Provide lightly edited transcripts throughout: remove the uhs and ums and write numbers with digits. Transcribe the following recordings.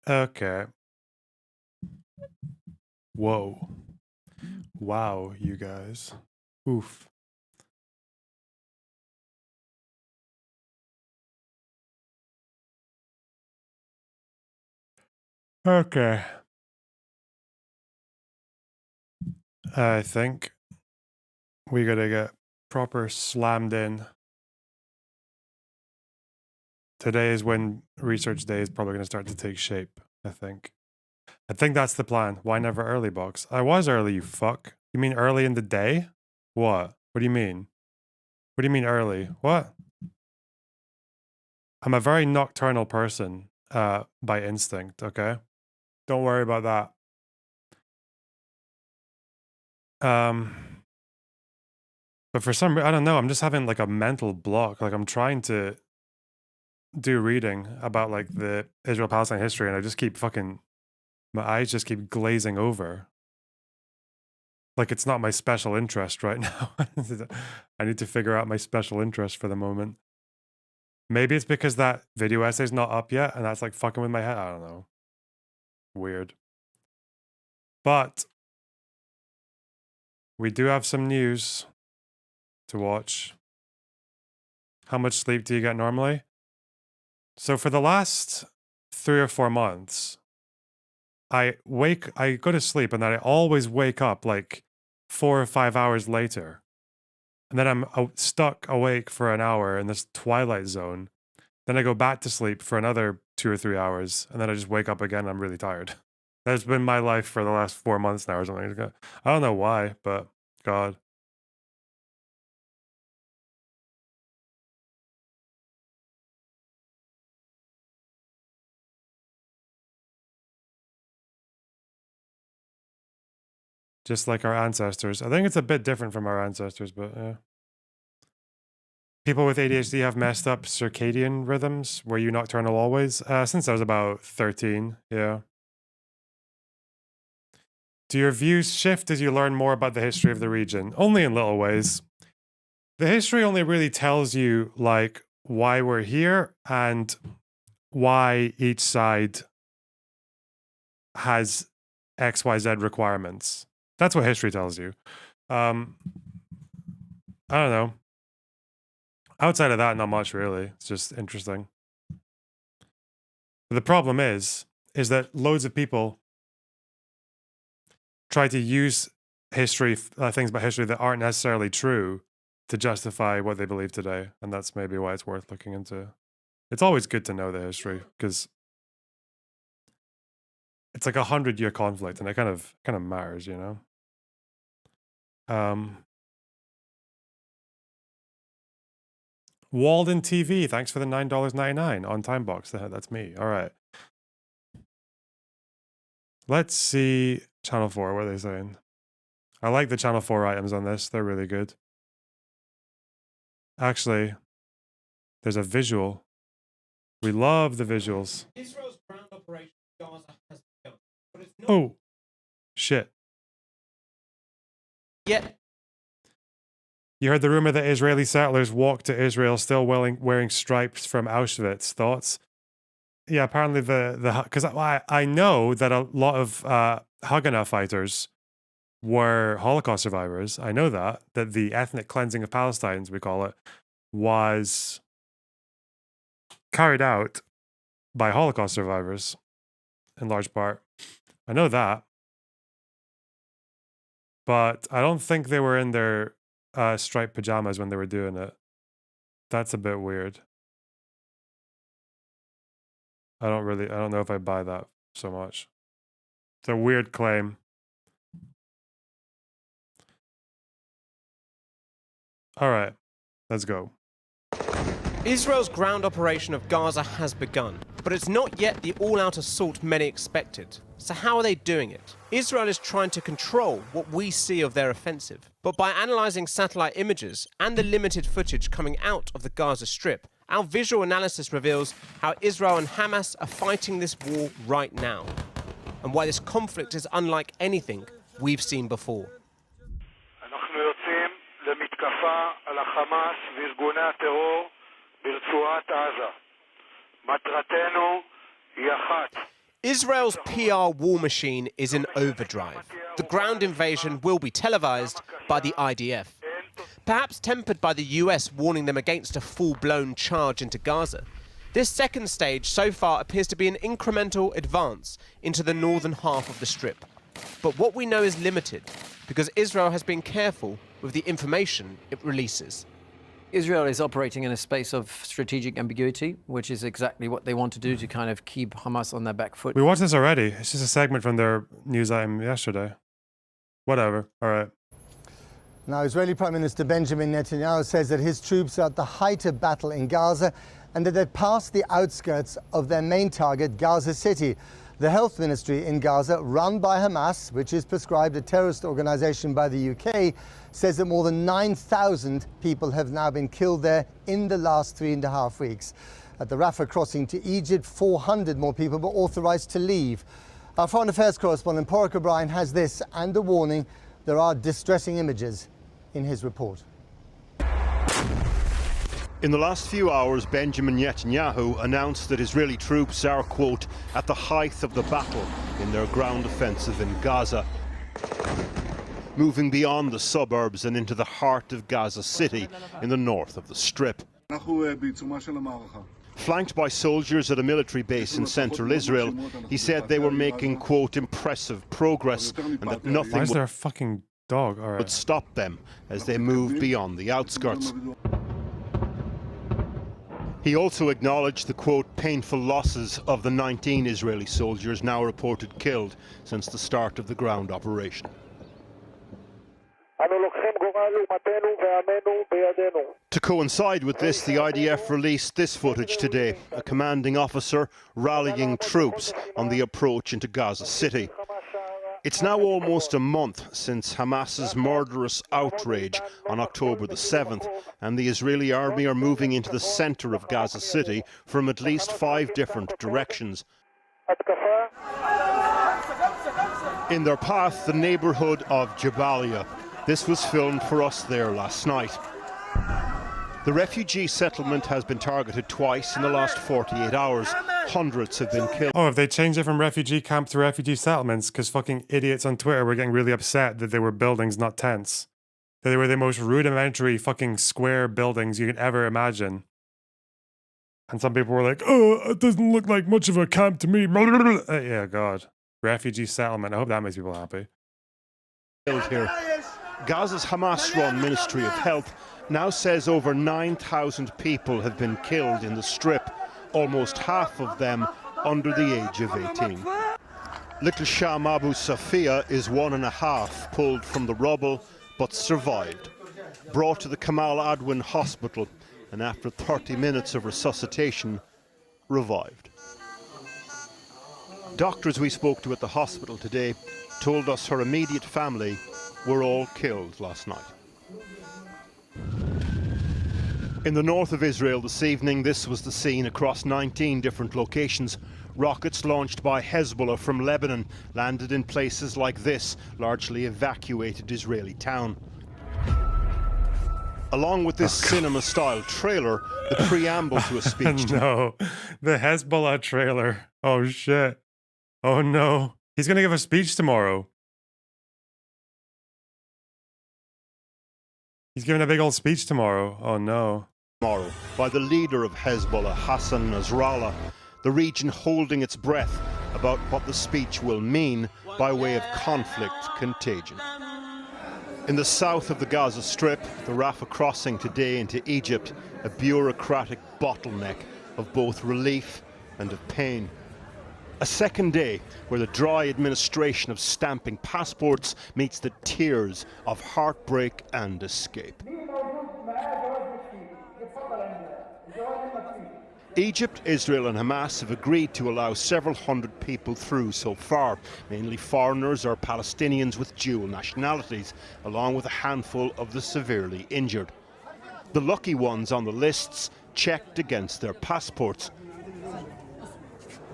Okay. Whoa. Wow, you guys. Oof. Okay. I think we gotta get proper slammed in. Today is when research day is probably gonna start to take shape, I think. I think that's the plan. Why never early box? I was early, you fuck. You mean early in the day? What? What do you mean? What do you mean early? What? I'm a very nocturnal person, by instinct, okay? Don't worry about that. But for some I don't know, I'm just having like a mental block. Like I'm trying to do reading about like the Israel Palestine history and I just keep fucking my eyes just keep glazing over. Like it's not my special interest right now. I need to figure out my special interest for the moment. Maybe it's because that video essay's not up yet and that's like fucking with my head. I don't know. Weird. But we do have some news to watch. How much sleep do you get normally? So for the last 3 or 4 months, I go to sleep and then I always wake up like 4 or 5 hours later. And then I'm stuck awake for an hour in this twilight zone. Then I go back to sleep for another 2 or 3 hours. And then I just wake up again. And I'm really tired. That's been my life for the last 4 months now or something. I don't know why, but God. Just like our ancestors. I think it's a bit different from our ancestors, but yeah. People with ADHD have messed up circadian rhythms. Were you nocturnal always? Since I was about 13, yeah. Do your views shift as you learn more about the history of the region? Only in little ways. The history only really tells you like why we're here and why each side has XYZ requirements. That's what history tells you. Um, I don't know. Outside of that, not much really. It's just interesting. But the problem is that loads of people try to use history, things about history that aren't necessarily true to justify what they believe today. And that's maybe why it's worth looking into. It's always good to know the history because it's like 100-year conflict and it kind of matters, you know? Um, Walden TV, thanks for the $9.99 on Time Box. That's me. All right. Let's see Channel 4. What are they saying? I like the Channel 4 items on this. They're really good. Actually, there's a visual. We love the visuals. Israel's ground operation in Gaza has begun, but it's not Oh, shit. yet. You heard the rumor that Israeli settlers walked to Israel still wearing stripes from Auschwitz. Thoughts? Yeah, apparently because I know that a lot of Haganah fighters were Holocaust survivors. I know that the ethnic cleansing of Palestine, we call it, was carried out by Holocaust survivors in large part. I know that, but I don't think they were in their striped pajamas when they were doing it. That's a bit weird. I don't know if I buy that so much. It's a weird claim. All right, let's go. Israel's ground operation of Gaza has begun, but it's not yet the all-out assault many expected. So how are they doing it? Israel is trying to control what we see of their offensive, but by analysing satellite images and the limited footage coming out of the Gaza Strip, our visual analysis reveals how Israel and Hamas are fighting this war right now, and why this conflict is unlike anything we've seen before. אנחנו יוצאים למתקפה על החמאס וארגוני הטרור ברצועת עזה. מטרתנו היא אחת. Israel's PR war machine is in overdrive. The ground invasion will be televised by the IDF. Perhaps tempered by the US warning them against a full-blown charge into Gaza, this second stage so far appears to be an incremental advance into the northern half of the Strip. But what we know is limited, because Israel has been careful with the information it releases. Israel is operating in a space of strategic ambiguity, which is exactly what they want to do to kind of keep Hamas on their back foot. We watched this already. It's just a segment from their news item yesterday. Whatever. All right. Now, Israeli Prime Minister Benjamin Netanyahu says that his troops are at the height of battle in Gaza and that they've passed the outskirts of their main target, Gaza City. The health ministry in Gaza, run by Hamas, which is prescribed a terrorist organization by the UK, says that more than 9,000 people have now been killed there in the last 3.5 weeks. At the Rafah crossing to Egypt, 400 more people were authorized to leave. Our foreign affairs correspondent, Porrick O'Brien, has this and a warning. There are distressing images in his report. In the last few hours, Benjamin Netanyahu announced that Israeli troops are, quote, at the height of the battle in their ground offensive in Gaza, moving beyond the suburbs and into the heart of Gaza City in the north of the Strip. Flanked by soldiers at a military base in central Israel, he said they were making, quote, impressive progress and that Why nothing is there a fucking dog? All would right. stop them as they moved beyond the outskirts. He also acknowledged the, quote, painful losses of the 19 Israeli soldiers now reported killed since the start of the ground operation. To coincide with this, the IDF released this footage today, a commanding officer rallying troops on the approach into Gaza City. It's now almost a month since Hamas's murderous outrage on October the 7th, and the Israeli army are moving into the centre of Gaza City from at least 5 different directions. In their path, the neighbourhood of Jabalia. This was filmed for us there last night. The refugee settlement has been targeted twice in the last 48 hours. Hundreds have been killed. Oh, have they changed it from refugee camp to refugee settlements? Because fucking idiots on Twitter were getting really upset that they were buildings, not tents. That they were the most rudimentary fucking square buildings you could ever imagine. And some people were like, oh, it doesn't look like much of a camp to me. Yeah, God. Refugee settlement. I hope that makes people happy. Here. Gaza's Hamas-run Ministry of Health now says over 9,000 people have been killed in the Strip, almost half of them under the age of 18. Little Sham Abu Safia is 1.5, pulled from the rubble, but survived. Brought to the Kamal Adwan hospital, and after 30 minutes of resuscitation, revived. Doctors we spoke to at the hospital today told us her immediate family were all killed last night. In the north of Israel this evening, this was the scene across 19 different locations. Rockets launched by Hezbollah from Lebanon landed in places like this largely evacuated Israeli town. Along with this cinema-style trailer, the preamble to a speech. No, the Hezbollah trailer. Oh shit. Oh no. He's going to give a speech tomorrow. He's giving a big old speech tomorrow. Oh no. Tomorrow by the leader of Hezbollah, Hassan Nasrallah, the region holding its breath about what the speech will mean by way of conflict contagion. In the south of the Gaza Strip, the Rafah crossing today into Egypt, a bureaucratic bottleneck of both relief and of pain. A second day where the dry administration of stamping passports meets the tears of heartbreak and escape. Egypt, Israel and Hamas have agreed to allow several hundred people through so far, mainly foreigners or Palestinians with dual nationalities, along with a handful of the severely injured. The lucky ones on the lists checked against their passports.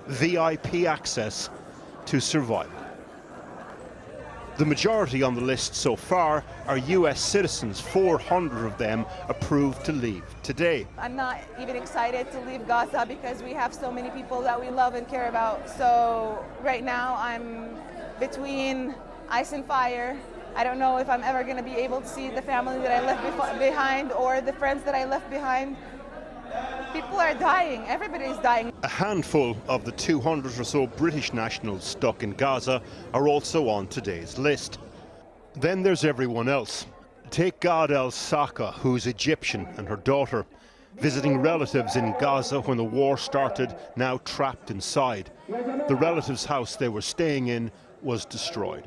VIP access to survival. The majority on the list so far are US citizens, 400 of them approved to leave today. I'm not even excited to leave Gaza because we have so many people that we love and care about. So right now I'm between ice and fire. I don't know if I'm ever going to be able to see the family that I left behind or the friends that I left behind. People are dying. Everybody's dying. A handful of the 200 or so British nationals stuck in Gaza are also on today's list. Then there's everyone else. Take Gad el-Saka, who's Egyptian, and her daughter, visiting relatives in Gaza when the war started, now trapped inside. The relative's house they were staying in was destroyed.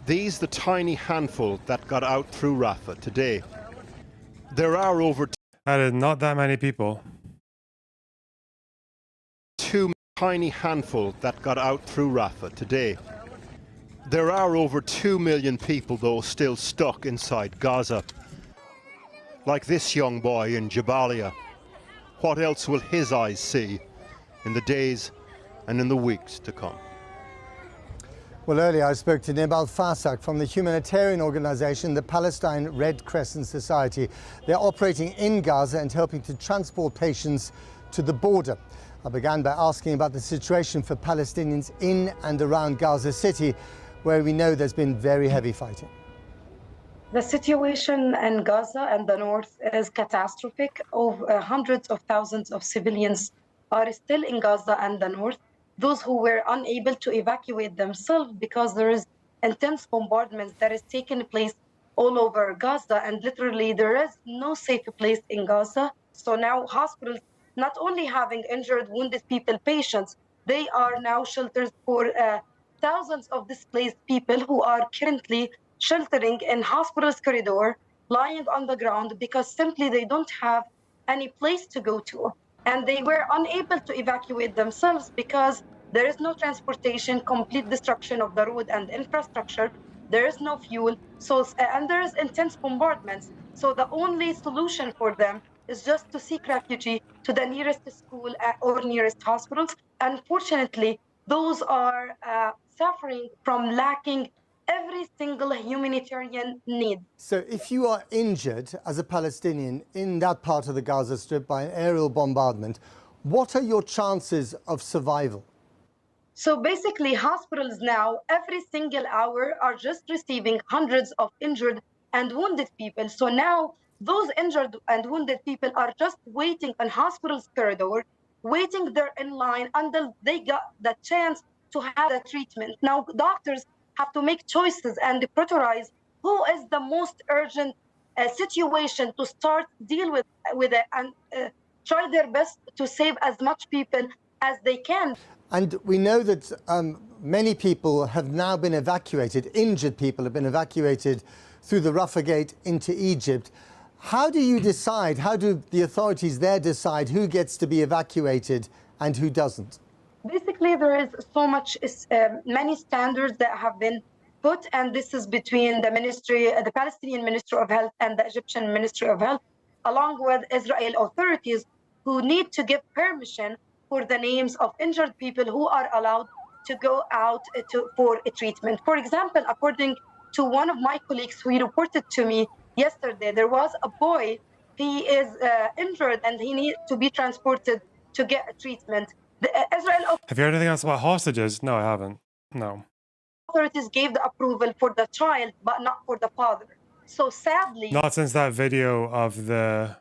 These the tiny handful that got out through Rafah today. There are over That is not that many people. tiny handful that got out through Rafah today. There are over 2 million people, though, still stuck inside Gaza. Like this young boy in Jabalia. What else will his eyes see in the days and in the weeks to come? Well, earlier I spoke to Nibal Fasak from the humanitarian organization, the Palestine Red Crescent Society. They're operating in Gaza and helping to transport patients to the border. I began by asking about the situation for Palestinians in and around Gaza City, where we know there's been very heavy fighting. The situation in Gaza and the north is catastrophic. Hundreds of thousands of civilians are still in Gaza and the north. Those who were unable to evacuate themselves because there is intense bombardments that is taking place all over Gaza, and literally there is no safe place in Gaza. So now hospitals not only having injured, wounded people, patients, they are now shelters for thousands of displaced people who are currently sheltering in hospitals corridor, lying on the ground because simply they don't have any place to go to. And they were unable to evacuate themselves because there is no transportation, complete destruction of the road and infrastructure. There is no fuel, and there is intense bombardments. So the only solution for them is just to seek refuge to the nearest school or nearest hospitals. Unfortunately, those are suffering from lacking every single humanitarian need. So if you are injured as a Palestinian in that part of the Gaza Strip by an aerial bombardment, what are your chances of survival? So basically, hospitals now, every single hour, are just receiving hundreds of injured and wounded people. So now those injured and wounded people are just waiting on hospitals corridor, waiting there in line until they got the chance to have the treatment. Now doctors have to make choices and prioritize who is the most urgent situation to start deal with it and try their best to save as much people as they can. And we know that many people have now been evacuated, injured people have been evacuated through the Rafah Gate into Egypt. How do you decide, how do the authorities there decide who gets to be evacuated and who doesn't? Basically, there is so much, many standards that have been put, and this is between the ministry, the Palestinian Ministry of Health and the Egyptian Ministry of Health, along with Israel authorities who need to give permission for the names of injured people who are allowed to go out for a treatment. For example, according to one of my colleagues who reported to me yesterday, there was a boy, he is injured and he needs to be transported to get a treatment. Have you heard anything else about hostages? No, I haven't. No. Authorities gave the approval for the child, but not for the father. So sadly... Not since that video of the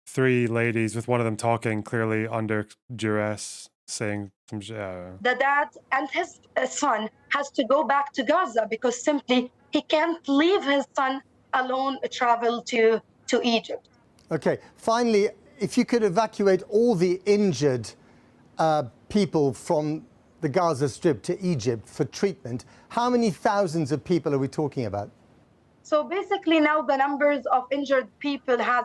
3 ladies with one of them talking clearly under duress, saying some shit. The dad and his son has to go back to Gaza because simply he can't leave his son alone travel to Egypt. Okay, finally, if you could evacuate all the injured people from the Gaza Strip to Egypt for treatment, how many thousands of people are we talking about? So basically now the numbers of injured people has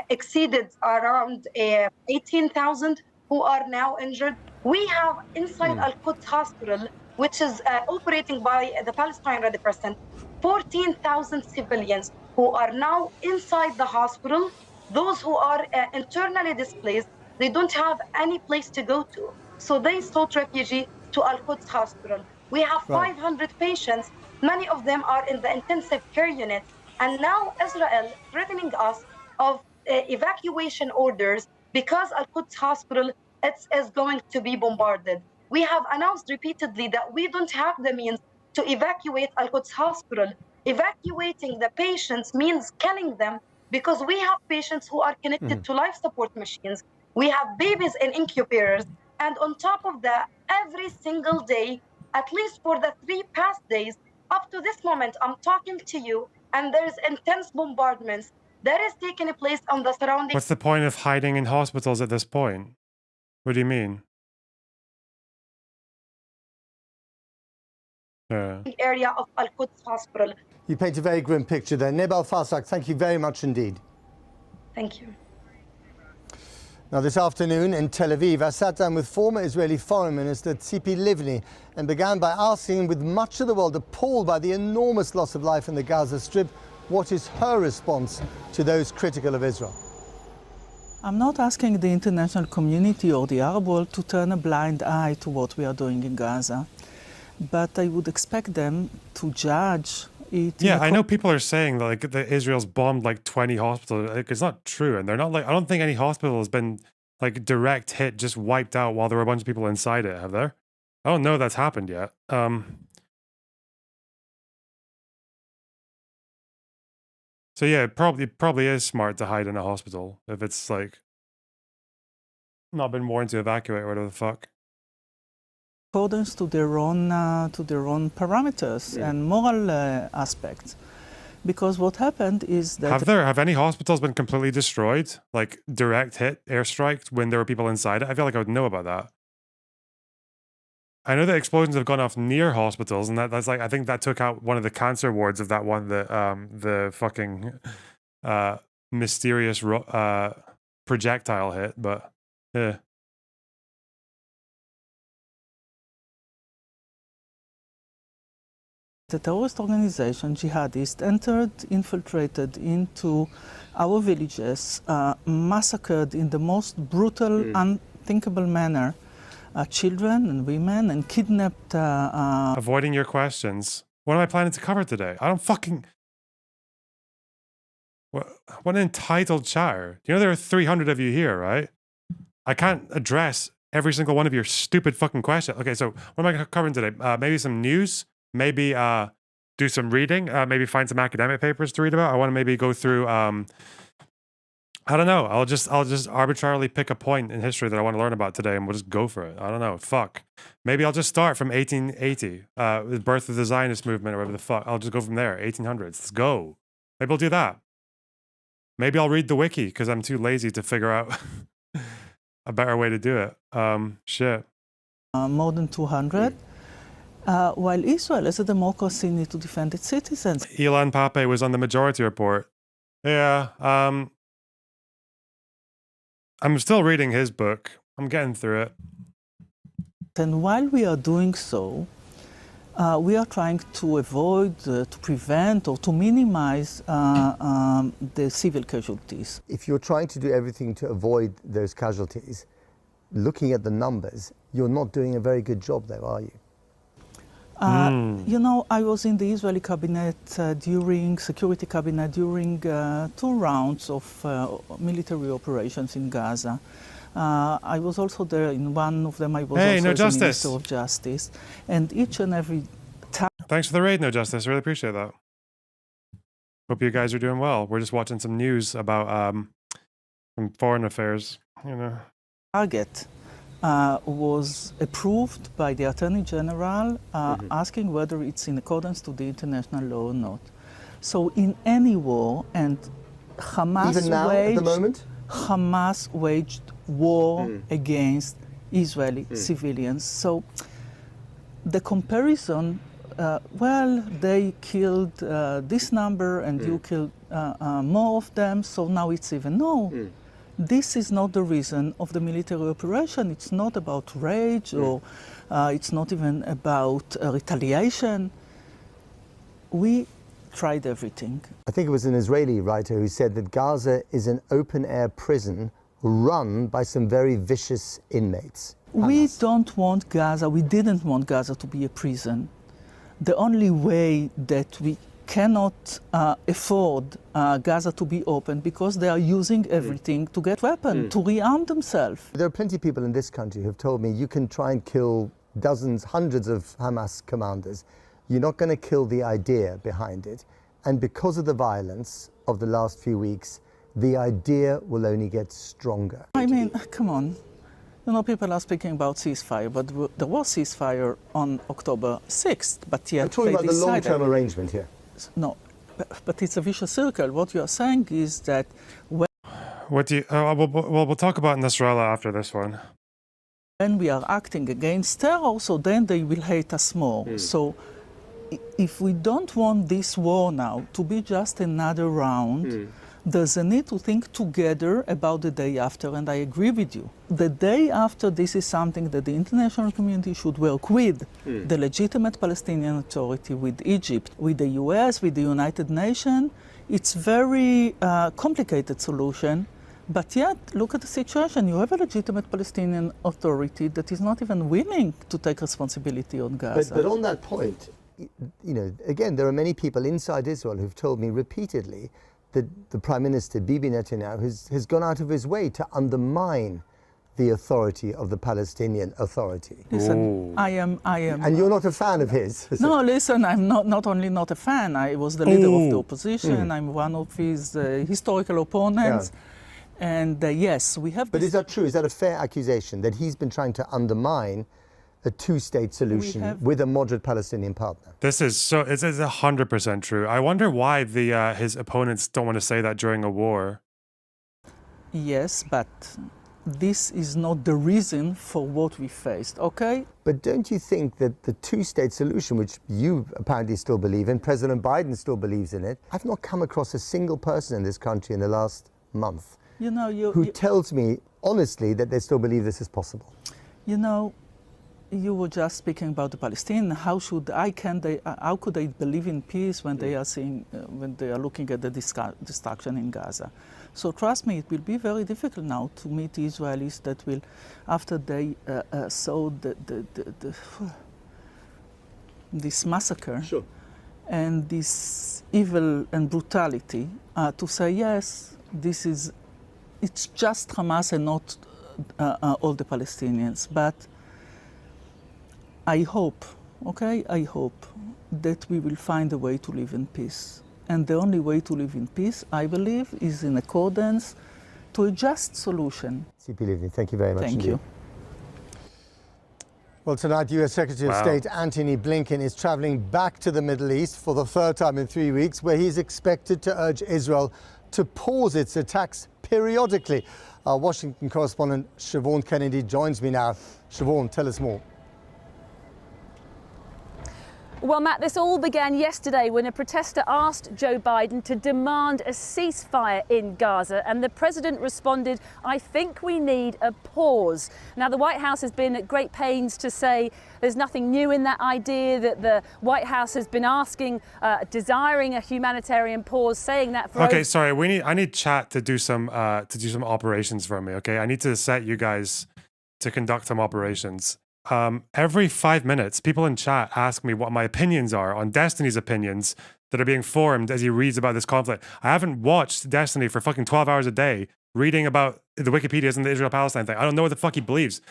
exceeded around 18,000 who are now injured. We have inside Al-Quds Hospital, which is operating by the Palestine Red Crescent, 14,000 civilians who are now inside the hospital. Those who are internally displaced, they don't have any place to go to. So they sought refuge to Al-Quds Hospital. We have 500 patients. Many of them are in the intensive care unit. And now Israel threatening us of evacuation orders because Al-Quds Hospital is going to be bombarded. We have announced repeatedly that we don't have the means to evacuate Al-Quds Hospital. Evacuating the patients means killing them because we have patients who are connected to life support machines. We have babies in incubators. And on top of that, every single day, at least for the 3 past days, up to this moment, I'm talking to you, and there's intense bombardments that is taking place on the surrounding. What's the point of hiding in hospitals at this point? What do you mean? Area of Al-Quds Hospital. You paint a very grim picture there. Nebal Farsak, thank you very much indeed. Thank you. Now, this afternoon in Tel Aviv, I sat down with former Israeli Foreign Minister Tzipi Livni and began by asking him, with much of the world appalled by the enormous loss of life in the Gaza Strip, what is her response to those critical of Israel? I'm not asking the international community or the Arab world to turn a blind eye to what we are doing in Gaza, but I would expect them to judge it. Yeah, I know people are saying that, that Israel's bombed like 20 hospitals. Like, it's not true, and they're not I don't think any hospital has been direct hit, just wiped out while there were a bunch of people inside it. Have there? I don't know that's happened yet. So yeah, it probably is smart to hide in a hospital if it's not been warned to evacuate or whatever the fuck. Accordance to their own parameters and moral aspects, because what happened is that have any hospitals been completely destroyed, like direct hit airstrike when there were people inside it? I feel like I would know about that. I know that explosions have gone off near hospitals, and that's I think that took out one of the cancer wards of that one that the fucking mysterious projectile hit, but yeah. The terrorist organization, jihadists, infiltrated into our villages, massacred in the most brutal, unthinkable manner children and women, and kidnapped. Avoiding your questions. What am I planning to cover today? I don't fucking. What an entitled chatter. You know there are 300 of you here, right? I can't address every single one of your stupid fucking questions. Okay, so what am I covering today? Maybe some news. Maybe do some reading, maybe find some academic papers to read about. I want to maybe go through, I don't know. I'll just arbitrarily pick a point in history that I want to learn about today, and we'll just go for it. I don't know. Fuck. Maybe I'll just start from 1880, the birth of the Zionist movement or whatever the fuck. I'll just go from there, 1800s. Let's go. Maybe I'll do that. Maybe I'll read the wiki because I'm too lazy to figure out a better way to do it. Shit. More than 200. While Israel, as a democracy, needs to defend its citizens. Ilan Pape was on the Majority Report. Yeah, I'm still reading his book. I'm getting through it. And while we are doing so, we are trying to avoid, to prevent, or to minimize the civil casualties. If you're trying to do everything to avoid those casualties, looking at the numbers, you're not doing a very good job there, are you? You know, I was in the Israeli cabinet security cabinet during 2 rounds of military operations in Gaza. I was also there in one of them. I was also the Minister of Justice, and each and every time. Thanks for the raid, No Justice. I really appreciate that. Hope you guys are doing well. We're just watching some news about some foreign affairs. You know, target was approved by the Attorney General, asking whether it's in accordance to the international law or not. So in any war, and Hamas even now, at the moment? Hamas waged war against Israeli civilians. So the comparison, well, they killed this number and you killed more of them, so now it's even. No. This is not the reason of the military operation. It's not about rage or it's not even about retaliation. We tried everything. I think it was an Israeli writer who said that Gaza is an open-air prison run by some very vicious inmates. We don't want Gaza, we didn't want Gaza to be a prison. The only way that we cannot afford Gaza to be open because they are using everything to get weapons, to rearm themselves. There are plenty of people in this country who have told me you can try and kill dozens, hundreds of Hamas commanders. You're not going to kill the idea behind it. And because of the violence of the last few weeks, the idea will only get stronger. I mean, come on. You know, people are speaking about ceasefire, but there was ceasefire on October 6th, but yet I'm talking about the long-term arrangement here. No, but it's a vicious circle. What you are saying is that What do you? We'll talk about Nasrallah after this one. when we are acting against terror, so then they will hate us more. So if we don't want this war now to be just another round, there's a need to think together about the day after, and I agree with you. The day after, this is something that the international community should work with, the legitimate Palestinian Authority, with Egypt, with the US, with the United Nations. It's very complicated solution, but yet, look at the situation. You have a legitimate Palestinian Authority that is not even willing to take responsibility on Gaza. But on that point, you know, again, there are many people inside Israel who've told me repeatedly that the Prime Minister, Bibi Netanyahu, has gone out of his way to undermine the authority of the Palestinian Authority. Listen, I am. And you're not a fan of his? No, listen, I'm not only not a fan, I was the leader of the opposition, I'm one of his historical opponents. Yeah. And yes, we have... But is that true? Is that a fair accusation, that he's been trying to undermine a two-state solution with a moderate Palestinian partner? This is so. It's 100% true. I wonder why his opponents don't want to say that during a war. Yes, but this is not the reason for what we faced, okay? But don't you think that the two-state solution, which you apparently still believe in, President Biden still believes in it, I've not come across a single person in this country in the last month who tells me honestly that they still believe this is possible. You know, you were just speaking about the Palestinians. How could they believe in peace when they are when they are looking at the destruction in Gaza? So trust me, it will be very difficult now to meet Israelis that will, after they saw this massacre and this evil and brutality, to say yes, it's just Hamas and not all the Palestinians. But I hope that we will find a way to live in peace. And the only way to live in peace, I believe, is in accordance to a just solution. C.P. Livni, thank you very much. Thank you. Well, tonight, U.S. Secretary of State Antony Blinken is traveling back to the Middle East for the third time in 3 weeks, where he's expected to urge Israel to pause its attacks periodically. Our Washington correspondent Siobhan Kennedy joins me now. Siobhan, tell us more. Well, Matt, this all began yesterday when a protester asked Joe Biden to demand a ceasefire in Gaza, and the president responded, "I think we need a pause." Now, the White House has been at great pains to say there's nothing new in that idea, that the White House has been asking, desiring a humanitarian pause, saying that for... Okay, sorry, I need chat to do some operations for me, okay? I need to set you guys to conduct some operations. Every 5 minutes, people in chat ask me what my opinions are on Destiny's opinions that are being formed as he reads about this conflict. I haven't watched Destiny for fucking 12 hours a day reading about the Wikipedias and the Israel-Palestine thing. I don't know what the fuck he believes.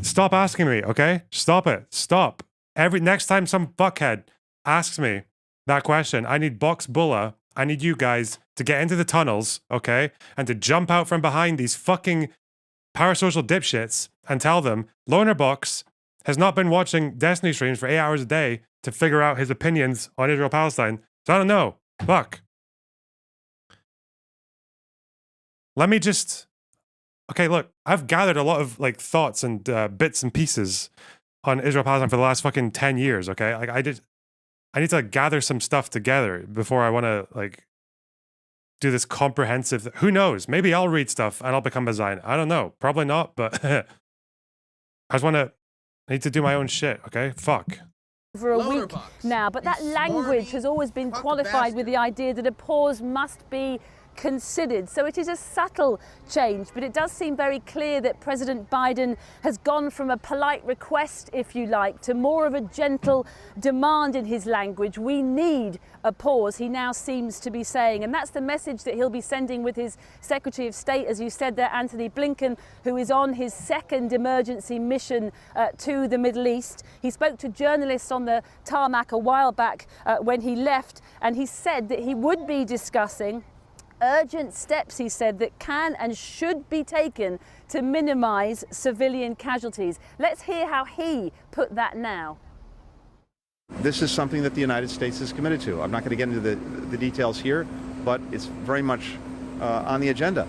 Stop asking me, okay? Stop it. Stop. Next time some fuckhead asks me that question, I need Box Bulla. I need you guys to get into the tunnels, okay? And to jump out from behind these fucking parasocial dipshits and tell them Loner Box has not been watching Destiny streams for 8 hours a day to figure out his opinions on Israel-Palestine. So I don't know. Fuck. Let me just... Okay, look, I've gathered a lot of thoughts and bits and pieces on Israel-Palestine for the last fucking 10 years, okay? I need to gather some stuff together before I want to do this comprehensive... Who knows? Maybe I'll read stuff and I'll become a Zionist. I don't know. Probably not, but I need to do my own shit, okay? Fuck. for a week now, but that language has always been qualified with the idea that a pause must be considered. So it is a subtle change, but it does seem very clear that President Biden has gone from a polite request, if you like, to more of a gentle demand in his language. We need a pause, he now seems to be saying, and that's the message that he'll be sending with his Secretary of State, as you said there, Anthony Blinken, who is on his second emergency mission to the Middle East. He spoke to journalists on the tarmac a while back when he left, and he said that he would be discussing urgent steps, he said, that can and should be taken to minimize civilian casualties. Let's hear how he put that now. This is something that the United States is committed to. I'm not going to get into the details here, but it's very much on the agenda.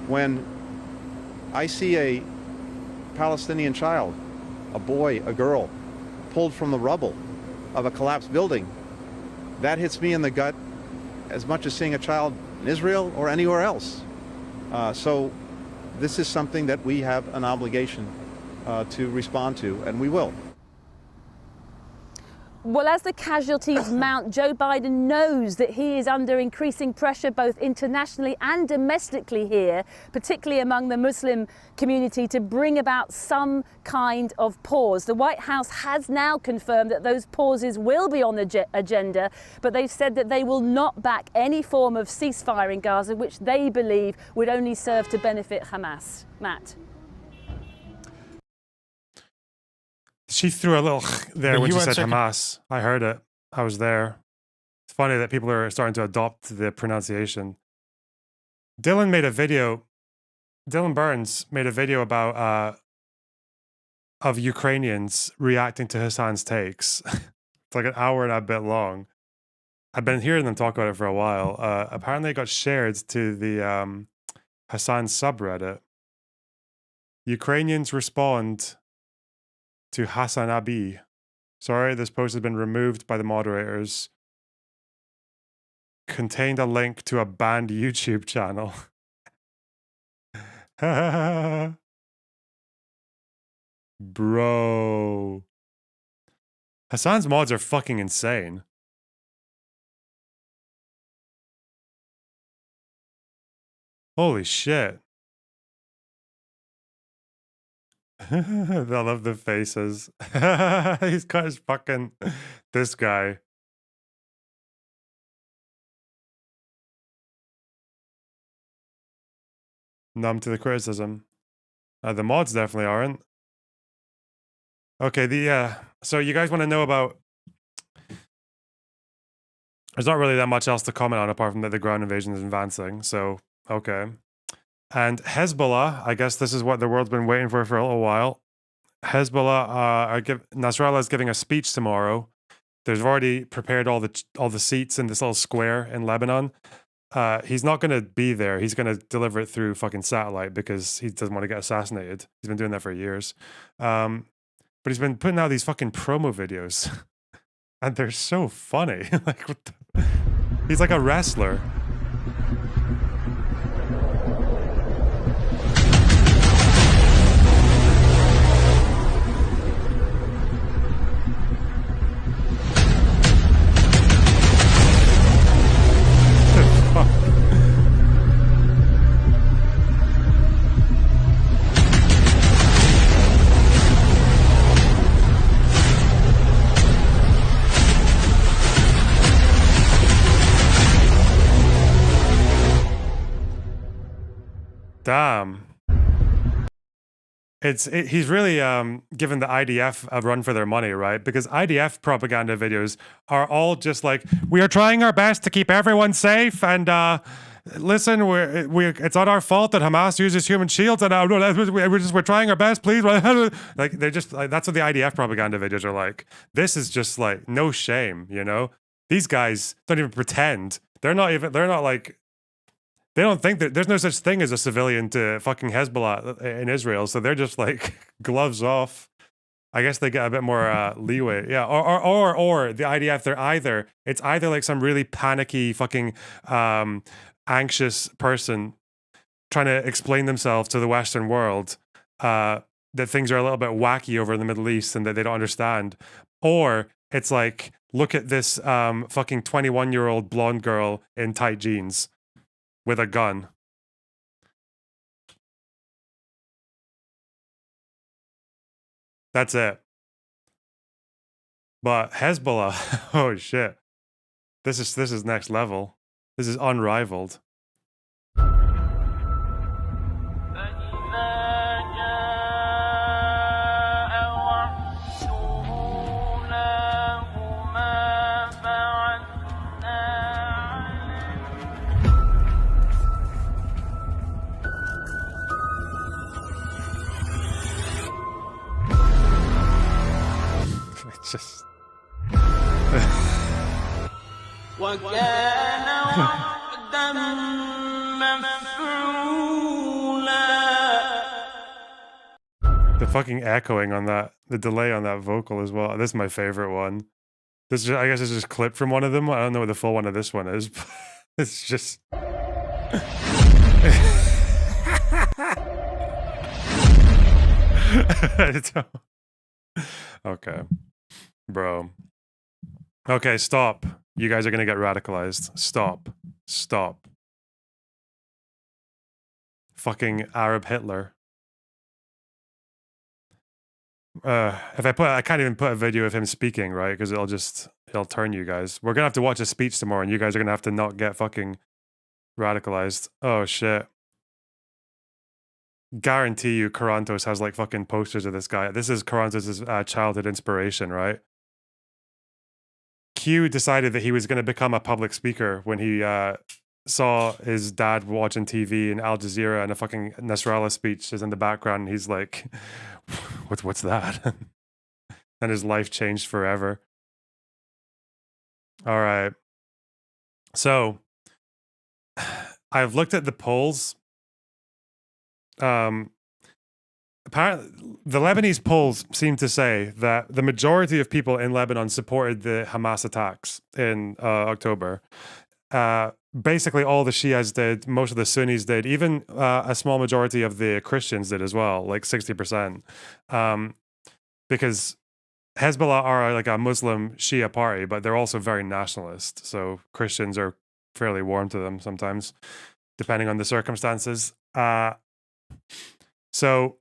When I see a Palestinian child, a boy, a girl, pulled from the rubble of a collapsed building, that hits me in the gut as much as seeing a child in Israel or anywhere else. So this is something that we have an obligation to respond to, and we will. Well, as the casualties mount, Joe Biden knows that he is under increasing pressure both internationally and domestically here, particularly among the Muslim community, to bring about some kind of pause. The White House has now confirmed that those pauses will be on the agenda, but they've said that they will not back any form of ceasefire in Gaza, which they believe would only serve to benefit Hamas. Matt. She threw a little there when she said Hamas. I heard it. I was there. It's funny that people are starting to adopt the pronunciation. Dylan Burns made a video about of Ukrainians reacting to Hassan's takes. It's like an hour and a bit long. I've been hearing them talk about it for a while. Apparently it got shared to the Hassan subreddit. Ukrainians respond to Hassan Abi. Sorry, this post has been removed by the moderators. Contained a link to a banned YouTube channel. Bro. Hassan's mods are fucking insane. Holy shit. I love the faces. He's got his fucking... This guy. Numb to the criticism. The mods definitely aren't. Okay, so you guys want to know about... There's not really that much else to comment on apart from that the ground invasion is advancing, so okay. And Hezbollah, I guess this is what the world's been waiting for a little while. Hezbollah, Nasrallah is giving a speech tomorrow. They've already prepared all the seats in this little square in Lebanon. He's not going to be there. He's going to deliver it through fucking satellite because he doesn't want to get assassinated. He's been doing that for years. But he's been putting out these fucking promo videos. And they're so funny. Like, what the... He's like a wrestler. Damn. He's really given the IDF a run for their money, right? Because IDF propaganda videos are all just like, we are trying our best to keep everyone safe, and listen, it's not our fault that Hamas uses human shields, and we're trying our best, please. Like, they're just like, that's what the IDF propaganda videos are like. This is just like no shame, you know? These guys don't even pretend. They're not like, they don't think that there's no such thing as a civilian to fucking Hezbollah in Israel. So they're just like gloves off. I guess they get a bit more leeway. Yeah. Or the IDF, it's either like some really panicky fucking anxious person trying to explain themselves to the Western world that things are a little bit wacky over in the Middle East and that they don't understand. Or it's like, look at this fucking 21-year-old blonde girl in tight jeans with a gun. That's it. But Hezbollah, oh shit. This is next level. This is unrivaled. It's just the fucking echoing on that, the delay on that vocal as well. This is my favorite one. This is, I guess it's just clipped from one of them. I don't know what the full one of this one is. But it's just okay, bro. Okay, stop. You guys are gonna get radicalized. Stop. Stop. Fucking Arab Hitler. If I can't even put a video of him speaking, right? Because it'll turn you guys. We're gonna have to watch a speech tomorrow, and you guys are gonna have to not get fucking radicalized. Oh shit. Guarantee you Karantos has like fucking posters of this guy. This is Karantos' childhood inspiration, right? Q decided that he was going to become a public speaker when he saw his dad watching TV in Al Jazeera, and a fucking Nasrallah speech is in the background, and he's like, what's that? And his life changed forever. All right. So I've looked at the polls. Apparently, the Lebanese polls seem to say that the majority of people in Lebanon supported the Hamas attacks in October. Basically, all the Shias did, most of the Sunnis did, even a small majority of the Christians did as well, like 60%. Because Hezbollah are like a Muslim Shia party, but they're also very nationalist. So Christians are fairly warm to them sometimes, depending on the circumstances. So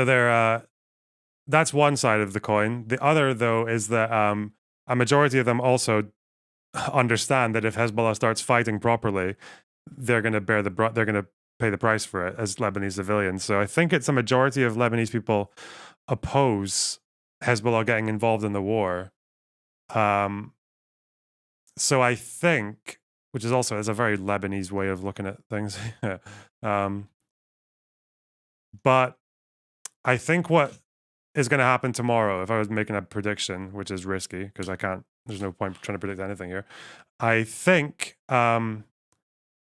they're that's one side of the coin. The other, though, is that a majority of them also understand that if Hezbollah starts fighting properly, they're going to they're going to pay the price for it as Lebanese civilians. So I think it's a majority of Lebanese people oppose Hezbollah getting involved in the war. So I think, which is also is a very Lebanese way of looking at things. But I think what is going to happen tomorrow, if I was making a prediction, which is risky because I can't, there's no point trying to predict anything here. I think Mr.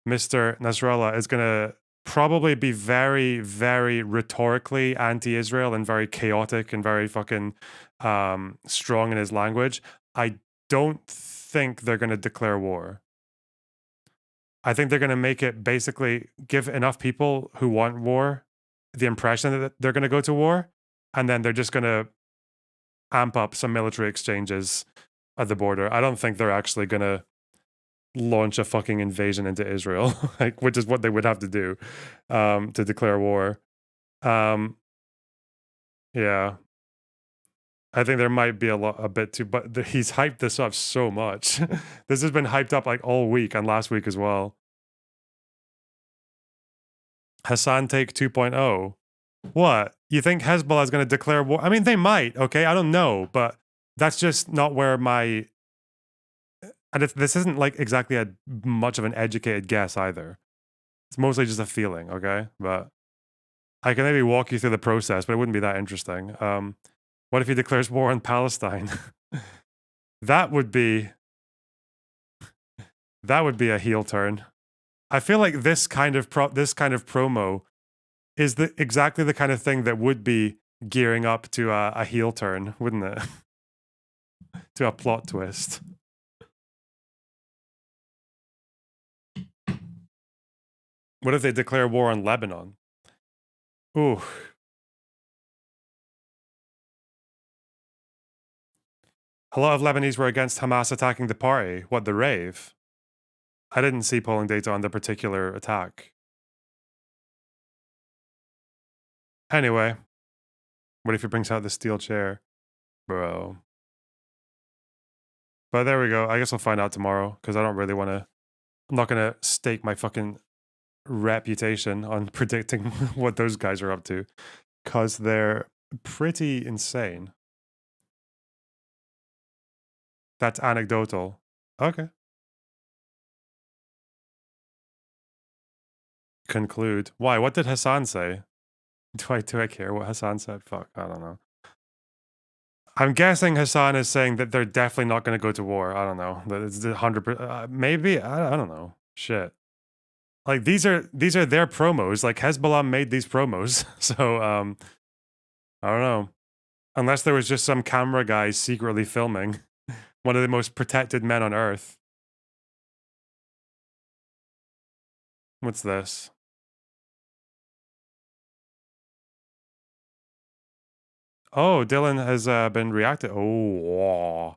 Nasrallah is going to probably be very, very rhetorically anti-Israel and very chaotic and very fucking strong in his language. I don't think they're going to declare war. I think they're going to make it basically give enough people who want war the impression that they're going to go to war, and then they're just going to amp up some military exchanges at the border. I don't think they're actually going to launch a fucking invasion into Israel, like, which is what they would have to do to declare war. Yeah. I think there might be a bit too, but he's hyped this up so much. This has been hyped up like all week and last week as well. Hassan Take 2.0. What? You think Hezbollah is going to declare war? I mean, they might, okay? I don't know, but that's just not where my... And this isn't like exactly much of an educated guess either. It's mostly just a feeling, okay? But I can maybe walk you through the process, but it wouldn't be that interesting. What if he declares war on Palestine? That would be a heel turn. I feel like this kind of promo is exactly the kind of thing that would be gearing up to a heel turn, wouldn't it? To a plot twist. What if they declare war on Lebanon? Ooh. A lot of Lebanese were against Hamas attacking the party. What, the rave? I didn't see polling data on the particular attack. Anyway, what if he brings out the steel chair? Bro. But there we go. I guess I'll find out tomorrow, because I don't really want to... I'm not going to stake my fucking reputation on predicting what those guys are up to, because they're pretty insane. That's anecdotal. Okay. Conclude. Why? What did Hassan say? Do I care what Hassan said? Fuck, I don't know. I'm guessing Hassan is saying that they're definitely not going to go to war. I don't know. That it's 100%. Maybe. I don't know. Shit. Like these are their promos. Like Hezbollah made these promos. So I don't know. Unless there was just some camera guy secretly filming. One of the most protected men on earth. What's this? Oh, Dylan has been reacted. Oh.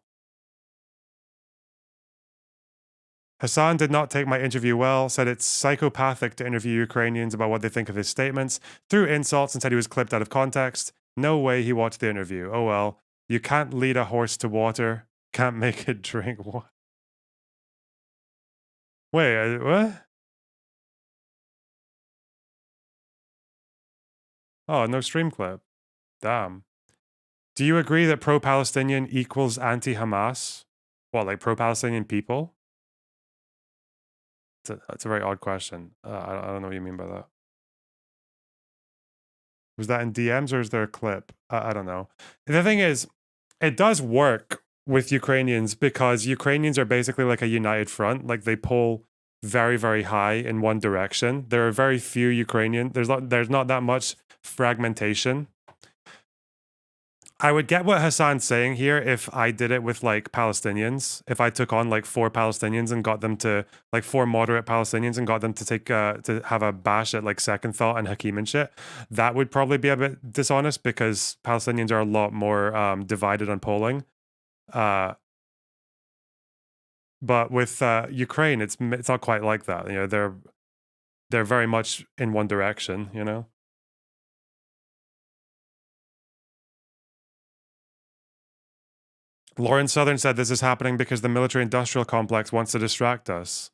Hassan did not take my interview well, said it's psychopathic to interview Ukrainians about what they think of his statements, threw insults and said he was clipped out of context. No way he watched the interview. Oh well. You can't lead a horse to water. Can't make it drink water. Wait, what? Oh, no stream clip. Damn. Do you agree that pro-Palestinian equals anti-Hamas? What, like pro-Palestinian people? That's a very odd question. I don't know what you mean by that. Was that in DMs or is there a clip? I don't know. The thing is, it does work with Ukrainians because Ukrainians are basically like a united front. Like they pull very, very high in one direction. There are very few Ukrainian. There's not that much fragmentation. I would get what Hassan's saying here if I did it with like Palestinians. If I took on like 4 Palestinians and got them to like 4 moderate Palestinians and got them to take to have a bash at like Second Thought and Hakeem and shit, that would probably be a bit dishonest because Palestinians are a lot more divided on polling. But with Ukraine, it's not quite like that. You know, they're very much in one direction. You know. Lauren Southern said this is happening because the military-industrial complex wants to distract us.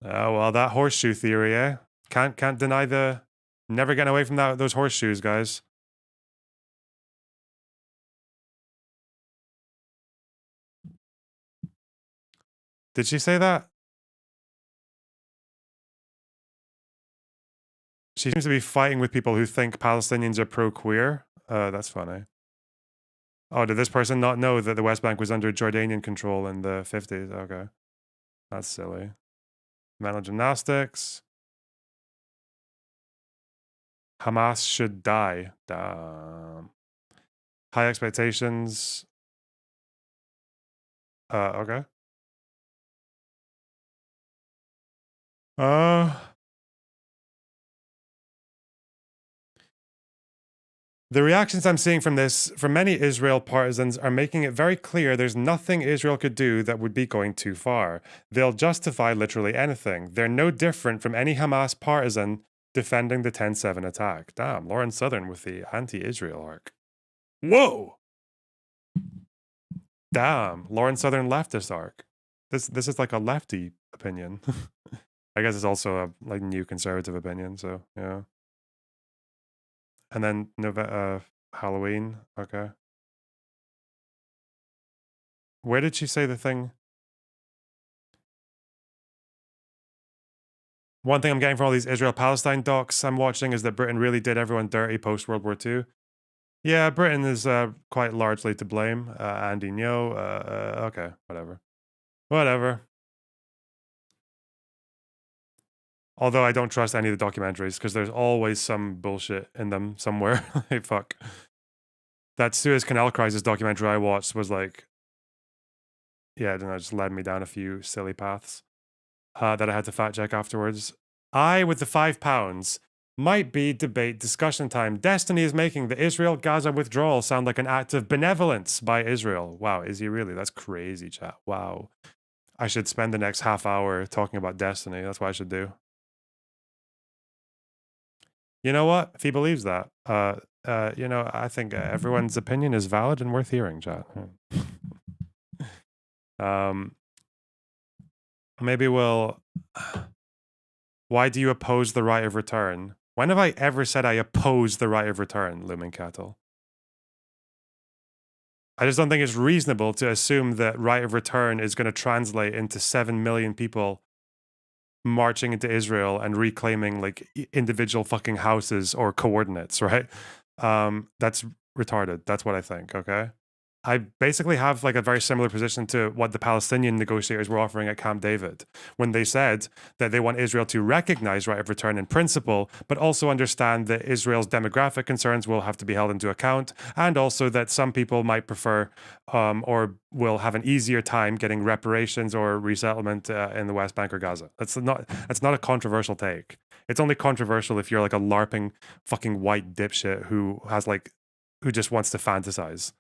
Oh, well, that horseshoe theory, eh? Can't deny the... Never getting away from those horseshoes, guys. Did she say that? She seems to be fighting with people who think Palestinians are pro-queer. That's funny. Oh, did this person not know that the West Bank was under Jordanian control in the 50s? Okay. That's silly. Mental gymnastics. Hamas should die. Damn. High expectations. Okay. The reactions I'm seeing from this, from many Israel partisans, are making it very clear there's nothing Israel could do that would be going too far. They'll justify literally anything. They're no different from any Hamas partisan defending the 10/7 attack. Damn, Lauren Southern with the anti-Israel arc. Whoa! Damn, Lauren Southern leftist arc. This is like a lefty opinion. I guess it's also a like new conservative opinion, so yeah. And then Halloween. Okay. Where did she say the thing? One thing I'm getting from all these Israel-Palestine docs I'm watching is that Britain really did everyone dirty post-World War II. Yeah, Britain is quite largely to blame. Andy Ngo. Okay, whatever. Whatever. Although I don't trust any of the documentaries because there's always some bullshit in them somewhere. Hey, fuck. That Suez Canal crisis documentary I watched was like, yeah, I don't know, just led me down a few silly paths that I had to fact check afterwards. I, with the £5, Might be debate discussion time. Destiny is making the Israel-Gaza withdrawal sound like an act of benevolence by Israel. Wow, is he really? That's crazy, chat. Wow. I should spend the next half hour talking about Destiny. That's what I should do. You know what? If he believes that, you know, I think everyone's opinion is valid and worth hearing, chat. Maybe we'll... Why do you oppose the right of return? When have I ever said I oppose the right of return, Lumen Cattle? I just don't think it's reasonable to assume that right of return is going to translate into 7 million people marching into Israel and reclaiming like individual fucking houses or coordinates, right? That's retarded. That's what I think, okay? I basically have like a very similar position to what the Palestinian negotiators were offering at Camp David when they said that they want Israel to recognize right of return in principle, but also understand that Israel's demographic concerns will have to be held into account, and also that some people might prefer or will have an easier time getting reparations or resettlement in the West Bank or Gaza. That's not a controversial take. It's only controversial if you're like a LARPing fucking white dipshit who just wants to fantasize.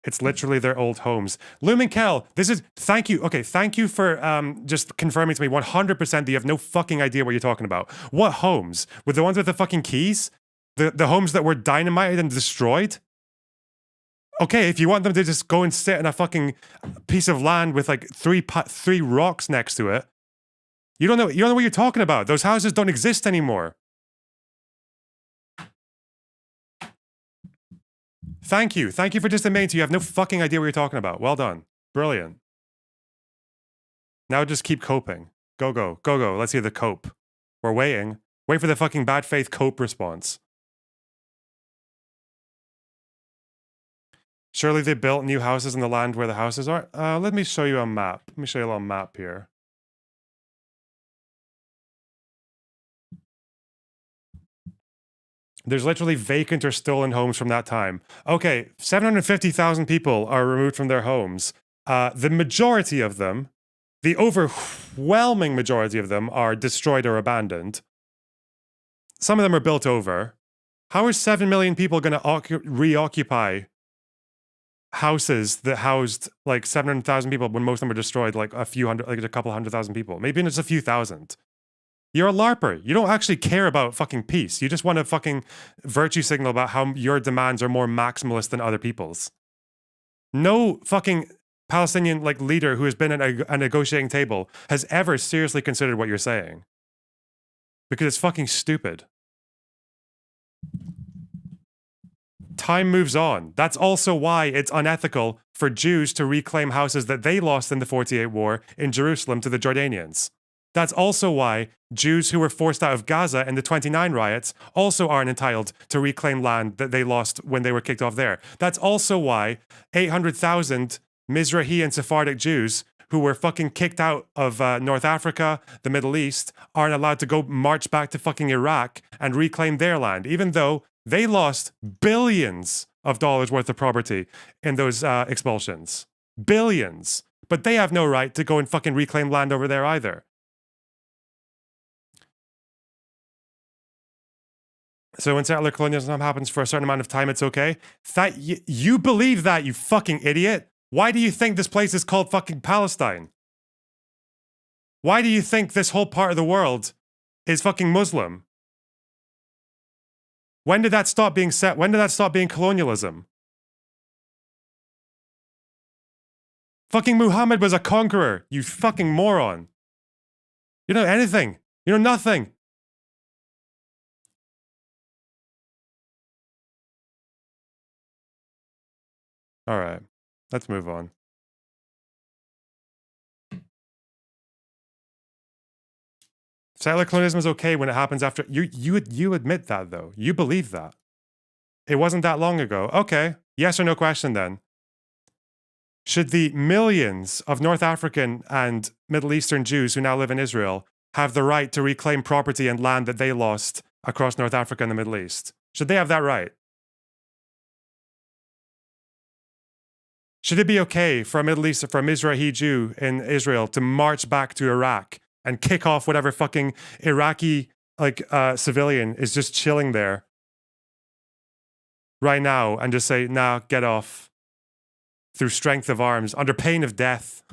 It's literally their old homes. Lumen Kel, this is, thank you. Okay, thank you for just confirming to me 100% that you have no fucking idea what you're talking about. What homes? Were the ones with the fucking keys? The homes that were dynamited and destroyed? Okay, if you want them to just go and sit in a fucking piece of land with like three rocks next to it, you don't know what you're talking about. Those houses don't exist anymore. Thank you. Thank you for just admitting you have no fucking idea what you're talking about. Well done. Brilliant. Now just keep coping. Go, go, go, go. Let's see the cope. We're waiting. Wait for the fucking bad faith cope response. Surely they built new houses in the land where the houses are? Let me show you a map. Let me show you a little map here. There's literally vacant or stolen homes from that time. Okay, 750,000 people are removed from their homes. The majority of them, the overwhelming majority of them, are destroyed or abandoned. Some of them are built over. How are 7 million people going to reoccupy houses that housed like 700,000 people when most of them were destroyed like a couple 100,000 people? Maybe just a few thousand. You're a LARPer. You don't actually care about fucking peace. You just want to fucking virtue signal about how your demands are more maximalist than other people's. No fucking Palestinian like leader who has been at a negotiating table has ever seriously considered what you're saying. Because it's fucking stupid. Time moves on. That's also why it's unethical for Jews to reclaim houses that they lost in the 48 war in Jerusalem to the Jordanians. That's also why Jews who were forced out of Gaza in the 29 riots also aren't entitled to reclaim land that they lost when they were kicked off there. That's also why 800,000 Mizrahi and Sephardic Jews who were fucking kicked out of North Africa, the Middle East, aren't allowed to go march back to fucking Iraq and reclaim their land, even though they lost billions of dollars worth of property in those expulsions. Billions. But they have no right to go and fucking reclaim land over there either. So when settler colonialism happens for a certain amount of time, it's okay? You believe that, you fucking idiot? Why do you think this place is called fucking Palestine? Why do you think this whole part of the world is fucking Muslim? When did that stop being set? When did that stop being colonialism? Fucking Muhammad was a conqueror, you fucking moron. You know anything. You know nothing. All right, let's move on. Settler colonialism is okay when it happens after... You admit that, though. You believe that. It wasn't that long ago. Okay, yes or no question, then. Should the millions of North African and Middle Eastern Jews who now live in Israel have the right to reclaim property and land that they lost across North Africa and the Middle East? Should they have that right? Should it be okay for a Mizrahi Jew in Israel to march back to Iraq and kick off whatever fucking Iraqi civilian is just chilling there right now and just say, nah, get off through strength of arms under pain of death.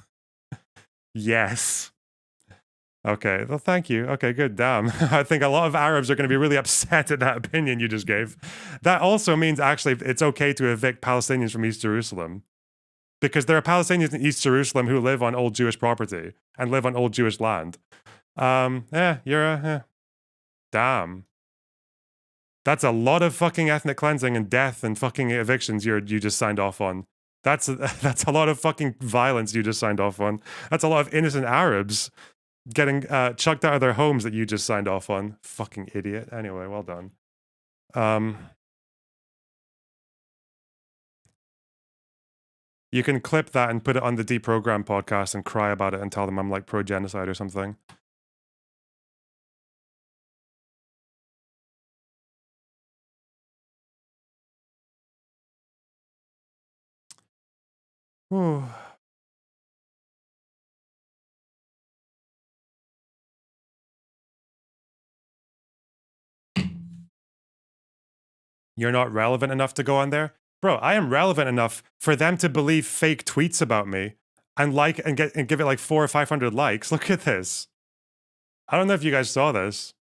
Yes. Okay, well, thank you. Okay, good. Damn. I think a lot of Arabs are going to be really upset at that opinion you just gave. That also means actually it's okay to evict Palestinians from East Jerusalem. Because there are Palestinians in East Jerusalem who live on old Jewish property and live on old Jewish land. Damn. That's a lot of fucking ethnic cleansing and death and fucking evictions you just signed off on. That's a lot of fucking violence you just signed off on. That's a lot of innocent Arabs getting chucked out of their homes that you just signed off on. Fucking idiot. Anyway, well done. You can clip that and put it on the Deprogram podcast and cry about it and tell them I'm like pro-genocide or something. Whew. You're not relevant enough to go on there? Bro, I am relevant enough for them to believe fake tweets about me and like and give it like 400 or 500 likes. Look at this. I don't know if you guys saw this.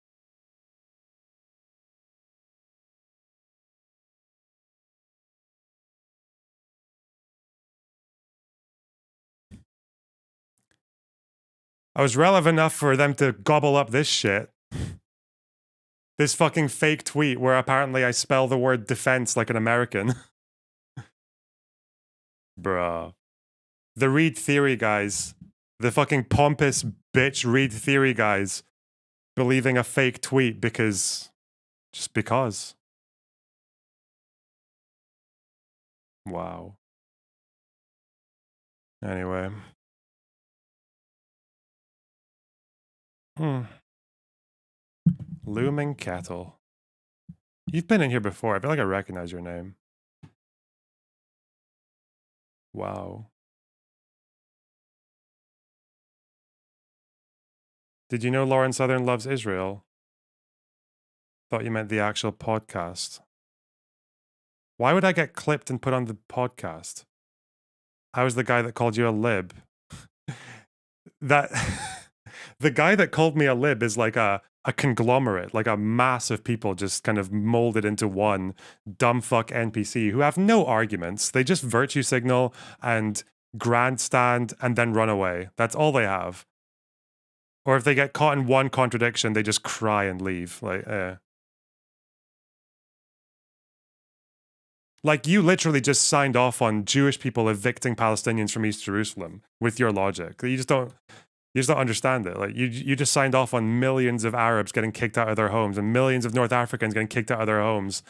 I was relevant enough for them to gobble up this shit. This fucking fake tweet where apparently I spell the word defense like an American. Bruh. The Read Theory guys. The fucking pompous bitch Read Theory guys. Believing a fake tweet because... Just because. Wow. Anyway. Looming Cattle. You've been in here before. I feel like I recognize your name. Wow. Did you know Lauren Southern loves Israel? Thought you meant the actual podcast. Why would I get clipped and put on the podcast? I was the guy that called you a lib. That the guy that called me a lib is like a conglomerate, like a mass of people just kind of molded into one dumb fuck NPC who have no arguments. They just virtue signal and grandstand and then run away. That's all they have. Or if they get caught in one contradiction, they just cry and leave. Like you literally just signed off on Jewish people evicting Palestinians from East Jerusalem with your logic. You just don't understand it. Like you just signed off on millions of Arabs getting kicked out of their homes and millions of North Africans getting kicked out of their homes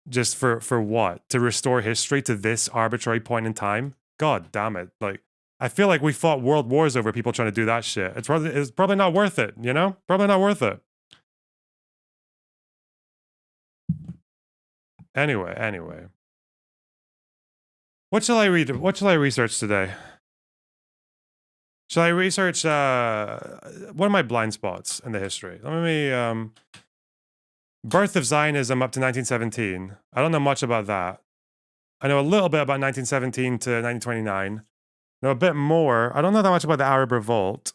just for what? To restore history to this arbitrary point in time? God damn it. Like I feel like we fought world wars over people trying to do that shit. It's probably not worth it, you know? Probably not worth it. Anyway. What shall I read? What shall I research today? Shall I research, what are my blind spots in the history? Let me, birth of Zionism up to 1917. I don't know much about that. I know a little bit about 1917 to 1929. Know a bit more. I don't know that much about the Arab Revolt,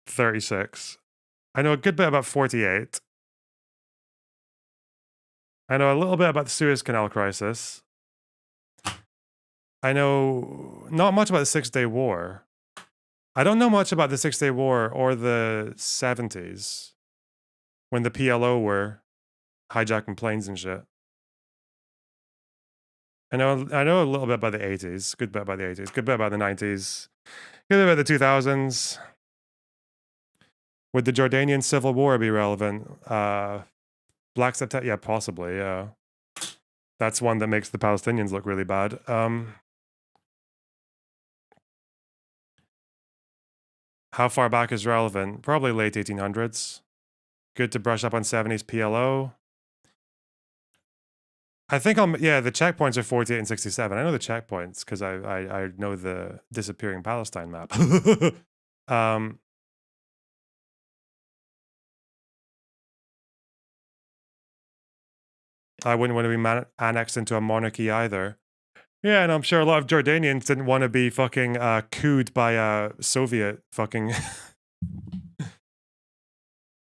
36. I know a good bit about 48. I know a little bit about the Suez Canal crisis. I know not much about the Six-Day War. I don't know much about the Six-Day War or the 70s when the PLO were hijacking planes and shit. I know a little bit about the 80s, good bit about the 80s, good bit about the 90s, good bit about the 2000s. Would the Jordanian Civil War be relevant? Black September? Yeah, possibly, yeah. That's one that makes the Palestinians look really bad. How far back is relevant? Probably late 1800s. Good to brush up on 70s PLO. I think the checkpoints are 48 and 67. I know the checkpoints because I know the disappearing Palestine map. I wouldn't want to be annexed into a monarchy either. Yeah, and I'm sure a lot of Jordanians didn't want to be fucking cooed by a Soviet fucking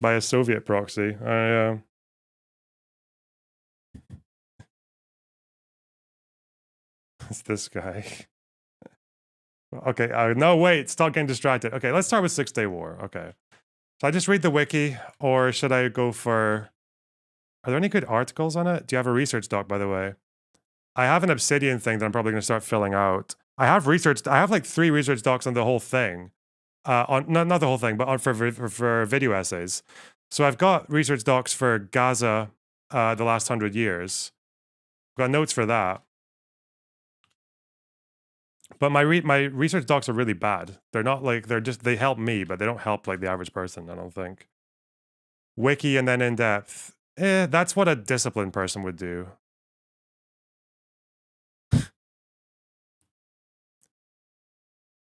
by a Soviet proxy. It's this guy. Okay, no, wait, stop getting distracted. Okay, let's start with 6-Day War. Okay. Should I just read the wiki, or should I go for... Are there any good articles on it? Do you have a research doc, by the way? I have an Obsidian thing that I'm probably going to start filling out. I have like 3 research docs on the whole thing. Not the whole thing, but for video essays. So I've got research docs for Gaza, the last 100 years. Got notes for that. But my research docs are really bad. They're not like, they help me, but they don't help like the average person, I don't think. Wiki and then in-depth. That's what a disciplined person would do.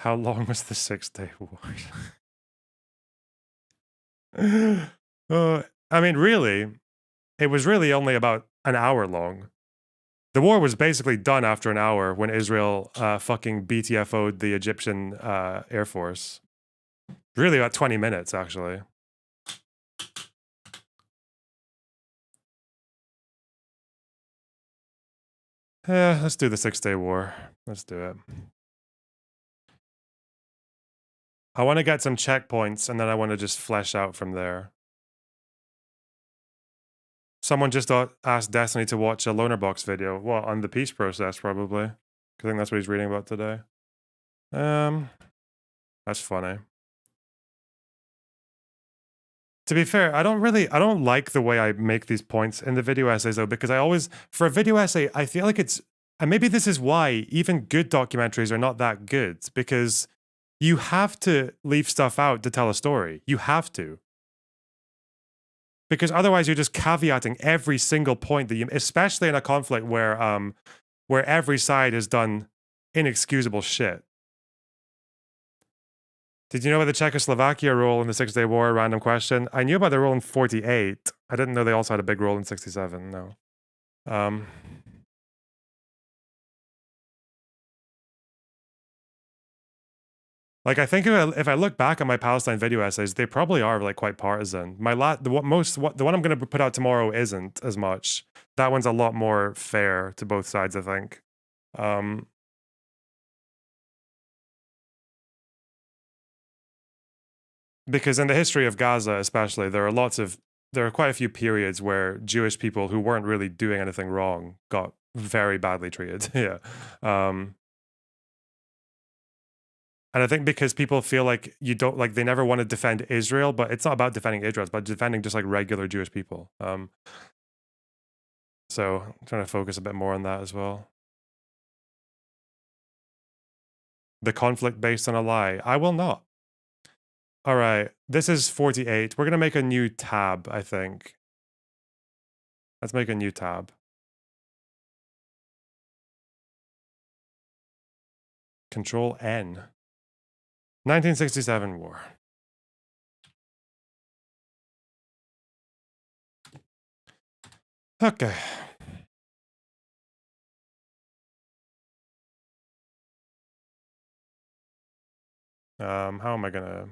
How long was the 6-Day War? I mean, really, it was really only about an hour long. The war was basically done after an hour when Israel fucking BTFO'd the Egyptian Air Force. Really about 20 minutes, actually. Yeah, let's do the 6-Day War. Let's do it. I want to get some checkpoints, and then I want to just flesh out from there. Someone just asked Destiny to watch a Loner Box video. What, on the peace process, probably? I think that's what he's reading about today. That's funny. To be fair, I don't like the way I make these points in the video essays, though, because for a video essay, I feel like and maybe this is why even good documentaries are not that good, because you have to leave stuff out to tell a story. You have to. Because otherwise you're just caveating every single point that especially in a conflict where every side has done inexcusable shit. Did you know about the Czechoslovakia role in the 6-Day War? Random question. I knew about the role in 48. I didn't know they also had a big role in 67, no. Like, I think if I look back at my Palestine video essays, they probably are like quite partisan. The one I'm going to put out tomorrow isn't as much. That one's a lot more fair to both sides, I think. Because in the history of Gaza, especially, there are quite a few periods where Jewish people who weren't really doing anything wrong got very badly treated. Yeah. And I think because people feel like they never want to defend Israel, but it's not about defending Israel, it's about defending just like regular Jewish people. So I'm trying to focus a bit more on that as well. The conflict based on a lie. I will not. All right, this is 48. We're going to make a new tab, I think. Let's make a new tab. Control N. 1967 war. Okay. How am I gonna...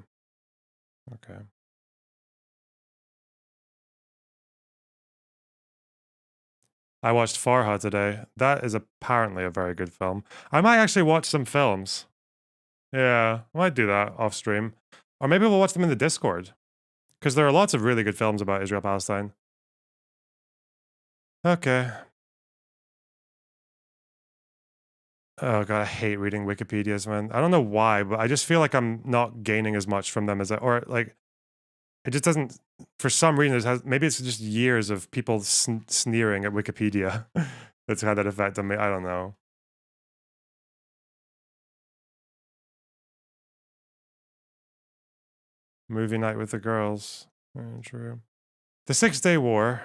Okay. I watched Farha today. That is apparently a very good film. I might actually watch some films. Yeah, I might do that off stream. Or maybe we'll watch them in the Discord. Because there are lots of really good films about Israel-Palestine. Okay. Oh god, I hate reading Wikipedias, man. I don't know why, but I just feel like I'm not gaining as much from them as or like, it just doesn't, for some reason, maybe it's just years of people sneering at Wikipedia that's had that effect on me. I don't know. Movie night with the girls. Very true. The 6-Day War.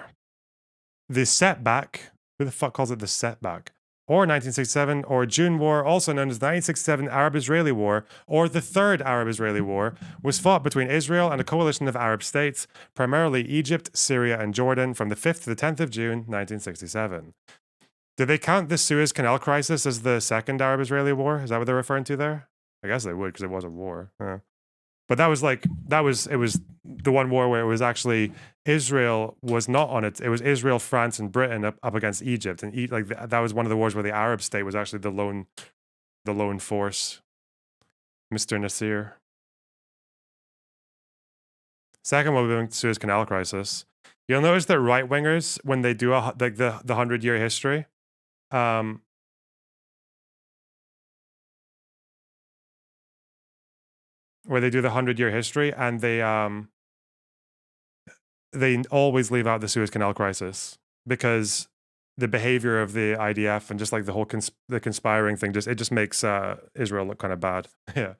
The setback. Who the fuck calls it the setback? or 1967, or June War, also known as the 1967 Arab-Israeli War, or the Third Arab-Israeli War, was fought between Israel and a coalition of Arab states, primarily Egypt, Syria, and Jordan, from the 5th to the 10th of June, 1967. Did they count the Suez Canal crisis as the Second Arab-Israeli War? Is that what they're referring to there? I guess they would, because it was a war. Yeah. But it was the one war where it was actually Israel was not on it. It was Israel, France, and Britain up against Egypt, and that was one of the wars where the Arab state was actually the lone force. Mr. Nasir. Second one being Suez Canal crisis. You'll notice that right wingers, when they do the 100-year history, where they do the 100-year history, and they always leave out the Suez Canal crisis, because the behavior of the IDF and just like the whole the conspiring thing just makes Israel look kind of bad. Yeah.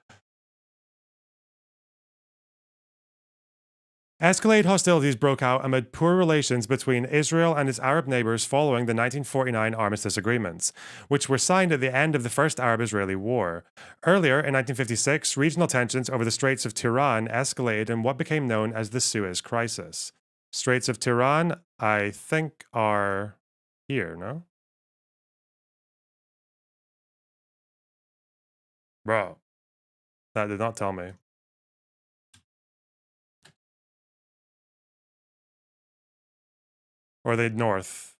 Escalated hostilities broke out amid poor relations between Israel and its Arab neighbors following the 1949 armistice agreements, which were signed at the end of the First Arab-Israeli War. Earlier, in 1956, regional tensions over the Straits of Tiran escalated in what became known as the Suez Crisis. Straits of Tiran, I think, are here, no? Bro, that did not tell me. Or are they north?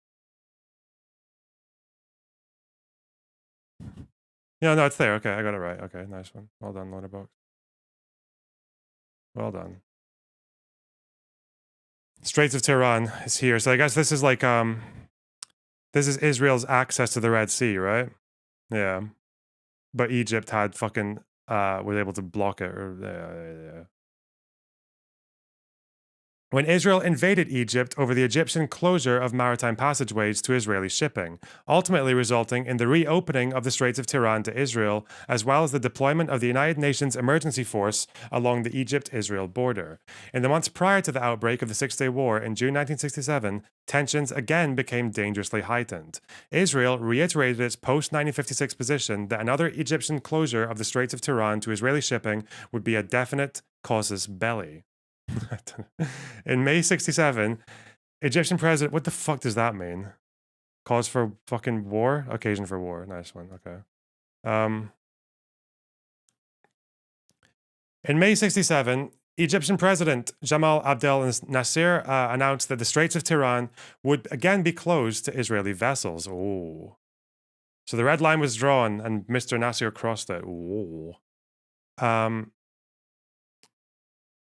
Yeah, no, it's there. Okay, I got it right. Okay, nice one. Well done, Loaderbox. Well done. Straits of Tiran is here. So I guess this is like this is Israel's access to the Red Sea, right? Yeah. But Egypt had fucking was able to block it, or yeah. When Israel invaded Egypt over the Egyptian closure of maritime passageways to Israeli shipping, ultimately resulting in the reopening of the Straits of Tiran to Israel, as well as the deployment of the United Nations Emergency Force along the Egypt-Israel border. In the months prior to the outbreak of the Six-Day War in June 1967, tensions again became dangerously heightened. Israel reiterated its post-1956 position that another Egyptian closure of the Straits of Tiran to Israeli shipping would be a definite casus belli. In May 67, Egyptian president, what the fuck does that mean? Cause for fucking war? Occasion for war. Nice one. Okay. In May 67, Egyptian President Jamal Abdel Nasser announced that the Straits of Tiran would again be closed to Israeli vessels. Oh. So the red line was drawn and Mr. Nasser crossed it. Oh.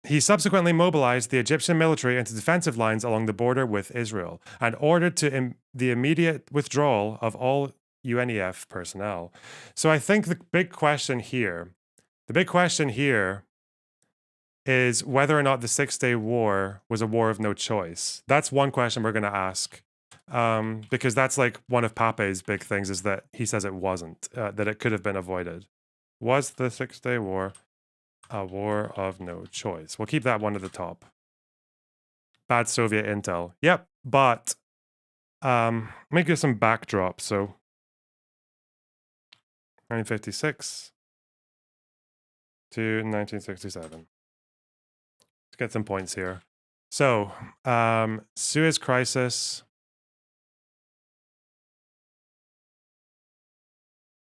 He subsequently mobilized the Egyptian military into defensive lines along the border with Israel and ordered the immediate withdrawal of all UNEF personnel. So I think the big question here is whether or not the Six-Day War was a war of no choice. That's one question we're going to ask, because that's like one of Pape's big things, is that he says it wasn't, that it could have been avoided. Was the Six-Day War a war of no choice? We'll keep that one at the top. Bad Soviet intel. Yep, but let me give some backdrop. So 1956 to 1967. Let's get some points here. So Suez Crisis.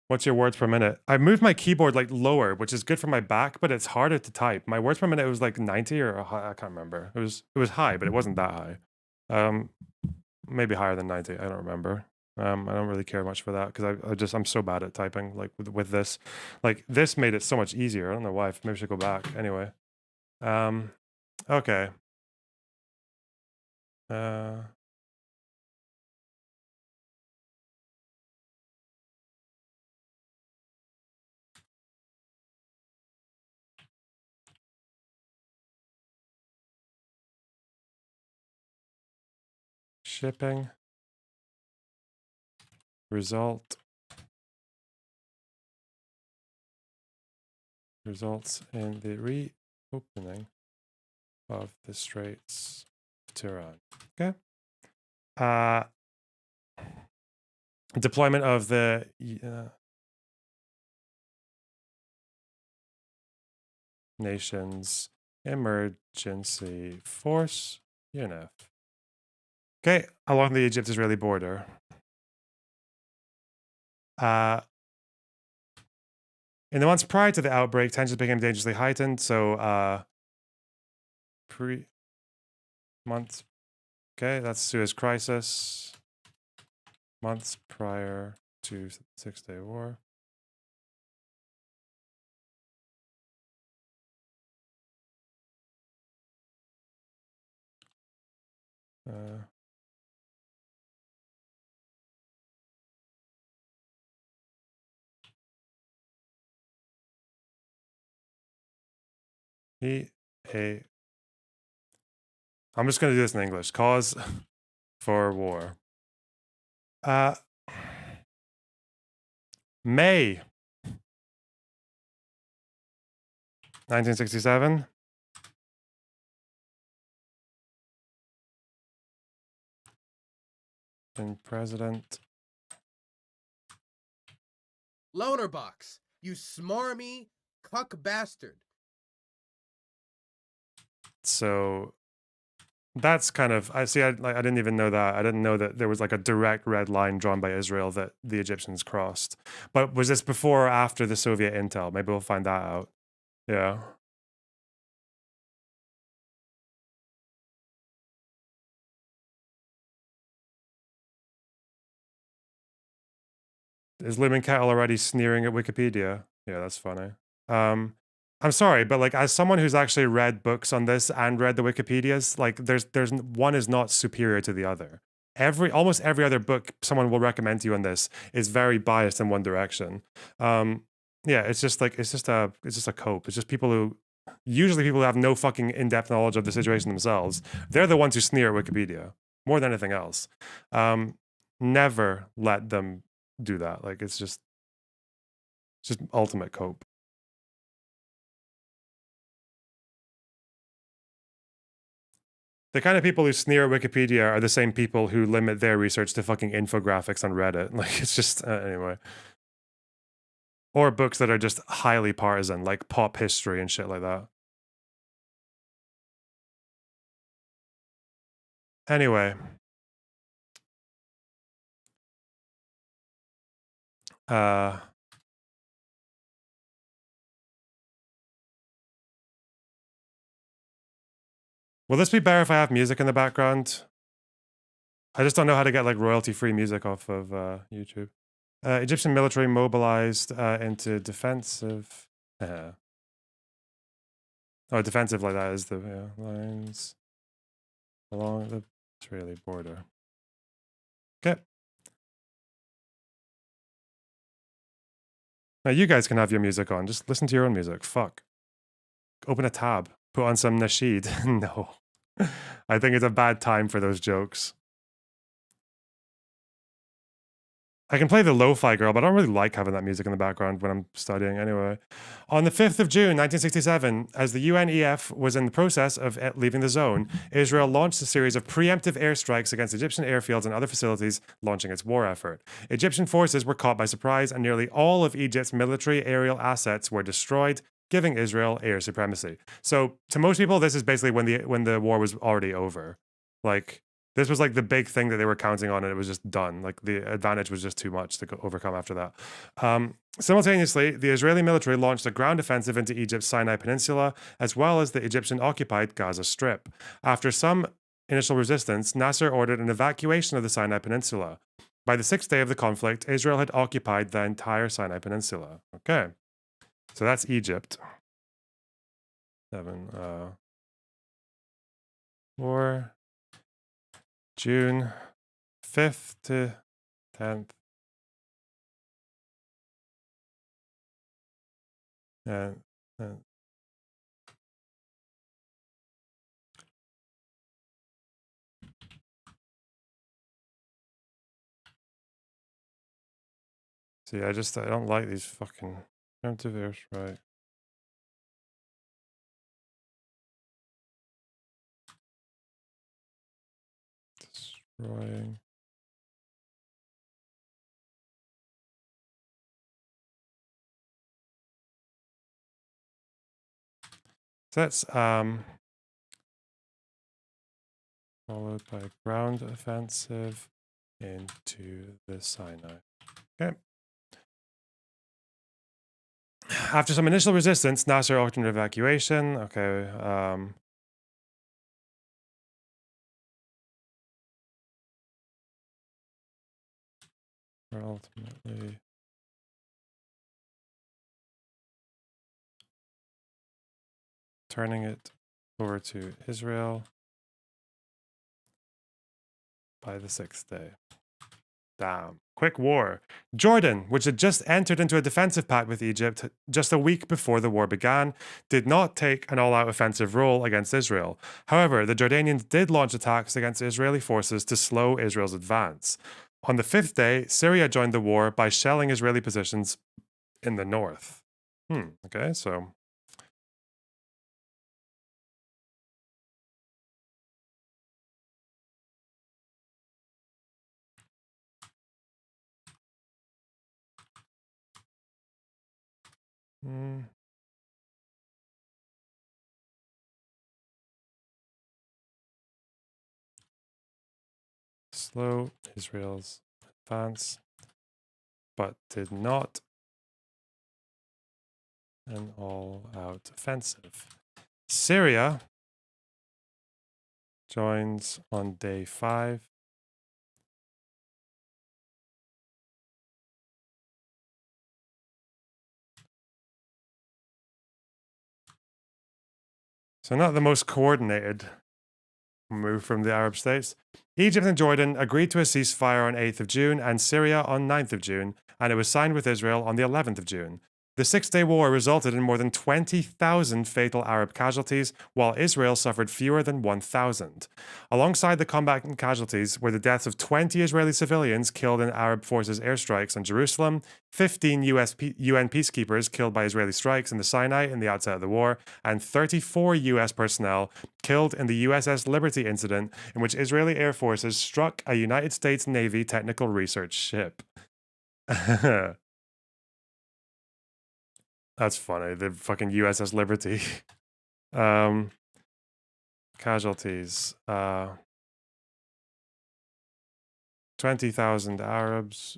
What's your words per minute? I moved my keyboard like lower, which is good for my back, but it's harder to type. My words per minute was like 90 or I can't remember. It was high, but it wasn't that high. Maybe higher than 90. I don't remember. I don't really care much for that because I'm so bad at typing. Like with this, like this made it so much easier. I don't know why. Maybe I should go back. Anyway, okay. Shipping results in the reopening of the Straits of Tiran. Okay. Deployment of the Nations Emergency Force UNIF. Okay, along the Egypt-Israeli border. In the months prior to the outbreak, tensions became dangerously heightened. So, months. Okay, that's Suez Crisis. Months prior to Six-Day War. I'm just going to do this in English. Cause for war. May 1967. And President. Loner box, you smarmy cuck bastard. So that's kind of, I didn't even know that. I didn't know that there was like a direct red line drawn by Israel that the Egyptians crossed. But was this before or after the Soviet intel? Maybe we'll find that out. Yeah. Is Lumen Kettle already sneering at Wikipedia? Yeah, that's funny. I'm sorry, but like as someone who's actually read books on this and read the Wikipedias, like there's one is not superior to the other. Almost every other book someone will recommend to you on this is very biased in one direction. Yeah, it's just a cope. It's just usually people who have no fucking in-depth knowledge of the situation themselves. They're the ones who sneer at Wikipedia more than anything else. Never let them do that. Like it's just ultimate cope. The kind of people who sneer at Wikipedia are the same people who limit their research to fucking infographics on Reddit. Like it's just anyway. Or books that are just highly partisan, like pop history and shit like that. Anyway. Will this be better if I have music in the background? I just don't know how to get like royalty-free music off of YouTube. Egyptian military mobilized into defensive. Oh, defensive like that is the lines along the Israeli border. Okay. Now you guys can have your music on. Just listen to your own music. Fuck. Open a tab. Put on some nasheed. No. I think it's a bad time for those jokes. I can play the Lo-Fi Girl, but I don't really like having that music in the background when I'm studying anyway. On the 5th of June, 1967, as the UNEF was in the process of leaving the zone, Israel launched a series of preemptive airstrikes against Egyptian airfields and other facilities, launching its war effort. Egyptian forces were caught by surprise, and nearly all of Egypt's military aerial assets were destroyed, giving Israel air supremacy. So, to most people, this is basically when the war was already over. Like, this was like the big thing that they were counting on, and it was just done. Like the advantage was just too much to overcome after that. Simultaneously, the Israeli military launched a ground offensive into Egypt's Sinai Peninsula, as well as the Egyptian-occupied Gaza Strip. After some initial resistance, Nasser ordered an evacuation of the Sinai Peninsula. By the 6th day of the conflict, Israel had occupied the entire Sinai Peninsula. Okay, so that's Egypt. 4 June 5th to 10th. And see, I don't like these fucking preemptive airstrike. Destroying That's followed by ground offensive into the Sinai. Okay. After some initial resistance, Nasser ordered evacuation. Okay. Ultimately turning it over to Israel by the 6th day. Damn. Quick war. Jordan, which had just entered into a defensive pact with Egypt just a week before the war began, did not take an all-out offensive role against Israel. However, the Jordanians did launch attacks against Israeli forces to slow Israel's advance. On the 5th day, Syria joined the war by shelling Israeli positions in the north. Okay, so slow Israel's advance, but did not an all-out offensive. Syria joins on day 5. So not the most coordinated move from the Arab states. Egypt and Jordan agreed to a ceasefire on 8th of June and Syria on 9th of June, and it was signed with Israel on the 11th of June. The 6-day war resulted in more than 20,000 fatal Arab casualties, while Israel suffered fewer than 1,000. Alongside the combatant casualties were the deaths of 20 Israeli civilians killed in Arab forces' airstrikes on Jerusalem, 15 UN peacekeepers killed by Israeli strikes in the Sinai in the outset of the war, and 34 US personnel killed in the USS Liberty incident in which Israeli air forces struck a United States Navy technical research ship. That's funny. The fucking USS Liberty. Casualties. 20,000 Arabs.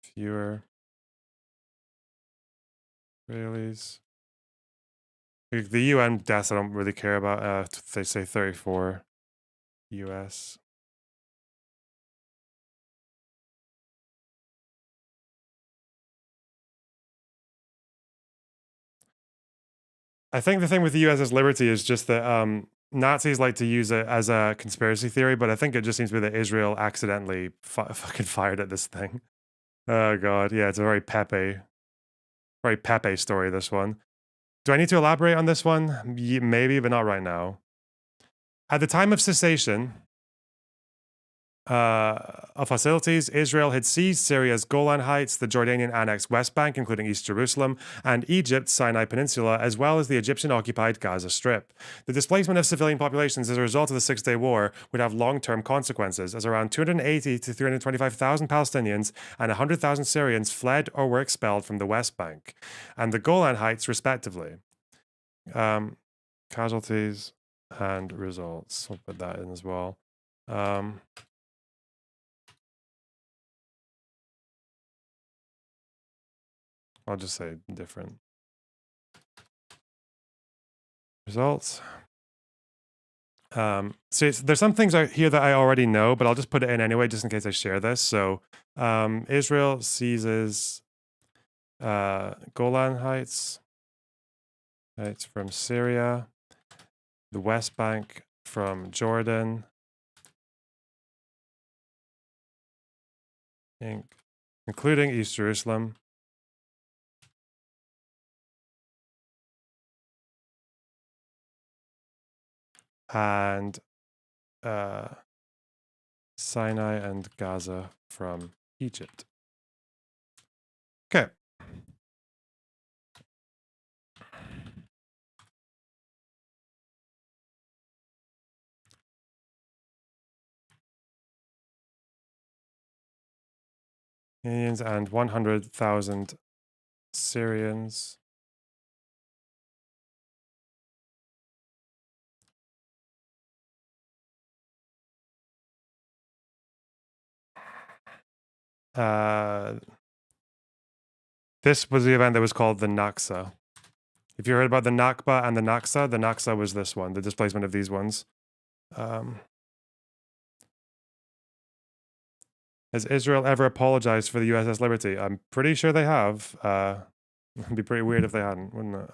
Fewer Israelis. The UN deaths I don't really care about. They say 34 US. I think the thing with the USS Liberty is just that Nazis like to use it as a conspiracy theory, but I think it just seems to be that Israel accidentally fucking fired at this thing. Oh god, yeah, it's a very Pepe story, this one. Do I need to elaborate on this one? Maybe, but not right now. At the time of cessation of hostilities, Israel had seized Syria's Golan Heights, the Jordanian annexed West Bank, including East Jerusalem, and Egypt's Sinai Peninsula, as well as the Egyptian-occupied Gaza Strip. The displacement of civilian populations as a result of the Six-Day War would have long-term consequences, as around 280 to 325,000 Palestinians and 100,000 Syrians fled or were expelled from the West Bank and the Golan Heights, respectively. Casualties and results. I'll put that in as well. I'll just say different. Results. So there's some things out here that I already know, but I'll just put it in anyway, just in case I share this. So Israel seizes Golan Heights from Syria, the West Bank from Jordan, including East Jerusalem, and Sinai and Gaza from Egypt. Okay. Millions and 100,000 Syrians. This was the event that was called the Naksa. If you heard about the Nakba and the Naksa was this one, the displacement of these ones. Has Israel ever apologized for the USS Liberty? I'm pretty sure they have. It'd be pretty weird if they hadn't, wouldn't it?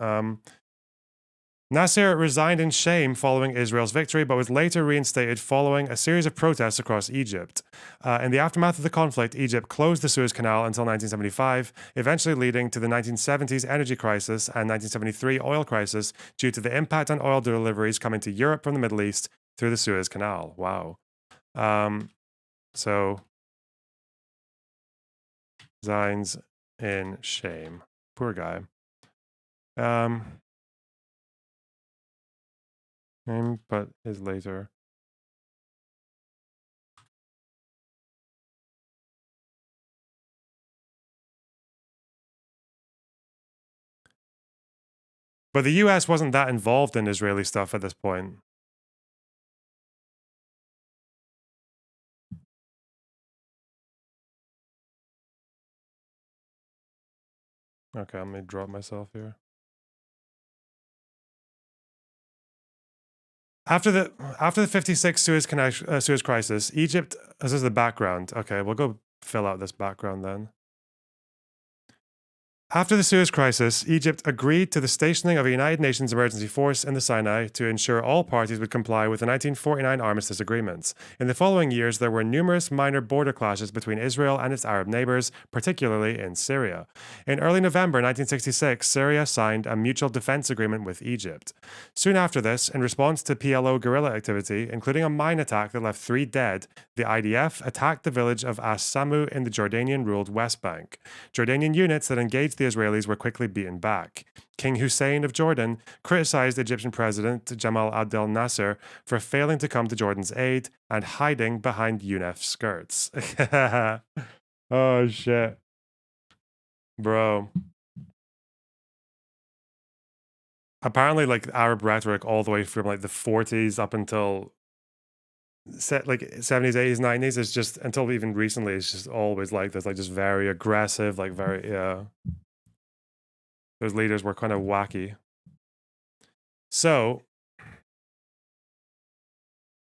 Nasser resigned in shame following Israel's victory, but was later reinstated following a series of protests across Egypt. In the aftermath of the conflict, Egypt closed the Suez Canal until 1975, eventually leading to the 1970s energy crisis and 1973 oil crisis due to the impact on oil deliveries coming to Europe from the Middle East through the Suez Canal. Wow. So, resigns in shame. Poor guy. But is later. But the US wasn't that involved in Israeli stuff at this point. Okay, I'm gonna drop myself here. After the 56 Suez crisis, Egypt. This is the background. Okay, we'll go fill out this background then. After the Suez Crisis, Egypt agreed to the stationing of a United Nations emergency force in the Sinai to ensure all parties would comply with the 1949 armistice agreements. In the following years, there were numerous minor border clashes between Israel and its Arab neighbors, particularly in Syria. In early November 1966, Syria signed a mutual defense agreement with Egypt. Soon after this, in response to PLO guerrilla activity, including a mine attack that left 3 dead, the IDF attacked the village of As Samu in the Jordanian-ruled West Bank. Jordanian units that engaged the Israelis were quickly beaten back. King Hussein of Jordan criticized Egyptian President Jamal Abdel Nasser for failing to come to Jordan's aid and hiding behind UNEF's skirts. Oh, shit. Bro. Apparently, like, Arab rhetoric all the way from, like, the 40s up until like 70s, 80s, 90s is just, until even recently, it's just always like this, like, just very aggressive, like, very, yeah. Those leaders were kind of wacky. So,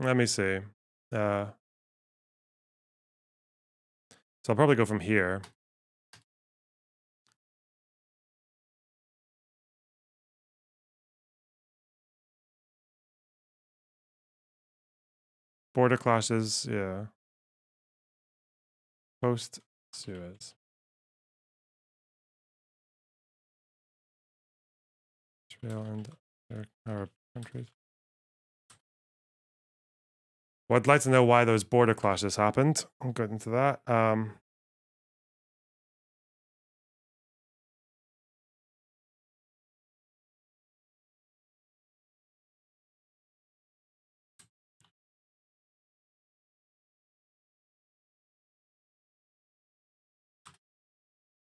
let me see. So I'll probably go from here. Border clashes, yeah. Post-Suez. Israel and Arab countries. Well, I'd like to know why those border clashes happened. I'll get into that. In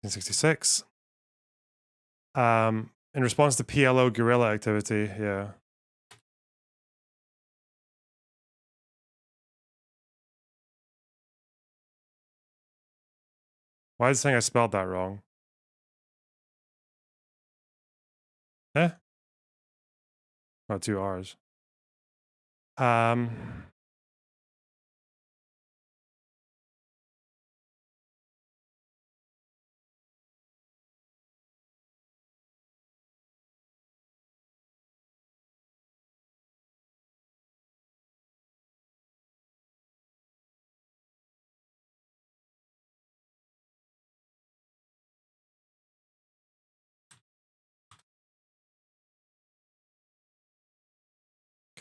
1966. In response to PLO guerrilla activity, yeah. Why is it saying I spelled that wrong? Eh? Oh, 2 R's.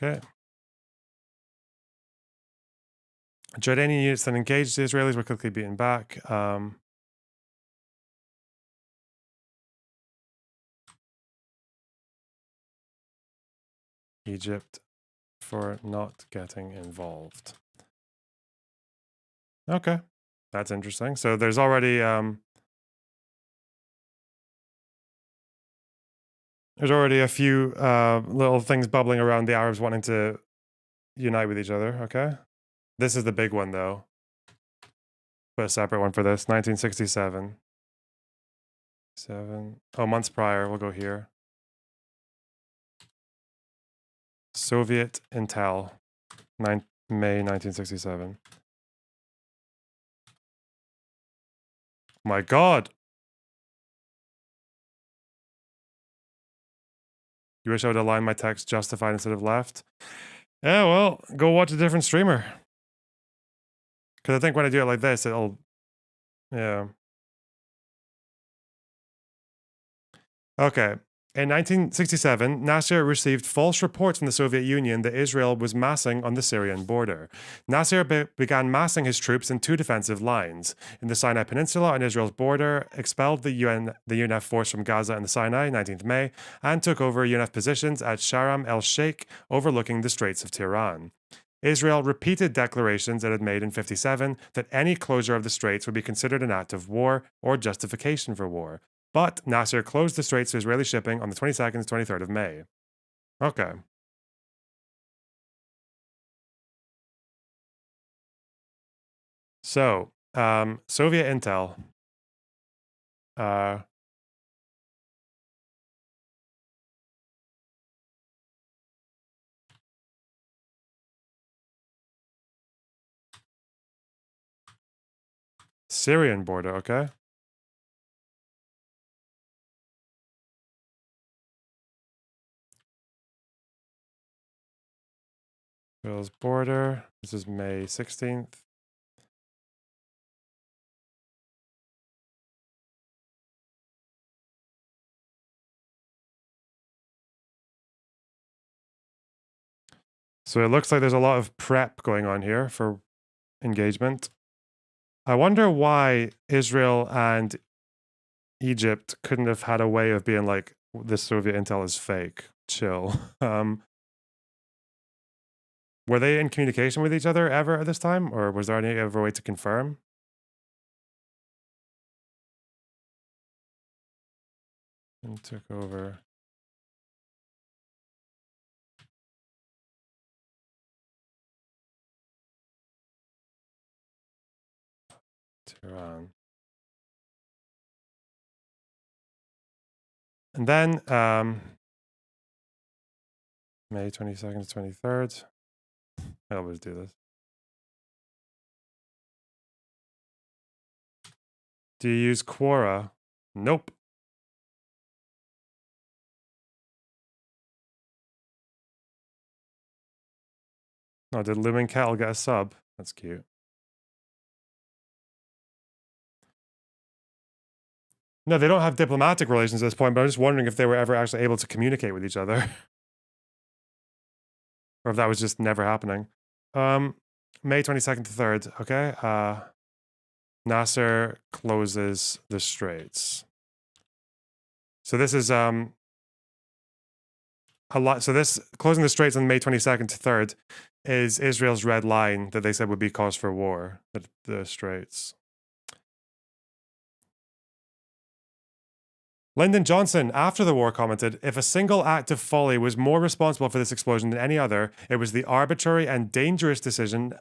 Okay. Jordanian units that engaged the Israelis were quickly beaten back. Egypt for not getting involved. Okay, that's interesting. So there's already There's already a few little things bubbling around the Arabs wanting to unite with each other, okay? This is the big one, though. Put a separate one for this. 1967. Oh, months prior. We'll go here. Soviet Intel. May 1967. My God. You wish I would align my text justified instead of left? Yeah, well, go watch a different streamer. Because I think when I do it like this, it'll... Yeah. Okay. In 1967, Nasser received false reports from the Soviet Union that Israel was massing on the Syrian border. Nasser began massing his troops in two defensive lines. In the Sinai Peninsula on Israel's border, expelled the UNF force from Gaza and the Sinai, 19th May, and took over UNF positions at Sharm el-Sheikh, overlooking the Straits of Tiran. Israel repeated declarations it had made in 1957 that any closure of the straits would be considered an act of war or justification for war. But Nasser closed the straits to Israeli shipping on the 22nd and 23rd of May. Okay. So, Soviet intel. Syrian border, okay? Israel's border. This is May 16th. So it looks like there's a lot of prep going on here for engagement. I wonder why Israel and Egypt couldn't have had a way of being like, this Soviet intel is fake. Chill. Were they in communication with each other ever at this time? Or was there any other way to confirm? And took over. Tehran. And then May 22nd to 23rd. I always do this. Do you use Quora? Nope. Oh, did Lumen Kettle get a sub? That's cute. No, they don't have diplomatic relations at this point, but I'm just wondering if they were ever actually able to communicate with each other. Or if that was just never happening. May 22nd to 3rd, okay? Nasser closes the straits. So this is a lot. So this closing the straits on May 22nd to 3rd is Israel's red line that they said would be cause for war, the straits. Lyndon Johnson, after the war, commented, if a single act of folly was more responsible for this explosion than any other, it was the arbitrary and dangerous decision,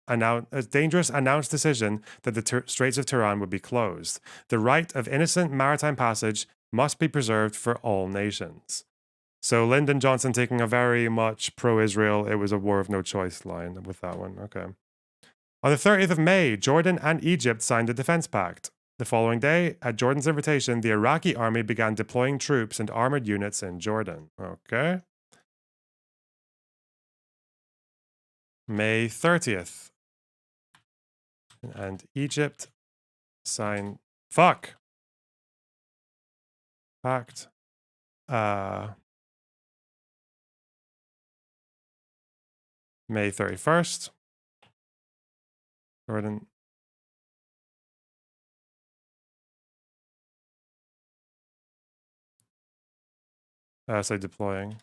announced decision that the Straits of Tiran would be closed. The right of innocent maritime passage must be preserved for all nations. So Lyndon Johnson taking a very much pro-Israel, it was a war of no choice line with that one. Okay. On the 30th of May, Jordan and Egypt signed a defense pact. The following day, at Jordan's invitation, the Iraqi army began deploying troops and armored units in Jordan. Okay. May 30th. And Egypt signed... Fuck! Pact. May 31st. Jordan... say deploying.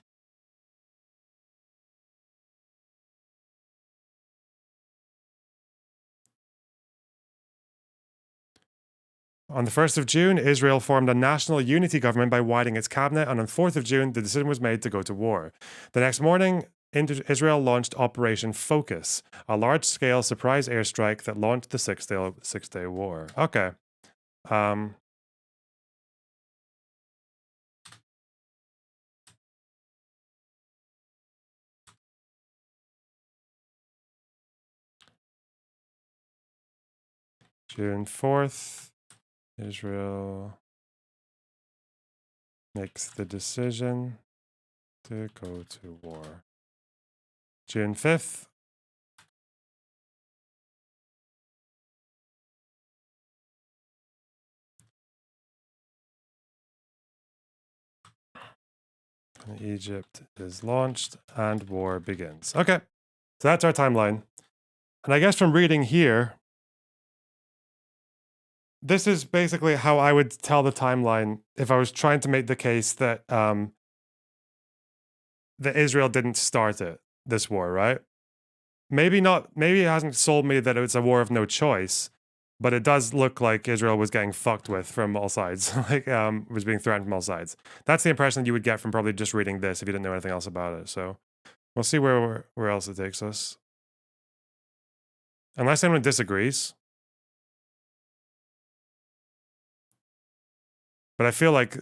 On the 1st of June, Israel formed a national unity government by widening its cabinet, and on 4th of June, the decision was made to go to war. The next morning, Israel launched Operation Focus, a large-scale surprise airstrike that launched the Six-Day War. Okay. June 4th, Israel makes the decision to go to war. June 5th, Egypt is launched and war begins. Okay, so that's our timeline. And I guess from reading here, this is basically how I would tell the timeline if I was trying to make the case that that Israel didn't start this war, right? Maybe not. Maybe it hasn't sold me that it's a war of no choice, but it does look like Israel was getting fucked with from all sides, like was being threatened from all sides. That's the impression you would get from probably just reading this if you didn't know anything else about it. So we'll see where else it takes us, unless anyone disagrees. But I feel like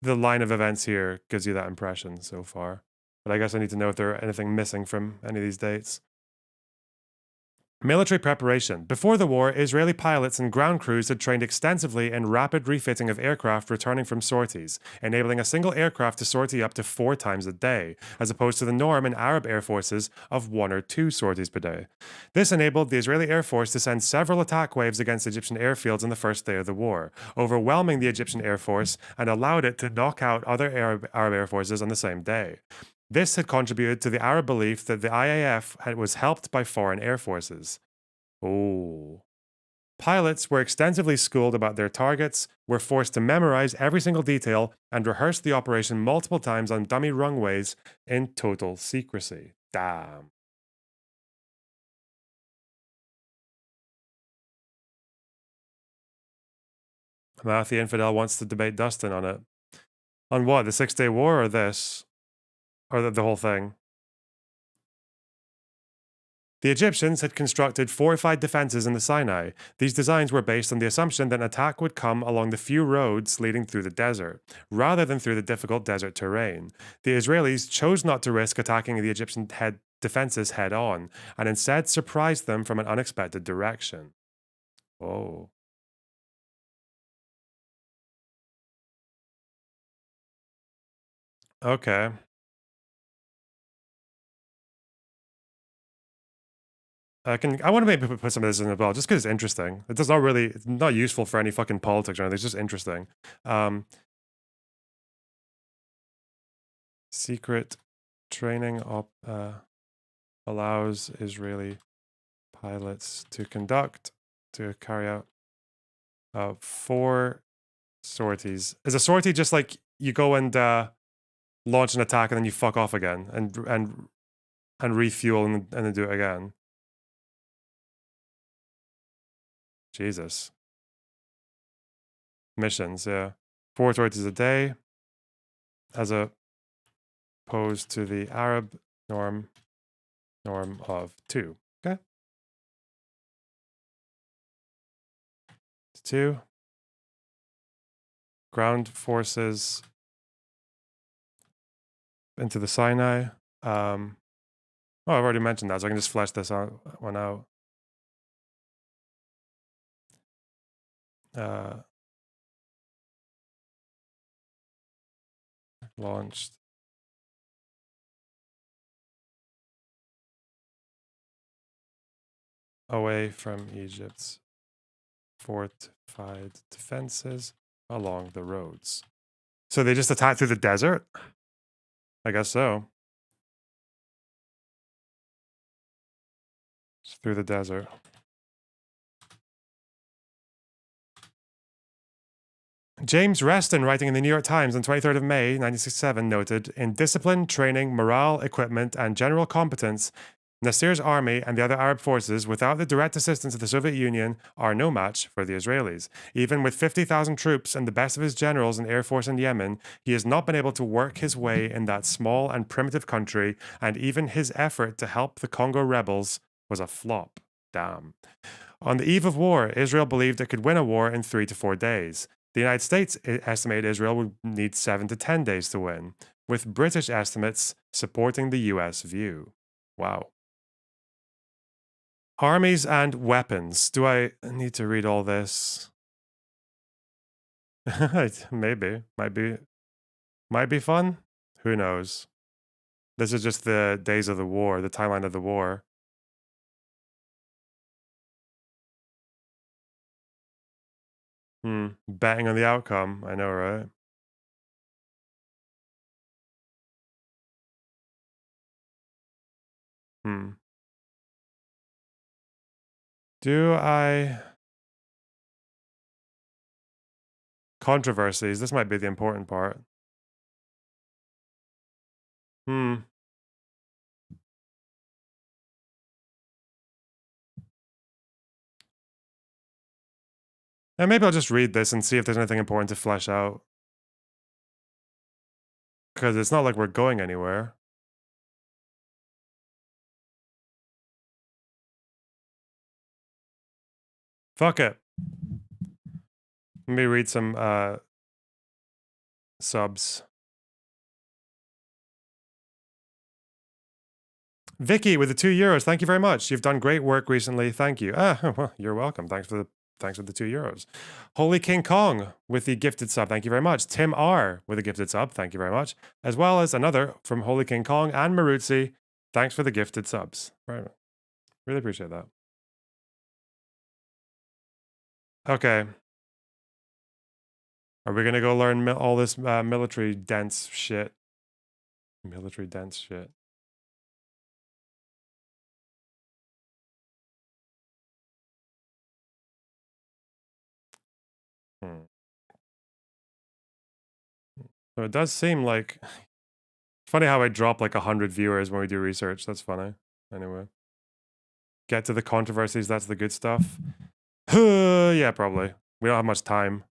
the line of events here gives you that impression so far. But I guess I need to know if there's anything missing from any of these dates. Military preparation. Before the war, Israeli pilots and ground crews had trained extensively in rapid refitting of aircraft returning from sorties, enabling a single aircraft to sortie up to 4 times a day, as opposed to the norm in Arab air forces of 1 or 2 sorties per day. This enabled the Israeli Air Force to send several attack waves against Egyptian airfields on the first day of the war, overwhelming the Egyptian Air Force and allowed it to knock out other Arab air forces on the same day. This had contributed to the Arab belief that the IAF was helped by foreign air forces. Oh. Pilots were extensively schooled about their targets, were forced to memorize every single detail, and rehearsed the operation multiple times on dummy runways in total secrecy. Damn. Math the Infidel wants to debate Dustin on it. On what? The 6-Day War or this? Or the whole thing? The Egyptians had constructed fortified defenses in the Sinai. These designs were based on the assumption that an attack would come along the few roads leading through the desert, rather than through the difficult desert terrain. The Israelis chose not to risk attacking the Egyptian defenses head on, and instead surprised them from an unexpected direction. Oh. Okay. I want to maybe put some of this in as well, just because it's interesting. It's not useful for any fucking politics or anything. It's just interesting. Secret training allows Israeli pilots to carry out 4 sorties. Is a sortie just like you go and launch an attack and then you fuck off again and refuel and then do it again? Jesus. Missions, yeah. 4 sorties a day, as opposed to the Arab norm of 2. Okay. 2. Ground forces into the Sinai. I've already mentioned that, so I can just flesh this one out. Launched away from Egypt's fortified defenses along the roads. So they just attacked through the desert? I guess so. It's through the desert. James Reston, writing in the New York Times on 23rd of May, 1967, noted, "In discipline, training, morale, equipment, and general competence, Nasser's army and the other Arab forces, without the direct assistance of the Soviet Union, are no match for the Israelis. Even with 50,000 troops and the best of his generals and air force in Yemen, he has not been able to work his way in that small and primitive country, and even his effort to help the Congo rebels was a flop. Damn. On the eve of war, Israel believed it could win a war in 3 to 4 days. The United States estimated Israel would need 7 to 10 days to win, with British estimates supporting the US view. Wow. Armies and weapons. Do I need to read all this? Maybe. Might be fun. Who knows? This is just the days of the war, the timeline of the war. Betting on the outcome. I know, right? Do I... Controversies. This might be the important part. And maybe I'll just read this and see if there's anything important to flesh out. Because it's not like we're going anywhere. Fuck it. Let me read some subs. Vicky with the €2. Thank you very much. You've done great work recently. Thank you. Well, you're welcome. Thanks for the €2. Holy King Kong with the gifted sub. Thank you very much. Tim R with a gifted sub. Thank you very much. As well as another from Holy King Kong and Maruzzi. Thanks for the gifted subs. Right. Really appreciate that. Okay. Are we going to go learn all this military dense shit? Military dense shit. So it does seem like... It's funny how I drop like 100 viewers when we do research. That's funny. Anyway. Get to the controversies. That's the good stuff. Yeah, probably. We don't have much time.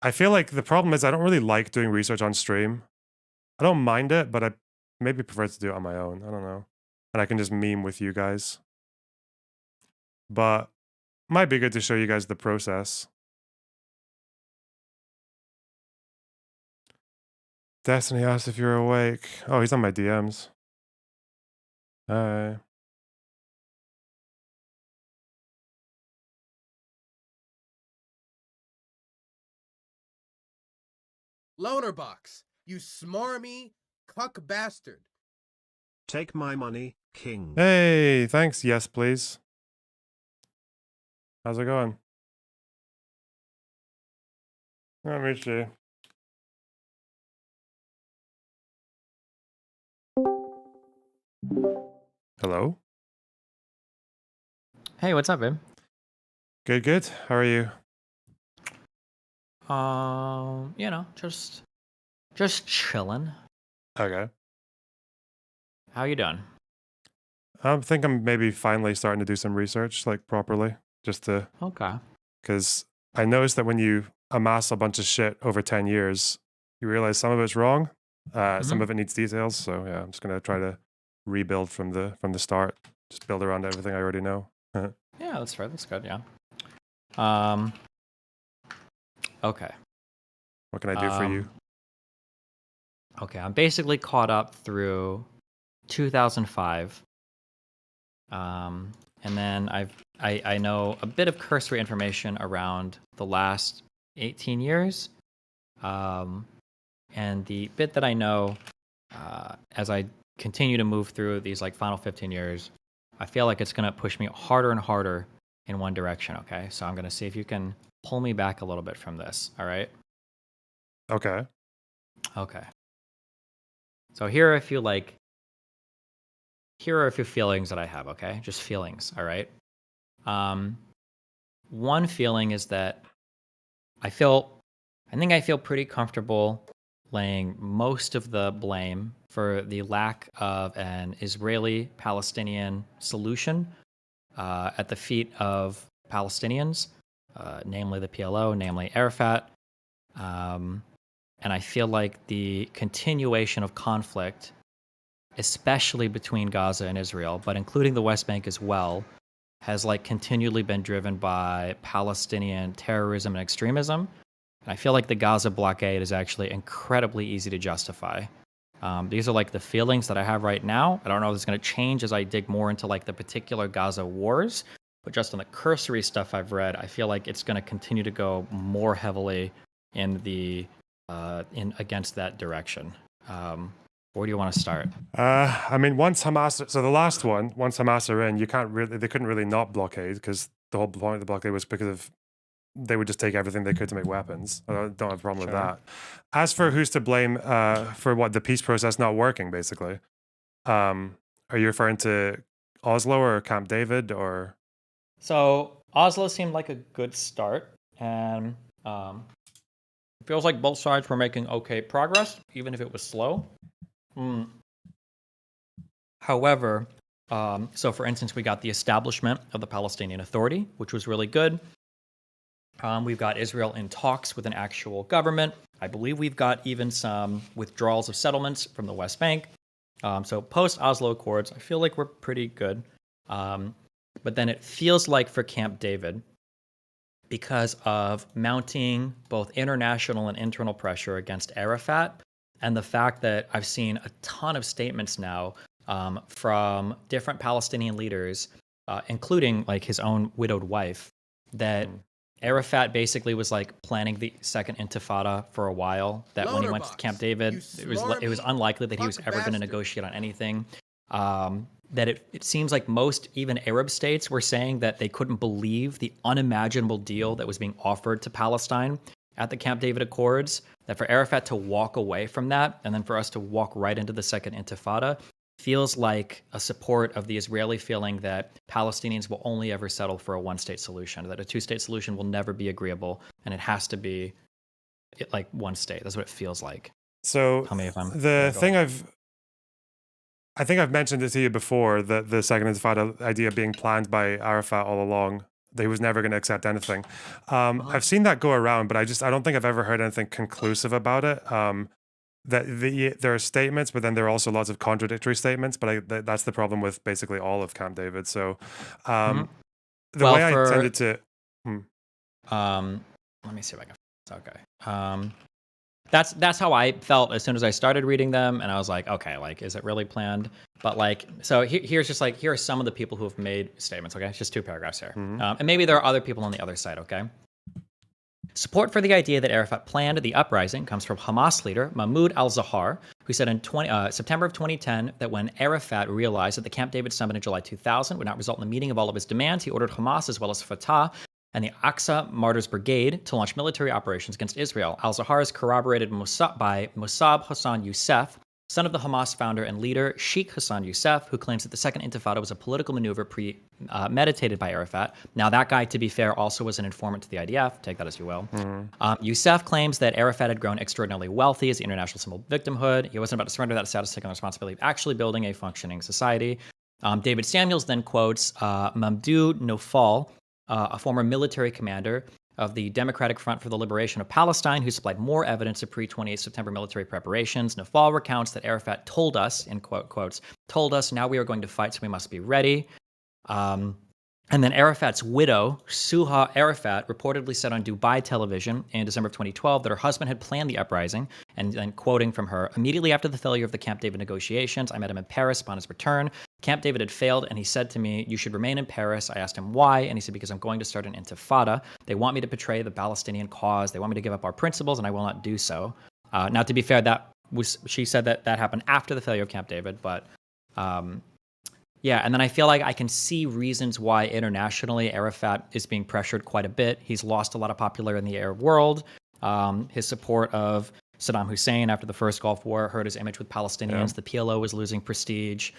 I feel like the problem is I don't really like doing research on stream. I don't mind it, but I maybe prefer to do it on my own. I don't know. And I can just meme with you guys. But might be good to show you guys the process. Destiny asked if you're awake. Oh, he's on my DMs. Hi. Loner box, you smarmy cuck bastard. Take my money, king. Hey, thanks. Yes, please. How's it going? Let me see. Hello? Hey, what's up, babe? Good, good. How are you? You know, just chilling. Okay. How you doing? I think I'm maybe finally starting to do some research, like properly, just to... Okay. Because I noticed that when you amass a bunch of shit over 10 years, you realize some of it's wrong. Some of it needs details. So yeah, I'm just going to try to rebuild from the start. Just build around everything I already know. Yeah, that's fair. That's good, yeah. Okay. What can I do for you? Okay, I'm basically caught up through 2005. And then I know a bit of cursory information around the last 18 years. And the bit that I know, as I continue to move through these like final 15 years, I feel like it's going to push me harder and harder in one direction, okay? So I'm going to see if you can pull me back a little bit from this, all right? Okay. Okay. So here are a few feelings that I have, okay? Just feelings, all right? one feeling is that I think I feel pretty comfortable laying most of the blame for the lack of an Israeli-Palestinian solution at the feet of Palestinians, namely the PLO, namely Arafat. And I feel like the continuation of conflict, especially between Gaza and Israel, but including the West Bank as well, has like continually been driven by Palestinian terrorism and extremism. And I feel like the Gaza blockade is actually incredibly easy to justify. These are like the feelings that I have right now. I don't know if it's going to change as I dig more into like the particular Gaza wars, but just on the cursory stuff I've read, I feel like it's going to continue to go more heavily in the against that direction. Where do you want to start? I mean, once Hamas are in, they couldn't really not blockade, because the whole point of the blockade was because of they would just take everything they could to make weapons. I don't have a problem with that. As for who's to blame for the peace process not working, basically, are you referring to Oslo or Camp David or? So Oslo seemed like a good start, and it feels like both sides were making okay progress, even if it was slow. However, so for instance, we got the establishment of the Palestinian Authority, which was really good. We've got Israel in talks with an actual government. I believe we've got even some withdrawals of settlements from the West Bank. So post-Oslo Accords, I feel like we're pretty good. But then it feels like for Camp David, because of mounting both international and internal pressure against Arafat, and the fact that I've seen a ton of statements now from different Palestinian leaders, including like his own widowed wife, that Arafat basically was like planning the second intifada for a while, that when he went to Camp David, it was unlikely that he was ever going to negotiate on anything. That it seems like most even Arab states were saying that they couldn't believe the unimaginable deal that was being offered to Palestine at the Camp David Accords, that for Arafat to walk away from that and then for us to walk right into the second intifada feels like a support of the Israeli feeling that Palestinians will only ever settle for a one-state solution, that a two-state solution will never be agreeable, and it has to be like one state. That's what it feels like. So tell me if I'm I think I've mentioned it to you before, that the second intifada idea being planned by Arafat all along, that he was never going to accept anything. I've seen that go around, but I don't think I've ever heard anything conclusive about it. There are statements, but then there are also lots of contradictory statements. But that's the problem with basically all of Camp David. So I tended to. Let me see if I can. Okay. That's how I felt as soon as I started reading them, and I was like, okay, like, is it really planned? But like, so here are some of the people who have made statements. Okay, it's just 2 paragraphs here, and maybe there are other people on the other side. Okay. Support for the idea that Arafat planned the uprising comes from Hamas leader Mahmoud al-Zahar, who said in September of 2010 that when Arafat realized that the Camp David summit in July 2000 would not result in the meeting of all of his demands, he ordered Hamas as well as Fatah and the Aqsa Martyrs Brigade to launch military operations against Israel. Al-Zahar is corroborated by Mossab Hassan Youssef, son of the Hamas founder and leader Sheikh Hassan Youssef, who claims that the second intifada was a political maneuver meditated by Arafat. Now, that guy, to be fair, also was an informant to the IDF. Take that as you will. Youssef claims that Arafat had grown extraordinarily wealthy as the international symbol of victimhood. He wasn't about to surrender that status, taking on the responsibility of actually building a functioning society. David Samuels then quotes Mamdouh Nofal, a former military commander of the Democratic Front for the Liberation of Palestine, who supplied more evidence of pre-28 September military preparations. Nafal recounts that Arafat told us, in quotes, told us, now we are going to fight, so we must be ready. And then Arafat's widow, Suha Arafat, reportedly said on Dubai television in December of 2012 that her husband had planned the uprising, and then quoting from her, immediately after the failure of the Camp David negotiations, I met him in Paris upon his return. Camp David had failed, and he said to me, you should remain in Paris. I asked him why, and he said, because I'm going to start an intifada. They want me to betray the Palestinian cause. They want me to give up our principles, and I will not do so. Now, to be fair, she said that happened after the failure of Camp David, but yeah, and then I feel like I can see reasons why internationally Arafat is being pressured quite a bit. He's lost a lot of popularity in the Arab world. His support of Saddam Hussein after the first Gulf War hurt his image with Palestinians. The PLO was losing prestige.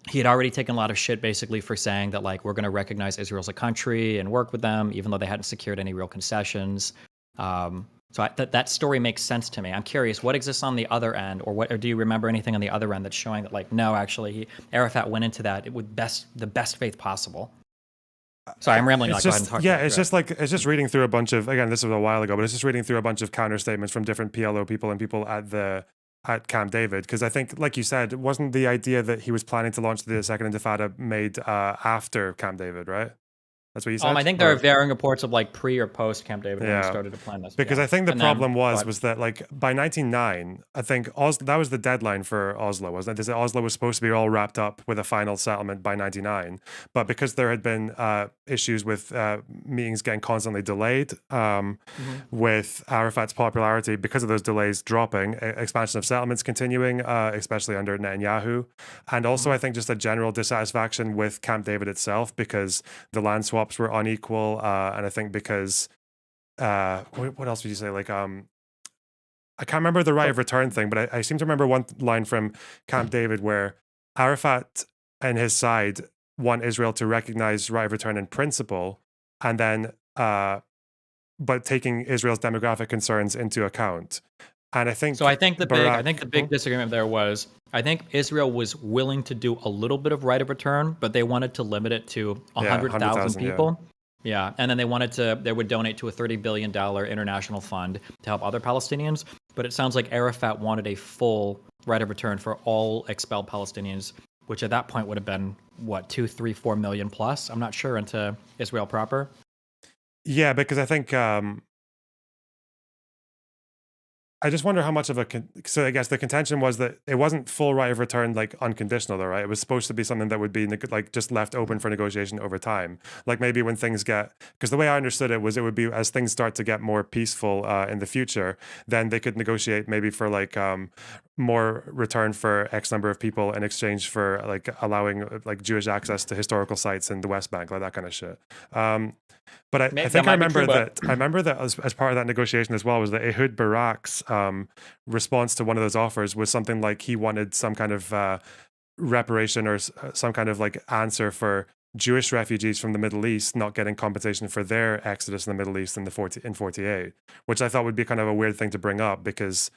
he had already taken a lot of shit basically for saying that like we're going to recognize Israel as a country and work with them, even though they hadn't secured any real concessions. So that story makes sense to me. I'm curious, what exists on the other end, or do you remember anything on the other end that's showing that like no, actually, Arafat went into that with the best faith possible? Sorry, I'm rambling. It's go ahead and talk. It's just reading through a bunch of, again, this was a while ago, but it's just reading through a bunch of counter statements from different PLO people and people at Camp David, because I think, like you said, wasn't the idea that he was planning to launch the Second Intifada made after Camp David, right? That's what you said? I think there are varying reports of like pre or post Camp David when he started to plan this. Because I think the problem was that like by 1909, I think that was the deadline for Oslo, wasn't it? They said Oslo was supposed to be all wrapped up with a final settlement by 1999, but because there had been issues with meetings getting constantly delayed, with Arafat's popularity because of those delays dropping, expansion of settlements continuing, especially under Netanyahu, and also I think just a general dissatisfaction with Camp David itself because the land swaps were unequal, and I think because what else would you say? Like I can't remember the right of return thing, but I seem to remember one line from Camp David where Arafat and his side want Israel to recognize right of return in principle, and then but taking Israel's demographic concerns into account. And I think so. I think the big disagreement there was I think Israel was willing to do a little bit of right of return, but they wanted to limit it to 100,000 people. Yeah, and then they would donate to a $30 billion international fund to help other Palestinians. But it sounds like Arafat wanted a full right of return for all expelled Palestinians, which at that point would have been what 2, 3, 4 million plus. I'm not sure into Israel proper. Yeah, because I think. I just wonder how much of so I guess the contention was that it wasn't full right of return, like unconditional though, right? It was supposed to be something that would be like just left open for negotiation over time. Like maybe when things because the way I understood it was it would be as things start to get more peaceful in the future, then they could negotiate maybe for like more return for X number of people in exchange for like allowing like Jewish access to historical sites in the West Bank, like that kind of shit. But I think I remember that as part of that negotiation as well was that Ehud Barak's response to one of those offers was something like he wanted some kind of reparation or some kind of like answer for Jewish refugees from the Middle East not getting compensation for their exodus in the Middle East in 48, which I thought would be kind of a weird thing to bring up because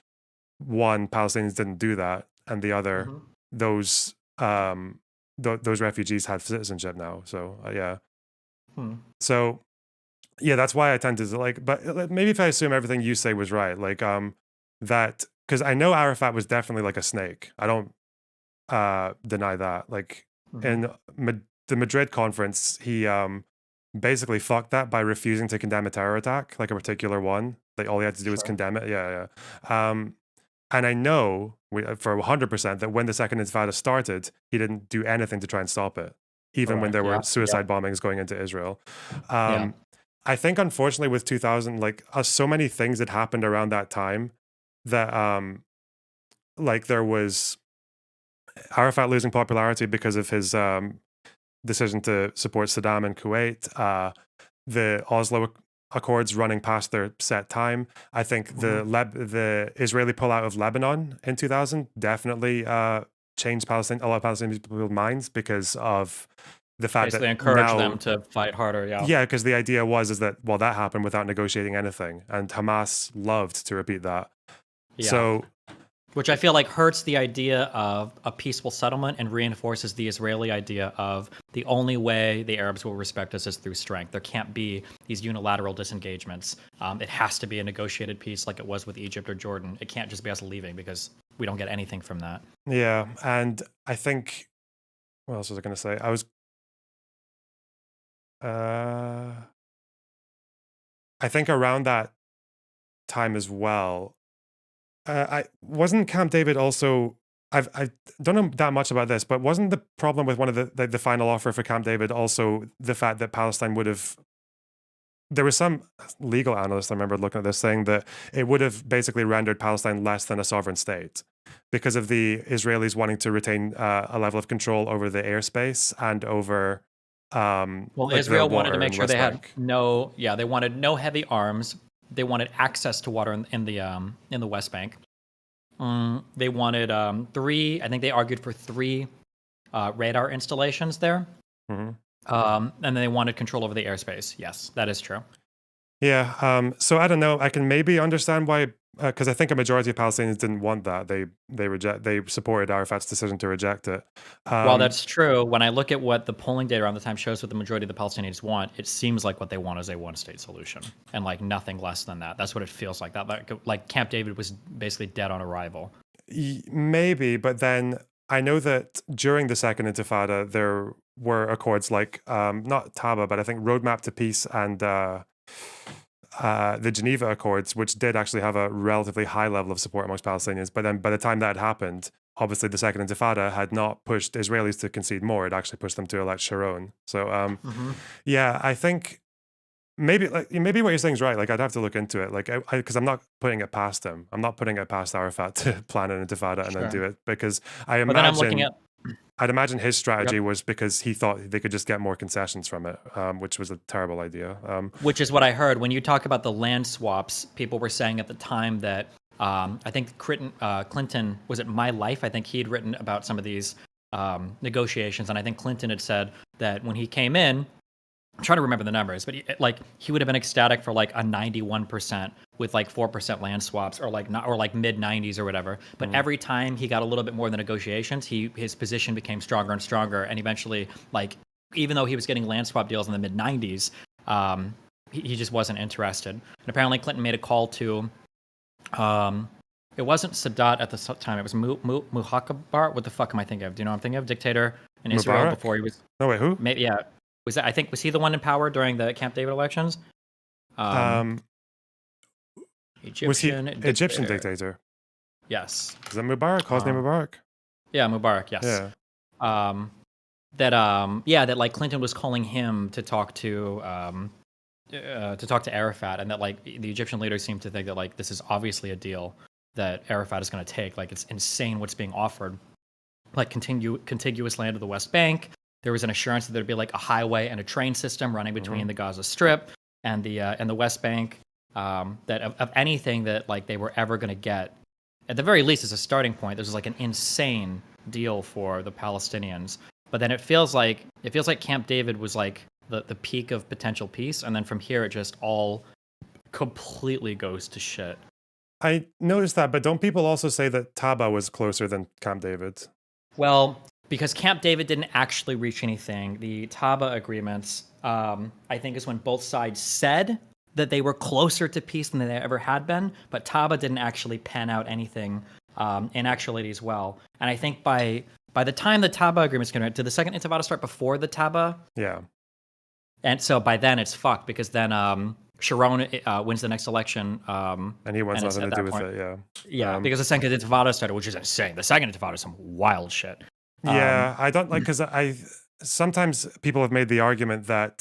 one, Palestinians didn't do that, and the other, those refugees had citizenship now. So yeah. So yeah, that's why I tend to like, but maybe if I assume everything you say was right, like that, because I know Arafat was definitely like a snake. I don't deny that. Like in the Madrid conference, he basically fucked that by refusing to condemn a terror attack, like a particular one. Like all he had to do was condemn it. Yeah. And I know for 100% that when the Second Intifada started, he didn't do anything to try and stop it, even when there were suicide bombings going into Israel. I think, unfortunately, with 2000, like so many things had happened around that time that, like there was Arafat losing popularity because of his decision to support Saddam in Kuwait, the Oslo Accords running past their set time. I think the Israeli pullout of Lebanon in 2000 definitely changed a lot of Palestinian people's minds because of the fact that they encouraged them to fight harder. Yeah, because the idea was that that happened without negotiating anything, and Hamas loved to repeat that. Yeah. So, which I feel like hurts the idea of a peaceful settlement and reinforces the Israeli idea of the only way the Arabs will respect us is through strength. There can't be these unilateral disengagements. It has to be a negotiated peace like it was with Egypt or Jordan. It can't just be us leaving because we don't get anything from that. Yeah, and I think, what else was I going to say? I think around that time as well, I wasn't Camp David also. I don't know that much about this, but wasn't the problem with one of the final offer for Camp David also the fact that Palestine would have? There was some legal analyst I remember looking at this saying that it would have basically rendered Palestine less than a sovereign state because of the Israelis wanting to retain a level of control over the airspace and over. Well, Israel wanted to make sure they had they wanted no heavy arms. They wanted access to water in the West Bank. They wanted I think they argued for 3 radar installations there. Mhm. And they wanted control over the airspace. Yes, that is true. Yeah. So I don't know. I can maybe understand why, because I think a majority of Palestinians didn't want that. They supported Arafat's decision to reject it. While that's true, when I look at what the polling data around the time shows what the majority of the Palestinians want, it seems like what they want is a one-state solution and like nothing less than that. That's what it feels like. That like Camp David was basically dead on arrival. Maybe, but then I know that during the Second Intifada there were accords like not Taba, but I think Roadmap to Peace and the Geneva Accords, which did actually have a relatively high level of support amongst Palestinians. But then by the time that had happened, obviously the Second Intifada had not pushed Israelis to concede more. It actually pushed them to elect Sharon. So yeah, I think maybe what you're saying is right. Like I'd have to look into it. Like because I'm not putting it past him. I'm not putting it past Arafat to plan an Intifada and then do it because I But then I'm looking imagine. at I'd imagine his strategy was because he thought they could just get more concessions from it, which was a terrible idea. Which is what I heard. When you talk about the land swaps, people were saying at the time that I think Clinton, was it My Life? I think he had written about some of these negotiations. And I think Clinton had said that when he came in, I'm trying to remember the numbers, but he would have been ecstatic for like a 91% with like 4% land swaps or like mid 90s or whatever. But every time he got a little bit more in the negotiations, his position became stronger and stronger. And eventually, like even though he was getting land swap deals in the mid 90s, he just wasn't interested. And apparently Clinton made a call to, it wasn't Sadat at the time. It was Muhakabar. What the fuck am I thinking of? Do you know what I'm thinking of? Dictator in Israel Mubarak? before he was. No, wait, who? Maybe, yeah. Was he the one in power during the Camp David elections? Was he Egyptian dictator? Yes. Is that Mubarak? Hosni Mubarak? Yeah, Mubarak. Yes. Yeah. That like Clinton was calling him to talk to Arafat, and that like the Egyptian leaders seemed to think that like this is obviously a deal that Arafat is going to take. Like it's insane what's being offered. Like contiguous land of the West Bank. There was an assurance that there'd be like a highway and a train system running between the Gaza Strip and the West Bank. That of anything that like they were ever going to get, at the very least as a starting point, this was like an insane deal for the Palestinians. But then it feels like Camp David was like the peak of potential peace, and then from here it just all completely goes to shit. I noticed that, but don't people also say that Taba was closer than Camp David? Well, because Camp David didn't actually reach anything. The Taba agreements, I think, is when both sides said that they were closer to peace than they ever had been, but Taba didn't actually pan out anything in actuality as well. And I think by the time the Taba agreements came out, did the Second Intifada start before the Taba? Yeah. And so by then it's fucked, because then Sharon wins the next election. And he wants nothing to do with it, yeah. Yeah, because the Second Intifada started, which is insane. The Second Intifada is some wild shit. Yeah, I don't like, because sometimes people have made the argument that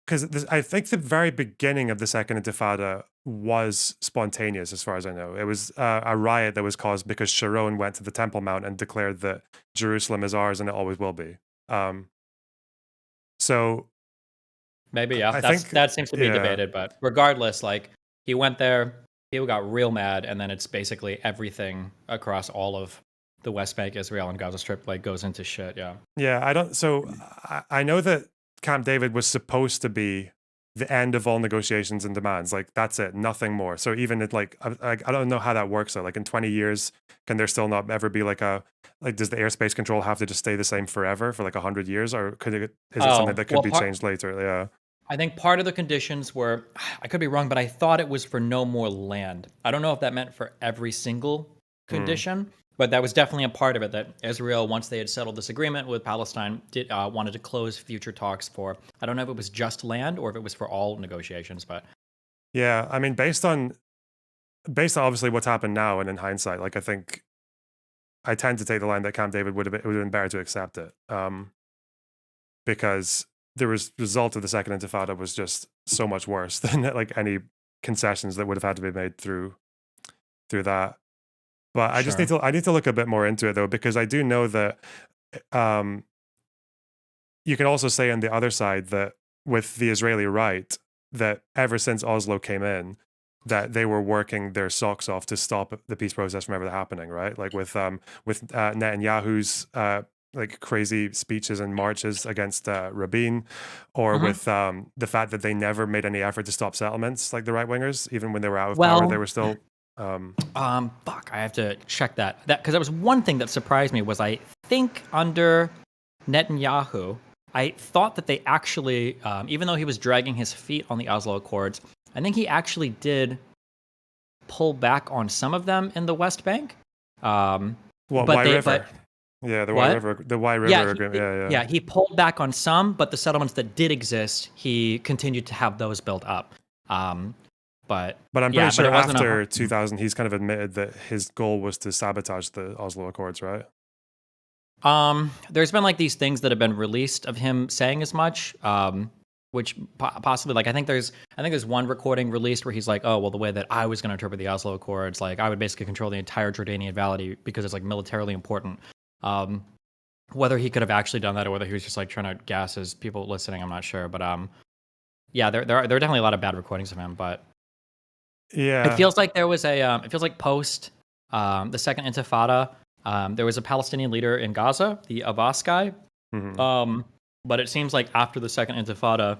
because I think the very beginning of the Second Intifada was spontaneous, as far as I know. It was a riot that was caused because Sharon went to the Temple Mount and declared that Jerusalem is ours and it always will be. So maybe, yeah, that seems to be debated, but regardless, like he went there, people got real mad, and then it's basically everything across all of the West Bank, Israel, and Gaza Strip like goes into shit. Yeah. Yeah, I know that Camp David was supposed to be the end of all negotiations and demands. Like that's it, nothing more. So even I don't know how that works though. Like in 20 years, can there still not ever be like does the airspace control have to just stay the same forever for like 100 years, or is it something that could be changed later? Yeah. I think part of the conditions were, I could be wrong, but I thought it was for no more land. I don't know if that meant for every single condition, but that was definitely a part of it, that Israel, once they had settled this agreement with Palestine, wanted to close future talks for, I don't know if it was just land or if it was for all negotiations, but. Yeah, I mean, based on obviously what's happened now and in hindsight, like I think I tend to take the line that Camp David would have been better to accept it, because the result of the Second Intifada was just so much worse than like any concessions that would have had to be made through that. But I just need to look a bit more into it though, because I do know that you can also say on the other side that with the Israeli right, that ever since Oslo came in, that they were working their socks off to stop the peace process from ever happening, right? Like with Netanyahu's like crazy speeches and marches against Rabin, or with the fact that they never made any effort to stop settlements, like the right wingers, even when they were out of power, they were still. Fuck, I have to check that because that was one thing that surprised me was I think under Netanyahu, I thought that they actually, even though he was dragging his feet on the Oslo Accords, I think he actually did pull back on some of them in the West Bank. Wye River? Yeah, the Wye River. The Wye River agreement. Yeah, he pulled back on some, but the settlements that did exist, he continued to have those built up. But I'm pretty sure after 2000, he's kind of admitted that his goal was to sabotage the Oslo Accords, right? There's been like these things that have been released of him saying as much, which possibly like I think there's one recording released where he's like, oh well, the way that I was going to interpret the Oslo Accords, like I would basically control the entire Jordanian Valley because it's like militarily important. Whether he could have actually done that or whether he was just like trying to gas his people listening, I'm not sure. But yeah, there are definitely a lot of bad recordings of him, but yeah, it feels like there was it feels like post the Second Intifada. There was a Palestinian leader in Gaza, the Abbas guy. But it seems like after the Second Intifada,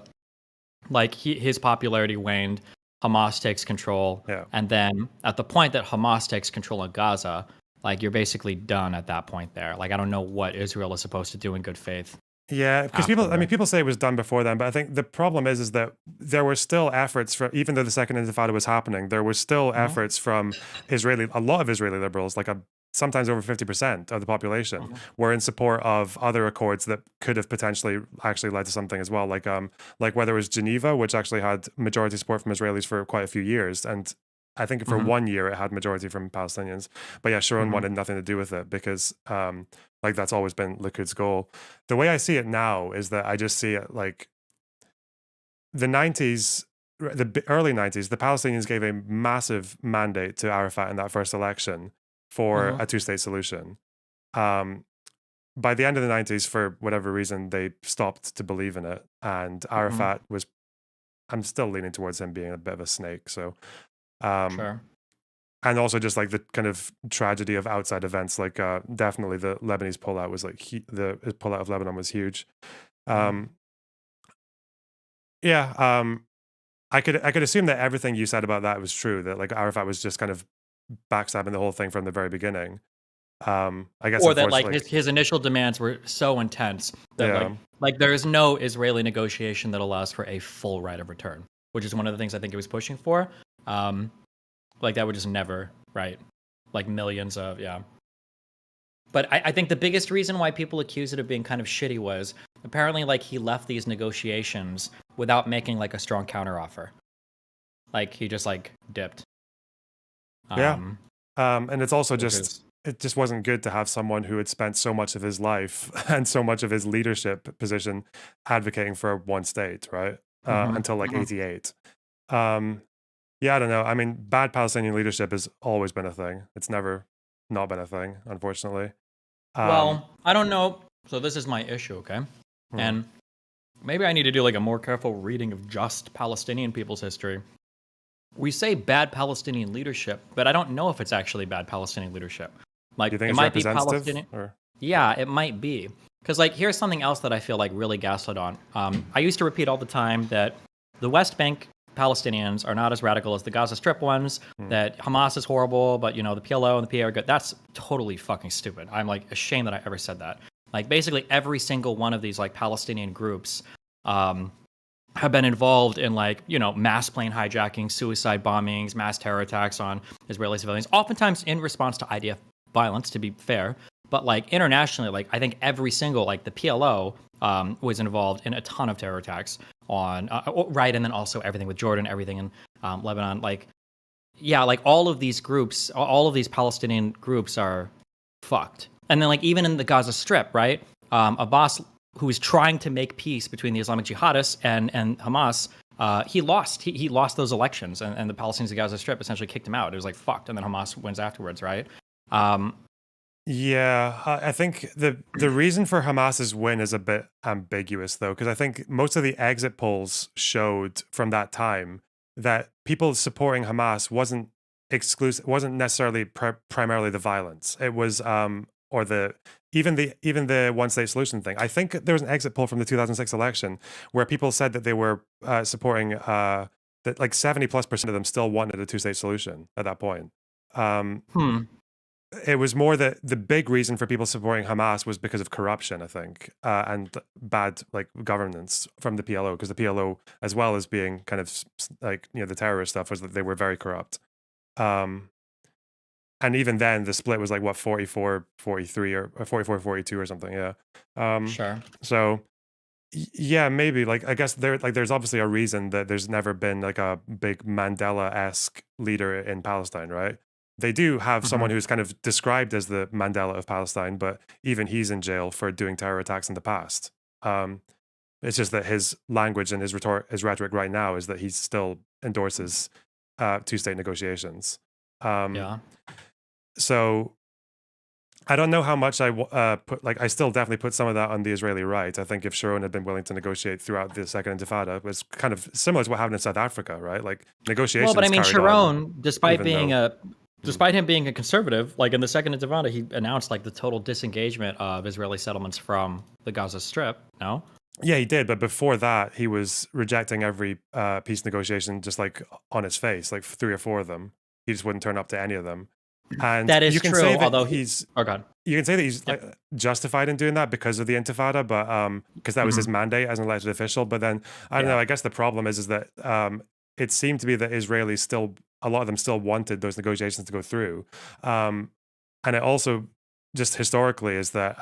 like his popularity waned. Hamas takes control. Yeah. And then at the point that Hamas takes control of Gaza, like you're basically done at that point there. Like I don't know what Israel is supposed to do in good faith. Yeah, because people say it was done before then, but I think the problem is that there were still efforts from, even though the Second Intifada was happening, there were still efforts from a lot of Israeli liberals, like sometimes over 50% of the population were in support of other accords that could have potentially actually led to something as well. Like whether it was Geneva, which actually had majority support from Israelis for quite a few years. And I think for 1 year it had majority from Palestinians. But yeah, Sharon wanted nothing to do with it because like that's always been Likud's goal. The way I see it now is that I just see it like the 90s, the early 90s, the Palestinians gave a massive mandate to Arafat in that first election for a two-state solution. By the end of the 90s, for whatever reason, they stopped to believe in it. And Arafat was, I'm still leaning towards him being a bit of a snake. So, Sure. And also just like the kind of tragedy of outside events, like definitely the Lebanese pullout was like, the pullout of Lebanon was huge. I could assume that everything you said about that was true, that like Arafat was just kind of backstabbing the whole thing from the very beginning. I guess, or that like his initial demands were so intense that like there is no Israeli negotiation that allows for a full right of return, which is one of the things I think he was pushing for. Like that would just never, right? Like millions of, But I think the biggest reason why people accuse it of being kind of shitty was apparently like he left these negotiations without making like a strong counteroffer. Like he just like dipped. And it's also it just wasn't good to have someone who had spent so much of his life and so much of his leadership position advocating for one state, right? Until like 88. I don't know. I mean, bad Palestinian leadership has always been a thing. It's never not been a thing, unfortunately. Well, I don't know. So this is my issue, okay? And maybe I need to do like a more careful reading of just Palestinian people's history. We say bad Palestinian leadership, but I don't know if it's actually bad Palestinian leadership. Like, you think it it's might be Palestinian. Yeah, it might be. Because like, here's something else that I feel like really gaslit on. I used to repeat all the time that the West Bank Palestinians are not as radical as the Gaza Strip ones, that Hamas is horrible, but the PLO and the PA are good. That's totally fucking stupid. I'm like ashamed that I ever said that. Like basically every single one of these like Palestinian groups have been involved in like, mass plane hijacking, suicide bombings, mass terror attacks on Israeli civilians, oftentimes in response to IDF violence, to be fair. But like internationally, like I think every single, like the PLO was involved in a ton of terror attacks on, right, and then also everything with Jordan, everything in Lebanon. Like, like all of these groups, all of these Palestinian groups are fucked. And then like even in the Gaza Strip, right, Abbas, who was trying to make peace between the Islamic jihadists and Hamas, he lost. He lost those elections, and the Palestinians of Gaza Strip essentially kicked him out. It was like fucked, and then Hamas wins afterwards, right? I think the reason for Hamas's win is a bit ambiguous, though, because I think most of the exit polls showed from that time that people supporting Hamas wasn't necessarily primarily the violence. It was or the even the one state solution thing. I think there was an exit poll from the 2006 election where people said that they were supporting that like 70+% of them still wanted a two-state solution at that point. It was more that the big reason for people supporting Hamas was because of corruption, I think, and bad like governance from the PLO, because the PLO, as well as being kind of like, you know, the terrorist stuff, was that they were very corrupt. And even then, the split was like what, 44-43 or 44-42 or something. Yeah. Sure. So yeah, maybe like I guess there's obviously a reason that there's never been like a big Mandela-esque leader in Palestine, right? They do have someone who's kind of described as the Mandela of Palestine, but even he's in jail for doing terror attacks in the past. It's just that his language and his rhetoric right now is that he still endorses two-state negotiations. Yeah. So I don't know how much I put, like, I still definitely put some of that on the Israeli right. I think if Sharon had been willing to negotiate throughout the Second Intifada, it was kind of similar to what happened in South Africa, right? Like negotiations. Well, but I mean, carried on, Sharon, despite even though- despite him being a conservative, like in the Second Intifada, he announced like the total disengagement of Israeli settlements from the Gaza Strip. No. Yeah, he did, but before that, he was rejecting every peace negotiation just like on its face, like 3 or 4 of them. He just wouldn't turn up to any of them. And That is you can true, say that although he's oh god, you can say that he's like, justified in doing that because of the Intifada, but because that was his mandate as an elected official. But then I don't know. I guess the problem is that it seemed to be that Israelis still, a lot of them still wanted those negotiations to go through, and it also just historically is that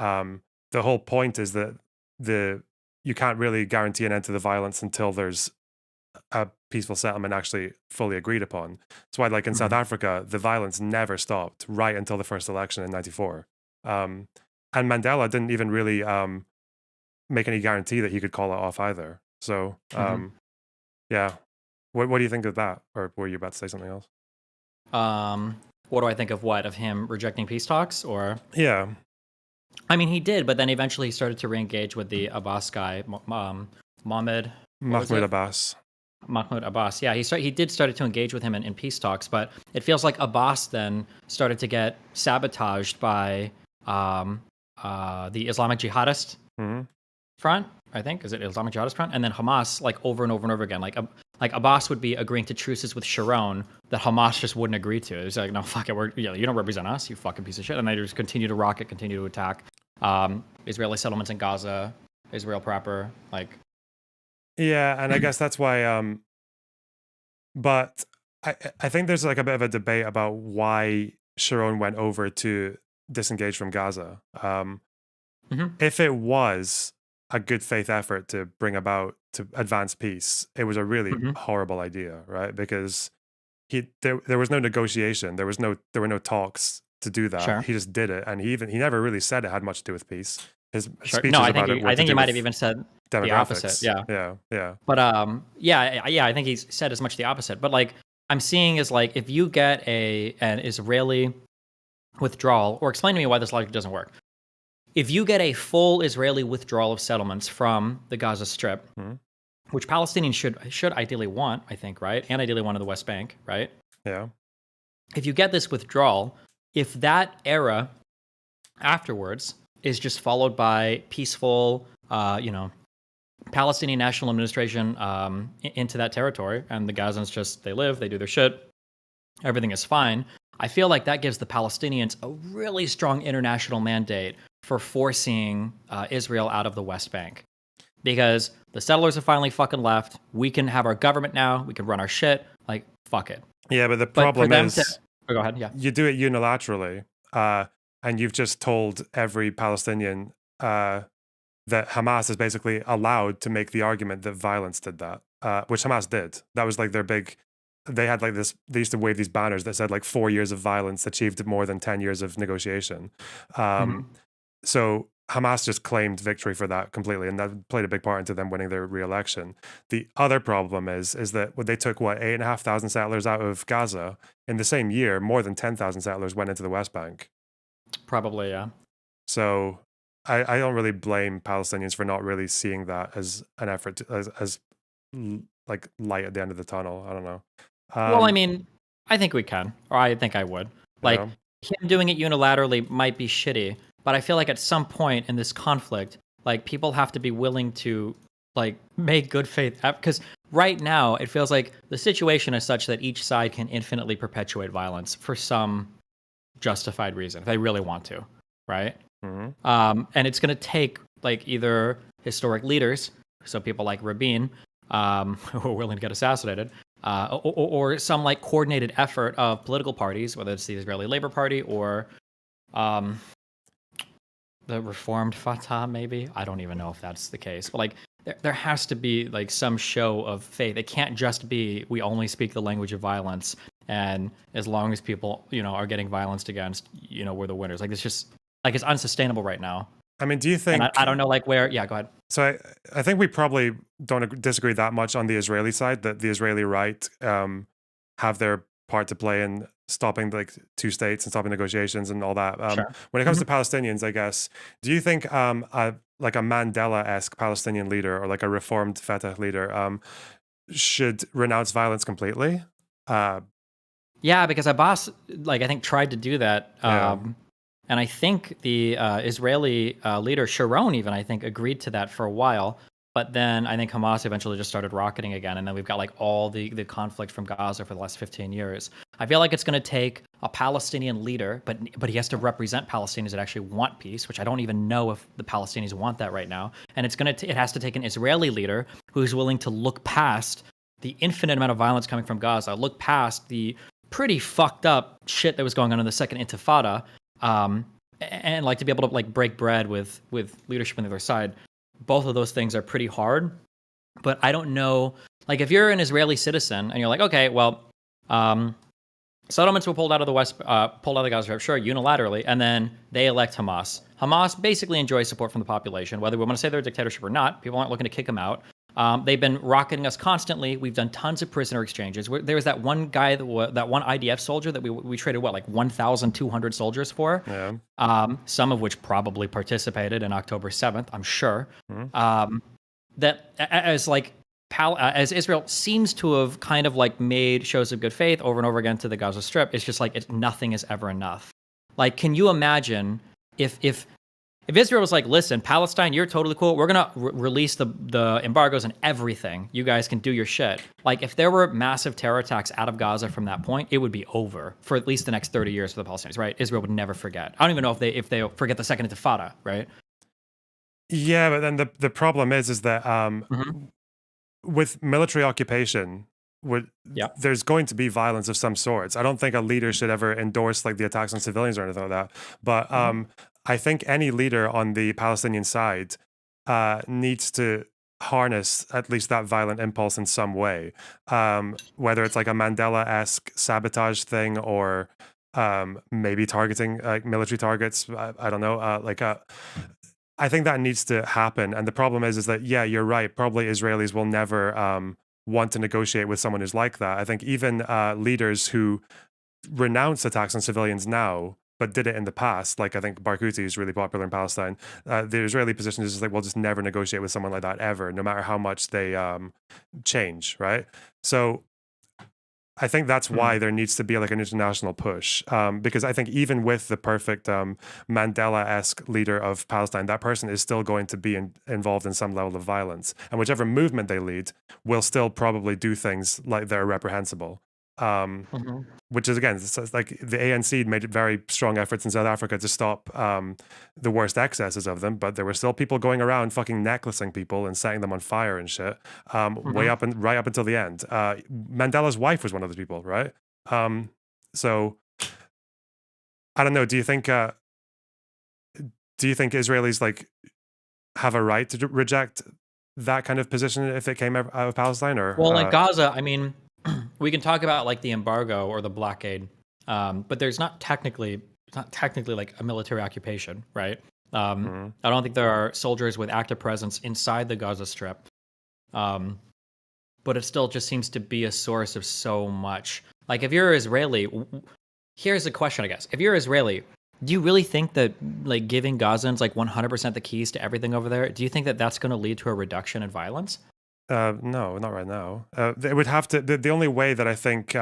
the whole point is that you can't really guarantee an end to the violence until there's a peaceful settlement actually fully agreed upon. That's why, like in South Africa, the violence never stopped right until the first election in '94. And Mandela didn't even really make any guarantee that he could call it off either. So, yeah. What do you think of that? Or were you about to say something else? What do I think of what? Of him rejecting peace talks, or? Yeah. I mean, he did, but then eventually he started to re-engage with the Abbas guy, Mahmoud Abbas. Mahmoud Abbas. Yeah, he did started to engage with him in peace talks, but it feels like Abbas then started to get sabotaged by the Islamic Jihadist front. I think is it Islamic Jihadist front, and then Hamas, like over and over and over again. Like Abbas would be agreeing to truces with Sharon that Hamas just wouldn't agree to. It's like, no, fuck it, you don't represent us, you fucking piece of shit. And they just continue to rocket, continue to attack Israeli settlements in Gaza, Israel proper, like. Yeah, and I guess that's why. But I think there's like a bit of a debate about why Sharon went over to disengage from Gaza. If it was a good faith effort to bring about to advance peace, it was a really horrible idea, right? Because there was no negotiation, there were no talks to do that. Sure. He just did it, and he never really said it had much to do with peace. His speeches No, I think he might have even said the opposite. Yeah. But I think he said as much the opposite. But like I'm seeing is like if you get an Israeli withdrawal, or explain to me why this logic doesn't work. If you get a full Israeli withdrawal of settlements from the Gaza Strip, which Palestinians should ideally want, I think, right? And ideally want in the West Bank, right? Yeah. If you get this withdrawal, if that era afterwards is just followed by peaceful, Palestinian National Administration into that territory, and the Gazans they live, they do their shit, everything is fine. I feel like that gives the Palestinians a really strong international mandate for forcing Israel out of the West Bank. Because the settlers have finally fucking left. We can have our government now. We can run our shit. Like, fuck it. Yeah, but the problem is... go ahead, yeah. You do it unilaterally, and you've just told every Palestinian that Hamas is basically allowed to make the argument that violence did that, which Hamas did. That was like their big... They had like this... They used to wave these banners that said like 4 years of violence achieved more than 10 years of negotiation. So Hamas just claimed victory for that completely, and that played a big part into them winning their re-election. The other problem is that when they took 8,500 settlers out of Gaza in the same year, more than 10,000 settlers went into the West Bank. Probably, yeah. So I don't really blame Palestinians for not really seeing that as an effort to, as like light at the end of the tunnel. I don't know. Well, I mean, I think we can, or I think I would. Like, Yeah. him doing it unilaterally might be shitty, but I feel like at some point in this conflict, like, people have to be willing to, like, make good faith, because right now it feels like the situation is such that each side can infinitely perpetuate violence for some justified reason if they really want to, right? And it's going to take like either historic leaders, so people like Rabin, who are willing to get assassinated, or some like coordinated effort of political parties, whether it's the Israeli Labor Party or the Reformed Fatah, maybe. I don't even know if that's the case, but like there has to be like some show of faith. It can't just be we only speak the language of violence, and as long as people, you know, are getting violenced against, you know, we're the winners. Like it's just like it's unsustainable right now. I mean, do you think? And I don't know, like where. Yeah, go ahead. So I think we probably don't disagree that much on the Israeli side, that the Israeli right have their part to play in stopping like two states and stopping negotiations and all that. Sure. When it comes to Palestinians, I guess, do you think like a Mandela-esque Palestinian leader or like a reformed Fatah leader should renounce violence completely? Yeah, because Abbas, like I think, tried to do that. And I think the Israeli leader Sharon even, I think, agreed to that for a while. But then I think Hamas eventually just started rocketing again. And then we've got like all the conflict from Gaza for the last 15 years. I feel like it's going to take a Palestinian leader, but he has to represent Palestinians that actually want peace, which I don't even know if the Palestinians want that right now. And it has to take an Israeli leader who's willing to look past the infinite amount of violence coming from Gaza, look past the pretty fucked up shit that was going on in the Second Intifada, and like to be able to like break bread with leadership on the other side. Both of those things are pretty hard, but I don't know. Like if you're an Israeli citizen and you're like, okay, well, settlements were pulled out of the West, pulled out of the Gaza Strip, sure, unilaterally, and then they elect Hamas. Hamas basically enjoys support from the population, whether we want to say they're a dictatorship or not. People aren't looking to kick them out. They've been rocketing us constantly. We've done tons of prisoner exchanges. There was that one guy, that one IDF soldier that we traded, what, like 1,200 soldiers for? Yeah. Some of which probably participated in October 7th, I'm sure. That as Israel seems to have kind of like made shows of good faith over and over again to the Gaza Strip, it's just like nothing is ever enough. Like, can you imagine if Israel was like, listen, Palestine, you're totally cool. We're going to release the embargoes and everything. You guys can do your shit. Like, if there were massive terror attacks out of Gaza from that point, it would be over for at least the next 30 years for the Palestinians, right? Israel would never forget. I don't even know if they forget the Second Intifada, right? Yeah, but then the problem is that with military occupation, there's going to be violence of some sorts. I don't think a leader should ever endorse like the attacks on civilians or anything like that. But I think any leader on the Palestinian side needs to harness at least that violent impulse in some way, whether it's like a Mandela-esque sabotage thing or maybe targeting military targets. I don't know. I think that needs to happen. And the problem is that, yeah, you're right. Probably Israelis will never want to negotiate with someone who's like that. I think even leaders who renounce attacks on civilians now, but did it in the past, like I think Barghouti is really popular in Palestine. The Israeli position is just like, we'll just never negotiate with someone like that ever, no matter how much they change, right? So I think that's why there needs to be like an international push, because I think even with the perfect Mandela-esque leader of Palestine, that person is still going to be involved in some level of violence, and whichever movement they lead will still probably do things like they're reprehensible. Which is, again, it's like the ANC made very strong efforts in South Africa to stop the worst excesses of them, but there were still people going around fucking necklacing people and setting them on fire and shit, right up until the end. Mandela's wife was one of those people, right? So I don't know. Do you think Israelis like have a right to reject that kind of position if it came out of Palestine? Or like Gaza, I mean, we can talk about like the embargo or the blockade, but there's not technically like a military occupation, right? I don't think there are soldiers with active presence inside the Gaza Strip, but it still just seems to be a source of so much. Like if you're Israeli, here's the question, I guess. If you're Israeli, do you really think that like giving Gazans like 100% the keys to everything over there, do you think that that's going to lead to a reduction in violence? No, not right now. It would have to. The only way that I think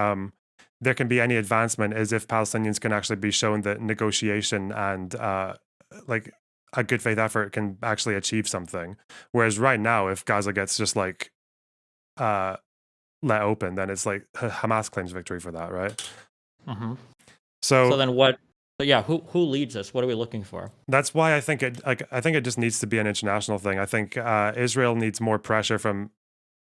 there can be any advancement is if Palestinians can actually be shown that negotiation and like a good faith effort can actually achieve something. Whereas right now, if Gaza gets just like let open, then it's like Hamas claims victory for that, right? Mm-hmm. So then what? So yeah, who leads us? What are we looking for? that's why I think it just needs to be an international thing. I think Israel needs more pressure from.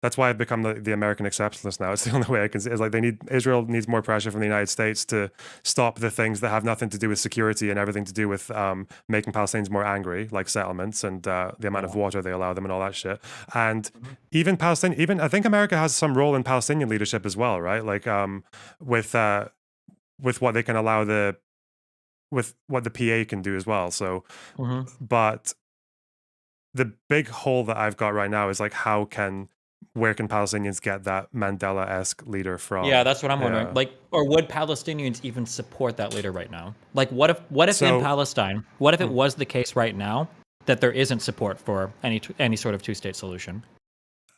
That's why I've become the American exceptionalist now. It's the only way I can say. It's like Israel needs more pressure from the United States to stop the things that have nothing to do with security and everything to do with making Palestinians more angry, like settlements and the amount of water they allow them and all that shit. And even Palestine, even I think America has some role in Palestinian leadership as well, right? Like with what they can allow with what the PA can do as well. So, but the big hole that I've got right now is like, where can Palestinians get that Mandela-esque leader from? Yeah, that's what I'm wondering. Like, or would Palestinians even support that leader right now? Like, what if in Palestine, what if it was the case right now that there isn't support for any sort of two-state solution?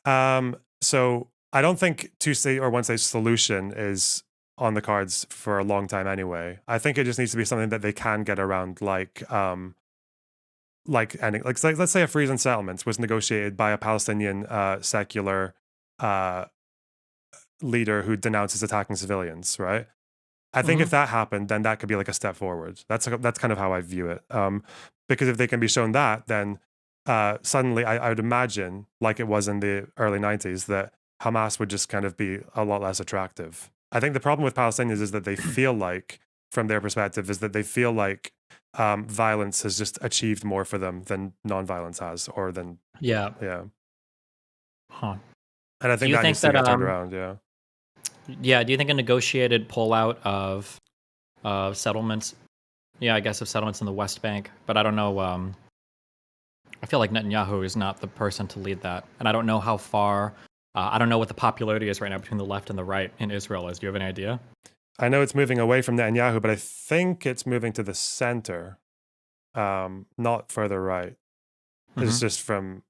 So I don't think two-state or one-state solution is on the cards for a long time anyway. I think it just needs to be something that they can get around, like let's say a freeze on settlements was negotiated by a Palestinian secular leader who denounces attacking civilians, right? I think if that happened, then that could be like a step forward. That's kind of how I view it. Because if they can be shown that, then suddenly I would imagine, like it was in the early 90s, that Hamas would just kind of be a lot less attractive. I think the problem with Palestinians is that they feel like, from their perspective, is that they feel like violence has just achieved more for them than nonviolence has, or than yeah. And I think that needs to get turned around. Yeah. Do you think a negotiated pullout of settlements? Yeah, I guess of settlements in the West Bank, but I don't know. I feel like Netanyahu is not the person to lead that, and I don't know how far. I don't know what the popularity is right now between the left and the right in Israel. Do you have any idea? I know it's moving away from Netanyahu, but I think it's moving to the center, not further right. It's just from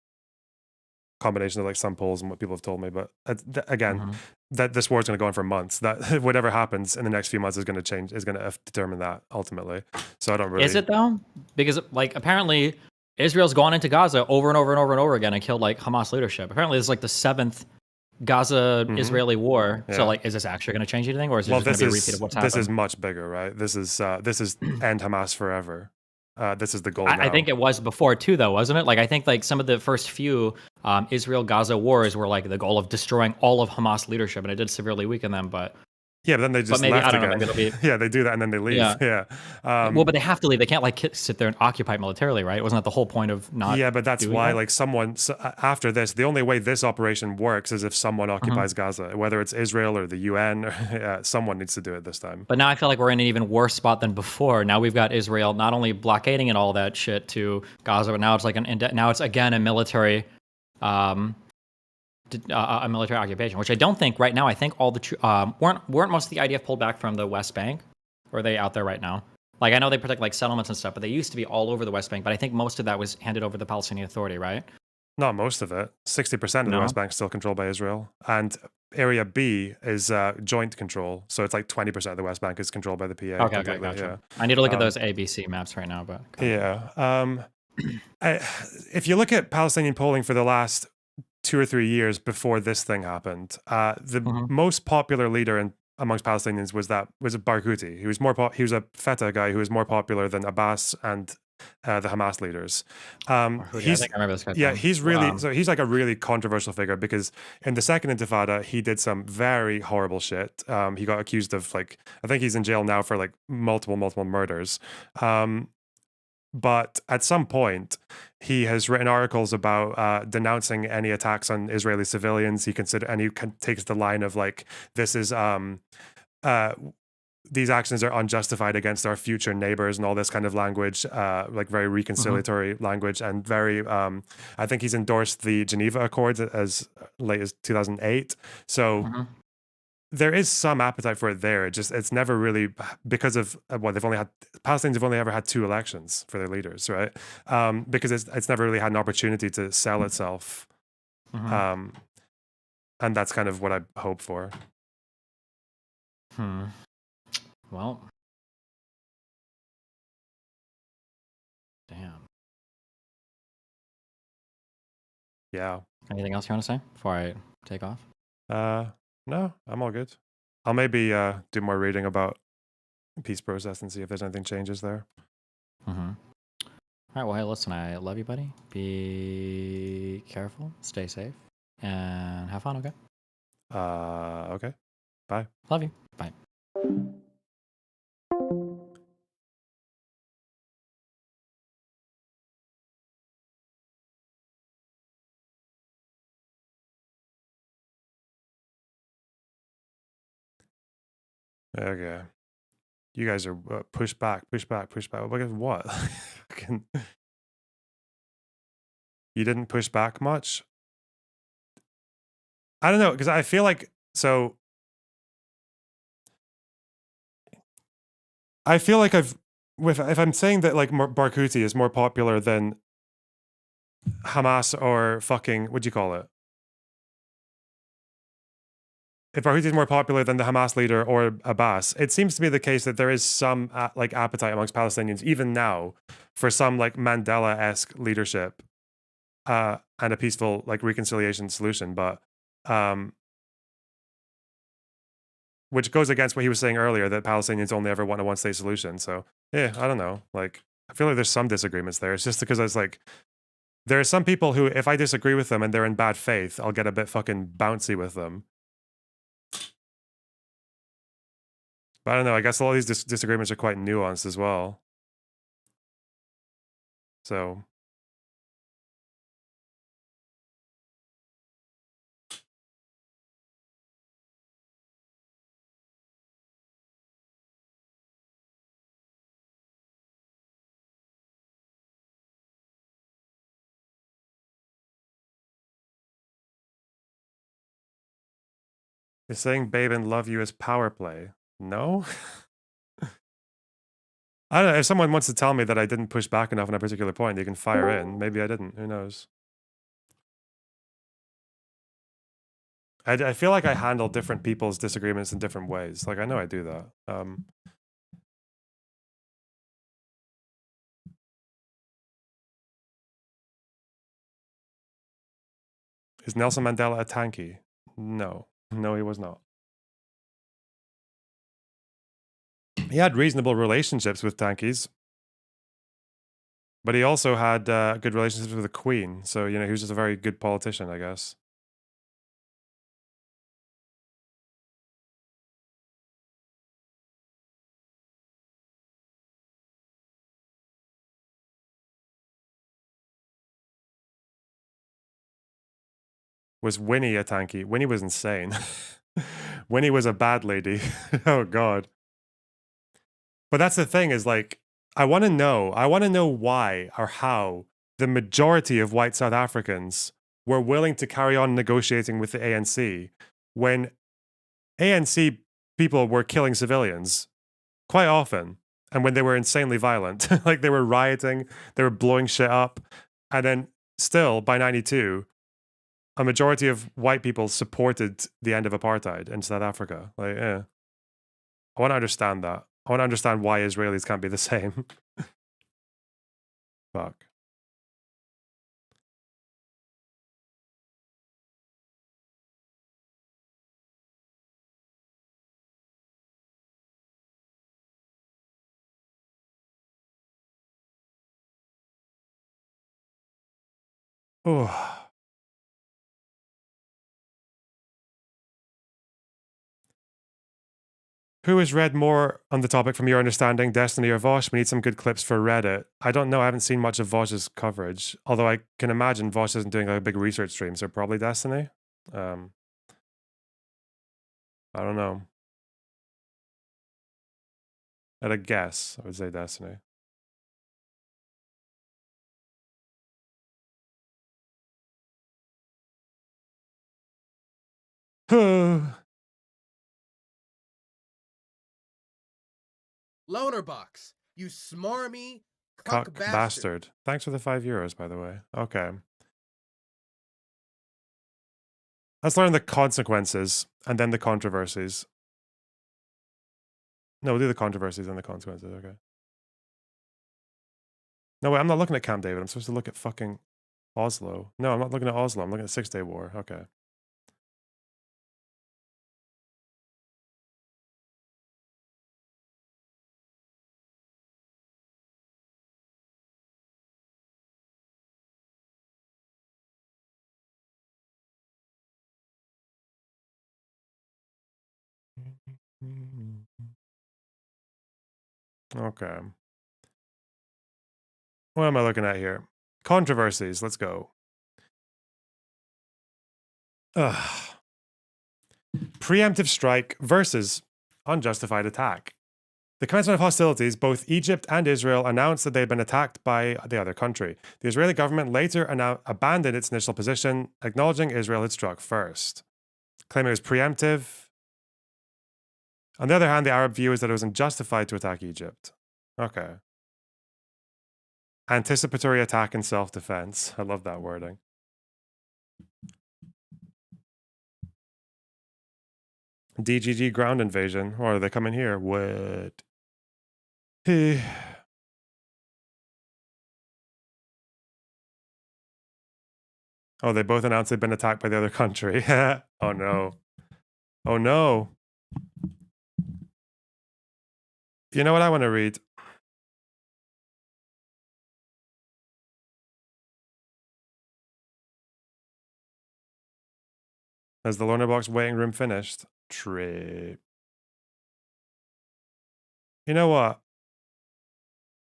combination of like some polls and what people have told me. But again, that this war is going to go on for months. That whatever happens in the next few months is going to determine that ultimately. So I don't really. Is it though? Because like apparently Israel's gone into Gaza over and over and over and over again and killed like Hamas leadership. Apparently, this is like the 7th Gaza-Israeli war. So, like, is this actually going to change anything, or is it just going to be a repeat of what's happened? This is much bigger, right? This is end Hamas forever. This is the goal now. I think it was before too, though, wasn't it? Like, I think like some of the first few Israel-Gaza wars were like the goal of destroying all of Hamas leadership, and it did severely weaken them. But then they just left again. They do that and then they leave. Yeah. Well, but they have to leave. They can't like sit there and occupy it militarily, right? Wasn't that the whole point of not? Yeah, but that's why like someone after this, the only way this operation works is if someone occupies Gaza, whether it's Israel or the UN. Or, someone needs to do it this time. But now I feel like we're in an even worse spot than before. Now we've got Israel not only blockading and all that shit to Gaza, but now it's like now it's again a military. A military occupation, which I don't think right now. I think all the weren't most of the IDF pulled back from the West Bank, or are they out there right now? Like I know they protect like settlements and stuff, but they used to be all over the West Bank. But I think most of that was handed over to the Palestinian Authority, right? Not most of it. 60% of the West Bank is still controlled by Israel, and Area B is joint control. So it's like 20% of the West Bank is controlled by the PA. Okay, gotcha. Yeah. I need to look at those ABC maps right now, but if you look at Palestinian polling for the last 2 or 3 years before this thing happened, the most popular leader amongst Palestinians was Barghouti. He was a Fatah guy who was more popular than Abbas and the Hamas leaders. I think I remember this guy. Yeah, he's really so he's like a really controversial figure because in the second Intifada he did some very horrible shit. He got accused of I think he's in jail now for like multiple murders. But at some point, he has written articles about denouncing any attacks on Israeli civilians. He takes the line of like, this is these actions are unjustified against our future neighbors and all this kind of language, like very reconciliatory language, and very. I think he's endorsed the Geneva Accords as late as 2008. So. There is some appetite for it there. It's never really because of Palestinians have only ever had 2 elections for their leaders, right? Because it's never really had an opportunity to sell itself. And that's kind of what I hope for. Well. Damn. Yeah. Anything else you want to say before I take off? No, I'm all good. I'll maybe do more reading about peace process and see if there's anything changes there. All right, well, hey, listen, I love you, buddy. Be careful, stay safe, and have fun, okay? Okay. Bye. Love you. Bye. Okay. You guys are push back. Look at what? You didn't push back much? I don't know, because I feel like, so I feel like if I'm saying that like Barghouti is more popular than Hamas or fucking, what'd you call it? If Barghouti is more popular than the Hamas leader or Abbas, it seems to be the case that there is some like appetite amongst Palestinians, even now, for some like Mandela-esque leadership and a peaceful like reconciliation solution. But which goes against what he was saying earlier, that Palestinians only ever want a one-state solution. So yeah, I don't know. Like, I feel like there's some disagreements there. It's just because I was like, there are some people who, if I disagree with them and they're in bad faith, I'll get a bit fucking bouncy with them. But I don't know. I guess a lot of these disagreements are quite nuanced as well. So. Is saying babe and love you as power play? No? I don't know. If someone wants to tell me that I didn't push back enough on a particular point, they can fire in. Maybe I didn't. Who knows? I feel like I handle different people's disagreements in different ways. Like, I know I do that. Is Nelson Mandela a tanky? No. No, he was not. He had reasonable relationships with tankies. But he also had good relationships with the Queen. So, you know, he was just a very good politician, I guess. Was Winnie a tanky? Winnie was insane. Winnie was a bad lady. Oh, God. But that's the thing is like, I want to know why or how the majority of white South Africans were willing to carry on negotiating with the ANC when ANC people were killing civilians quite often, and when they were insanely violent. Like, they were rioting, they were blowing shit up, and then still, by 92, a majority of white people supported the end of apartheid in South Africa. Like, yeah. I want to understand that. I want to understand why Israelis can't be the same. Fuck. Oh. Who has read more on the topic from your understanding, Destiny or Vosh? We need some good clips for Reddit. I don't know. I haven't seen much of Vosh's coverage, although I can imagine Vosh isn't doing like a big research stream, so probably Destiny. I don't know. At a guess, I would say Destiny. Loner box, you smarmy Cuck bastard. Thanks for the €5, by the way. Okay. Let's learn the consequences and then the controversies. No, we'll do the controversies and the consequences, okay. No, wait, I'm not looking at Camp David. I'm supposed to look at fucking Oslo. No, I'm not looking at Oslo. I'm looking at Six-Day War. Okay. Okay. What am I looking at here? Controversies. Let's go. Ugh. Preemptive strike versus unjustified attack. The commencement of hostilities, both Egypt and Israel announced that they had been attacked by the other country. The Israeli government later abandoned its initial position, acknowledging Israel had struck first, claiming it was preemptive. On the other hand, the Arab view is that it was unjustified to attack Egypt. Okay. Anticipatory attack and self-defense. I love that wording. DGG ground invasion. Or are they coming here? What? Oh, they both announced they've been attacked by the other country. Oh no. Oh no. You know what I want to read? Has the Lorna Box waiting room finished? Trip. You know what?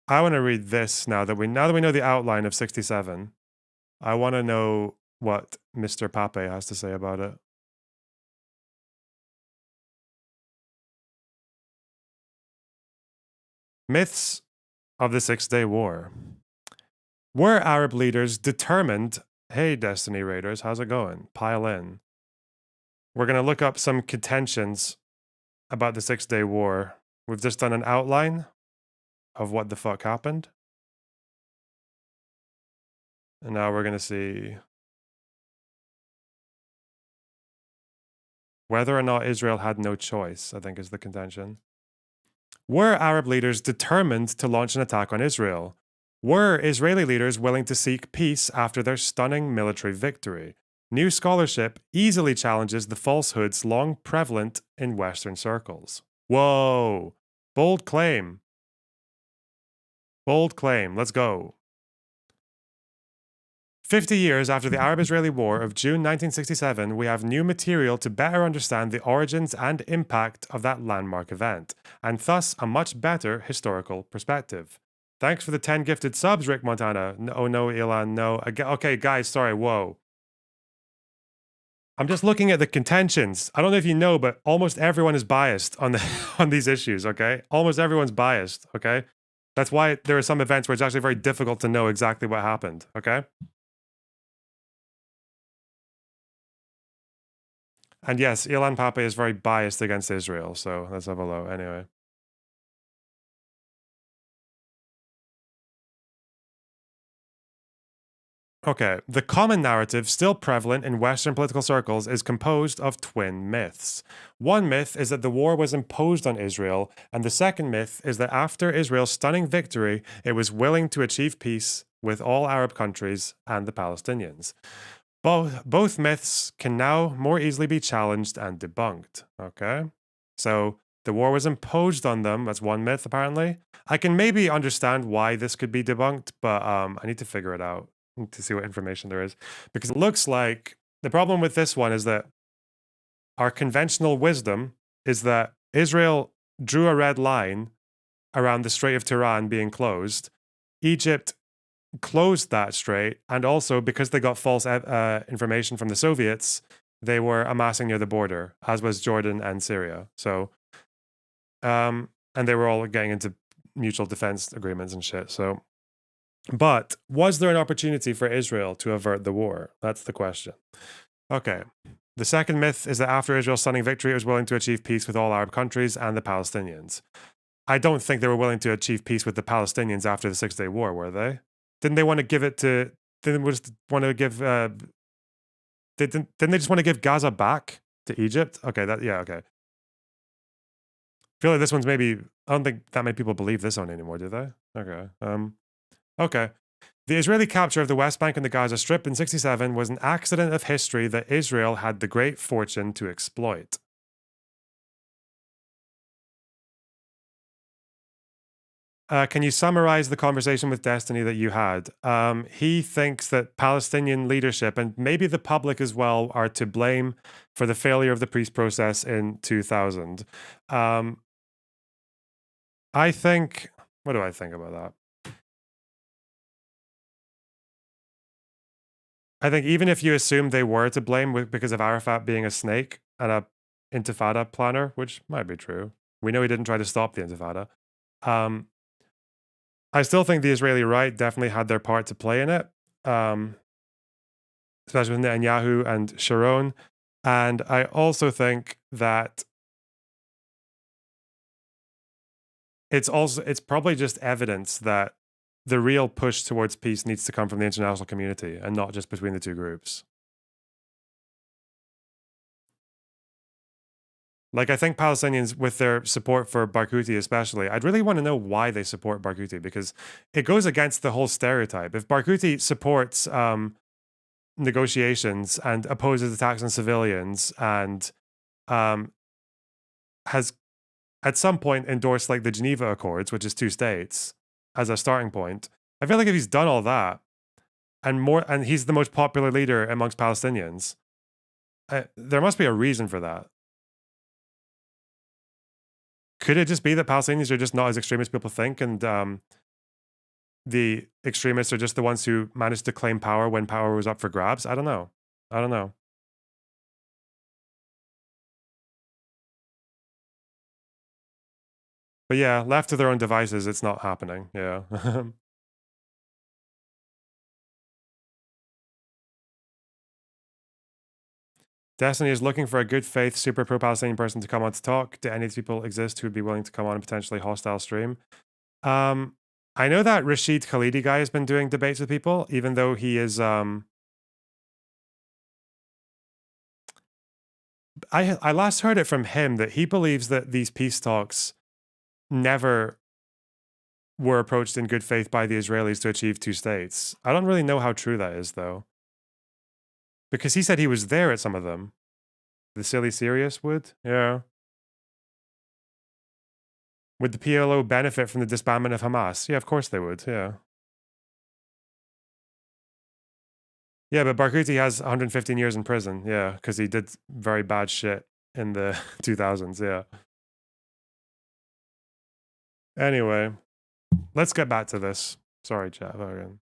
I want to read this now that we know the outline of 67. I want to know what Mr. Pape has to say about it. Myths of the Six-Day War. Were Arab leaders determined? Hey, Destiny Raiders, how's it going? Pile in. We're going to look up some contentions about the Six-Day War. We've just done an outline of what the fuck happened. And now we're going to see whether or not Israel had no choice, I think is the contention. Were Arab leaders determined to launch an attack on Israel? Were Israeli leaders willing to seek peace after their stunning military victory? New scholarship easily challenges the falsehoods long prevalent in Western circles. Whoa! Bold claim. Bold claim. Let's go. 50 years after the Arab-Israeli War of June 1967, we have new material to better understand the origins and impact of that landmark event, and thus a much better historical perspective. Thanks for the 10 gifted subs, Rick Montana. Oh no, Elon, no. Okay, guys, sorry, whoa. I'm just looking at the contentions. I don't know if you know, but almost everyone is biased on these issues, okay? Almost everyone's biased, okay? That's why there are some events where it's actually very difficult to know exactly what happened, okay? And yes, Ilan Pape is very biased against Israel, so let's have a look anyway. Okay, the common narrative still prevalent in Western political circles is composed of twin myths. One myth is that the war was imposed on Israel, and the second myth is that after Israel's stunning victory, it was willing to achieve peace with all Arab countries and the Palestinians. Both myths can now more easily be challenged and debunked. Okay, so the war was imposed on them. That's one myth, apparently. I can maybe understand why this could be debunked, but I need to figure it out to see what information there is. Because it looks like the problem with this one is that our conventional wisdom is that Israel drew a red line around the Strait of Tiran being closed. Egypt closed that strait, and also because they got false information from the Soviets, they were amassing near the border, as was Jordan and Syria. So, and they were all getting into mutual defense agreements and shit. So, but was there an opportunity for Israel to avert the war? That's the question. Okay. The second myth is that after Israel's stunning victory, it was willing to achieve peace with all Arab countries and the Palestinians. I don't think they were willing to achieve peace with the Palestinians after the Six-Day War, were they? Didn't they want to give it to... Didn't they just want to give Didn't they just want to give Gaza back to Egypt? Okay, okay. I feel like this one's maybe, I don't think that many people believe this one anymore, do they? Okay. Okay. The Israeli capture of the West Bank and the Gaza Strip in 1967 was an accident of history that Israel had the great fortune to exploit. Can you summarize the conversation with Destiny that you had? He thinks that Palestinian leadership and maybe the public as well are to blame for the failure of the peace process in 2000. I think, what do I think about that? I think even if you assume they were to blame because of Arafat being a snake and a intifada planner, which might be true. We know he didn't try to stop the intifada. I still think the Israeli right definitely had their part to play in it, especially with Netanyahu and Sharon. And I also think that it's probably just evidence that the real push towards peace needs to come from the international community and not just between the two groups. Like, I think Palestinians, with their support for Barghouti especially, I'd really want to know why they support Barghouti, because it goes against the whole stereotype. If Barghouti supports negotiations and opposes attacks on civilians and has at some point endorsed like the Geneva Accords, which is 2 states, as a starting point, I feel like if he's done all that and he's the most popular leader amongst Palestinians, there must be a reason for that. Could it just be that Palestinians are just not as extreme as people think, and the extremists are just the ones who managed to claim power when power was up for grabs? I don't know. But yeah, left to their own devices, it's not happening. Yeah. Destiny is looking for a good faith, super pro-Palestinian person to come on to talk. Do any of these people exist who would be willing to come on a potentially hostile stream? I know that Rashid Khalidi guy has been doing debates with people, even though he is... I last heard it from him that he believes that these peace talks never were approached in good faith by the Israelis to achieve 2 states. I don't really know how true that is, though. Because he said he was there at some of them. The silly serious would? Yeah. Would the PLO benefit from the disbandment of Hamas? Yeah, of course they would, yeah. Yeah, but Barghouti has 115 years in prison, yeah, because he did very bad shit in the 2000s, yeah. Anyway, let's get back to this. Sorry, chat. Again.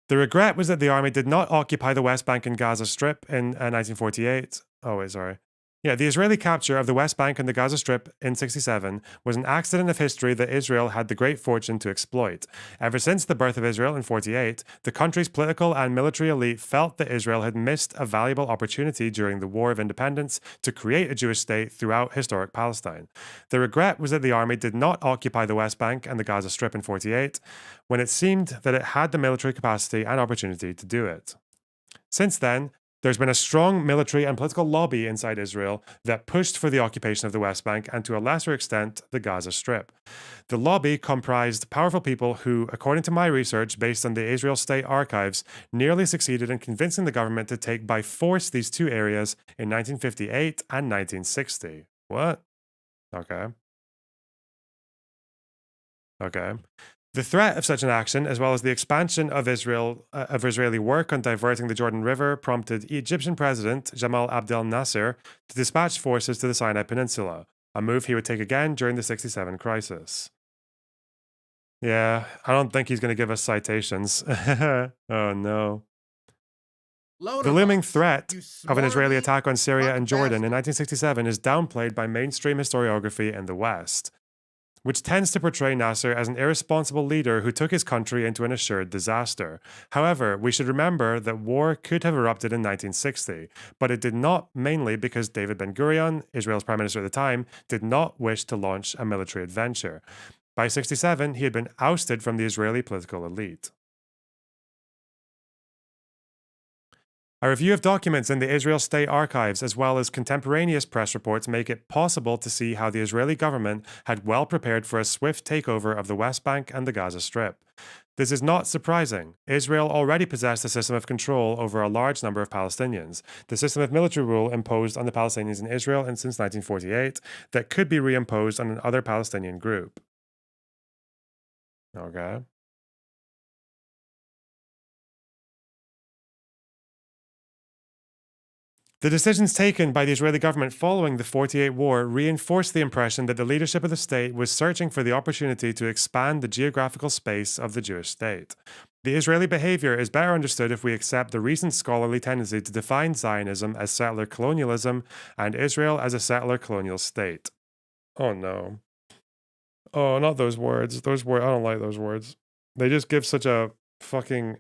The regret was that the army did not occupy the West Bank and Gaza Strip in 1948. Oh, wait, sorry. Yeah, the Israeli capture of the West Bank and the Gaza Strip in 1967 was an accident of history that Israel had the great fortune to exploit. Ever since the birth of Israel in 1948, the country's political and military elite felt that Israel had missed a valuable opportunity during the War of Independence to create a Jewish state throughout historic Palestine. The regret was that the army did not occupy the West Bank and the Gaza Strip in 1948, when it seemed that it had the military capacity and opportunity to do it. Since then, there's been a strong military and political lobby inside Israel that pushed for the occupation of the West Bank and, to a lesser extent, the Gaza Strip. The lobby comprised powerful people who, according to my research based on the Israel State Archives, nearly succeeded in convincing the government to take by force these 2 areas in 1958 and 1960. What? Okay. The threat of such an action, as well as the expansion of Israeli work on diverting the Jordan River, prompted Egyptian President Jamal Abdel Nasser to dispatch forces to the Sinai Peninsula, a move he would take again during the 1967 crisis. Yeah, I don't think he's going to give us citations. Oh no. The looming threat of an Israeli attack on Syria and Jordan in 1967 is downplayed by mainstream historiography in the West. which tends to portray Nasser as an irresponsible leader who took his country into an assured disaster. However, we should remember that war could have erupted in 1960, but it did not, mainly because David Ben-Gurion, Israel's prime minister at the time, did not wish to launch a military adventure. By 67, he had been ousted from the Israeli political elite. A review of documents in the Israel State Archives as well as contemporaneous press reports make it possible to see how the Israeli government had well prepared for a swift takeover of the West Bank and the Gaza Strip. This is not surprising. Israel already possessed a system of control over a large number of Palestinians, the system of military rule imposed on the Palestinians in Israel since 1948 that could be reimposed on another Palestinian group. Okay. The decisions taken by the Israeli government following the 48 war reinforced the impression that the leadership of the state was searching for the opportunity to expand the geographical space of the Jewish state. The Israeli behavior is better understood if we accept the recent scholarly tendency to define Zionism as settler colonialism and Israel as a settler colonial state. Oh no. Oh, not those words. Those words, I don't like those words. They just give such a fucking...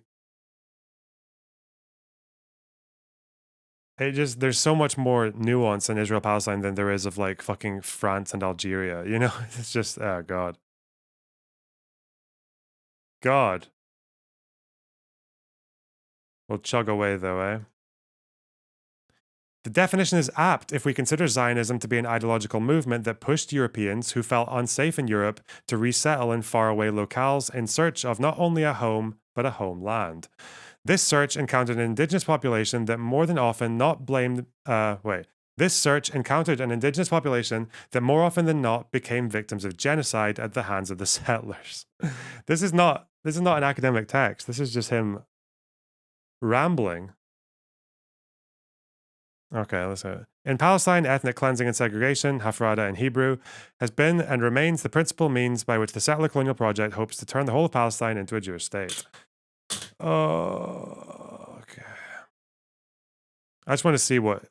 there's so much more nuance in Israel Palestine than there is of like fucking France and Algeria, you know? It's just, oh God. God. We'll chug away though, eh? The definition is apt if we consider Zionism to be an ideological movement that pushed Europeans who felt unsafe in Europe to resettle in faraway locales in search of not only a home, but a homeland. This search encountered an indigenous population that more than often not blamed. This search encountered an indigenous population that more often than not became victims of genocide at the hands of the settlers. This is not an academic text. This is just him rambling. Okay, let's go. In Palestine, ethnic cleansing and segregation, Hafrada in Hebrew, has been and remains the principal means by which the settler colonial project hopes to turn the whole of Palestine into a Jewish state. Oh, okay. I just want to see what...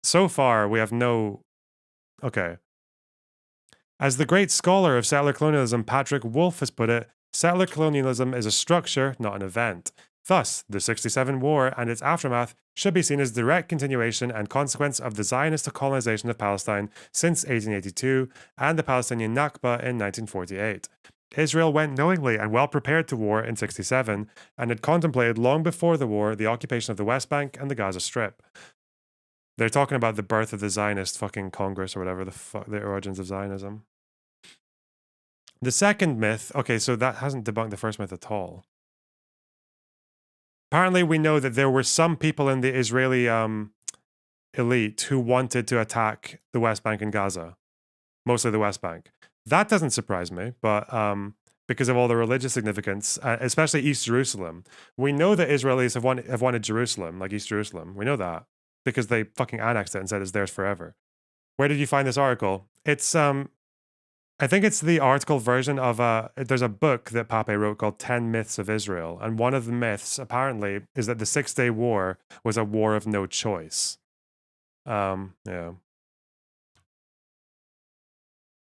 So far, we have no... Okay. As the great scholar of settler colonialism, Patrick Wolf, has put it, settler colonialism is a structure, not an event. Thus, the 67 war and its aftermath should be seen as direct continuation and consequence of the Zionist colonization of Palestine since 1882 and the Palestinian Nakba in 1948. Israel went knowingly and well prepared to war in 67 and had contemplated long before the war the occupation of the West Bank and the Gaza Strip. They're talking about the birth of the Zionist fucking Congress or whatever the fuck, the origins of Zionism. The second myth, okay, so that hasn't debunked the first myth at all. Apparently, we know that there were some people in the Israeli elite who wanted to attack the West Bank and Gaza, mostly the West Bank. That doesn't surprise me, but because of all the religious significance, especially East Jerusalem. We know that Israelis have wanted Jerusalem, like East Jerusalem. We know that because they fucking annexed it and said it's theirs forever. Where did you find this article? It's I think it's the article version of there's a book that Pape wrote called 10 Myths of Israel. And one of the myths, apparently, is that the 6-Day War was a war of no choice. Yeah.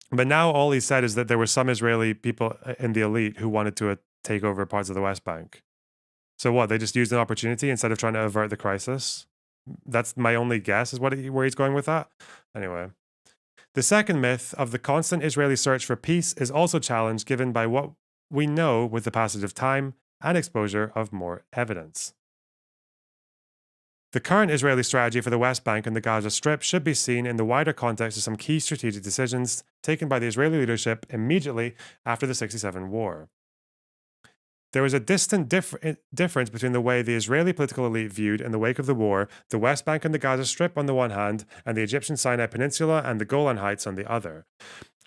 But now all he said is that there were some Israeli people in the elite who wanted to take over parts of the West Bank. So what, they just used an opportunity instead of trying to avert the crisis? That's my only guess is where he's going with that. Anyway. The second myth of the constant Israeli search for peace is also challenged given by what we know with the passage of time and exposure of more evidence. The current Israeli strategy for the West Bank and the Gaza Strip should be seen in the wider context of some key strategic decisions taken by the Israeli leadership immediately after the 67 war. There was a distant difference between the way the Israeli political elite viewed, in the wake of the war, the West Bank and the Gaza Strip on the one hand, and the Egyptian Sinai Peninsula and the Golan Heights on the other.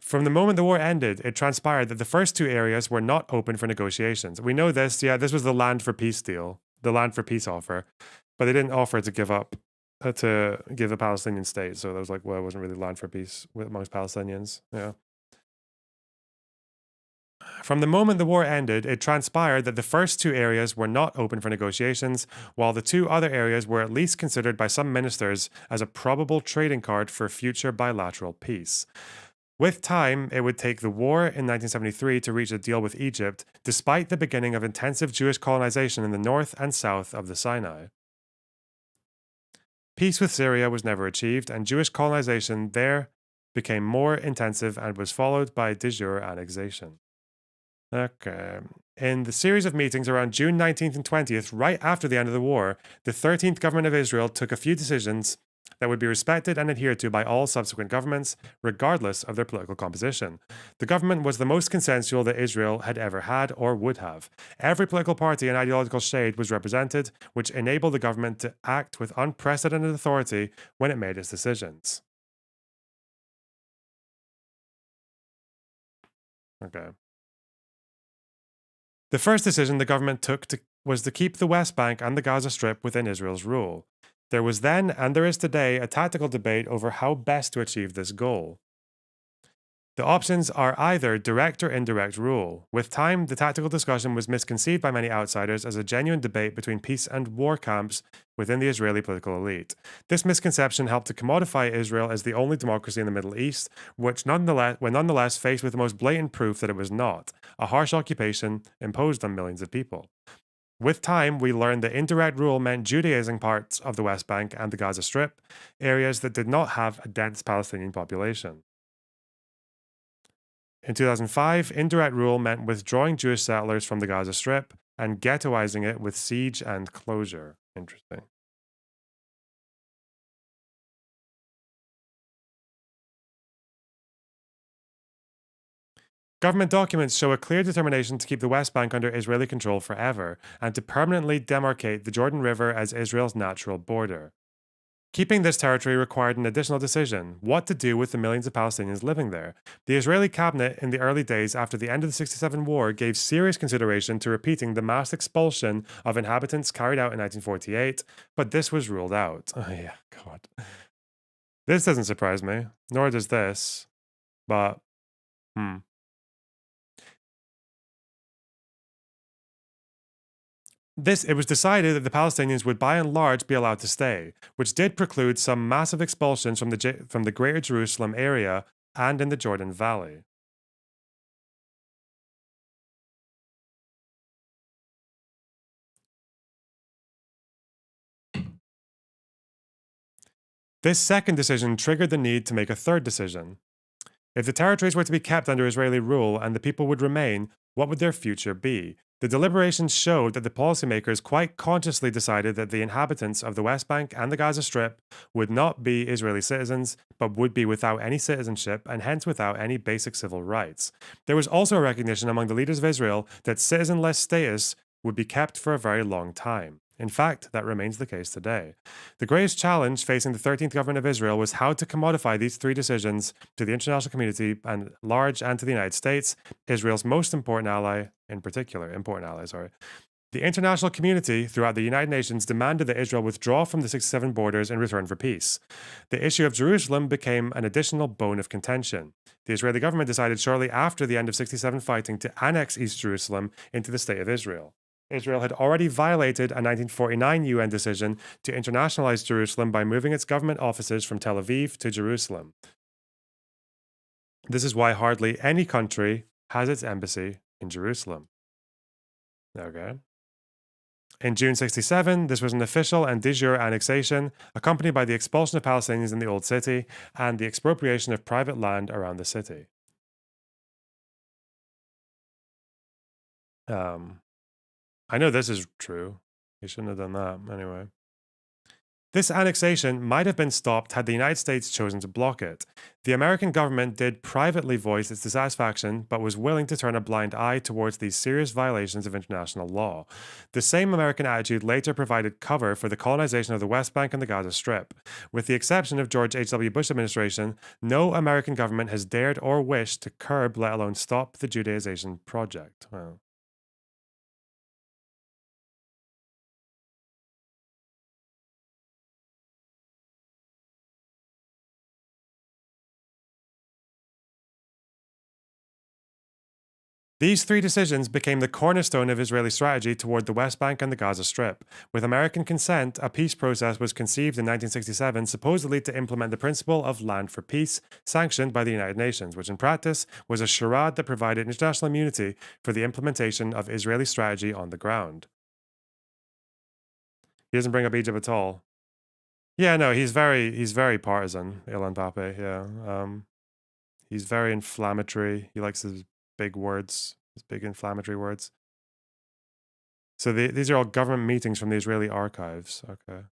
From the moment the war ended, it transpired that the first two areas were not open for negotiations. We know this, this was the land for peace deal, the land for peace offer, but they didn't offer to give up, to give a Palestinian state, so that was like, well, it wasn't really land for peace amongst Palestinians, yeah. From the moment the war ended, it transpired that the first two areas were not open for negotiations, while the two other areas were at least considered by some ministers as a probable trading card for future bilateral peace. With time, it would take the war in 1973 to reach a deal with Egypt, despite the beginning of intensive Jewish colonization in the north and south of the Sinai. Peace with Syria was never achieved, and Jewish colonization there became more intensive and was followed by de jure annexation. Okay. In the series of meetings around June 19th and 20th, right after the end of the war, the 13th government of Israel took a few decisions that would be respected and adhered to by all subsequent governments, regardless of their political composition. The government was the most consensual that Israel had ever had or would have. Every political party and ideological shade was represented, which enabled the government to act with unprecedented authority when it made its decisions. Okay. The first decision the government took was to keep the West Bank and the Gaza Strip within Israel's rule. There was then, and there is today, a tactical debate over how best to achieve this goal. The options are either direct or indirect rule. With time, the tactical discussion was misconceived by many outsiders as a genuine debate between peace and war camps within the Israeli political elite. This misconception helped to commodify Israel as the only democracy in the Middle East, which nonetheless faced with the most blatant proof that it was not, a harsh occupation imposed on millions of people. With time, we learned that indirect rule meant Judaizing parts of the West Bank and the Gaza Strip, areas that did not have a dense Palestinian population. In 2005, indirect rule meant withdrawing Jewish settlers from the Gaza Strip and ghettoizing it with siege and closure. Interesting. Government documents show a clear determination to keep the West Bank under Israeli control forever and to permanently demarcate the Jordan River as Israel's natural border. Keeping this territory required an additional decision: what to do with the millions of Palestinians living there. The Israeli cabinet in the early days after the end of the 67 war gave serious consideration to repeating the mass expulsion of inhabitants carried out in 1948, but this was ruled out. Oh yeah, God. This doesn't surprise me, nor does this, but, It was decided that the Palestinians would by and large be allowed to stay, which did preclude some massive expulsions from the Greater Jerusalem area and in the Jordan Valley. This second decision triggered the need to make a third decision. If the territories were to be kept under Israeli rule and the people would remain, what would their future be? The deliberations showed that the policymakers quite consciously decided that the inhabitants of the West Bank and the Gaza Strip would not be Israeli citizens, but would be without any citizenship and hence without any basic civil rights. There was also a recognition among the leaders of Israel that citizenless status would be kept for a very long time. In fact, that remains the case today. The greatest challenge facing the 13th government of Israel was how to commodify these three decisions to the international community and large and to the United States, Israel's most important ally, The international community throughout the United Nations demanded that Israel withdraw from the 67 borders in return for peace. The issue of Jerusalem became an additional bone of contention. The Israeli government decided shortly after the end of 67 fighting to annex East Jerusalem into the State of Israel. Israel had already violated a 1949 UN decision to internationalize Jerusalem by moving its government offices from Tel Aviv to Jerusalem. This is why hardly any country has its embassy in Jerusalem. Okay. In June 67, this was an official and de jure annexation, accompanied by the expulsion of Palestinians in the Old City and the expropriation of private land around the city. I know this is true. He shouldn't have done that. Anyway. This annexation might have been stopped had the United States chosen to block it. The American government did privately voice its dissatisfaction, but was willing to turn a blind eye towards these serious violations of international law. The same American attitude later provided cover for the colonization of the West Bank and the Gaza Strip. With the exception of George H.W. Bush administration, no American government has dared or wished to curb, let alone stop, the Judaization project. Well, These three decisions became the cornerstone of Israeli strategy toward the West Bank and the Gaza Strip. With American consent, a peace process was conceived in 1967, supposedly to implement the principle of land for peace, sanctioned by the United Nations, which in practice was a charade that provided international immunity for the implementation of Israeli strategy on the ground. He doesn't bring up Egypt at all. Yeah, no, he's very partisan, Ilan Pape. Yeah, he's very inflammatory. He likes his big words, his big inflammatory words. So these are all government meetings from the Israeli archives. Okay.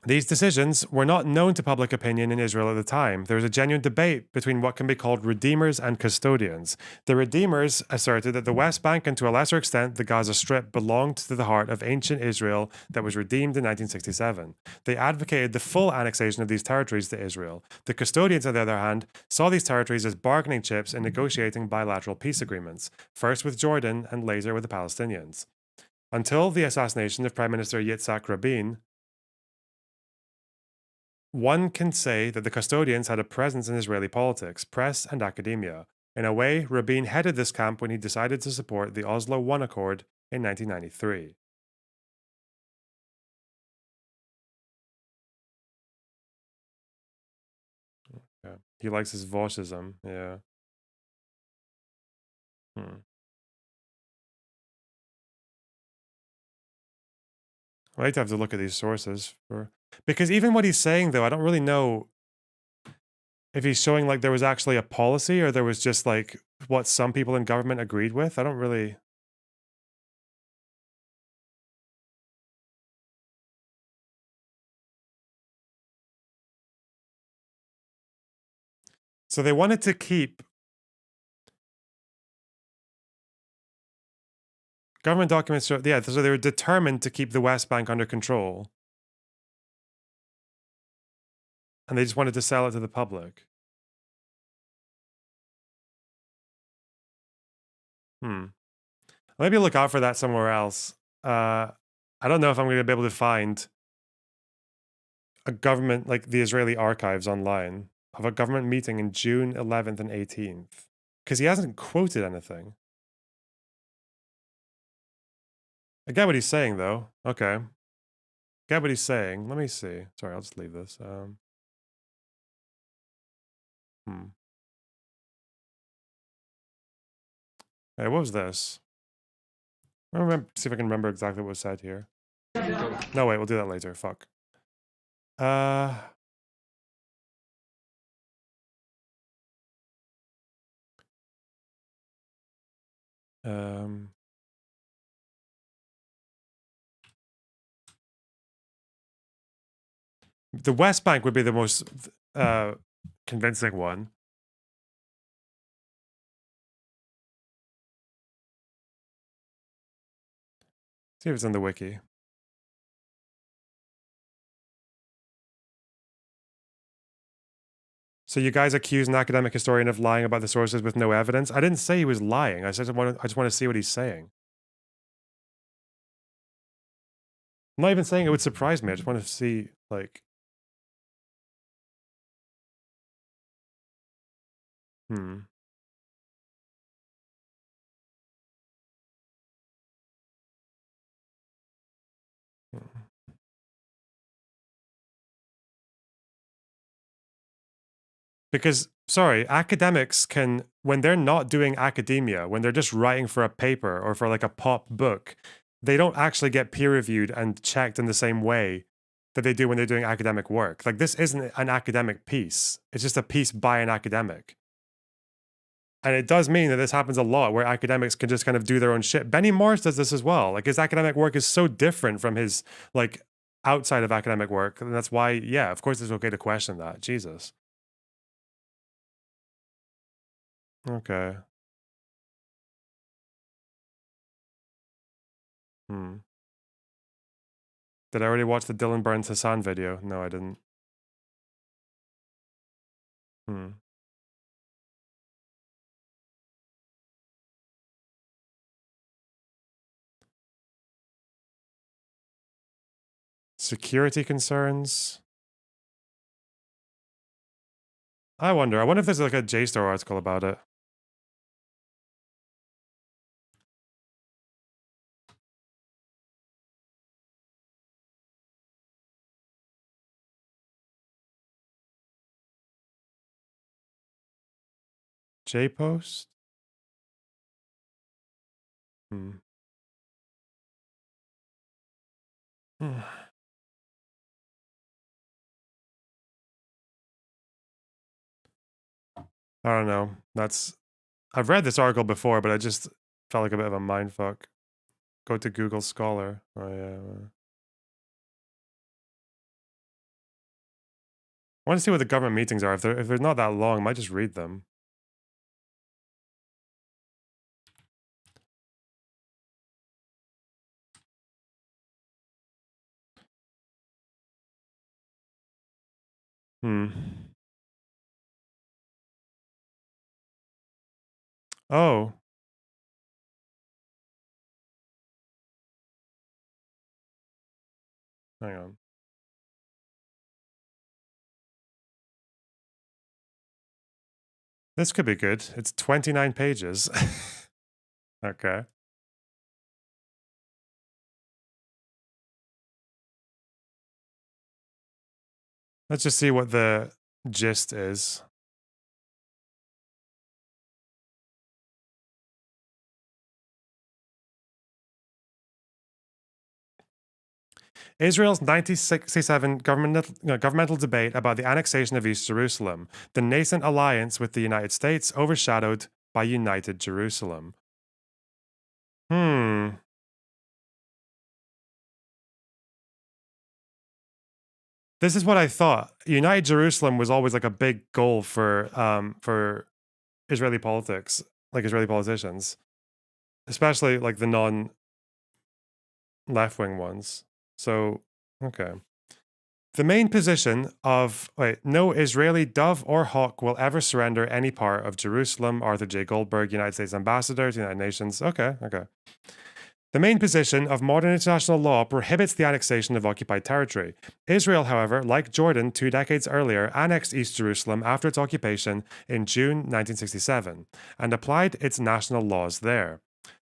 These decisions were not known to public opinion in Israel at the time. There was a genuine debate between what can be called redeemers and custodians. The redeemers asserted that the West Bank and to a lesser extent the Gaza Strip belonged to the heart of ancient Israel that was redeemed in 1967. They advocated the full annexation of these territories to Israel. The custodians, on the other hand, saw these territories as bargaining chips in negotiating bilateral peace agreements, first with Jordan and later with the Palestinians. Until the assassination of Prime Minister Yitzhak Rabin, one can say that the custodians had a presence in Israeli politics, press, and academia. In a way, Rabin headed this camp when he decided to support the Oslo I Accord in 1993. Okay. He likes his Voshism, yeah. I like to have to look at these sources because even what he's saying, though, I don't really know if he's showing like there was actually a policy or there was just like what some people in government agreed with. I don't really. So they wanted to keep government documents. Yeah, so they were determined to keep the West Bank under control. And they just wanted to sell it to the public. Maybe look out for that somewhere else. I don't know if I'm going to be able to find a government, like the Israeli archives online, of a government meeting in June 11th and 18th. Because he hasn't quoted anything. I get what he's saying, though. Okay. Get what he's saying. Let me see. Sorry, I'll just leave this. Hey, what was this? See if I can remember exactly what was said here. No, wait, we'll do that later. Fuck. The West Bank would be the most convincing one. See if it's in the wiki. So you guys accuse an academic historian of lying about the sources with no evidence? I didn't say he was lying. I just want to see what he's saying. I'm not even saying it would surprise me. I just want to see, like... Because, sorry, academics can, when they're not doing academia, when they're just writing for a paper or for like a pop book, they don't actually get peer reviewed and checked in the same way that they do when they're doing academic work. Like, this isn't an academic piece. It's just a piece by an academic. And it does mean that this happens a lot where academics can just kind of do their own shit. Benny Morris does this as well. Like, his academic work is so different from his, like, outside of academic work. And that's why, yeah, of course it's okay to question that. Jesus. Okay. Did I already watch the Dylan Burns Hassan video? No, I didn't. Security concerns? I wonder if there's like a JSTOR article about it. JPost? Hmm. Hmm. I don't know. I've read this article before, but I just felt like a bit of a mindfuck. Go to Google Scholar. Oh yeah. I want to see what the government meetings are. If they're not that long, I might just read them. Hmm. Oh. Hang on. This could be good. It's 29 pages. Okay. Let's just see what the gist is. Israel's 1967 governmental debate about the annexation of East Jerusalem, the nascent alliance with the United States overshadowed by United Jerusalem. Hmm. This is what I thought. United Jerusalem was always like a big goal for Israeli politics, like Israeli politicians, especially like the non-left-wing ones. So, okay. The main position of no Israeli dove or hawk will ever surrender any part of Jerusalem. Arthur J. Goldberg, United States Ambassador to the United Nations. Okay. The main position of modern international law prohibits the annexation of occupied territory. Israel, however, like Jordan 2 decades earlier, annexed East Jerusalem after its occupation in June 1967 and applied its national laws there.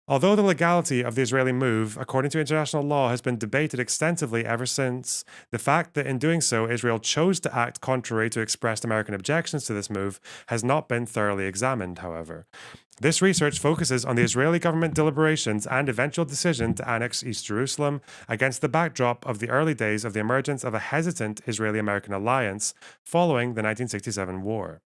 Although the legality of the Israeli move, according to international law, has been debated extensively ever since, the fact that in doing so Israel chose to act contrary to expressed American objections to this move has not been thoroughly examined, however. This research focuses on the Israeli government deliberations and eventual decision to annex East Jerusalem against the backdrop of the early days of the emergence of a hesitant Israeli-American alliance following the 1967 war.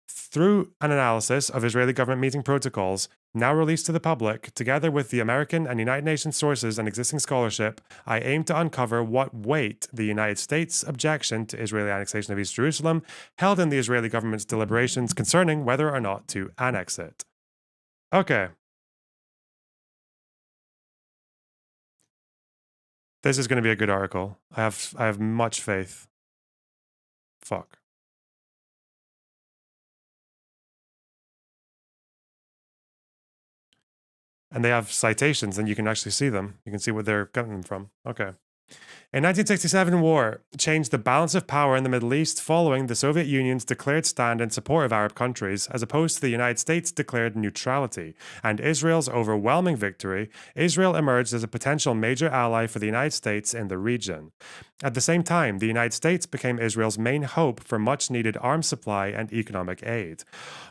Through an analysis of Israeli government meeting protocols, now released to the public, together with the American and United Nations sources and existing scholarship, I aim to uncover what weight the United States' objection to Israeli annexation of East Jerusalem held in the Israeli government's deliberations concerning whether or not to annex it. Okay. This is going to be a good article. I have much faith. Fuck. And they have citations, and you can actually see them. You can see where they're getting them from. Okay. In 1967 war changed the balance of power in the Middle East following the Soviet Union's declared stand in support of Arab countries, as opposed to the United States' declared neutrality, and Israel's overwhelming victory. Israel emerged as a potential major ally for the United States in the region. At the same time, the United States became Israel's main hope for much-needed arms supply and economic aid.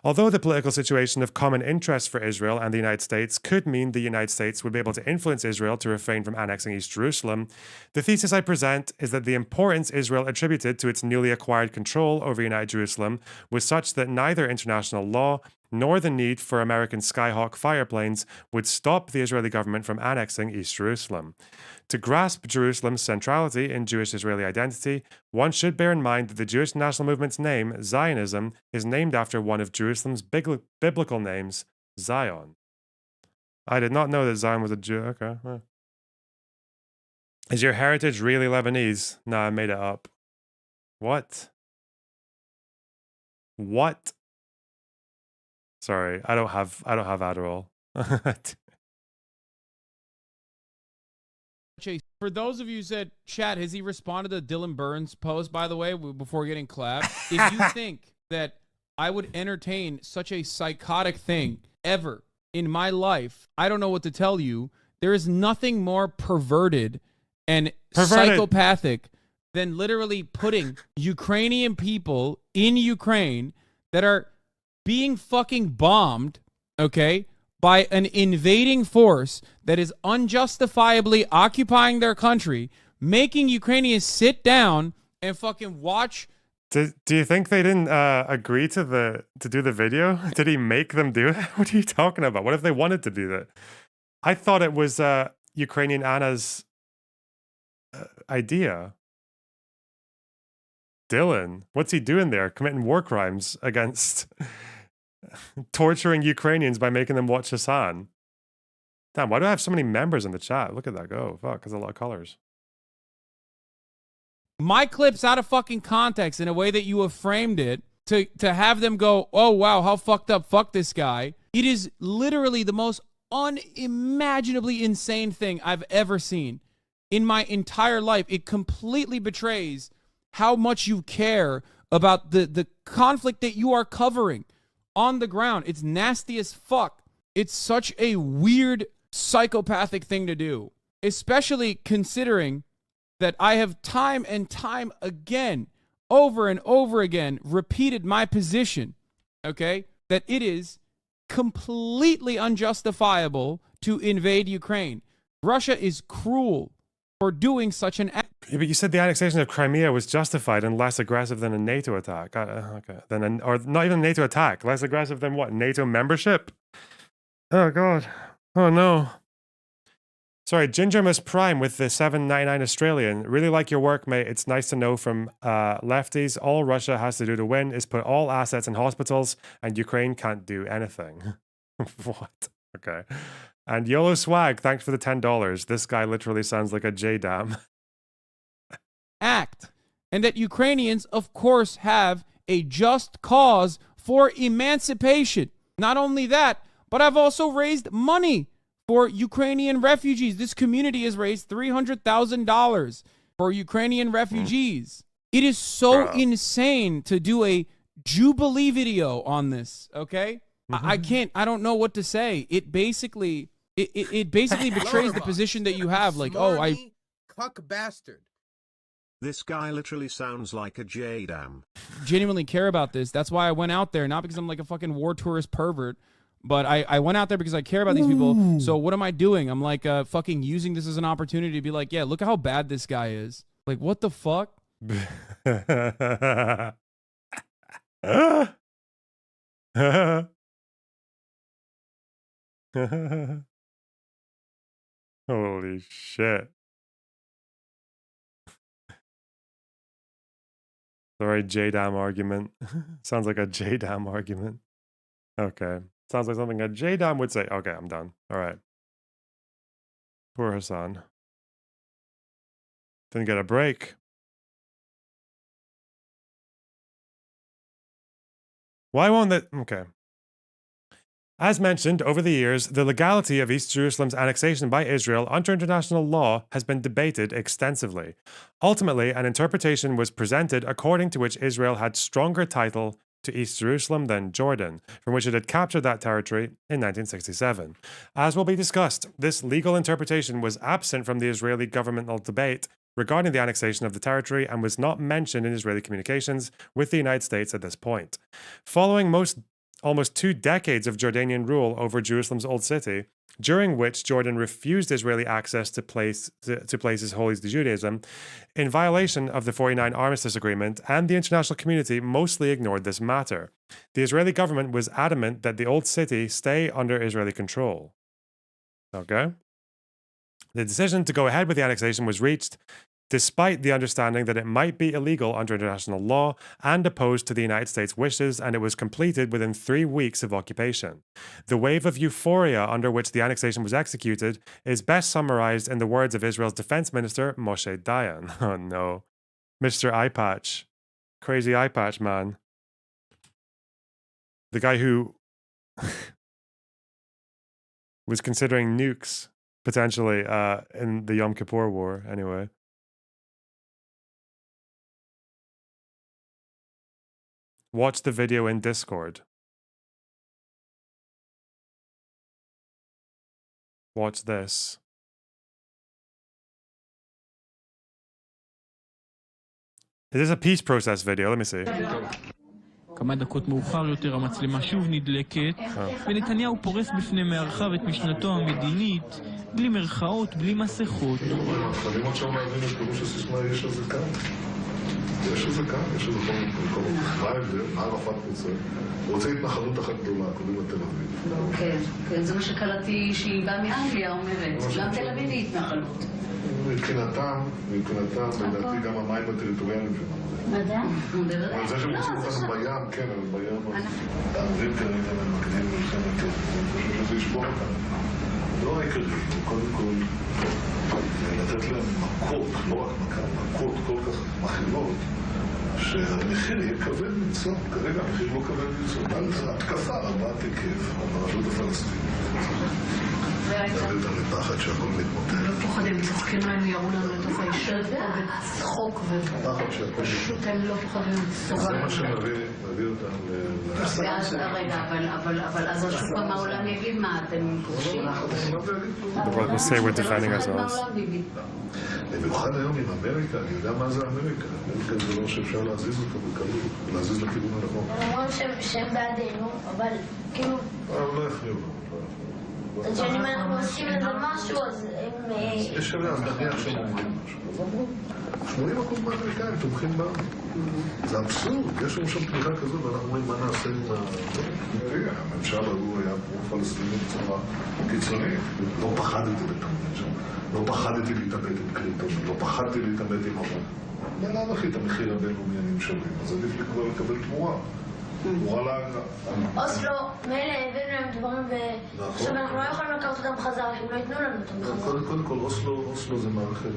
Although the political situation of common interest for Israel and the United States could mean the United States would be able to influence Israel to refrain from annexing East Jerusalem, the thesis I present is that the importance Israel attributed to its newly acquired control over United Jerusalem was such that neither international law nor the need for American Skyhawk fireplanes would stop the Israeli government from annexing East Jerusalem. To grasp Jerusalem's centrality in Jewish-Israeli identity, one should bear in mind that the Jewish national movement's name, Zionism, is named after one of Jerusalem's biblical names, Zion. I did not know that Zion was a Jew. Okay. Huh. Is your heritage really Lebanese? No, I made it up. What? What? Sorry, I don't have Adderall. Chase, for those of you who said, chat, has he responded to Dylan Burns' post, by the way, before getting clapped? If you think that I would entertain such a psychotic thing ever in my life. I don't know what to tell you. There is nothing more perverted and psychopathic than literally putting Ukrainian people in Ukraine that are being fucking bombed, okay, by an invading force that is unjustifiably occupying their country, making Ukrainians sit down and fucking watch. Do you think they didn't agree to do the video? Did he make them do it? What are you talking about? What if they wanted to do that? I thought it was Ukrainian Anna's idea. Dylan, what's he doing there? Committing war crimes against torturing Ukrainians by making them watch Hassan. Damn, why do I have so many members in the chat? Look at that go. Fuck, there's a lot of colors. My clips out of fucking context in a way that you have framed it to have them go, oh, wow, how fucked up, fuck this guy. It is literally the most unimaginably insane thing I've ever seen in my entire life. It completely betrays how much you care about the conflict that you are covering on the ground. It's nasty as fuck. It's such a weird psychopathic thing to do, especially considering that I have time and time again, over and over again, repeated my position, okay, that it is completely unjustifiable to invade Ukraine. Russia is cruel for doing such an act. Yeah, but you said the annexation of Crimea was justified and less aggressive than a NATO attack. Okay, or not even a NATO attack. Less aggressive than what? NATO membership? Oh God. Oh no. Sorry, Ginger Miss Prime with the $7.99 Australian. Really like your work, mate. It's nice to know from lefties. All Russia has to do to win is put all assets in hospitals, and Ukraine can't do anything. What? Okay. And YOLO Swag, thanks for the $10. This guy literally sounds like a J-Dam. Act. And that Ukrainians, of course, have a just cause for emancipation. Not only that, but I've also raised money for Ukrainian refugees. This community has raised $300,000 for Ukrainian refugees. It is so insane to do a Jubilee video on this, okay? I can't, I don't know what to say. It basically, it basically betrays the position that you have. Like, oh, I... Cuck bastard. This guy literally sounds like a J-Dam. Genuinely care about this. That's why I went out there, not because I'm like a fucking war tourist pervert, but I went out there because I care about these people. So what am I doing? I'm like fucking using this as an opportunity to be like, yeah, look at how bad this guy is. Like, what the fuck? Holy shit. Sorry, J-Dam argument. Sounds like a J-Dam argument. Okay. Sounds like something a J-Dam would say. Okay, I'm done. All right. Poor Hassan. Didn't get a break. Why won't that? Okay. As mentioned, over the years, the legality of East Jerusalem's annexation by Israel under international law has been debated extensively. Ultimately, an interpretation was presented according to which Israel had stronger title to East Jerusalem than Jordan, from which it had captured that territory in 1967. As will be discussed, this legal interpretation was absent from the Israeli governmental debate regarding the annexation of the territory and was not mentioned in Israeli communications with the United States at this point. Following almost 2 decades of Jordanian rule over Jerusalem's Old City, during which Jordan refused Israeli access to places holy to Judaism, in violation of the 49 Armistice Agreement, and the international community mostly ignored this matter. The Israeli government was adamant that the Old City stay under Israeli control. Okay? The decision to go ahead with the annexation was reached despite the understanding that it might be illegal under international law and opposed to the United States' wishes, and it was completed within 3 weeks of occupation. The wave of euphoria under which the annexation was executed is best summarized in the words of Israel's defense minister, Moshe Dayan. Oh no. Mr. Eye Patch. Crazy Eye Patch man. The guy who was considering nukes, potentially, in the Yom Kippur War, anyway. Watch the video in Discord. Watch this. It is a peace process video, let me see. כמה דקות מאוחר יותר המצלמה שוב נדלקת, ונתניהו פורס בפני מארחיו את משנתו המדינית, בלי מרכאות, בלי מסכות. חייבים עכשיו להבין את פירוש הסיסמה יש אזעקה. יש אזעקה, יש אזעקה במקומות. מה ההבדל? מה ערפאת רוצה? הוא רוצה התנחלות אחת גדולה, קוראים לה תל אביב. כן, זה מה שקלטתי שהיא באה מאנגליה אומרת. גם תל אביב היא התנחלות. מבחינתם, לדעתי גם המים הטריטוריאליים שלנו. מדע? אבל זה שהם רוצים אותנו בים, כן, אבל בים... האנגלים כרגע ממקדים מלחמת, אני חושב שזה ישבור אותנו. לא העיקרי, קודם כל, לתת להם מכות, לא רק מכות כל כך מכילות, שהמחיר יהיה כבד מנצור. כרגע המחיר לא כבד מנצור. התקפה רבת היקף ברשות הפלסטינית. זה מפחד שהכל מתמוטט. לא פוחדים, צוחקים להם, יראו לנו לתוך הישרת וצחוק ופשוט הם לא פוחדים. זה מה שמביא אותם ואז רגע, אבל אז השוק גם העולם יגיד מה אתם פורשים. The world will say we're defending ourselves. במיוחד היום עם אמריקה, אני יודע מה זה אמריקה. אמריקה זה לא שאפשר להזיז אותו בקלות, להזיז לכיוון הנכון. הם אומרים שהם בעדינו, אבל כאילו... לא יפריעו לנו. אז אם אנחנו עושים לזה משהו, אז הם... יש שווה, אז נניח שהם אומרים משהו. אז אמרו, 80% מהאמריקאים תומכים בנו. זה אבסורד, יש לנו שם תמיכה כזאת, ואנחנו אומרים מה נעשה עם ה... הממשל הוא היה פרו-פלסטיני בצורה קיצונית. לא פחדתי לתמודד שם. לא פחדתי להתאבד עם קריטון, לא פחדתי להתאבד עם עבר. בלאו הכי את המחיר הבינלאומי אני משלם, אז עדיף לי כבר לקבל תמורה. תמורה לאגרה. אוסלו, מילא הבאנו להם דברים עכשיו אנחנו לא יכולים לקחת אותם חזרה, הם לא ייתנו לנו אותם חזרה. קודם כל, אוסלו זה מערכת,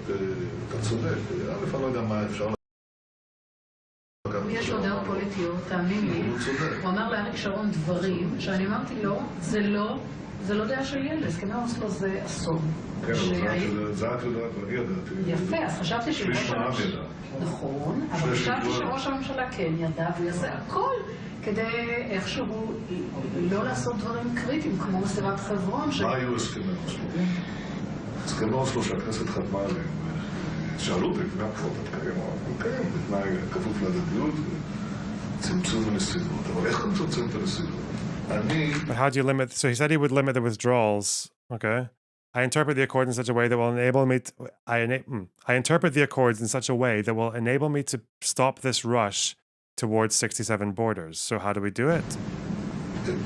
אתה צודק. א', אני לא יודע מה אפשר... יש לו דעות פוליטיות, תאמין לי. הוא אמר לאריק שרון דברים שאני אמרתי לו, זה לא דעה של ילד, הסכמי אוסלו זה אסון. כן, זה את יודעת ואני ידעתי. יפה, אז חשבתי שראש הממשלה... נכון, אבל חשבתי שראש הממשלה כן ידע, והוא יעשה הכל כדי איכשהו לא לעשות דברים קריטיים, כמו מסתירת חברון. מה היו הסכמי אוסלו? הסכמי אוסלו שהכנסת חתמה עליהם. שאלו אותי, לפני הבחירות התקיים, כן, בתנאי כפוף להדדיות וצמצום הנסיבות. אבל איך אתה מצמצם את הנסיבות? But how do you limit? So he said he would limit the withdrawals. Okay. I interpret the accord in such a way that will enable me to, I interpret the accords in such a way that will enable me to stop this rush towards 67 borders. So how do we do it?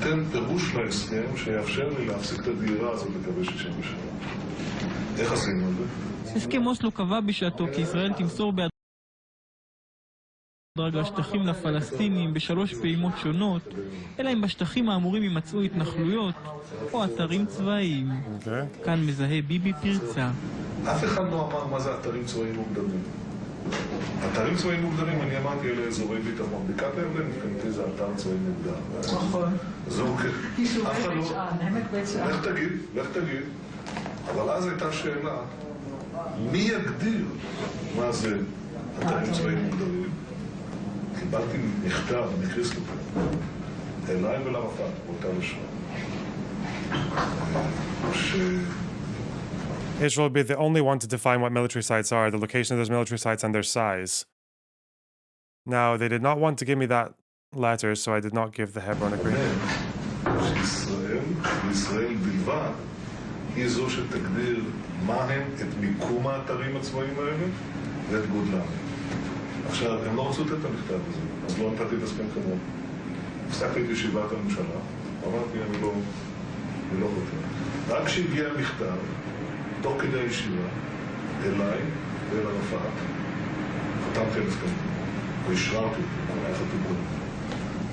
תן פירוש להסכם שיאפשר לי להפסיק את הדהירה הזאת לקווי 67. איך עשינו את זה? הסכם אוסלו קבע בשעתו כי ישראל תמסור בהדרגה שטחים לפלסטינים בשלוש פעימות שונות, אלא אם בשטחים האמורים יימצאו התנחלויות או אתרים צבאיים. כאן מזהה ביבי פרצה. אף אחד לא אמר מה זה אתרים צבאיים מוגדרים. אתרים צבאיים מוגדרים, אני אמרתי אלה אזורי ביטחון. בקעת הירדן מבחינתי זה אתר צבאי מוגדר. נכון. זה אוקיי. אף אחד לא... לך תגיד. אבל אז הייתה שאלה, מי יגדיר מה זה אתרים צבאיים מוגדרים? קיבלתי מכתב מקריסטופר, אליי ולערפאת, באותה לשון. Israel would be the only one to define what military sites are, the location of those military sites, and their size. Now, they did not want to give me that letter, so I did not give the Hebron agreement. שישראל בלבד היא זו שתגדיר מהם את מיקום האתרים הצבאיים האלה ואת גודלם. עכשיו, הם לא רצו לתת את המכתב הזה, אז לא נתתי את הסכם חברון. הפסקתי את ישיבת הממשלה, אמרתי, אני לא חותם. רק כשהגיע המכתב, תוך כדי הישיבה, אליי ואל ערפאת, חתמתי על הסכם, והשררתי אותו, היה חתום בו.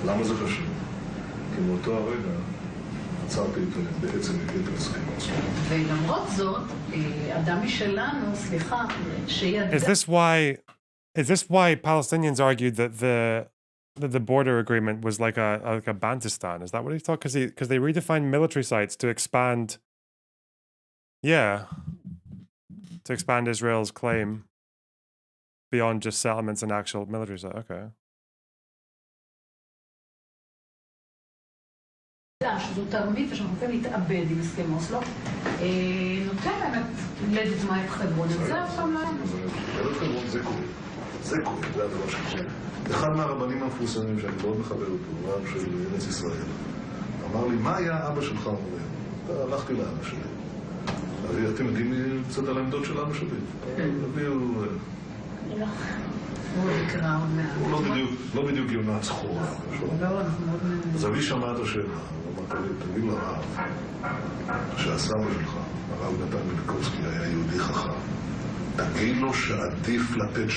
למה זה חשוב? כי מאותו הרגע עצרתי בעצם את ההסכם הזה. ולמרות זאת, אדם משלנו, סליחה, שידע... Is this why Palestinians argued that the border agreement was like a Bantustan? Is that what he thought? Because they redefined military sites to expand, to expand Israel's claim beyond just settlements and actual military sites. Okay. שזו תרמית ושאנחנו הולכים להתאבד עם הסכם אוסלו, נותן להם לדוגמה את חברון. את זה אף פעם לא היה. את חברון זה קורה. זה קורה, זה הדבר שקורה. אחד מהרבנים המפורסמים שאני מאוד מכבד אותו, רב של ארץ ישראל, אמר לי, מה היה אבא שלך אומר? הלכתי לאבא שלי. אתם יודעים קצת על העמדות של אבא שלי? לא. הוא יקרא עוד מעט. הוא לא בדיוק יונה צחורה. לא, אנחנו מאוד... אז אבי שמע את השאלה, הוא אמר כזה, תגיד לרב, שהסבא שלך, הרב נתן מיליקובסקי, היה יהודי חכם. תגיד לו שעדיף לתת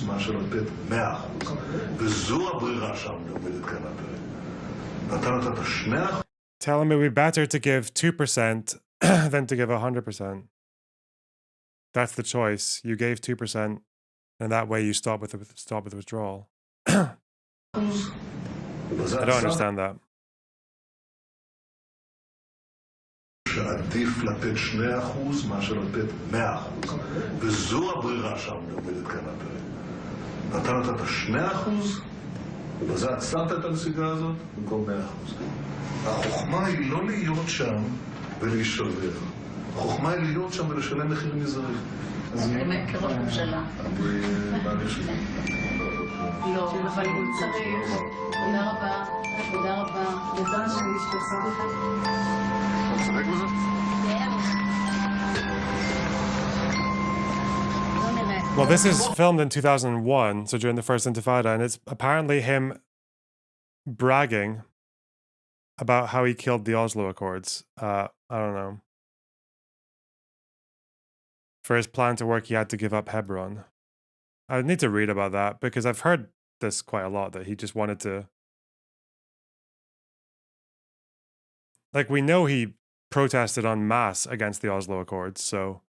2% מאשר לתת 100%. וזו הברירה שם עומדת כאן הפרק. אתה נתת 2%. Tell him it would be better to give 2% than to give 100%. That's the choice. You gave 2%, and that way you stop with the withdrawal. I don't understand that. שעדיף לתת 2% מאשר לתת 100%. וזו הברירה שם עומדת כאן הפרק. אתה נתת 2%, ובזה עצרת את הנסיגה הזאת במקום 100%. החוכמה היא לא להיות שם ולהישבר. החוכמה היא להיות שם ולשלם מחיר מזערי. כראש ממשלה. אני שלי. לא, אבל הוא צריך. תודה רבה. תודה רבה. תודה שהשתתפת. אתה צודק בזה? Well, this is filmed in 2001, so during the first Intifada, and it's apparently him bragging about how he killed the Oslo Accords. I don't know. For his plan to work, he had to give up Hebron. I would need to read about that, because I've heard this quite a lot, that he just wanted to... Like, we know he protested en masse against the Oslo Accords, so...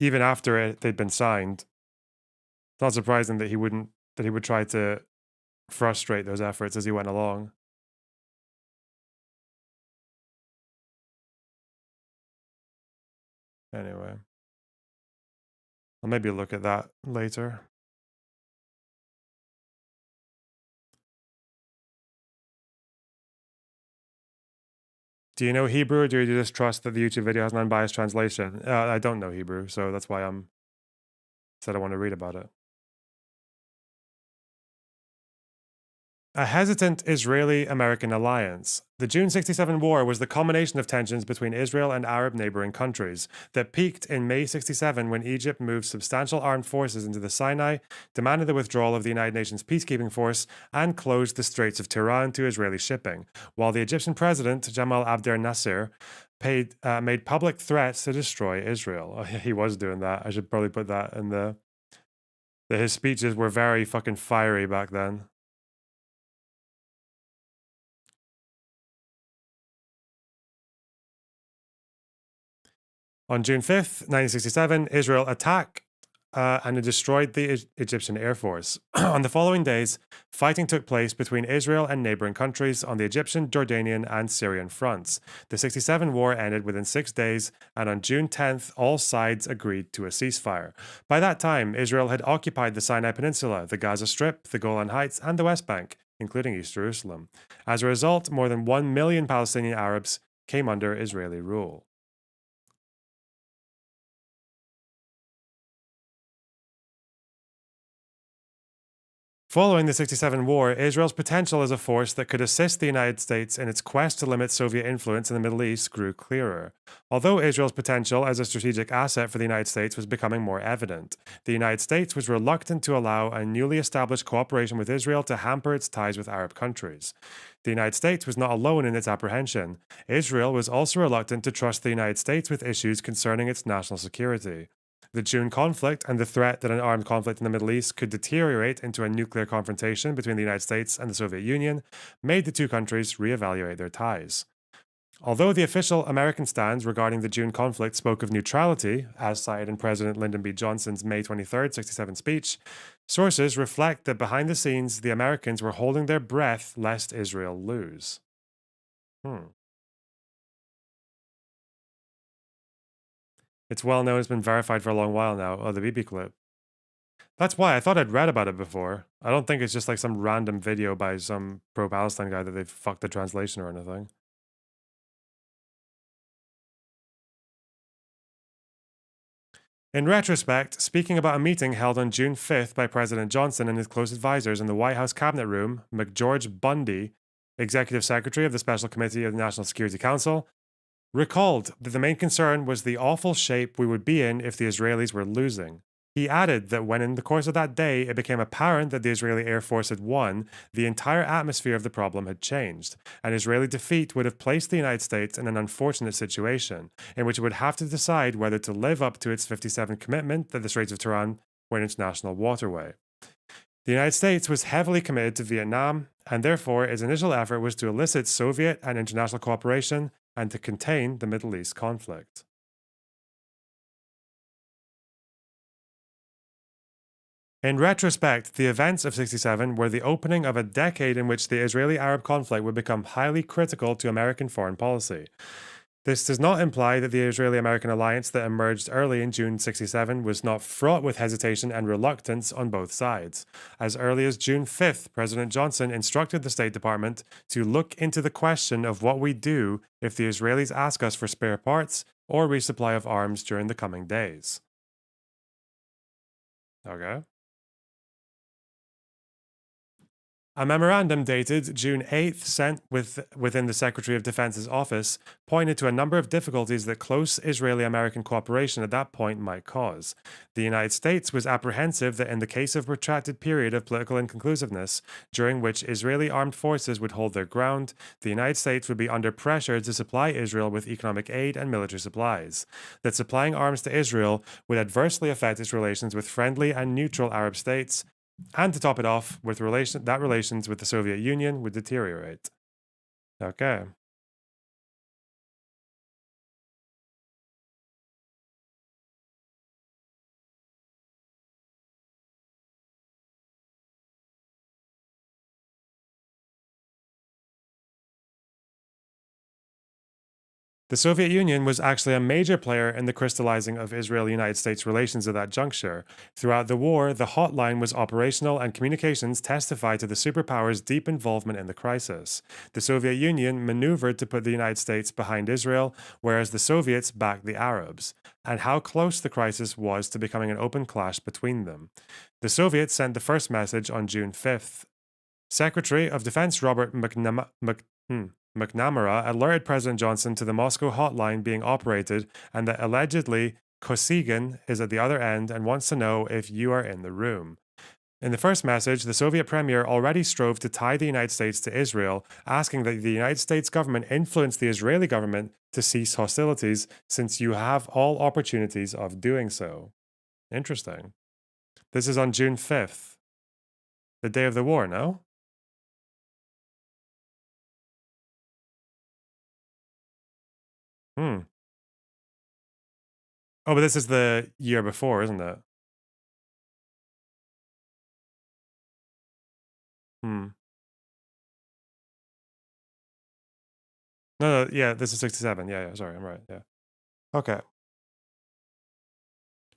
Even after they'd been signed, it's not surprising that he would try to frustrate those efforts as he went along. Anyway, I'll maybe look at that later. Do you know Hebrew, or do you just trust that the YouTube video has an unbiased translation? I don't know Hebrew, so that's why said I want to read about it. A hesitant Israeli-American alliance. The June 67 war was the culmination of tensions between Israel and Arab neighboring countries that peaked in May 67 when Egypt moved substantial armed forces into the Sinai, demanded the withdrawal of the United Nations peacekeeping force, and closed the Straits of Tiran to Israeli shipping, while the Egyptian president, Jamal Abdel Nasser, made public threats to destroy Israel. Oh, he was doing that. I should probably put that in that his speeches were very fucking fiery back then. On June 5th, 1967, Israel attacked and destroyed the Egyptian Air Force. On the following days, fighting took place between Israel and neighboring countries on the Egyptian, Jordanian, and Syrian fronts. The 67 war ended within 6 days, and on June 10th, all sides agreed to a ceasefire. By that time, Israel had occupied the Sinai Peninsula, the Gaza Strip, the Golan Heights, and the West Bank, including East Jerusalem. As a result, more than 1 million Palestinian Arabs came under Israeli rule. Following the 67 war, Israel's potential as a force that could assist the United States in its quest to limit Soviet influence in the Middle East grew clearer. Although Israel's potential as a strategic asset for the United States was becoming more evident, the United States was reluctant to allow a newly established cooperation with Israel to hamper its ties with Arab countries. The United States was not alone in its apprehension. Israel was also reluctant to trust the United States with issues concerning its national security. The June conflict and the threat that an armed conflict in the Middle East could deteriorate into a nuclear confrontation between the United States and the Soviet Union made the two countries reevaluate their ties. Although the official American stance regarding the June conflict spoke of neutrality, as cited in President Lyndon B. Johnson's May 23, 67 speech, sources reflect that behind the scenes, the Americans were holding their breath lest Israel lose. It's well known, it's been verified for a long while now. Oh, the BB clip. That's why I thought I'd read about it before. I don't think it's just like some random video by some pro-Palestine guy that they fucked the translation or anything. In retrospect, speaking about a meeting held on June 5th by President Johnson and his close advisors in the White House Cabinet Room, McGeorge Bundy, Executive Secretary of the Special Committee of the National Security Council, recalled that the main concern was the awful shape we would be in if the Israelis were losing. He added that when in the course of that day it became apparent that the Israeli Air Force had won, the entire atmosphere of the problem had changed. An Israeli defeat would have placed the United States in an unfortunate situation, in which it would have to decide whether to live up to its 57 commitment that the Straits of Tehran were an international waterway. The United States was heavily committed to Vietnam, and therefore its initial effort was to elicit Soviet and international cooperation and to contain the Middle East conflict. In retrospect, the events of 67 were the opening of a decade in which the Israeli-Arab conflict would become highly critical to American foreign policy. This does not imply that the Israeli-American alliance that emerged early in June 67 was not fraught with hesitation and reluctance on both sides. As early as June 5th, President Johnson instructed the State Department to look into the question of what we do if the Israelis ask us for spare parts or resupply of arms during the coming days. Okay. A memorandum dated June 8th, sent within the Secretary of Defense's office, pointed to a number of difficulties that close Israeli-American cooperation at that point might cause. The United States was apprehensive that in the case of a protracted period of political inconclusiveness, during which Israeli armed forces would hold their ground, the United States would be under pressure to supply Israel with economic aid and military supplies. That supplying arms to Israel would adversely affect its relations with friendly and neutral Arab states, and to top it off, with relations with the Soviet Union would deteriorate. Okay. The Soviet Union was actually a major player in the crystallizing of Israel-United States relations at that juncture. Throughout the war, the hotline was operational and communications testified to the superpower's deep involvement in the crisis. The Soviet Union maneuvered to put the United States behind Israel, whereas the Soviets backed the Arabs, and how close the crisis was to becoming an open clash between them. The Soviets sent the first message on June 5th. Secretary of Defense Robert McNamara alerted President Johnson to the Moscow hotline being operated and that allegedly Kosygin is at the other end and wants to know if you are in the room. In the first message, the Soviet premier already strove to tie the United States to Israel, asking that the United States government influence the Israeli government to cease hostilities, since you have all opportunities of doing so. Interesting. This is on June 5th, the day of the war, no? Oh, but this is the year before, isn't it? No, yeah, this is 67. Yeah, sorry, I'm right, yeah. Okay.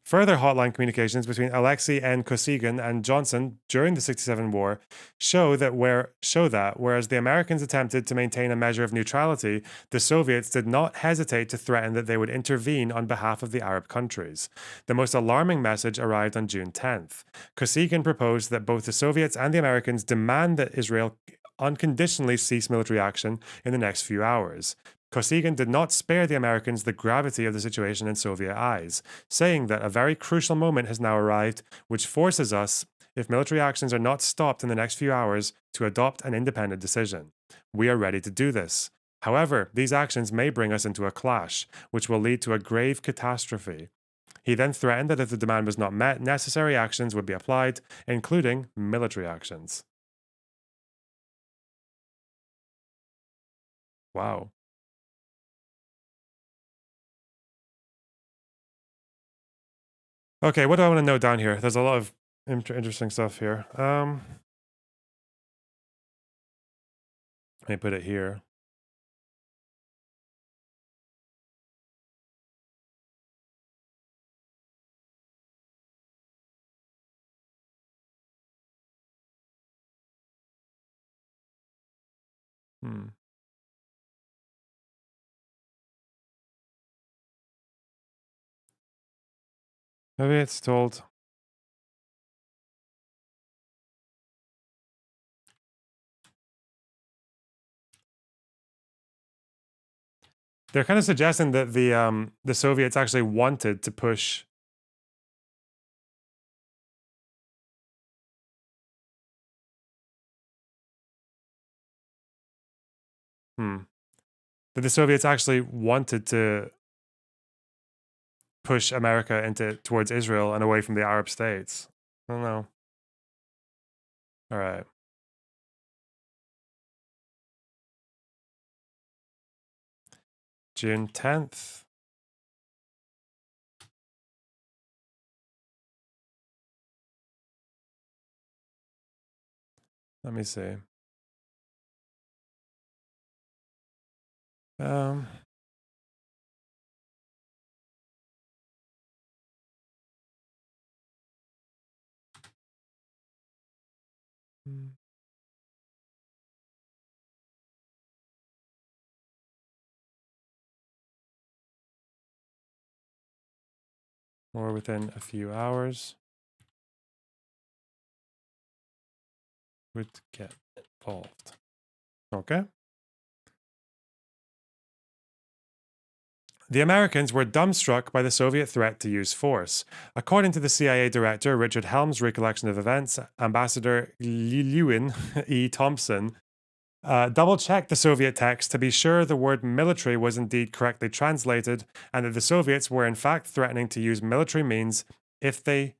Further hotline communications between Alexei N. Kosygin and Johnson during the 67 war show that whereas the Americans attempted to maintain a measure of neutrality, the Soviets did not hesitate to threaten that they would intervene on behalf of the Arab countries. The most alarming message arrived on June 10th. Kosygin proposed that both the Soviets and the Americans demand that Israel unconditionally cease military action in the next few hours. Kosygin did not spare the Americans the gravity of the situation in Soviet eyes, saying that a very crucial moment has now arrived, which forces us, if military actions are not stopped in the next few hours, to adopt an independent decision. We are ready to do this. However, these actions may bring us into a clash, which will lead to a grave catastrophe. He then threatened that if the demand was not met, necessary actions would be applied, including military actions. Wow. Okay, what do I want to note down here? There's a lot of interesting stuff here. Let me put it here. Hmm. Maybe it's told. They're kind of suggesting that the Soviets actually wanted to push. That the Soviets actually wanted to push America into towards Israel and away from the Arab states. I don't know. All right. June 10th. Let me see. Um, or within a few hours would get involved. Okay. The Americans were dumbstruck by the Soviet threat to use force. According to the CIA director Richard Helms' recollection of events, Ambassador Lewin E. Thompson double-checked the Soviet text to be sure the word military was indeed correctly translated and that the Soviets were in fact threatening to use military means if they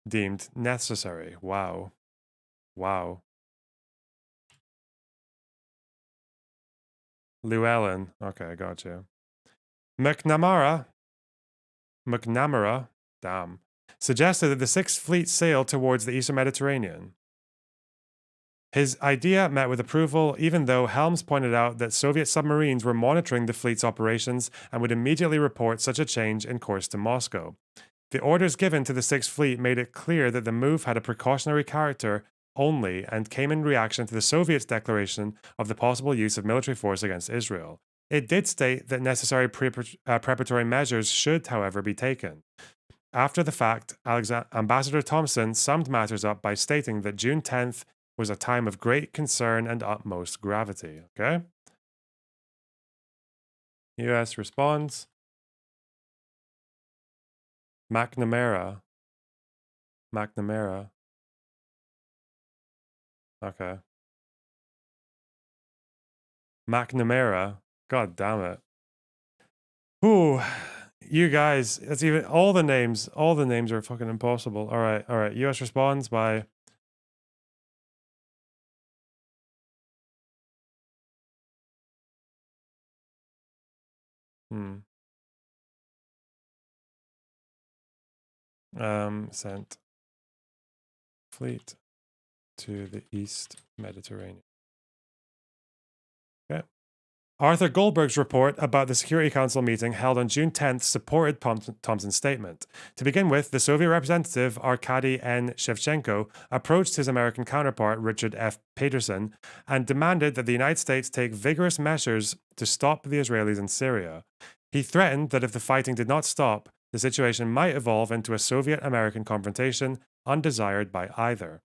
deemed necessary. Wow. Wow. Llewellyn. Okay, I got you. McNamara, damn, suggested that the Sixth Fleet sail towards the Eastern Mediterranean. His idea met with approval, even though Helms pointed out that Soviet submarines were monitoring the fleet's operations and would immediately report such a change in course to Moscow. The orders given to the Sixth Fleet made it clear that the move had a precautionary character only and came in reaction to the Soviets' declaration of the possible use of military force against Israel. It did state that necessary preparatory measures should, however, be taken. After the fact, Ambassador Thompson summed matters up by stating that June 10th was a time of great concern and utmost gravity. Okay? US responds. McNamara. Okay. McNamara. God damn it. Ooh, you guys, it's even all the names are fucking impossible. All right. US responds by sent fleet to the East Mediterranean. Okay. Arthur Goldberg's report about the Security Council meeting held on June 10th supported Thompson's statement. To begin with, the Soviet representative Arkady N. Shevchenko approached his American counterpart Richard F. Peterson and demanded that the United States take vigorous measures to stop the Israelis in Syria. He threatened that if the fighting did not stop, the situation might evolve into a Soviet-American confrontation undesired by either.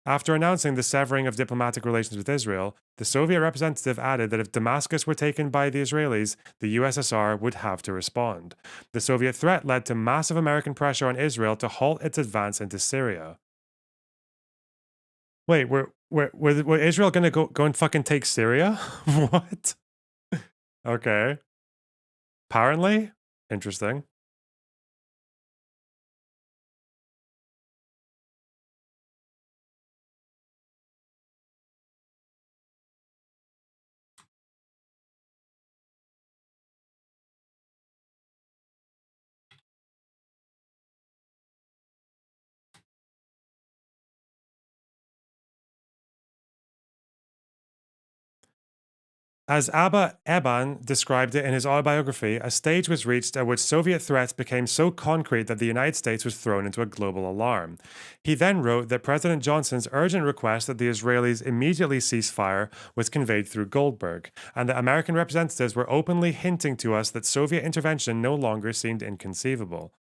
After announcing the severing of diplomatic relations with Israel, the Soviet representative added that if Damascus were taken by the Israelis, the USSR would have to respond. The Soviet threat led to massive American pressure on Israel to halt its advance into Syria. Wait, were Israel going to go and fucking take Syria? What? Okay. Apparently. Interesting. As Abba Eban described it in his autobiography, a stage was reached at which Soviet threats became so concrete that the United States was thrown into a global alarm. He then wrote that President Johnson's urgent request that the Israelis immediately cease fire was conveyed through Goldberg, and that American representatives were openly hinting to us that Soviet intervention no longer seemed inconceivable.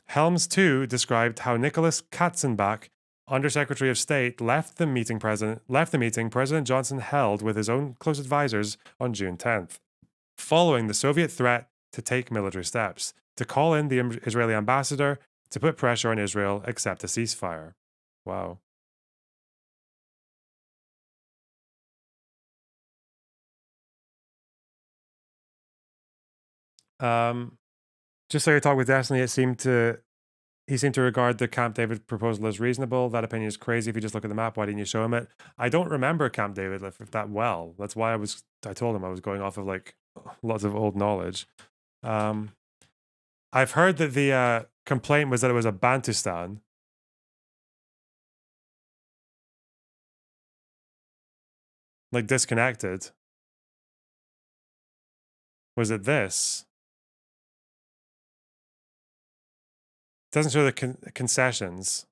Helms, too, described how Nicholas Katzenbach, Undersecretary of State, left the meeting President Johnson held with his own close advisors on June 10th, following the Soviet threat to take military steps, to call in the Israeli ambassador, to put pressure on Israel, accept a ceasefire. Wow. Just so you talk with Destiny, he seemed to regard the Camp David proposal as reasonable. That opinion is crazy. If you just look at the map, why didn't you show him it? I don't remember Camp David that well. That's why I told him I was going off of like lots of old knowledge. I've heard that the complaint was that it was a Bantustan. Like disconnected. Was it this? Doesn't show the concessions.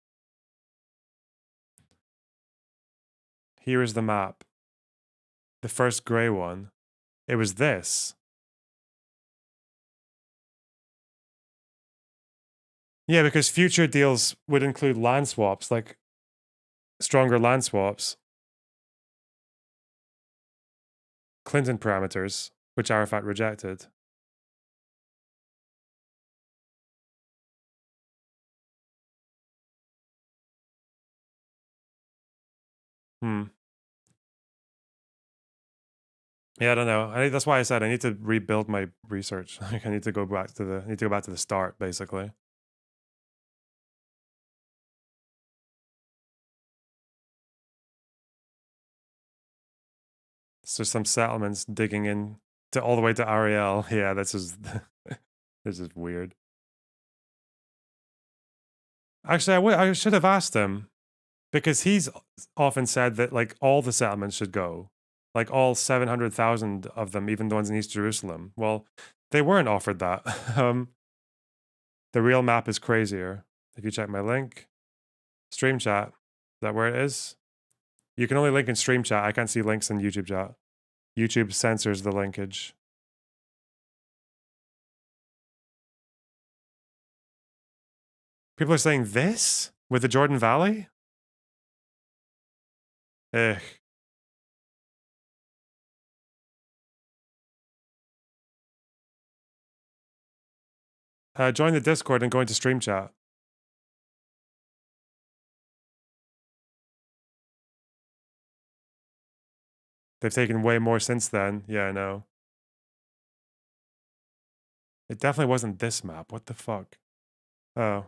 Here is the map. The first gray one. It was this. Yeah, because future deals would include land swaps, like stronger land swaps. Clinton parameters, which Arafat rejected. Yeah, I don't know. That's why I said I need to rebuild my research. Like I need to go back to the start, basically. So some settlements digging in to all the way to Ariel. Yeah, this is this is weird. Actually, I should have asked him, because he's often said that like all the settlements should go, like all 700,000 of them, even the ones in East Jerusalem. Well, they weren't offered that. The real map is crazier. If you check my link, stream chat, is that where it is? You can only link in stream chat. I can't see links in YouTube chat. YouTube censors the linkage. People are saying this with the Jordan Valley? Ugh. Join the Discord and go into stream chat. They've taken way more since then. Yeah, I know. It definitely wasn't this map. What the fuck? Oh.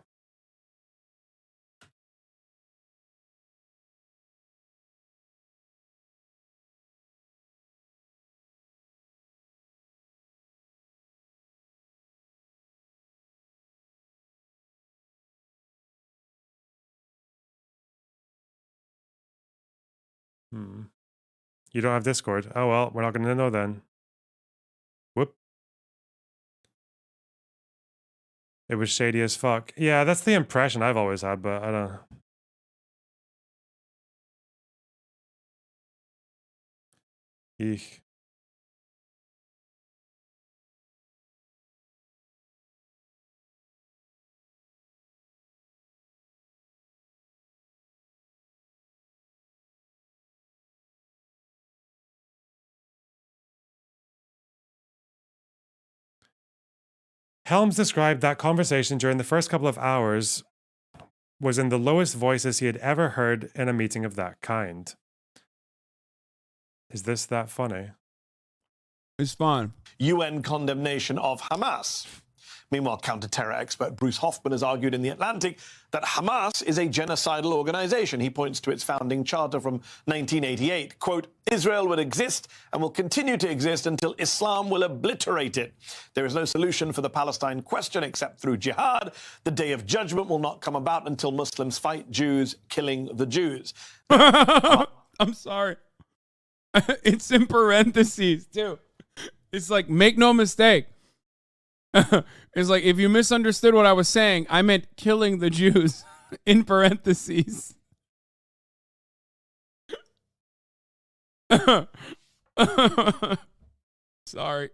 You don't have Discord. Oh well, we're not going to know then. Whoop. It was shady as fuck. Yeah, that's the impression I've always had, but I don't know. Eek. Helms described that conversation during the first couple of hours was in the lowest voices he had ever heard in a meeting of that kind. Is this that funny? It's fine. UN condemnation of Hamas. Meanwhile, counter-terror expert Bruce Hoffman has argued in The Atlantic that Hamas is a genocidal organization. He points to its founding charter from 1988. Quote, Israel will exist and will continue to exist until Islam will obliterate it. There is no solution for the Palestine question except through jihad. The day of judgment will not come about until Muslims fight Jews, killing the Jews. I'm sorry. It's in parentheses too. It's like, make no mistake. It's like, if you misunderstood what I was saying, I meant killing the Jews in parentheses. Sorry.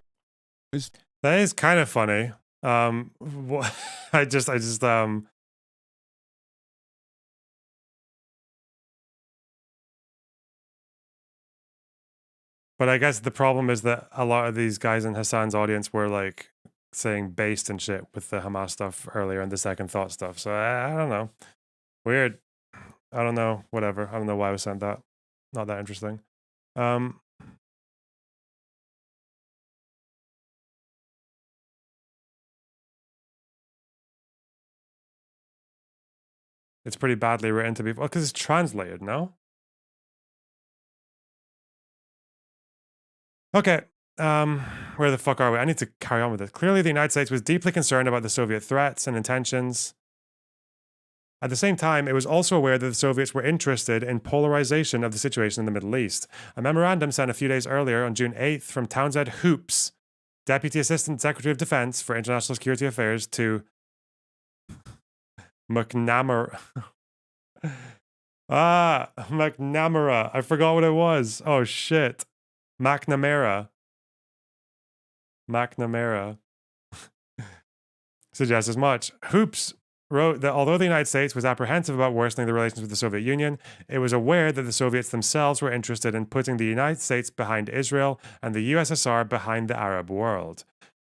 That is kind of funny. I just but I guess the problem is that a lot of these guys in Hassan's audience were like saying based and shit with the Hamas stuff earlier and the second thought stuff. So I don't know. Weird. I don't know. Whatever. I don't know why I was sent that. Not that interesting. It's pretty badly written to be, well, because it's translated, no? Okay. Where the fuck are we? I need to carry on with this. Clearly, the United States was deeply concerned about the Soviet threats and intentions. At the same time, it was also aware that the Soviets were interested in polarization of the situation in the Middle East. A memorandum sent a few days earlier on June 8th from Townsend Hoops, Deputy Assistant Secretary of Defense for International Security Affairs, to McNamara. McNamara. I forgot what it was. Oh, shit. McNamara suggests as much. Hoops wrote that although the United States was apprehensive about worsening the relations with the Soviet Union, it was aware that the Soviets themselves were interested in putting the United States behind Israel and the USSR behind the Arab world.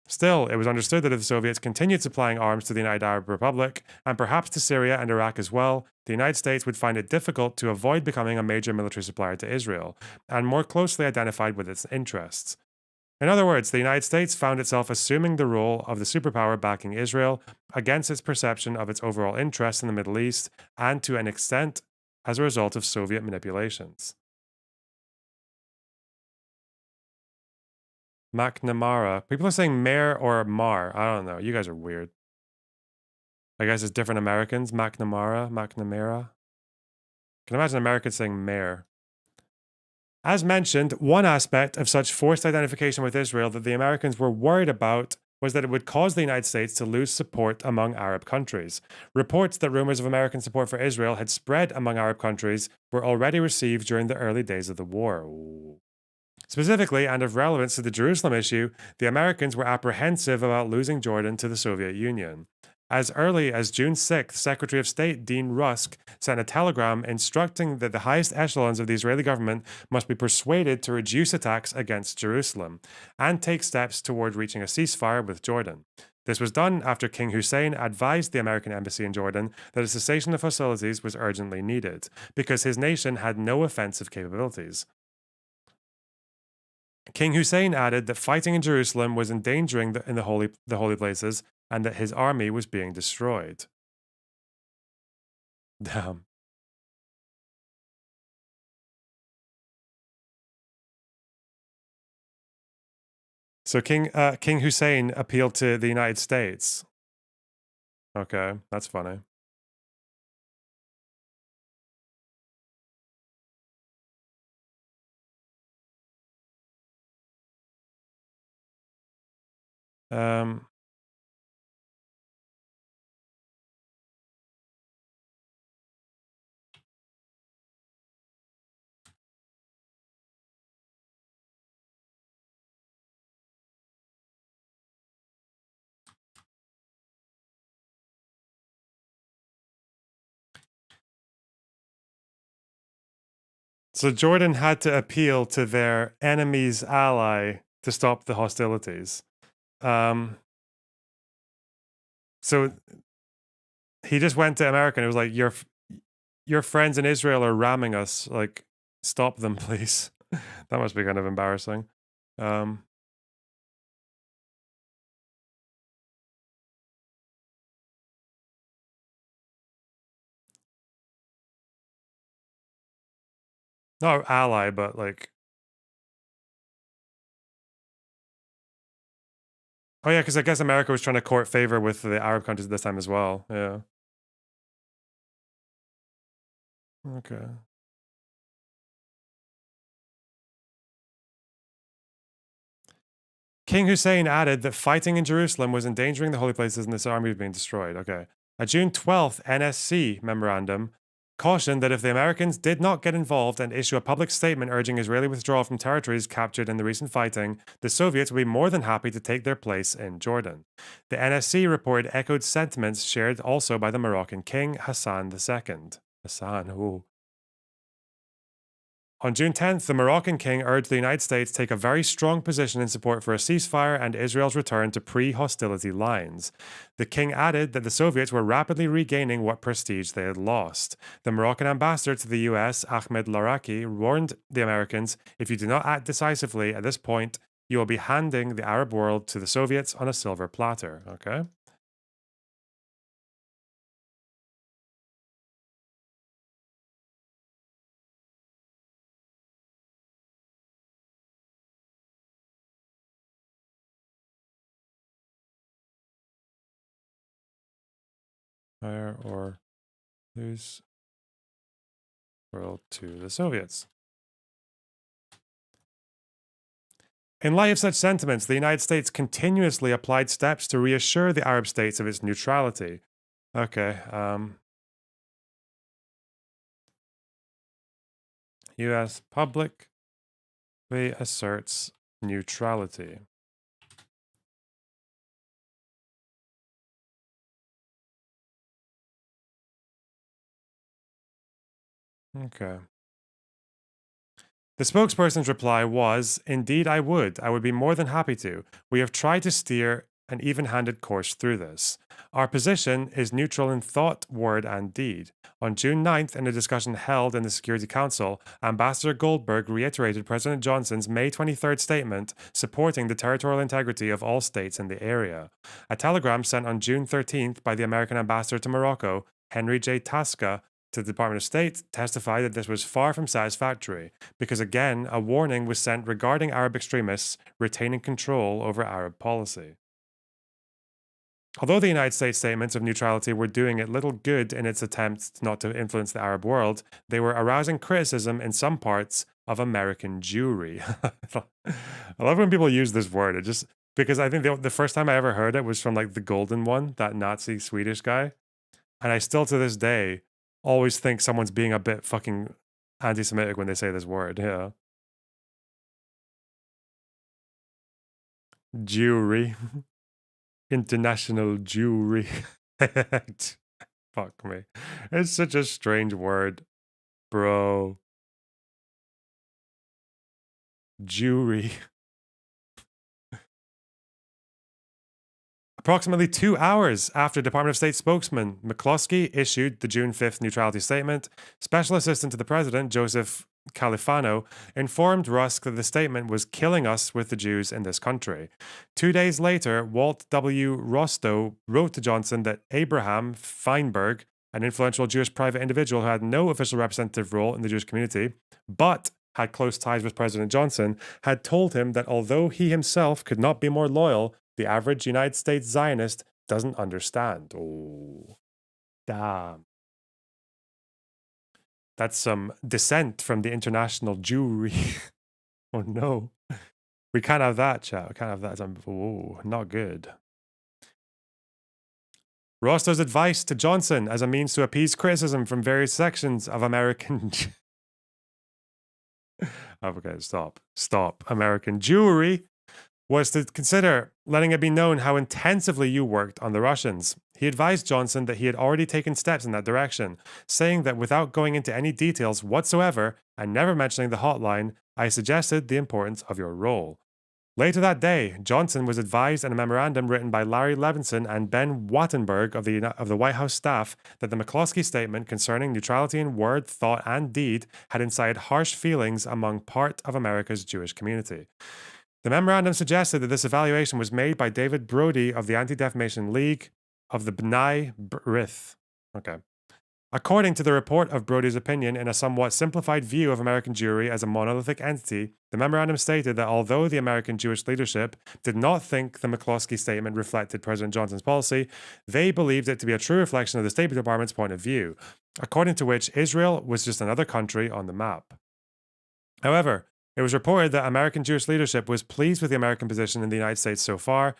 Still, it was understood that if the Soviets continued supplying arms to the United Arab Republic, and perhaps to Syria and Iraq as well, the United States would find it difficult to avoid becoming a major military supplier to Israel, and more closely identified with its interests. In other words, the United States found itself assuming the role of the superpower backing Israel against its perception of its overall interests in the Middle East, and to an extent as a result of Soviet manipulations. McNamara. People are saying Mayor or Mar. I don't know. You guys are weird. I guess it's different Americans. McNamara. Can imagine Americans saying Mayor. As mentioned, one aspect of such forced identification with Israel that the Americans were worried about was that it would cause the United States to lose support among Arab countries. Reports that rumors of American support for Israel had spread among Arab countries were already received during the early days of the war. Ooh. Specifically, and of relevance to the Jerusalem issue, the Americans were apprehensive about losing Jordan to the Soviet Union. As early as June 6th, Secretary of State Dean Rusk sent a telegram instructing that the highest echelons of the Israeli government must be persuaded to reduce attacks against Jerusalem and take steps toward reaching a ceasefire with Jordan. This was done after King Hussein advised the American embassy in Jordan that a cessation of hostilities was urgently needed, because his nation had no offensive capabilities. King Hussein added that fighting in Jerusalem was endangering the holy places and that his army was being destroyed. Damn. So King Hussein appealed to the United States. Okay, that's funny. So Jordan had to appeal to their enemy's ally to stop the hostilities. So he just went to America and it was like, your friends in Israel are ramming us. Like, stop them, please. That must be kind of embarrassing. Not ally, but like... Oh yeah, because I guess America was trying to court favor with the Arab countries at this time as well. Yeah. Okay. King Hussein added that fighting in Jerusalem was endangering the holy places and this army was being destroyed. Okay. A June 12th NSC memorandum cautioned that if the Americans did not get involved and issue a public statement urging Israeli withdrawal from territories captured in the recent fighting, the Soviets would be more than happy to take their place in Jordan. The NSC report echoed sentiments shared also by the Moroccan king Hassan II. Hassan, ooh. On June 10th, the Moroccan king urged the United States to take a very strong position in support for a ceasefire and Israel's return to pre-hostility lines. The king added that the Soviets were rapidly regaining what prestige they had lost. The Moroccan ambassador to the US, Ahmed Laraki, warned the Americans, if you do not act decisively at this point, you will be handing the Arab world to the Soviets on a silver platter. Okay? Fire or lose world to the Soviets. In light of such sentiments, the United States continuously applied steps to reassure the Arab states of its neutrality. Okay. U.S. publicly asserts neutrality. Okay. The spokesperson's reply was, "Indeed, I would. I would be more than happy to. We have tried to steer an even-handed course through this. Our position is neutral in thought, word, and deed." On June 9th, in a discussion held in the Security Council, Ambassador Goldberg reiterated President Johnson's May 23rd statement supporting the territorial integrity of all states in the area. A telegram sent on June 13th by the American ambassador to Morocco, Henry J. Tasca, to the Department of State testified that this was far from satisfactory, because again, a warning was sent regarding Arab extremists retaining control over Arab policy. Although the United States statements of neutrality were doing it little good in its attempts not to influence the Arab world, they were arousing criticism in some parts of American Jewry. I love when people use this word. It just because I think the first time I ever heard it was from like the Golden One, that Nazi Swedish guy, and I still to this day always think someone's being a bit fucking anti-Semitic when they say this word. Yeah. Jewry. International Jewry. Fuck me. It's such a strange word. Bro. Jewry. Approximately 2 hours after Department of State spokesman McCloskey issued the June 5th neutrality statement, Special Assistant to the President, Joseph Califano, informed Rusk that the statement was killing us with the Jews in this country. 2 days later, Walt W. Rostow wrote to Johnson that Abraham Feinberg, an influential Jewish private individual who had no official representative role in the Jewish community, but had close ties with President Johnson, had told him that although he himself could not be more loyal, the average United States Zionist doesn't understand. Oh, damn. That's some dissent from the international Jewry. Oh no. We can't have that, chat. We can't have that. Oh, not good. Rostow's advice to Johnson as a means to appease criticism from various sections of American... Okay, stop. American Jewry was to consider letting it be known how intensively you worked on the Russians. He advised Johnson that he had already taken steps in that direction, saying that without going into any details whatsoever and never mentioning the hotline, I suggested the importance of your role. Later that day, Johnson was advised in a memorandum written by Larry Levinson and Ben Wattenberg of the White House staff that the McCloskey statement concerning neutrality in word, thought, and deed had incited harsh feelings among part of America's Jewish community. The memorandum suggested that this evaluation was made by David Brody of the Anti-Defamation League of the B'nai B'rith. Okay. According to the report of Brody's opinion in a somewhat simplified view of American Jewry as a monolithic entity, the memorandum stated that although the American Jewish leadership did not think the McCloskey statement reflected President Johnson's policy, they believed it to be a true reflection of the State Department's point of view, according to which Israel was just another country on the map. However, It was reported that American Jewish leadership was pleased with the American position in the United States so far,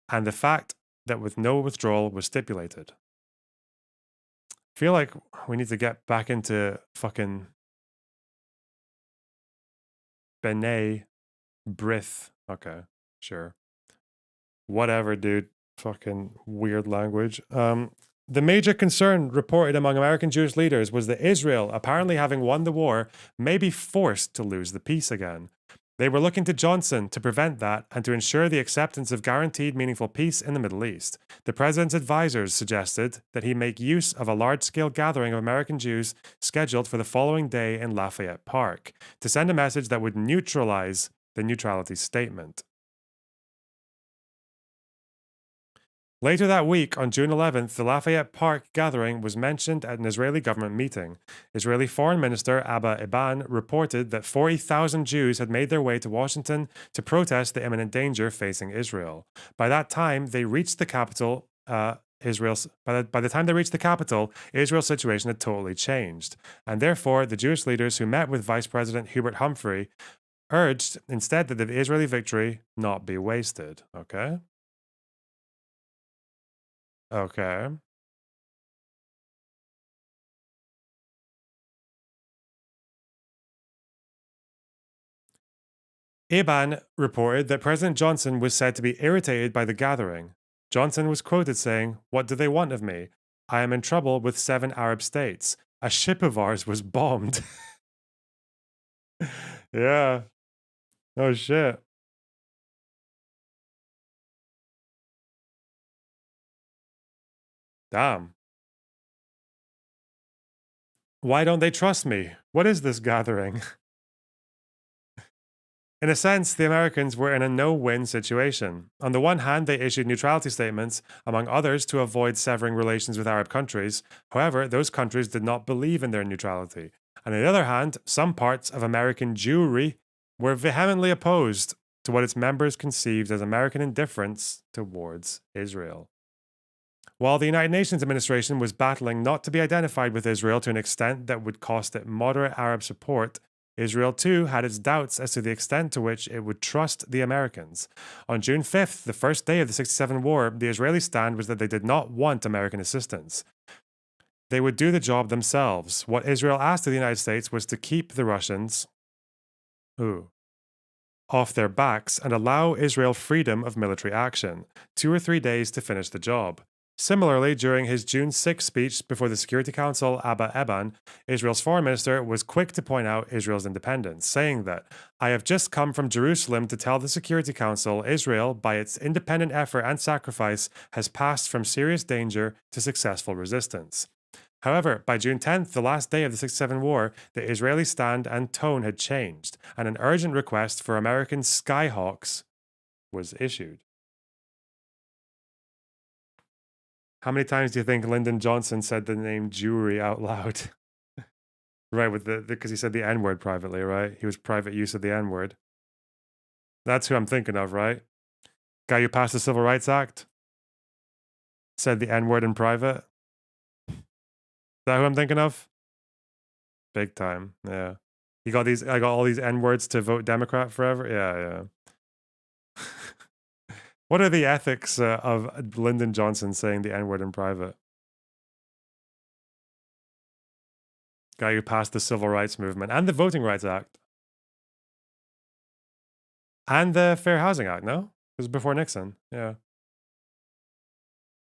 and the fact that with no withdrawal was stipulated. I feel like we need to get back into fucking B'nai Brith. Okay, sure. Whatever, dude. Fucking weird language. The major concern reported among American Jewish leaders was that Israel, apparently having won the war, may be forced to lose the peace again. They were looking to Johnson to prevent that and to ensure the acceptance of guaranteed meaningful peace in the Middle East. The president's advisors suggested that he make use of a large-scale gathering of American Jews scheduled for the following day in Lafayette Park to send a message that would neutralize the neutrality statement. Later that week, on June 11th, the Lafayette Park gathering was mentioned at an Israeli government meeting. Israeli Foreign Minister Abba Eban reported that 40,000 Jews had made their way to Washington to protest the imminent danger facing Israel. By that time, they reached the capital. By the time they reached the capital, Israel's situation had totally changed, and therefore the Jewish leaders who met with Vice President Hubert Humphrey urged instead that the Israeli victory not be wasted. Okay. Okay. Eban reported that President Johnson was said to be irritated by the gathering. Johnson was quoted saying, "What do they want of me? I am in trouble with 7 Arab states. A ship of ours was bombed." Yeah. Oh, shit. Damn. Why don't they trust me? What is this gathering? In a sense, the Americans were in a no-win situation. On the one hand, they issued neutrality statements, among others, to avoid severing relations with Arab countries. However, those countries did not believe in their neutrality. And on the other hand, some parts of American Jewry were vehemently opposed to what its members conceived as American indifference towards Israel. While the United Nations administration was battling not to be identified with Israel to an extent that would cost it moderate Arab support, Israel too had its doubts as to the extent to which it would trust the Americans. On June 5th, the first day of the '67 war, the Israeli stand was that they did not want American assistance. They would do the job themselves. What Israel asked of the United States was to keep the Russians off their backs and allow Israel freedom of military action, 2 or 3 days to finish the job. Similarly, during his June 6 speech before the Security Council, Abba Eban, Israel's foreign minister, was quick to point out Israel's independence, saying that, "I have just come from Jerusalem to tell the Security Council Israel, by its independent effort and sacrifice, has passed from serious danger to successful resistance." However, by June 10th, the last day of the '67 war, the Israeli stand and tone had changed, and an urgent request for American Skyhawks was issued. How many times do you think Lyndon Johnson said the name Jewry out loud? Right, with because he said the N-word privately, right? He was private use of the N-word. That's who I'm thinking of, right? Guy who passed the Civil Rights Act? Said the N-word in private? Is that who I'm thinking of? Big time, yeah. I got all these N-words to vote Democrat forever? Yeah. What are the ethics of Lyndon Johnson saying the N-word in private? Guy who passed the Civil Rights Movement and the Voting Rights Act. And the Fair Housing Act, no? It was before Nixon, yeah.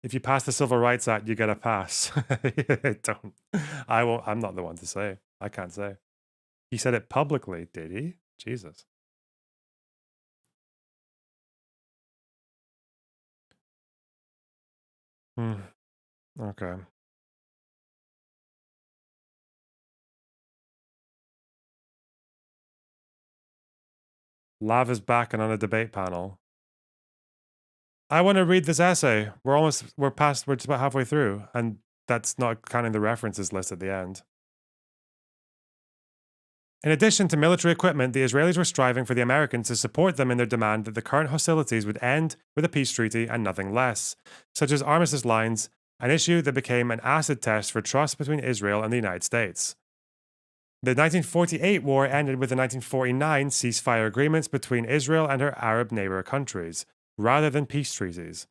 If you pass the Civil Rights Act, you get a pass. Don't. I won't. I'm not the one to say. I can't say. He said it publicly, did he? Jesus. Okay. Lav is back and on a debate panel. I want to read this essay. We're just about halfway through, and that's not counting the references list at the end. In addition to military equipment, the Israelis were striving for the Americans to support them in their demand that the current hostilities would end with a peace treaty and nothing less, such as armistice lines, an issue that became an acid test for trust between Israel and the United States. The 1948 war ended with the 1949 ceasefire agreements between Israel and her Arab neighbor countries, rather than peace treaties.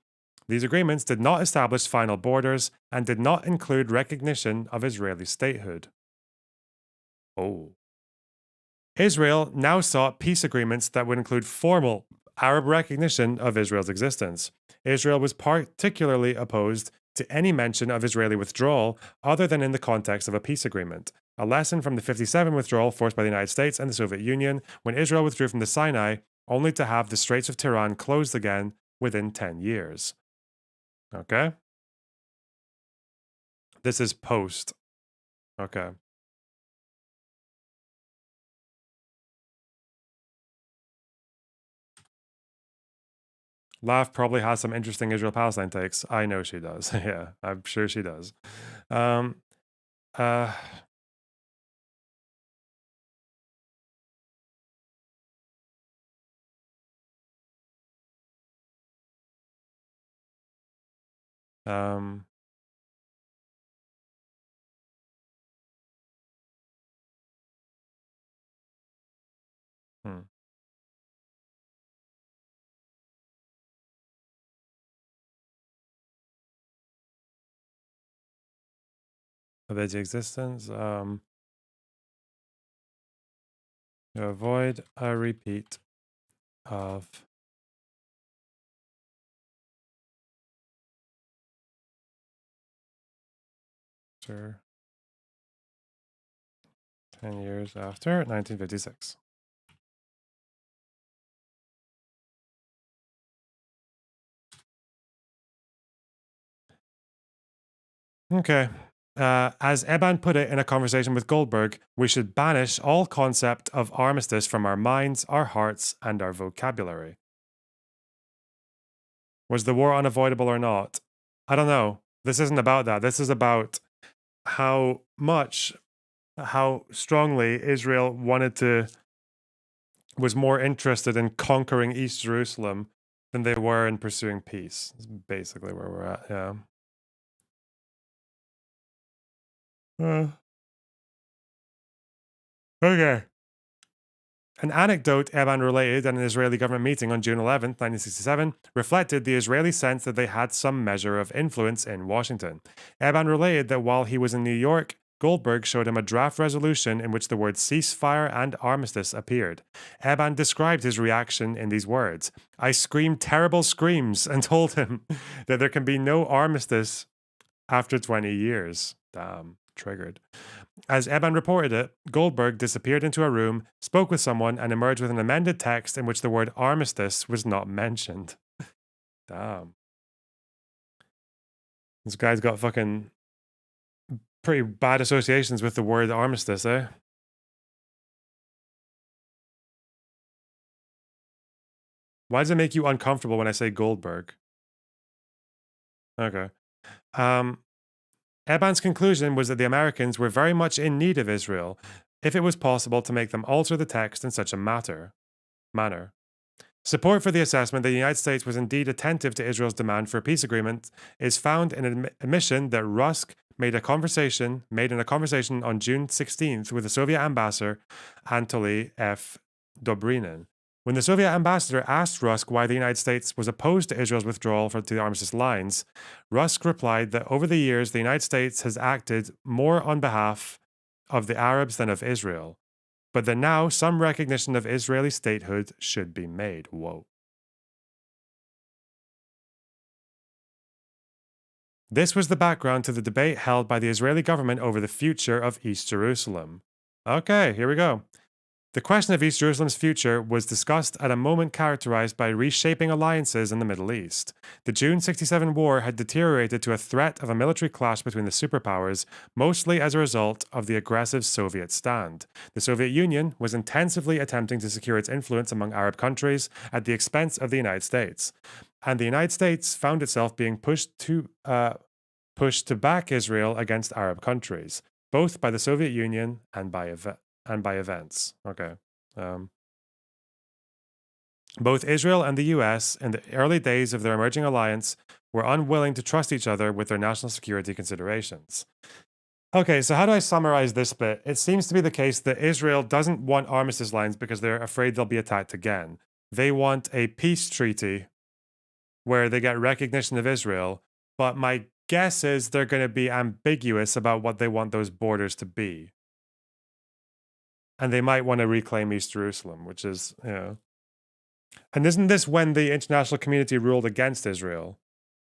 These agreements did not establish final borders and did not include recognition of Israeli statehood. Oh. Israel now sought peace agreements that would include formal Arab recognition of Israel's existence. Israel was particularly opposed to any mention of Israeli withdrawal other than in the context of a peace agreement, a lesson from the 1957 withdrawal forced by the United States and the Soviet Union when Israel withdrew from the Sinai, only to have the Straits of Tiran closed again within 10 years. Okay? This is post. Okay. Laugh probably has some interesting Israel-Palestine takes. I know she does. Yeah, I'm sure she does. Uh, um, hmm. Of its existence. To avoid a repeat of after 10 years after 1956. Okay. As Eban put it in a conversation with Goldberg, we should banish all concept of armistice from our minds, our hearts, and our vocabulary. Was the war unavoidable or not? I don't know. This isn't about that. This is about how strongly Israel was more interested in conquering East Jerusalem than they were in pursuing peace. That's basically where we're at, yeah. Okay. An anecdote Eban related at an Israeli government meeting on June 11, 1967, reflected the Israeli sense that they had some measure of influence in Washington. Eban related that while he was in New York, Goldberg showed him a draft resolution in which the words ceasefire and armistice appeared. Eban described his reaction in these words: "I screamed terrible screams and told him that there can be no armistice after 20 years. Damn, triggered. As Eban reported it, Goldberg disappeared into a room, spoke with someone, and emerged with an amended text in which the word armistice was not mentioned. Damn. This guy's got fucking pretty bad associations with the word armistice, eh? Why does it make you uncomfortable when I say Goldberg? Okay. Eban's conclusion was that the Americans were very much in need of Israel, if it was possible to make them alter the text in such a manner. Support for the assessment that the United States was indeed attentive to Israel's demand for a peace agreement is found in an admission that Rusk made in a conversation on June 16th with the Soviet ambassador Anatoly F. Dobrinin. When the Soviet ambassador asked Rusk why the United States was opposed to Israel's withdrawal to the armistice lines, Rusk replied that over the years the United States has acted more on behalf of the Arabs than of Israel, but that now some recognition of Israeli statehood should be made. Whoa. This was the background to the debate held by the Israeli government over the future of East Jerusalem. Okay, here we go. The question of East Jerusalem's future was discussed at a moment characterized by reshaping alliances in the Middle East. The June 1967 war had deteriorated to a threat of a military clash between the superpowers, mostly as a result of the aggressive Soviet stand. The Soviet Union was intensively attempting to secure its influence among Arab countries at the expense of the United States. And the United States found itself being pushed to back Israel against Arab countries, both by the Soviet Union and by events. Okay. Both Israel and the US, in the early days of their emerging alliance, were unwilling to trust each other with their national security considerations. Okay, so how do I summarize this bit? It seems to be the case that Israel doesn't want armistice lines because they're afraid they'll be attacked again. They want a peace treaty where they get recognition of Israel, but my guess is they're going to be ambiguous about what they want those borders to be. And they might want to reclaim East Jerusalem, which is, you know. And isn't this when the international community ruled against Israel?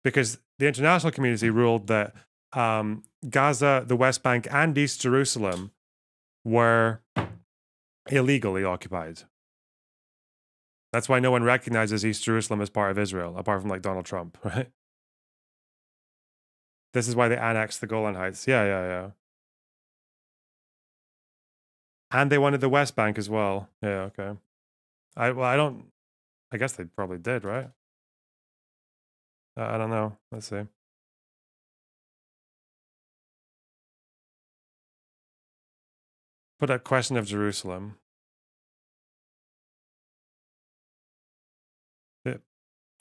Because the international community ruled that Gaza, the West Bank, and East Jerusalem were illegally occupied. That's why no one recognizes East Jerusalem as part of Israel, apart from like Donald Trump, right? This is why they annexed the Golan Heights. Yeah. And they wanted the West Bank as well. Yeah, okay. I guess they probably did, right? I don't know. Let's see. Put a question of Jerusalem.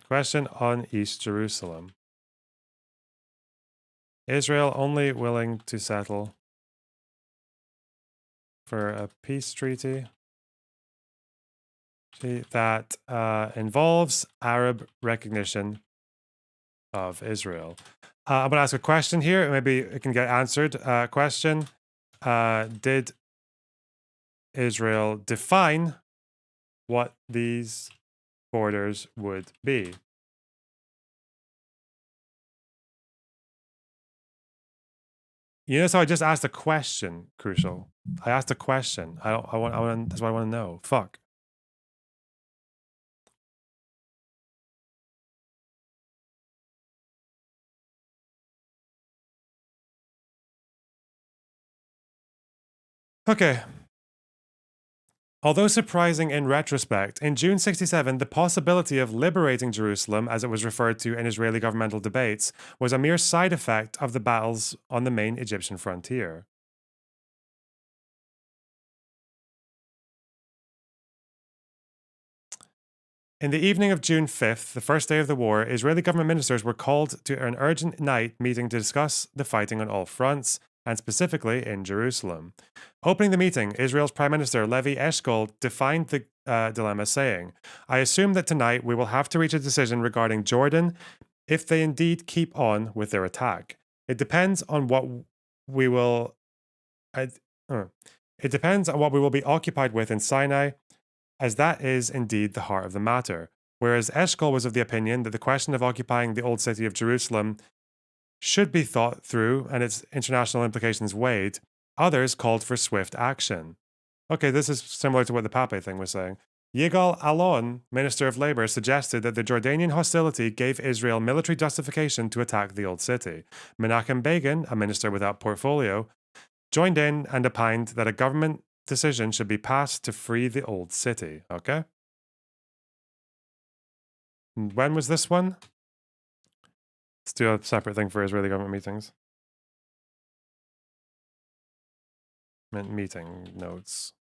Question on East Jerusalem. Israel only willing to settle for a peace treaty that involves Arab recognition of Israel. I'm going to ask a question here. Maybe it can get answered. Question. Did Israel define what these borders would be? You notice how I just asked a question, Crucial. I asked a question. That's what I want to know. Fuck. Okay. Although surprising in retrospect, in June 67, the possibility of liberating Jerusalem, as it was referred to in Israeli governmental debates, was a mere side effect of the battles on the main Egyptian frontier. In the evening of June 5th, the first day of the war, Israeli government ministers were called to an urgent night meeting to discuss the fighting on all fronts, and specifically in Jerusalem. Opening the meeting, Israel's Prime Minister Levi Eshkol defined the dilemma, saying, "I assume that tonight we will have to reach a decision regarding Jordan if they indeed keep on with their attack. It depends on what we will... It depends on what we will be occupied with in Sinai, as that is indeed the heart of the matter." Whereas Eshkol was of the opinion that the question of occupying the old city of Jerusalem should be thought through and its international implications weighed, others called for swift action. Okay, this is similar to what the Pape thing was saying. Yigal Alon, Minister of Labour, suggested that the Jordanian hostility gave Israel military justification to attack the old city. Menachem Begin, a minister without portfolio, joined in and opined that a government decision should be passed to free the old city. Okay? When was this one? Let's do a separate thing for Israeli government meetings. Meeting notes.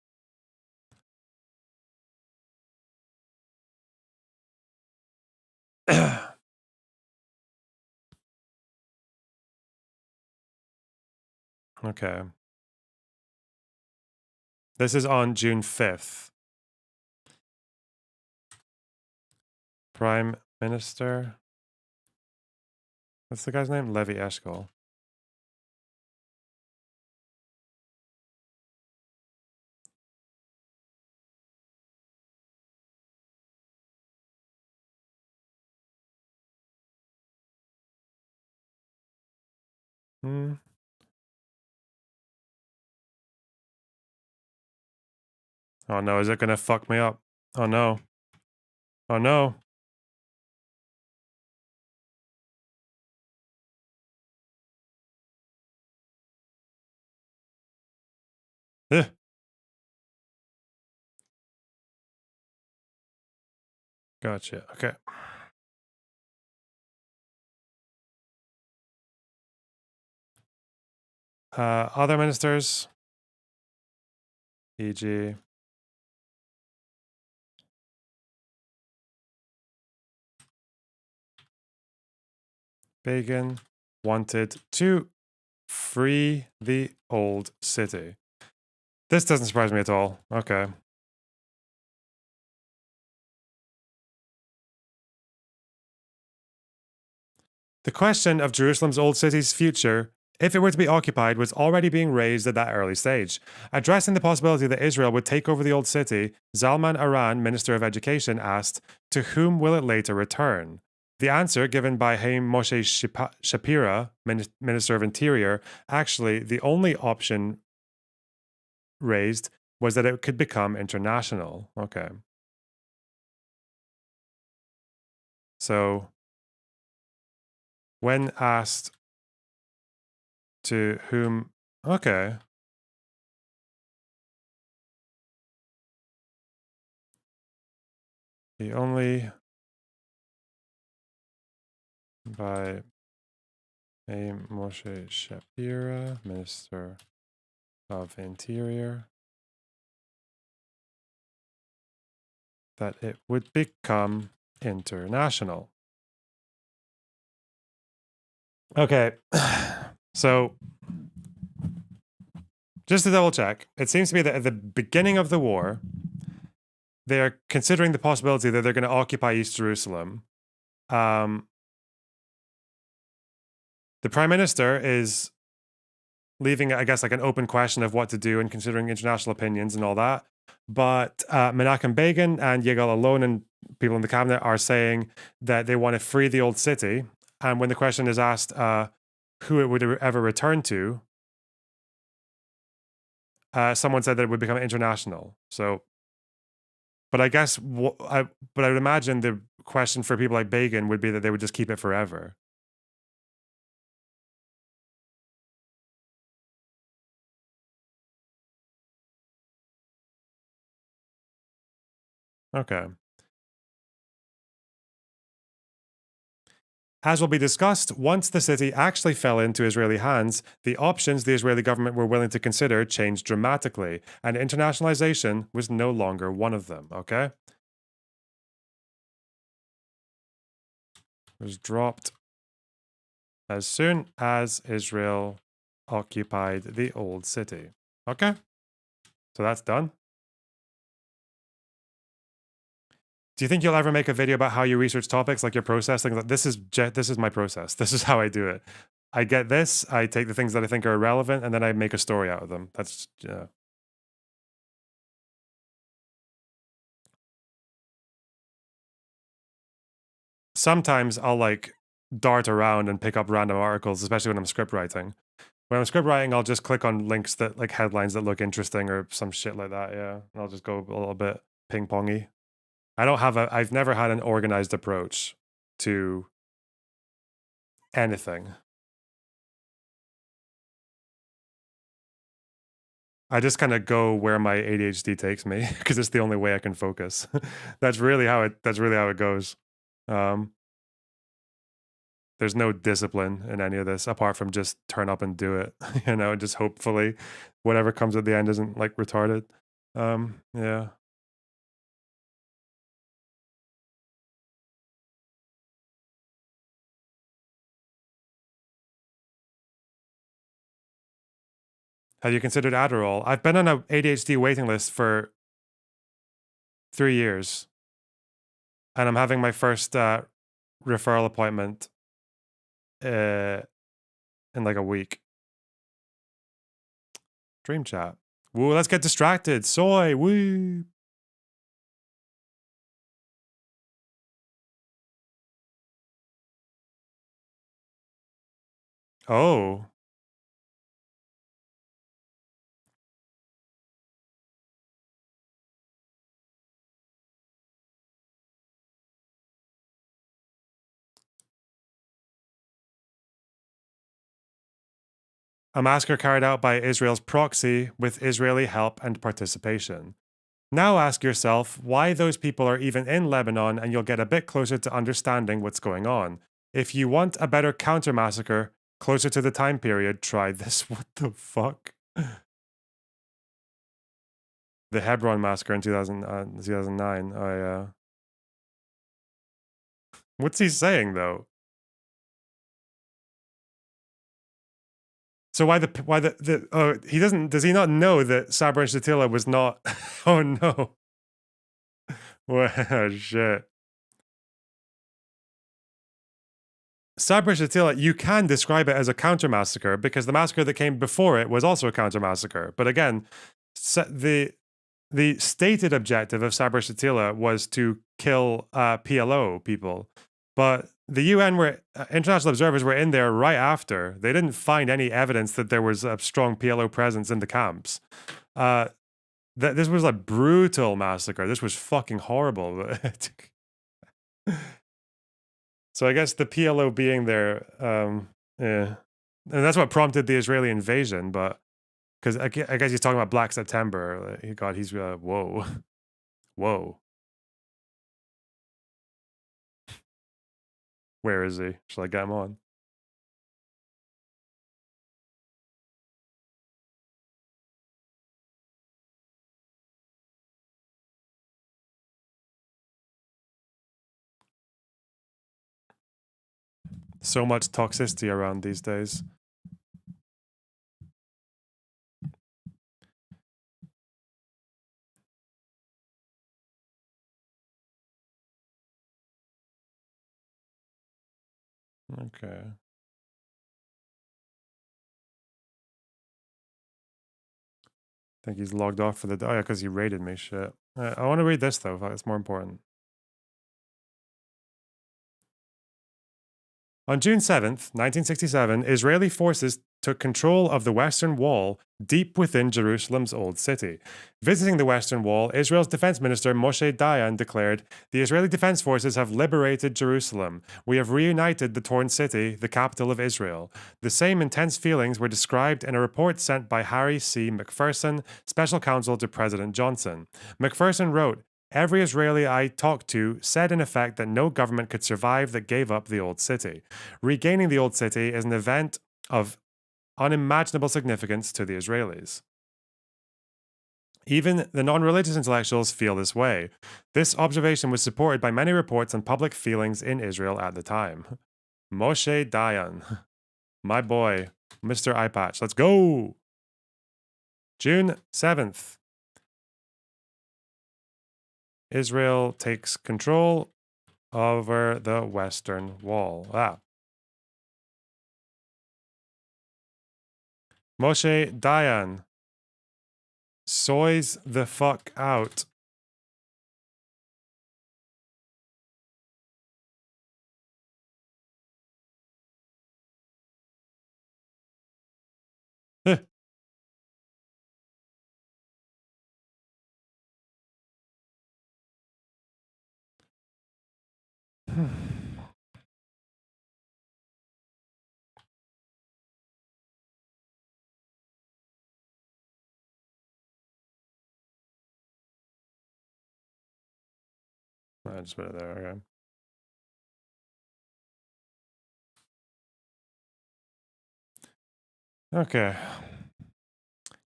Okay. This is on June 5th. Prime Minister. What's the guy's name? Levi Eshkol. Oh no, is it gonna fuck me up? Oh no. Oh no. Ugh. Gotcha. Okay. Other ministers, e.g. Begin wanted to free the old city. This doesn't surprise me at all. Okay. The question of Jerusalem's old city's future, if it were to be occupied, was already being raised at that early stage. Addressing the possibility that Israel would take over the old city, Zalman Aran, Minister of Education, asked, "To whom will it later return?" The answer given by Haim Moshe Shapira, Minister of Interior, actually the only option raised was that it could become international. Okay. So, when asked to whom, okay. The only by a Moshe Shapira, Minister of Interior, that it would become international. Okay, so just to double check, it seems to me that at the beginning of the war, they are considering the possibility that they're going to occupy East Jerusalem. The Prime Minister is leaving, I guess, like an open question of what to do and considering international opinions and all that. But Menachem Begin and Yigal Allon and people in the cabinet are saying that they want to free the old city. And when the question is asked who it would ever return to, someone said that it would become international. So, but I guess, but I would imagine the question for people like Begin would be that they would just keep it forever. Okay. As will be discussed, once the city actually fell into Israeli hands, the options the Israeli government were willing to consider changed dramatically, and internationalization was no longer one of them, okay? It was dropped as soon as Israel occupied the old city. Okay? So that's done. Do you think you'll ever make a video about how you research topics, like your process? Things like this is my process. This is how I do it. I get this. I take the things that I think are irrelevant, and then I make a story out of them. That's Sometimes I'll like dart around and pick up random articles, especially when I'm script writing. When I'm script writing, I'll just click on links that like headlines that look interesting or some shit like that. Yeah, and I'll just go a little bit ping pongy. I've never had an organized approach to anything. I just kind of go where my ADHD takes me because it's the only way I can focus. That's really how it goes. There's no discipline in any of this apart from just turn up and do it, just hopefully whatever comes at the end isn't like retarded. Yeah. Have you considered Adderall? I've been on a ADHD waiting list for 3 years. And I'm having my first referral appointment in like a week. Dream chat. Woo, let's get distracted. Soy, woo. Oh. A massacre carried out by Israel's proxy with Israeli help and participation. Now ask yourself why those people are even in Lebanon, and you'll get a bit closer to understanding what's going on. If you want a better counter-massacre, closer to the time period, try this. What the fuck? The Hebron massacre in 2009. Oh, yeah. What's he saying, though? So why he does he not know that Sabra and Shatila was not? Oh no! Well, shit. Sabra and Shatila, you can describe it as a counter massacre because the massacre that came before it was also a counter massacre. But again, the stated objective of Sabra and Shatila was to kill PLO people, but the UN international observers were in there right after. They didn't find any evidence that there was a strong PLO presence in the camps. This was a brutal massacre. This was fucking horrible. So I guess the PLO being there, yeah, and that's what prompted the Israeli invasion. But because I guess he's talking about Black September. God, he's whoa, whoa. Where is he? Shall I get him on? So much toxicity around these days. Okay. I think he's logged off for the day. Oh yeah, because he raided me. Shit. I want to read this though. It's more important. On June 7th, 1967, Israeli forces took control of the Western Wall deep within Jerusalem's Old City. Visiting the Western Wall, Israel's defense minister Moshe Dayan declared, "The Israeli Defense Forces have liberated Jerusalem. We have reunited the torn city, the capital of Israel." The same intense feelings were described in a report sent by Harry C. McPherson, special counsel to President Johnson. McPherson wrote, "Every Israeli I talked to said in effect that no government could survive that gave up the old city. Regaining the old city is an event of unimaginable significance to the Israelis." Even the non-religious intellectuals feel this way. This observation was supported by many reports on public feelings in Israel at the time. Moshe Dayan, my boy, Mr. Eyepatch, let's go! June 7th. Israel takes control over the Western Wall. Moshe Dayan. Soys the fuck out. I just put it there, okay. Okay.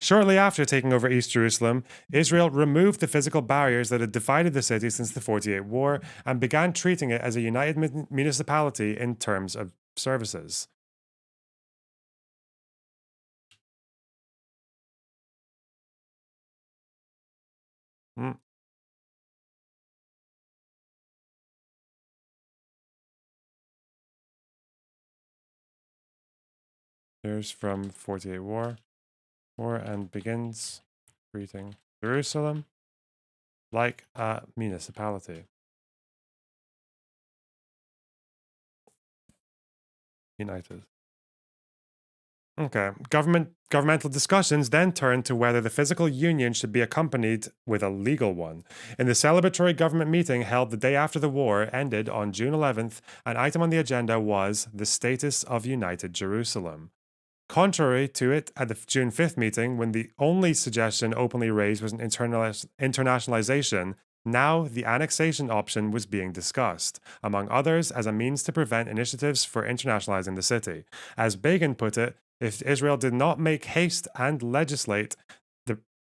Shortly after taking over East Jerusalem, Israel removed the physical barriers that had divided the city since the 48 War and began treating it as a united municipality in terms of services. Here's from 48 War and begins treating Jerusalem like a municipality. United. Okay. Governmental discussions then turned to whether the physical union should be accompanied with a legal one. In the celebratory government meeting held the day after the war ended on June 11th, an item on the agenda was the status of United Jerusalem. Contrary to it at the June 5th meeting, when the only suggestion openly raised was an internationalization, now the annexation option was being discussed, among others as a means to prevent initiatives for internationalizing the city. As Begin put it, if Israel did not make haste and legislate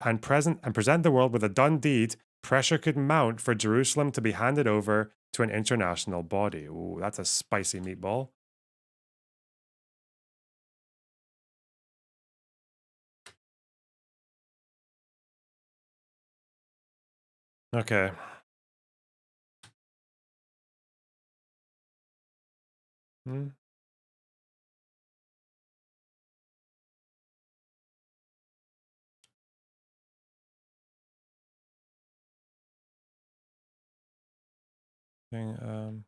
and present the world with a done deed, pressure could mount for Jerusalem to be handed over to an international body. Ooh, that's a spicy meatball. Okay. Hmm. Thing,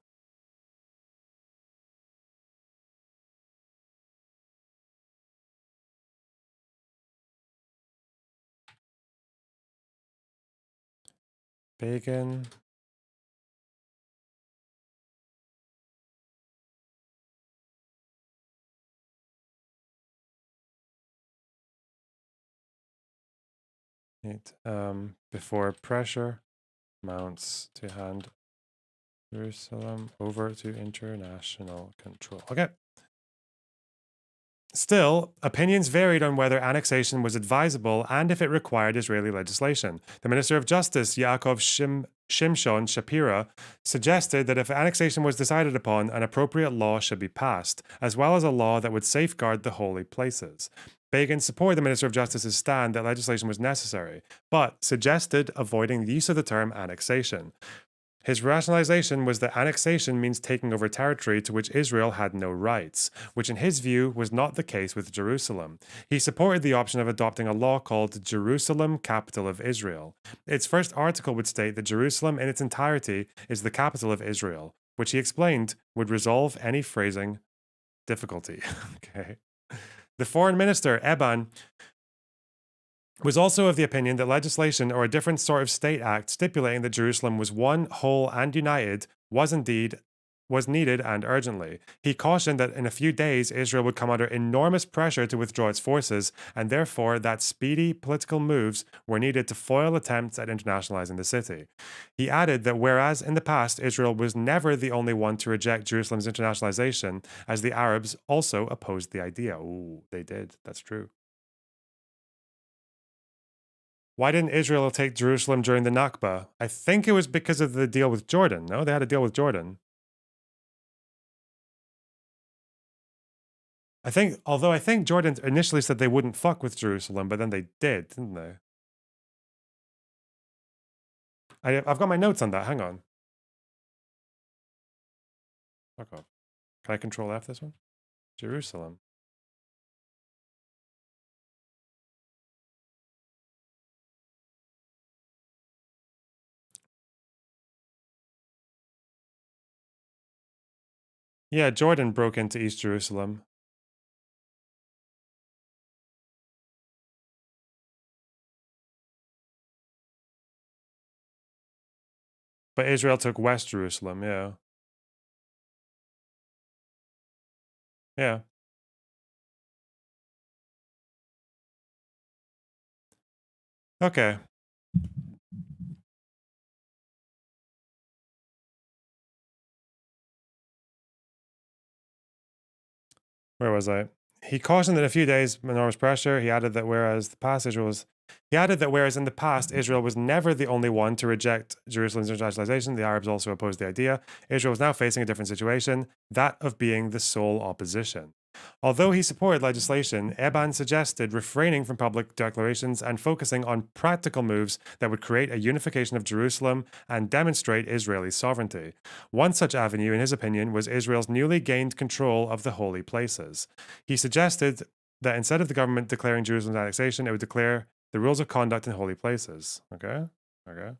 Bacon. Before pressure mounts to hand Jerusalem over to international control. Okay. Still, opinions varied on whether annexation was advisable and if it required Israeli legislation. The Minister of Justice, Yaakov Shimshon Shapira, suggested that if annexation was decided upon, an appropriate law should be passed, as well as a law that would safeguard the holy places. Begin supported the Minister of Justice's stand that legislation was necessary, but suggested avoiding the use of the term annexation. His rationalization was that annexation means taking over territory to which Israel had no rights, which in his view was not the case with Jerusalem. He supported the option of adopting a law called Jerusalem, Capital of Israel. Its first article would state that Jerusalem in its entirety is the capital of Israel, which he explained would resolve any phrasing difficulty. Okay. The foreign minister, Eban, was also of the opinion that legislation or a different sort of state act stipulating that Jerusalem was one, whole, and united was needed and urgently. He cautioned that in a few days Israel would come under enormous pressure to withdraw its forces, and therefore that speedy political moves were needed to foil attempts at internationalizing the city. He added that whereas in the past Israel was never the only one to reject Jerusalem's internationalization, as the Arabs also opposed the idea. Ooh, they did. That's true. Why didn't Israel take Jerusalem during the Nakba? I think it was because of the deal with Jordan. No, they had a deal with Jordan. Although I think Jordan initially said they wouldn't fuck with Jerusalem, but then they did, didn't they? I've got my notes on that. Hang on. Fuck off. Can I control F this one? Jerusalem. Yeah, Jordan broke into East Jerusalem. But Israel took West Jerusalem, yeah. Yeah. Okay. Where was I? He cautioned that in a few days, enormous pressure. He added that whereas in the past Israel was never the only one to reject Jerusalem's internationalization, the Arabs also opposed the idea. Israel was now facing a different situation, that of being the sole opposition. Although he supported legislation, Eban suggested refraining from public declarations and focusing on practical moves that would create a unification of Jerusalem and demonstrate Israeli sovereignty. One such avenue, in his opinion, was Israel's newly gained control of the holy places. He suggested that instead of the government declaring Jerusalem's annexation, it would declare the rules of conduct in holy places. Okay? Okay.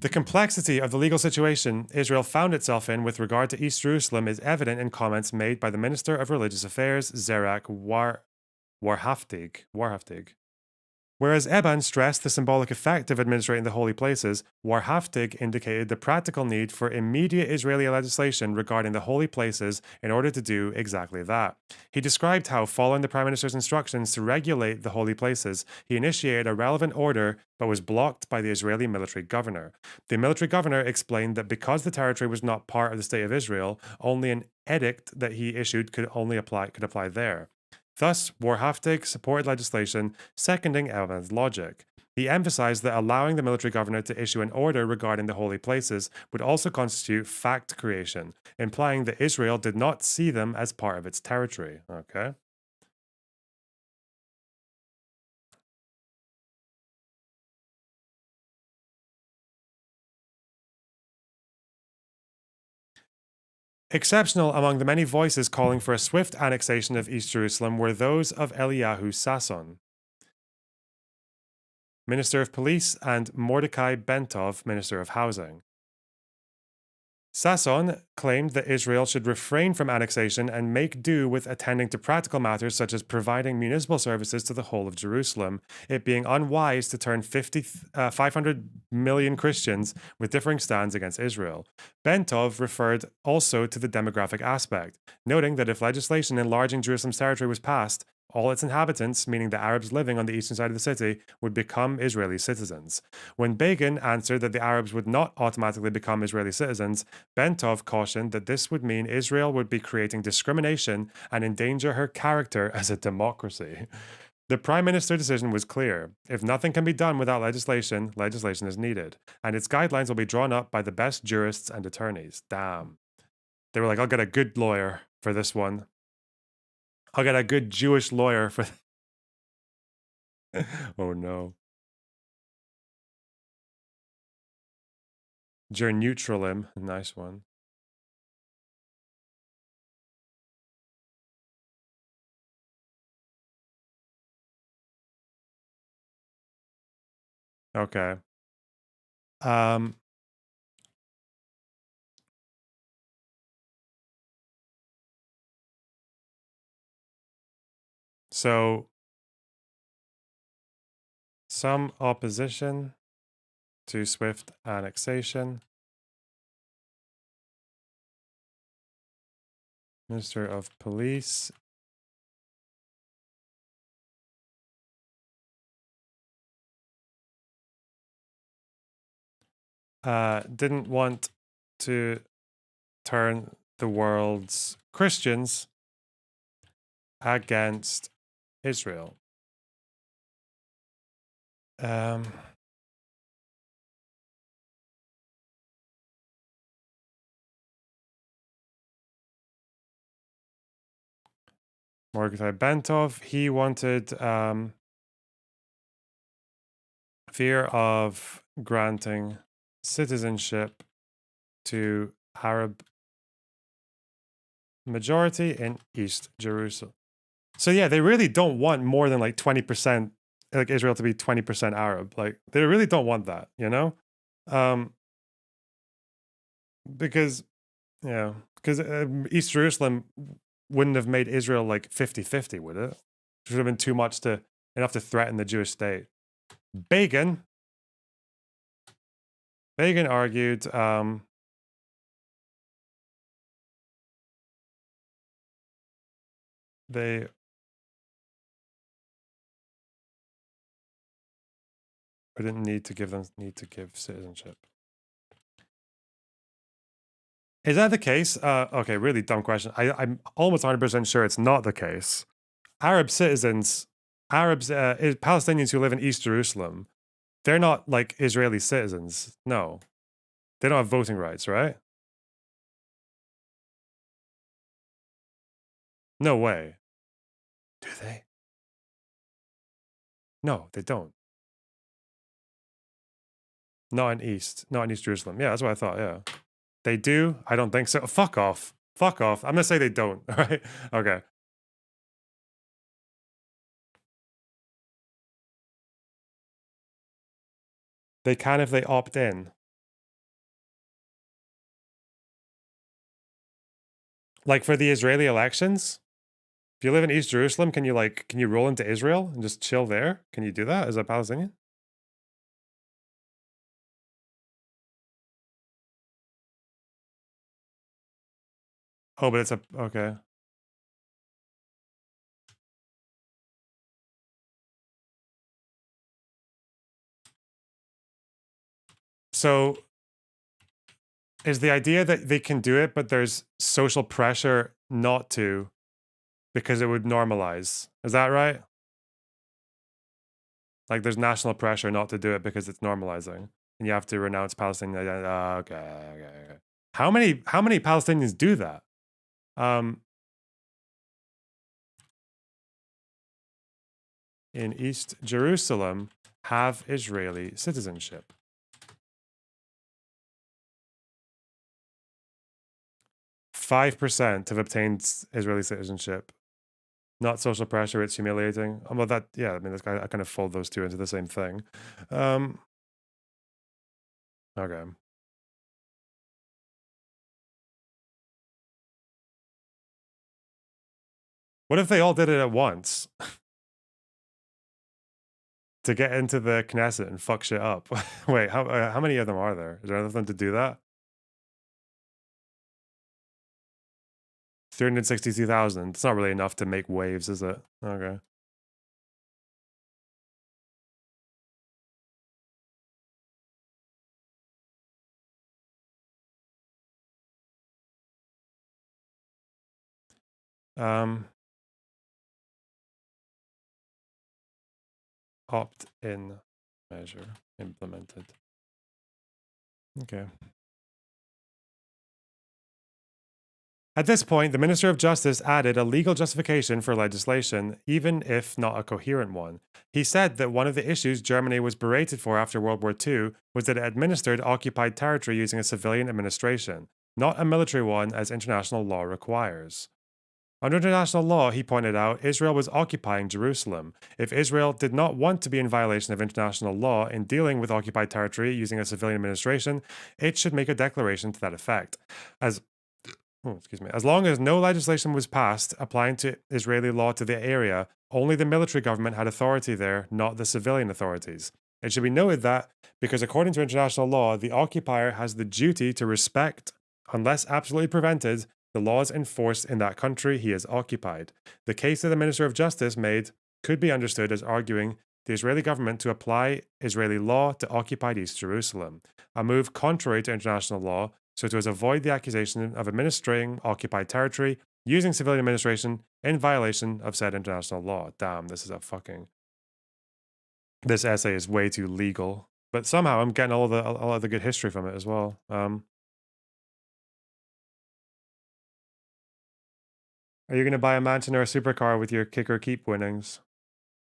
The complexity of the legal situation Israel found itself in with regard to East Jerusalem is evident in comments made by the Minister of Religious Affairs, Zerak Warhaftig. Whereas Eban stressed the symbolic effect of administrating the holy places, Warhaftig indicated the practical need for immediate Israeli legislation regarding the holy places in order to do exactly that. He described how, following the Prime Minister's instructions to regulate the holy places, he initiated a relevant order but was blocked by the Israeli military governor. The military governor explained that because the territory was not part of the State of Israel, only an edict that he issued could apply there. Thus, Warhaftig supported legislation seconding Eban's logic. He emphasized that allowing the military governor to issue an order regarding the holy places would also constitute fact creation, implying that Israel did not see them as part of its territory. Okay. Exceptional among the many voices calling for a swift annexation of East Jerusalem were those of Eliyahu Sasson, Minister of Police, and Mordecai Bentov, Minister of Housing. Sasson claimed that Israel should refrain from annexation and make do with attending to practical matters such as providing municipal services to the whole of Jerusalem, it being unwise to turn 500 million Christians with differing stands against Israel. Bentov referred also to the demographic aspect, noting that if legislation enlarging Jerusalem's territory was passed, all its inhabitants, meaning the Arabs living on the eastern side of the city, would become Israeli citizens. When Begin answered that the Arabs would not automatically become Israeli citizens, Bentov cautioned that this would mean Israel would be creating discrimination and endanger her character as a democracy. The Prime Minister's decision was clear. If nothing can be done without legislation, legislation is needed, and its guidelines will be drawn up by the best jurists and attorneys. Damn. They were like, I'll get a good lawyer for this one. I'll get a good Jewish lawyer for... Oh no. Jerneutralim, nice one. Okay. So some opposition to swift annexation. Minister of Police. Didn't want to turn the world's Christians against Israel. Mordecai Bentov, he wanted fear of granting citizenship to Arab majority in East Jerusalem. So yeah, they really don't want more than like 20%, like Israel to be 20% Arab. Like they really don't want that, you know? Because East Jerusalem wouldn't have made Israel like 50-50, would it? It would have been too much enough to threaten the Jewish state. Begin argued they didn't need to give citizenship. Is that the case? Okay, really dumb question. I'm almost 100% sure it's not the case. Palestinians who live in East Jerusalem, they're not like Israeli citizens. No. They don't have voting rights, right? No way. Do they? No, they don't. Not in East Jerusalem. Yeah, that's what I thought, yeah. They do? I don't think so. Fuck off. Fuck off. I'm gonna say they don't, all right? Okay. They can if they opt in. Like for the Israeli elections? If you live in East Jerusalem, can you roll into Israel and just chill there? Can you do that as a Palestinian? Oh, but it's okay. So is the idea that they can do it, but there's social pressure not to because it would normalize. Is that right? Like there's national pressure not to do it because it's normalizing and you have to renounce Palestinian identity. Okay. How many Palestinians do that? In East Jerusalem have Israeli citizenship. 5% have obtained Israeli citizenship. Not social pressure, it's humiliating. Well, that, yeah, I mean, I kind of fold those two into the same thing. Okay. What if they all did it at once? To get into the Knesset and fuck shit up. Wait, how many of them are there? Is there enough of them to do that? 362,000. It's not really enough to make waves, is it? Okay. Opt-in measure implemented. Okay. At this point, the Minister of Justice added a legal justification for legislation, even if not a coherent one. He said that one of the issues Germany was berated for after World War II was that it administered occupied territory using a civilian administration, not a military one as international law requires. Under international law, he pointed out, Israel was occupying Jerusalem. If Israel did not want to be in violation of international law in dealing with occupied territory using a civilian administration, it should make a declaration to that effect. As long as no legislation was passed applying to Israeli law to the area, only the military government had authority there, not the civilian authorities. It should be noted that, because according to international law, the occupier has the duty to respect, unless absolutely prevented, the laws enforced in that country he has occupied. The case that the Minister of Justice made could be understood as arguing the Israeli government to apply Israeli law to occupied East Jerusalem, a move contrary to international law, so to avoid the accusation of administering occupied territory using civilian administration in violation of said international law. Damn, this essay is way too legal. But somehow I'm getting all of the good history from it as well. Are you going to buy a mansion or a supercar with your kick or keep winnings?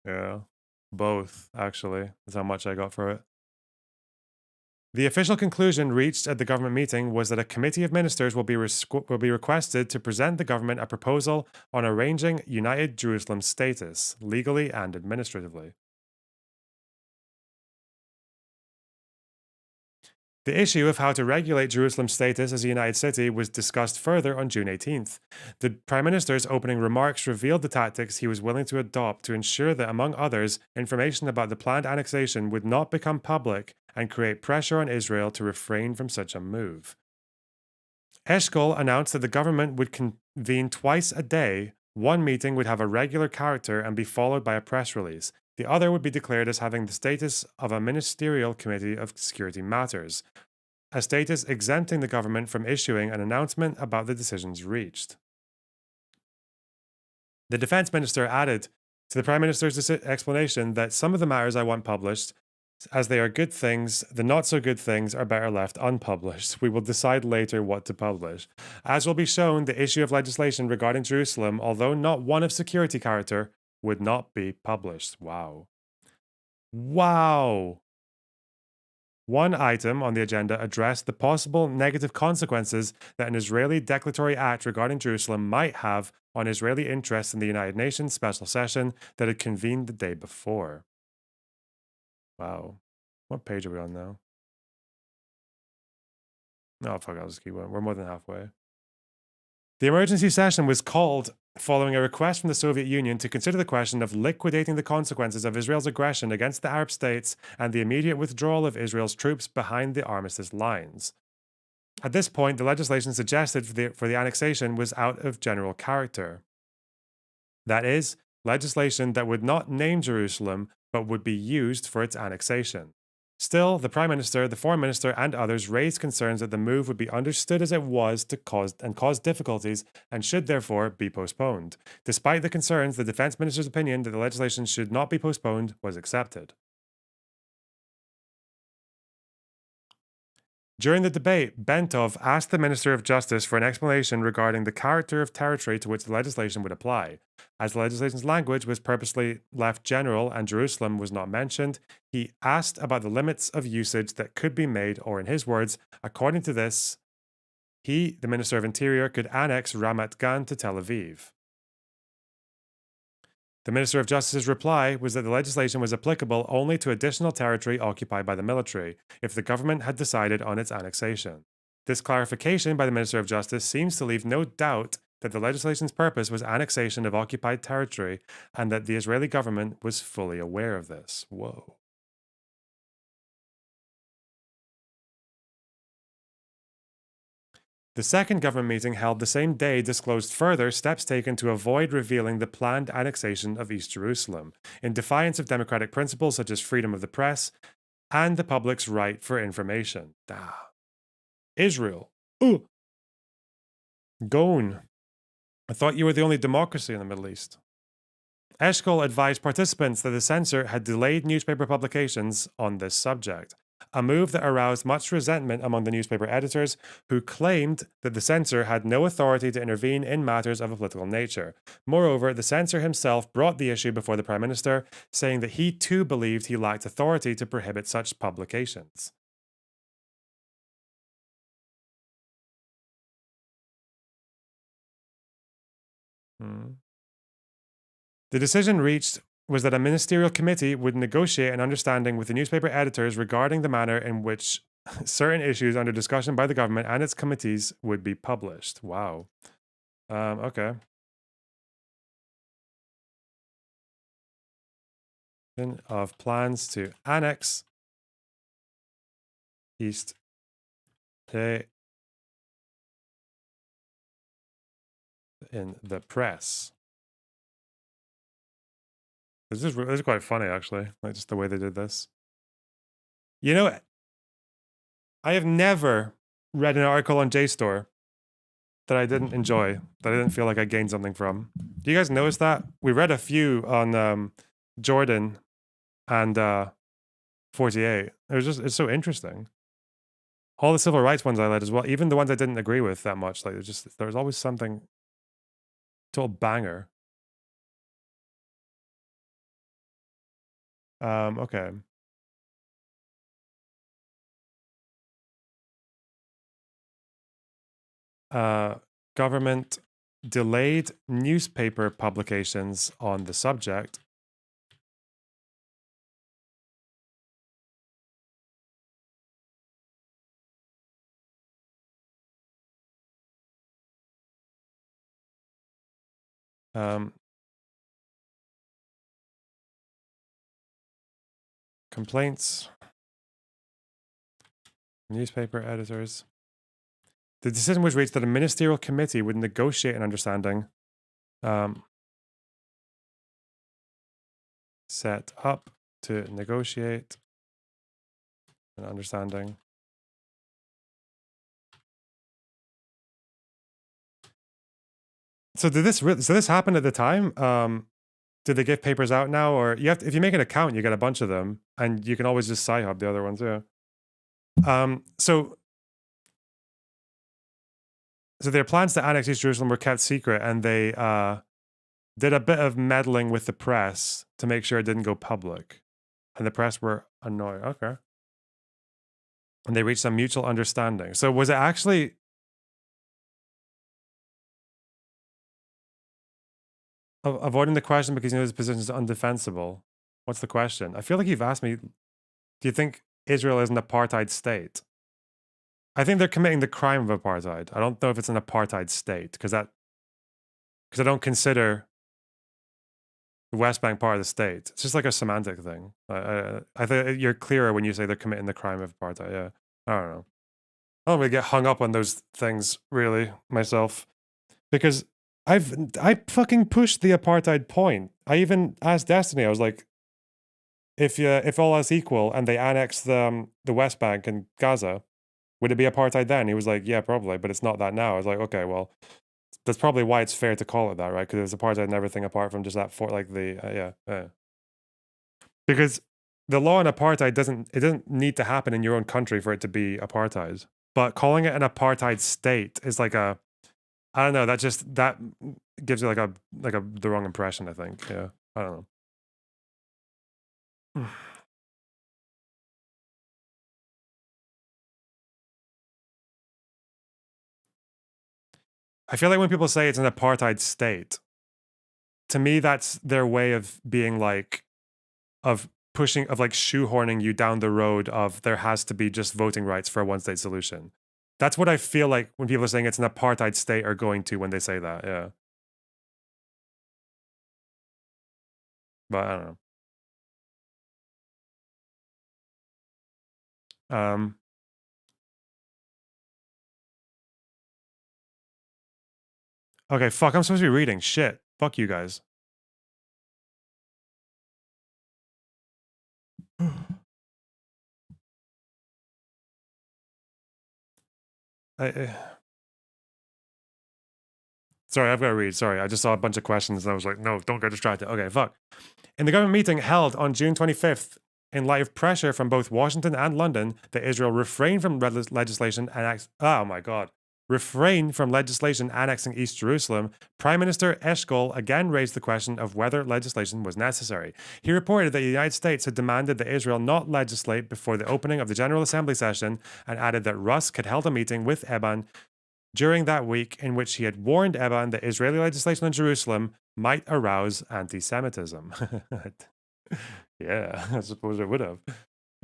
Yeah, both, actually. That's how much I got for it. The official conclusion reached at the government meeting was that a committee of ministers will be requested to present the government a proposal on arranging United Jerusalem status, legally and administratively. The issue of how to regulate Jerusalem's status as a united city was discussed further on June 18th. The Prime Minister's opening remarks revealed the tactics he was willing to adopt to ensure that, among others, information about the planned annexation would not become public and create pressure on Israel to refrain from such a move. Eshkol announced that the government would convene twice a day. One meeting would have a regular character and be followed by a press release. The other would be declared as having the status of a ministerial committee of security matters, a status exempting the government from issuing an announcement about the decisions reached. The defense minister added to the Prime Minister's explanation that some of the matters I want published, as they are good things, the not so good things are better left unpublished. We will decide later what to publish. As will be shown, the issue of legislation regarding Jerusalem, although not one of security character, would not be published. Wow. Wow. One item on the agenda addressed the possible negative consequences that an Israeli declaratory act regarding Jerusalem might have on Israeli interests in the United Nations special session that had convened the day before. Wow. What page are we on now? No, fuck, I'll just keep going. We're more than halfway. The emergency session was called following a request from the Soviet Union to consider the question of liquidating the consequences of Israel's aggression against the Arab states and the immediate withdrawal of Israel's troops behind the armistice lines. At this point, the legislation suggested for the annexation was out of general character. That is, legislation that would not name Jerusalem, but would be used for its annexation. Still, the Prime Minister, the Foreign Minister, and others raised concerns that the move would be understood as it was to cause difficulties and should therefore be postponed. Despite the concerns, the Defense Minister's opinion that the legislation should not be postponed was accepted. During the debate, Bentov asked the Minister of Justice for an explanation regarding the character of territory to which the legislation would apply. As the legislation's language was purposely left general and Jerusalem was not mentioned, he asked about the limits of usage that could be made, or in his words, according to this, he, the Minister of Interior, could annex Ramat Gan to Tel Aviv. The Minister of Justice's reply was that the legislation was applicable only to additional territory occupied by the military, if the government had decided on its annexation. This clarification by the Minister of Justice seems to leave no doubt that the legislation's purpose was annexation of occupied territory and that the Israeli government was fully aware of this. Whoa. The second government meeting held the same day disclosed further steps taken to avoid revealing the planned annexation of East Jerusalem, in defiance of democratic principles such as freedom of the press and the public's right for information. Israel. Ooh. Gone. I thought you were the only democracy in the Middle East. Eshkol advised participants that the censor had delayed newspaper publications on this subject, a move that aroused much resentment among the newspaper editors, who claimed that the censor had no authority to intervene in matters of a political nature. Moreover, the censor himself brought the issue before the Prime Minister, saying that he too believed he lacked authority to prohibit such publications. The decision reached was that a ministerial committee would negotiate an understanding with the newspaper editors regarding the manner in which certain issues under discussion by the government and its committees would be published. Wow. Okay. Of plans to annex East in the press. This is quite funny, actually, like just the way they did this. You know, I have never read an article on JSTOR that I didn't enjoy, that I didn't feel like I gained something from. Do you guys notice that? We read a few on Jordan and 48. It's so interesting. All the civil rights ones I read as well, even the ones I didn't agree with that much, like there was always something total banger. Okay. Government delayed newspaper publications on the subject. Complaints. Newspaper editors. The decision was reached that a ministerial committee would negotiate an understanding set up to negotiate an understanding. So did this happen at the time? Did they give papers out now, or if you make an account, you get a bunch of them, and you can always just sci-hub the other ones, yeah. So their plans to annex East Jerusalem were kept secret, and they did a bit of meddling with the press to make sure it didn't go public. And the press were annoyed. Okay. And they reached some mutual understanding. So was it actually... Avoiding the question because you know his position is undefensible. What's the question? I feel like you've asked me, do you think Israel is an apartheid state? I think they're committing the crime of apartheid. I don't know if it's an apartheid state because I don't consider the West Bank part of the state. It's just like a semantic thing. I think you're clearer when you say they're committing the crime of apartheid. Yeah, I don't know. I don't really get hung up on those things really myself because I fucking pushed the apartheid point. I even asked Destiny. I was like, if all else equal and they annex the West Bank and Gaza, would it be apartheid then? He was like, yeah, probably, but it's not that now. I was like, okay, well, that's probably why it's fair to call it that, right? Because there's apartheid and everything apart from just that Because the law on apartheid doesn't need to happen in your own country for it to be apartheid. But calling it an apartheid state is like I don't know, that gives you the wrong impression, I think. Yeah. I don't know. I feel like when people say it's an apartheid state, to me, that's their way of being like, of pushing, of like shoehorning you down the road of there has to be just voting rights for a one state solution. That's what I feel like when people are saying it's an apartheid state are going to when they say that. Yeah. But I don't know. Okay, fuck, I'm supposed to be reading. Shit. Fuck you guys. Sorry, I've got to read. Sorry, I just saw a bunch of questions and I was like, no, don't get distracted. Okay, fuck. In the government meeting held on June 25th, in light of pressure from both Washington and London that Israel refrain from legislation annexing East Jerusalem, Prime Minister Eshkol again raised the question of whether legislation was necessary. He reported that the United States had demanded that Israel not legislate before the opening of the General Assembly session and added that Rusk had held a meeting with Eban during that week in which he had warned Eban that Israeli legislation on Jerusalem might arouse anti-Semitism. Yeah, I suppose it would have.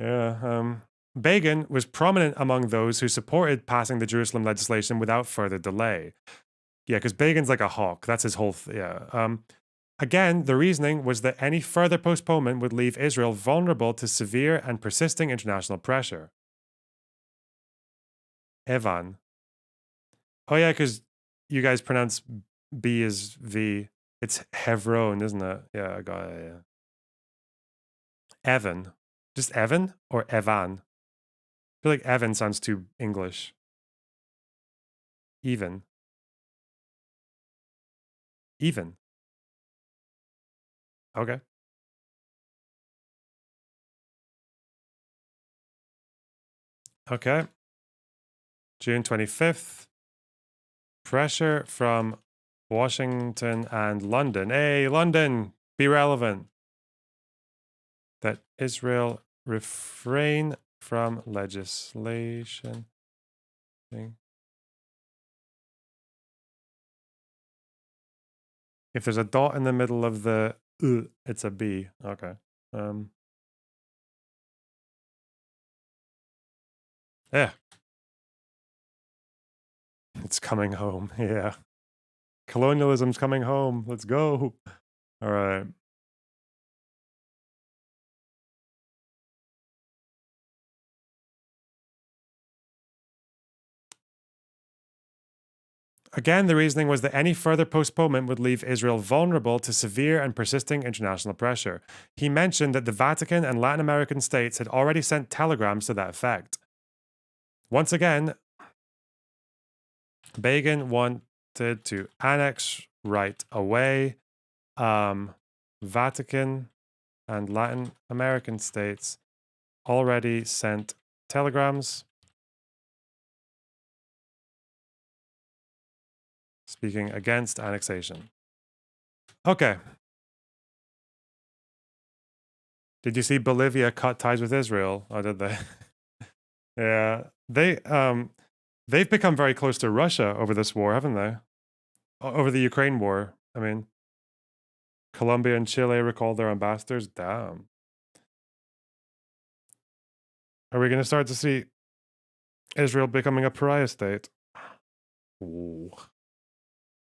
Yeah. Begin was prominent among those who supported passing the Jerusalem legislation without further delay. Yeah, because Begin's like a hawk. That's his whole... Again, the reasoning was that any further postponement would leave Israel vulnerable to severe and persisting international pressure. Evan. Oh yeah, because you guys pronounce B as V. It's Hebron, isn't it? Yeah, I got it, yeah. Evan. Just Evan or Evan? I feel like Evan sounds too English. Even. Okay. Okay. June 25th. Pressure from Washington and London. Hey, London, be relevant. That Israel refrain from legislation. If there's a dot in the middle of the it's a B. Okay. Yeah. It's coming home. Yeah. Colonialism's coming home. Let's go. All right. Again, the reasoning was that any further postponement would leave Israel vulnerable to severe and persisting international pressure. He mentioned that the Vatican and Latin American states had already sent telegrams to that effect. Once again, Begin wanted to annex right away. Vatican and Latin American states already sent telegrams speaking against annexation. Okay. Did you see Bolivia cut ties with Israel? Oh, did they? Yeah. They've become very close to Russia over this war, haven't they? Over the Ukraine war. I mean, Colombia and Chile recalled their ambassadors. Damn. Are we going to start to see Israel becoming a pariah state? Ooh.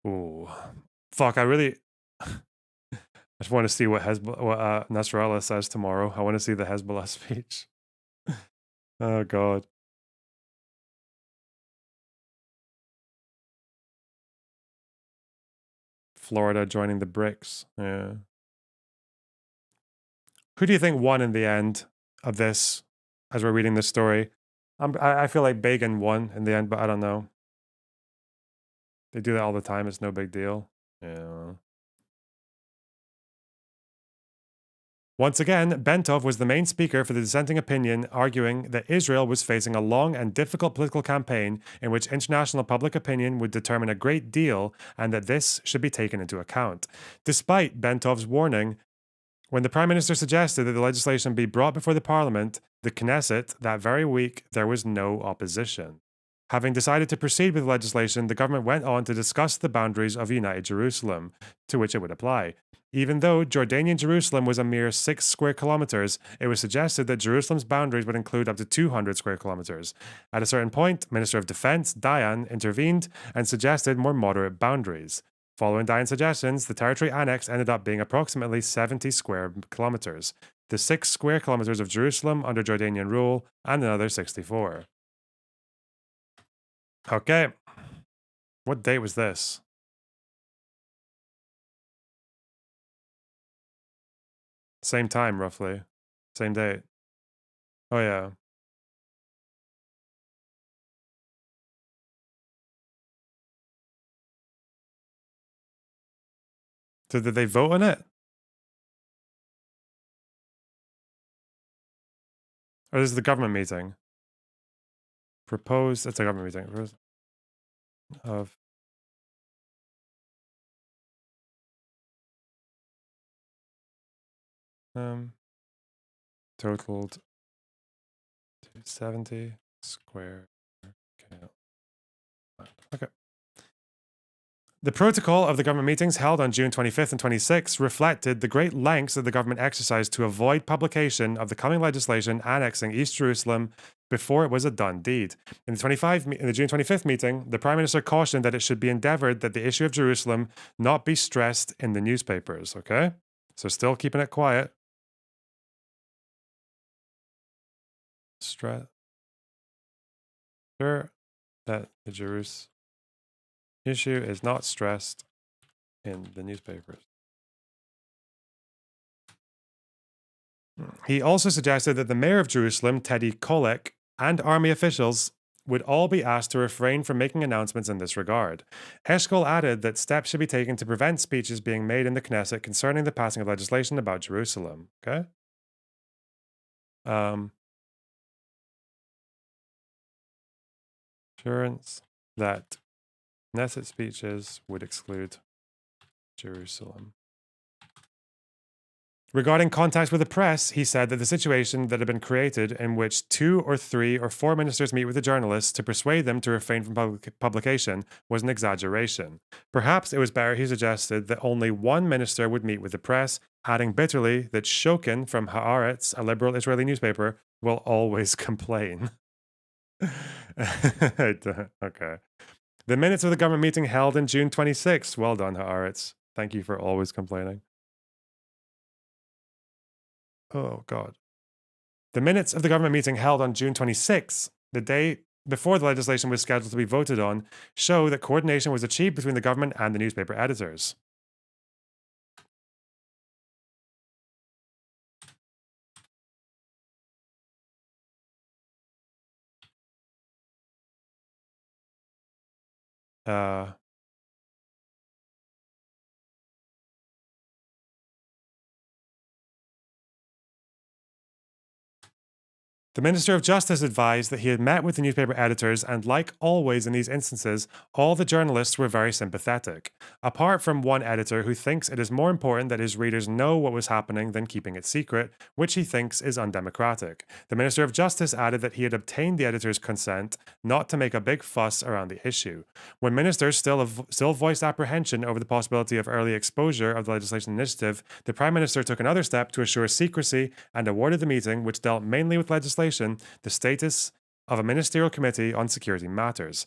Ooh. Fuck, I really... I just want to see what Nasrallah says tomorrow. I want to see the Hezbollah speech. Oh, God. Florida joining the BRICS. Yeah. Who do you think won in the end of this, as we're reading this story? I feel like Begin won in the end, but I don't know. They do that all the time. It's no big deal. Yeah. Once again, Bentov was the main speaker for the dissenting opinion, arguing that Israel was facing a long and difficult political campaign in which international public opinion would determine a great deal and that this should be taken into account. Despite Bentov's warning, when the Prime Minister suggested that the legislation be brought before the Parliament, the Knesset, that very week, there was no opposition. Having decided to proceed with the legislation, the government went on to discuss the boundaries of United Jerusalem, to which it would apply. Even though Jordanian Jerusalem was a mere 6 square kilometers, it was suggested that Jerusalem's boundaries would include up to 200 square kilometers. At a certain point, Minister of Defense Dayan intervened and suggested more moderate boundaries. Following Dayan's suggestions, the territory annexed ended up being approximately 70 square kilometers, the 6 square kilometers of Jerusalem under Jordanian rule, and another 64. Okay. What date was this? Same time, roughly. Same date. Oh, yeah. So did they vote on it? Or this is the government meeting? Proposed, it's a government meeting. Proposed of totaled 270 square. Okay. The protocol of the government meetings held on June 25th and 26th reflected the great lengths that the government exercised to avoid publication of the coming legislation annexing East Jerusalem before it was a done deed. In the June 25th meeting, the Prime Minister cautioned that it should be endeavored that the issue of Jerusalem not be stressed in the newspapers, okay? So still keeping it quiet. Sure that the Jerusalem issue is not stressed in the newspapers. He also suggested that the mayor of Jerusalem, Teddy Kolek, and army officials would all be asked to refrain from making announcements in this regard. Eshkol added that steps should be taken to prevent speeches being made in the Knesset concerning the passing of legislation about Jerusalem. Okay? Assurance that Knesset speeches would exclude Jerusalem. Regarding contacts with the press, he said that the situation that had been created in which 2 or 3 or 4 ministers meet with the journalists to persuade them to refrain from publication was an exaggeration. Perhaps it was better, he suggested, that only one minister would meet with the press, adding bitterly that Shokin from Haaretz, a liberal Israeli newspaper, will always complain. Okay. The minutes of the government meeting held in June 26th. Well done, Haaretz. Thank you for always complaining. Oh, God. The minutes of the government meeting held on June 26th, the day before the legislation was scheduled to be voted on, show that coordination was achieved between the government and the newspaper editors. The Minister of Justice advised that he had met with the newspaper editors, and like always in these instances, all the journalists were very sympathetic. Apart from one editor who thinks it is more important that his readers know what was happening than keeping it secret, which he thinks is undemocratic. The Minister of Justice added that he had obtained the editor's consent not to make a big fuss around the issue. When ministers still voiced apprehension over the possibility of early exposure of the legislation initiative, the Prime Minister took another step to assure secrecy and awarded the meeting, which dealt mainly with legislation, the status of a ministerial committee on security matters.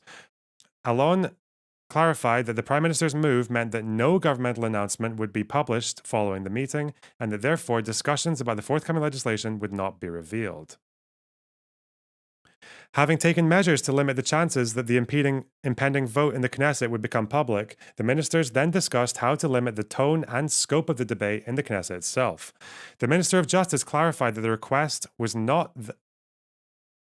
Alon clarified that the Prime Minister's move meant that no governmental announcement would be published following the meeting, and that therefore discussions about the forthcoming legislation would not be revealed. Having taken measures to limit the chances that the impending vote in the Knesset would become public, the ministers then discussed how to limit the tone and scope of the debate in the Knesset itself. The Minister of Justice clarified that the request was not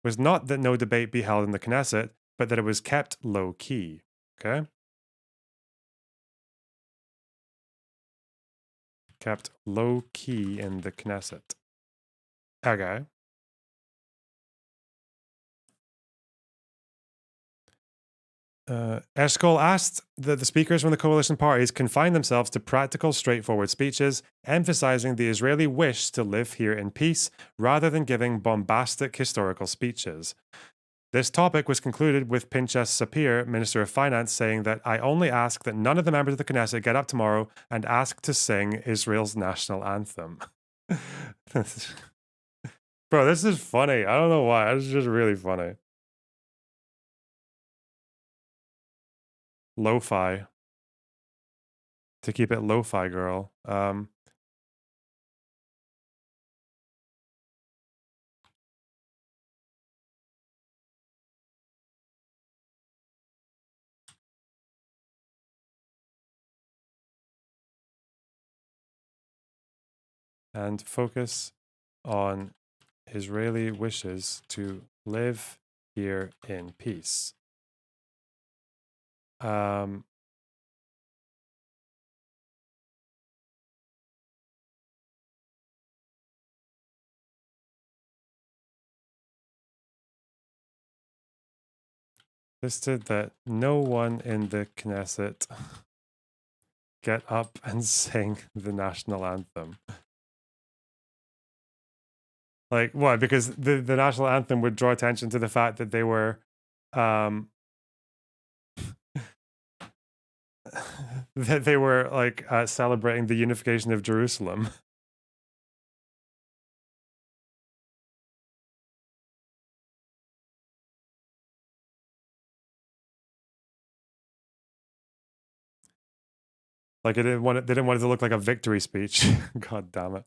that no debate be held in the Knesset, but that it was kept low-key. Okay? Kept low-key in the Knesset. Okay. Eshkol asked that the speakers from the coalition parties confine themselves to practical, straightforward speeches, emphasizing the Israeli wish to live here in peace, rather than giving bombastic historical speeches. This topic was concluded with Pinchas Sapir, Minister of Finance, saying that I only ask that none of the members of the Knesset get up tomorrow and ask to sing Israel's national anthem. Bro, this is funny. I don't know why. It's just really funny. Lo-fi. To keep it lo-fi, girl. And focus on Israeli wishes to live here in peace. Listed that no one in the Knesset get up and sing the national anthem. Like, what? Because the national anthem would draw attention to the fact that they were that they were like celebrating the unification of Jerusalem. Like, they didn't want it to look like a victory speech. God damn it.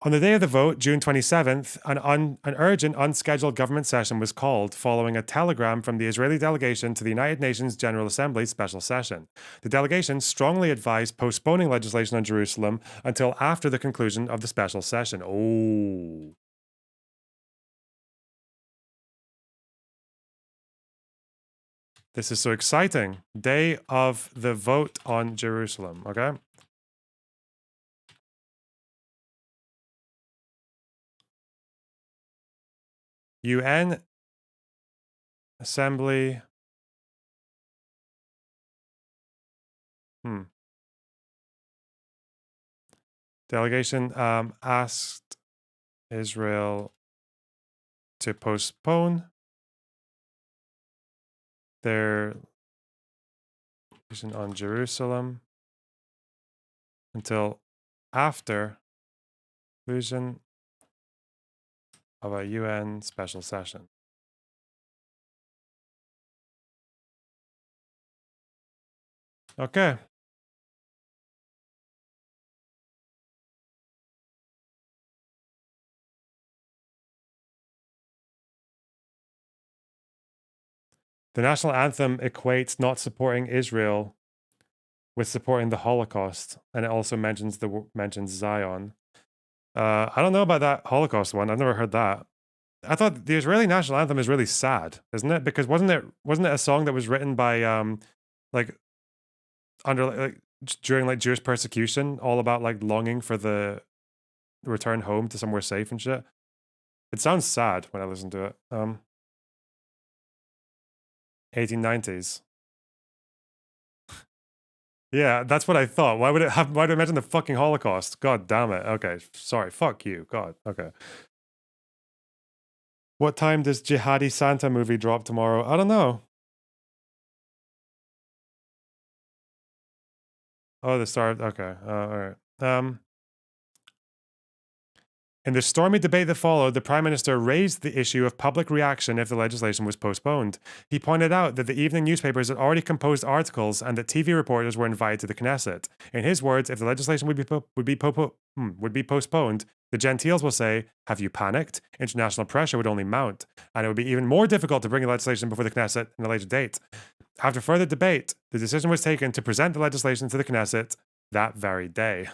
On the day of the vote, June 27th, an urgent, unscheduled government session was called following a telegram from the Israeli delegation to the United Nations General Assembly special session. The delegation strongly advised postponing legislation on Jerusalem until after the conclusion of the special session. Oh. This is so exciting. Day of the vote on Jerusalem, okay? UN Assembly. Delegation asked Israel to postpone their decision on Jerusalem until after conclusion of a UN special session. Okay. The national anthem equates not supporting Israel with supporting the Holocaust, and it also mentions Zion. I don't know about that Holocaust one. I've never heard that. I thought the Israeli national anthem is really sad, isn't it? Because wasn't it a song that was written by like during like Jewish persecution, all about like longing for the return home to somewhere safe and shit? It sounds sad when I listen to it. 1890s. Yeah, that's what I thought. Why would it mention the fucking Holocaust? God damn it. Okay, sorry. Fuck you. God. Okay. What time does Jihadi Santa movie drop tomorrow? I don't know. Oh, the start. Okay. All right. In the stormy debate that followed, the Prime Minister raised the issue of public reaction if the legislation was postponed. He pointed out that the evening newspapers had already composed articles and that TV reporters were invited to the Knesset. In his words, if the legislation would be postponed, the Gentiles will say, "Have you panicked?" International pressure would only mount, and it would be even more difficult to bring the legislation before the Knesset in a later date. After further debate, the decision was taken to present the legislation to the Knesset that very day.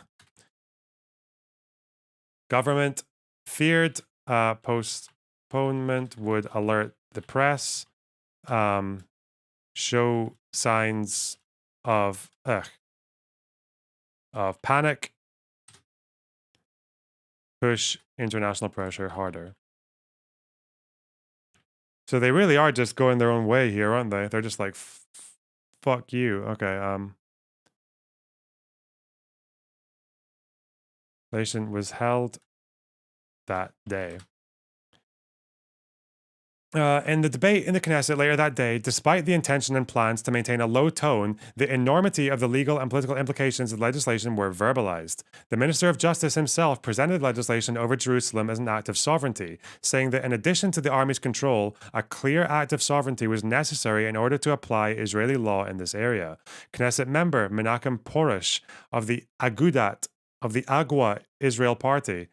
Government feared postponement would alert the press, show signs of panic, push international pressure harder. So they really are just going their own way here, aren't they? They're just like, fuck you. Okay. Legislation was held that day. In the debate in the Knesset later that day, despite the intention and plans to maintain a low tone, the enormity of the legal and political implications of the legislation were verbalized. The Minister of Justice himself presented legislation over Jerusalem as an act of sovereignty, saying that in addition to the army's control, a clear act of sovereignty was necessary in order to apply Israeli law in this area. Knesset member Menachem Porush of the Agudat of the Agwa Israel Party,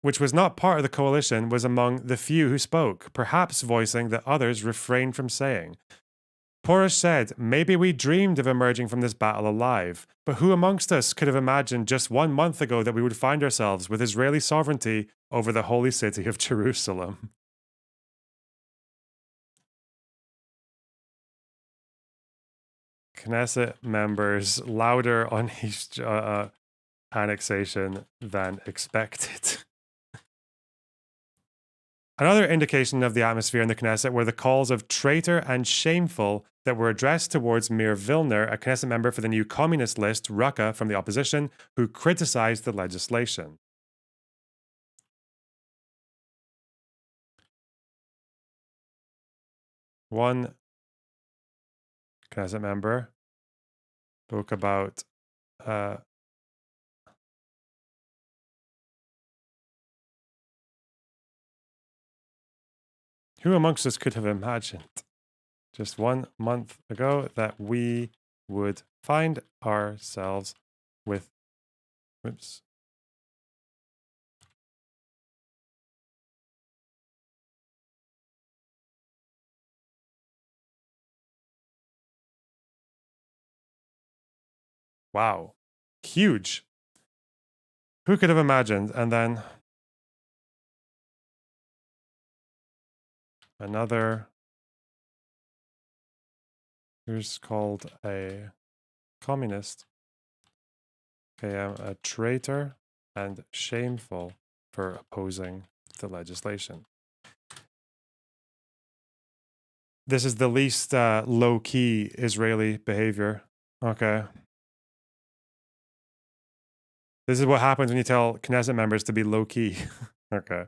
which was not part of the coalition, was among the few who spoke, perhaps voicing that others refrained from saying. Porush said, "Maybe we dreamed of emerging from this battle alive, but who amongst us could have imagined just 1 month ago that we would find ourselves with Israeli sovereignty over the holy city of Jerusalem?" Knesset members louder on East annexation than expected. Another indication of the atmosphere in the Knesset were the calls of traitor and shameful that were addressed towards Mir Vilner, a Knesset member for the new communist list, Raqqa, from the opposition, who criticized the legislation. One Knesset member spoke about who amongst us could have imagined just 1 month ago that we would find ourselves with, whoops. Wow. Huge. Who could have imagined? And then another, who's called a communist. Okay, I'm a traitor and shameful for opposing the legislation. This is the least low-key Israeli behavior. Okay. This is what happens when you tell Knesset members to be low-key. Okay.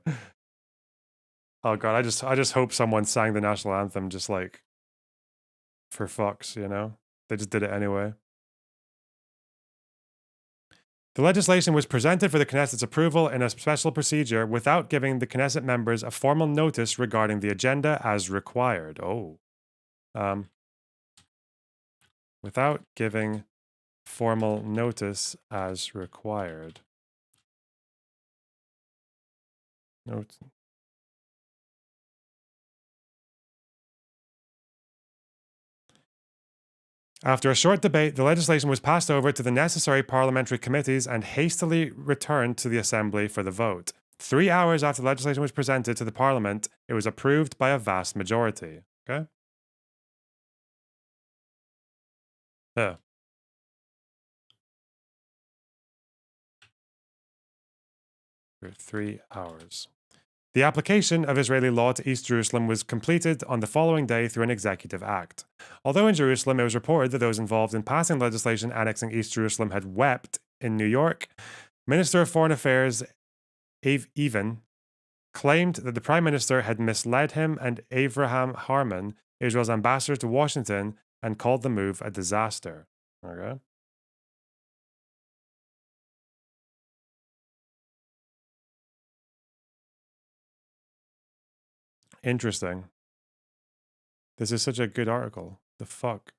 Oh god, I just hope someone sang the national anthem just like for fucks, you know? They just did it anyway. The legislation was presented for the Knesset's approval in a special procedure without giving the Knesset members a formal notice regarding the agenda as required. Oh. Without giving formal notice as required. Note. After a short debate, the legislation was passed over to the necessary parliamentary committees and hastily returned to the Assembly for the vote. 3 hours after the legislation was presented to the Parliament, it was approved by a vast majority. Okay? Yeah. For 3 hours. The application of Israeli law to East Jerusalem was completed on the following day through an executive act. Although in Jerusalem it was reported that those involved in passing legislation annexing East Jerusalem had wept in New York, Minister of Foreign Affairs Even claimed that the Prime Minister had misled him and Avraham Harman, Israel's ambassador to Washington, and called the move a disaster. Okay. Interesting. This is such a good article. The fuck?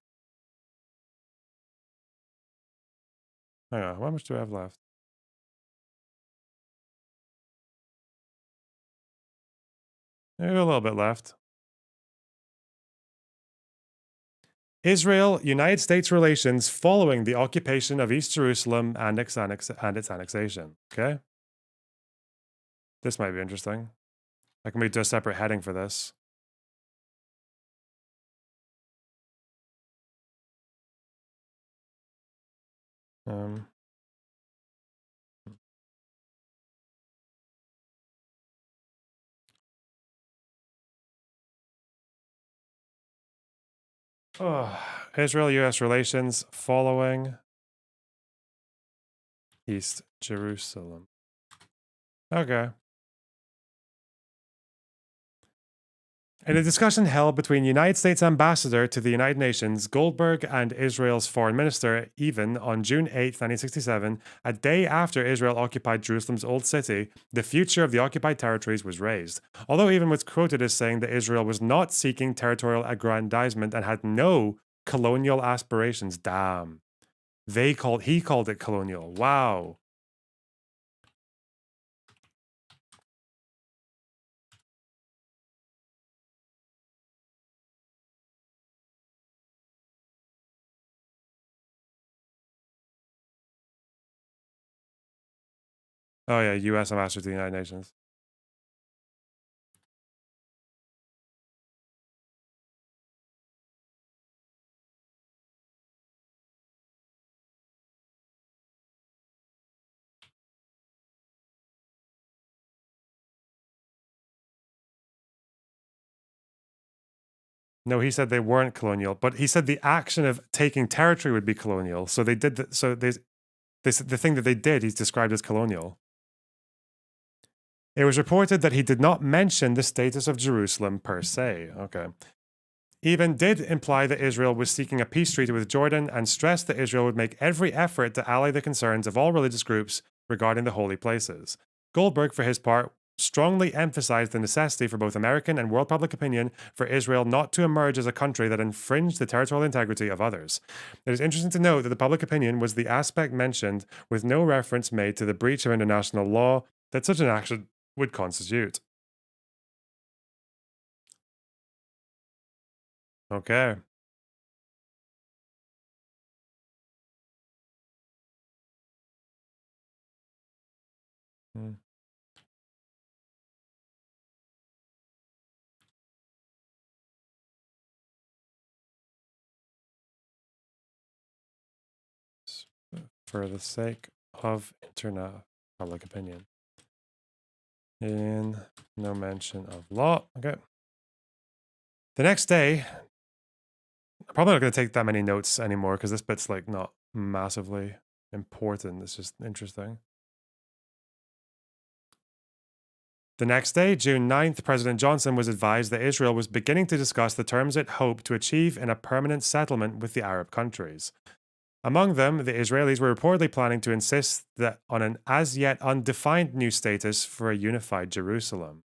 Hang on, how much do I have left? Maybe a little bit left. Israel-United States relations following the occupation of East Jerusalem and its annexation. Okay? This might be interesting. I can do a separate heading for this. Israel-US relations following East Jerusalem. Okay. In a discussion held between United States Ambassador to the United Nations, Goldberg, and Israel's Foreign Minister, Even, on June 8, 1967, a day after Israel occupied Jerusalem's Old City, the future of the occupied territories was raised. Although Even was quoted as saying that Israel was not seeking territorial aggrandizement and had no colonial aspirations. Damn. He called it colonial. Wow. Oh yeah, U.S. Ambassador to the United Nations. No, he said they weren't colonial, but he said the action of taking territory would be colonial. So they did. The thing that they did, he's described as colonial. It was reported that he did not mention the status of Jerusalem per se. Okay. Even did imply that Israel was seeking a peace treaty with Jordan and stressed that Israel would make every effort to allay the concerns of all religious groups regarding the holy places. Goldberg, for his part, strongly emphasized the necessity for both American and world public opinion for Israel not to emerge as a country that infringed the territorial integrity of others. It is interesting to note that the public opinion was the aspect mentioned with no reference made to the breach of international law that such an action would constitute. Okay. Hmm. For the sake of internet public opinion. In no mention of law. Okay. The next day, I'm probably not going to take that many notes anymore because this bit's like not massively important. It's just interesting. The next day, June 9th, President Johnson was advised that Israel was beginning to discuss the terms it hoped to achieve in a permanent settlement with the Arab countries. Among them, the Israelis were reportedly planning to insist that on an as yet undefined new status for a unified Jerusalem.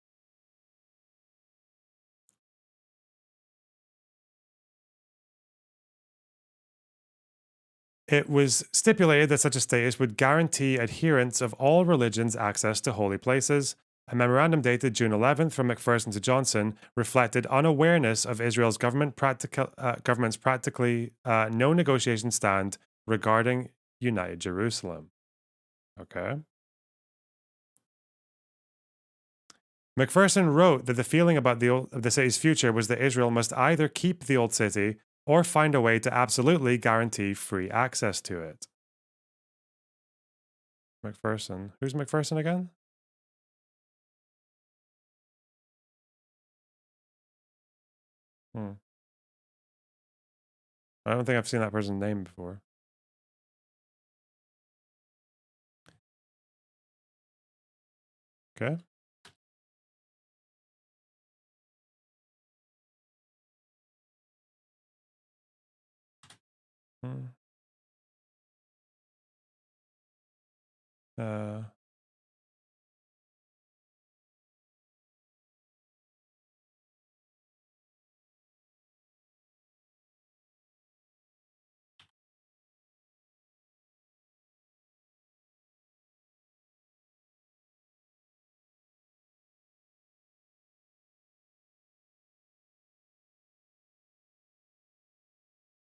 It was stipulated that such a status would guarantee adherents of all religions access to holy places. A memorandum dated June 11th from McPherson to Johnson reflected unawareness of Israel's government's practically no negotiation stand regarding United Jerusalem. Okay. McPherson wrote that the feeling about the city's future was that Israel must either keep the old city or find a way to absolutely guarantee free access to it. McPherson. Who's McPherson again? I don't think I've seen that person's name before. Okay.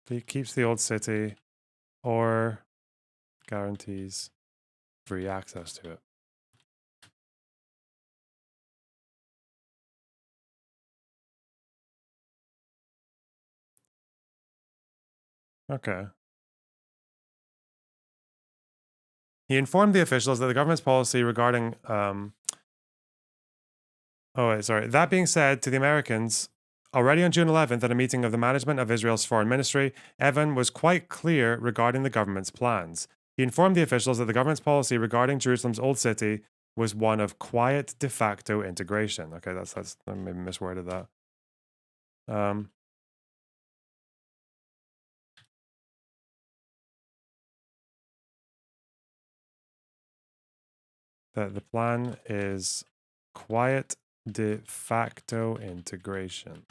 He keeps the old city or guarantees free access to it. Okay. He informed the officials that the government's policy regarding that being said, to the Americans, already on June 11th at a meeting of the management of Israel's foreign ministry, Evan was quite clear regarding the government's plans. He informed the officials that the government's policy regarding Jerusalem's old city was one of quiet de facto integration. Okay, that's I maybe misworded that. Um, the plan is quiet de facto integration.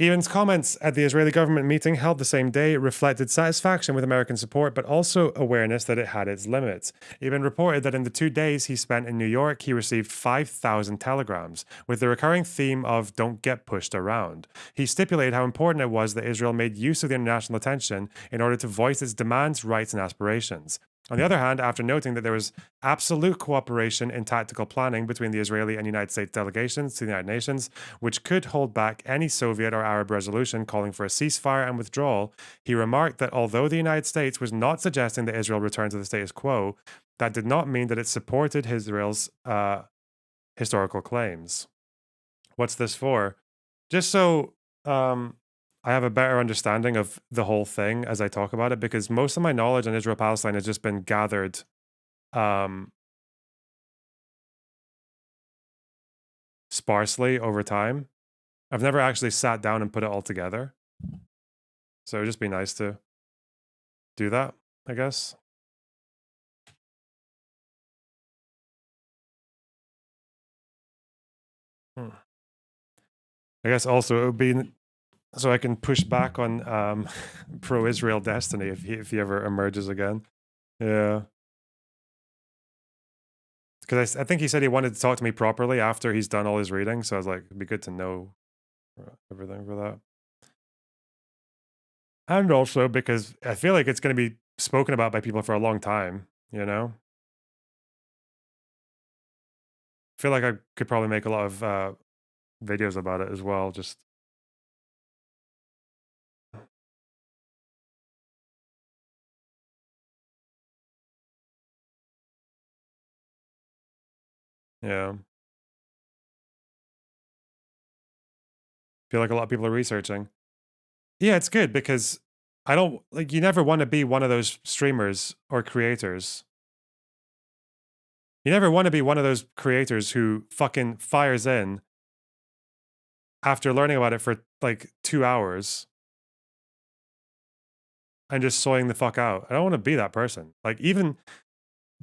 Eban's comments at the Israeli government meeting held the same day reflected satisfaction with American support, but also awareness that it had its limits. Eban reported that in the 2 days he spent in New York, he received 5,000 telegrams, with the recurring theme of "don't get pushed around." He stipulated how important it was that Israel made use of the international attention in order to voice its demands, rights, and aspirations. On the other hand, after noting that there was absolute cooperation in tactical planning between the Israeli and United States delegations to the United Nations, which could hold back any Soviet or Arab resolution calling for a ceasefire and withdrawal, he remarked that although the United States was not suggesting that Israel return to the status quo, that did not mean that it supported Israel's historical claims. What's this for? Just so I have a better understanding of the whole thing as I talk about it, because most of my knowledge on Israel-Palestine has just been gathered sparsely over time. I've never actually sat down and put it all together. So it'd just be nice to do that, I guess. I guess also it would be so I can push back on pro-Israel Destiny if he ever emerges again. Yeah. Because I think he said he wanted to talk to me properly after he's done all his reading. So I was like, it'd be good to know everything for that. And also because I feel like it's going to be spoken about by people for a long time, you know? I feel like I could probably make a lot of videos about it as well. Just yeah. Feel like a lot of people are researching. Yeah, it's good because I don't like you never want to be one of those streamers or creators. You never want to be one of those creators who fucking fires in after learning about it for like 2 hours and just soying the fuck out. I don't want to be that person. Like even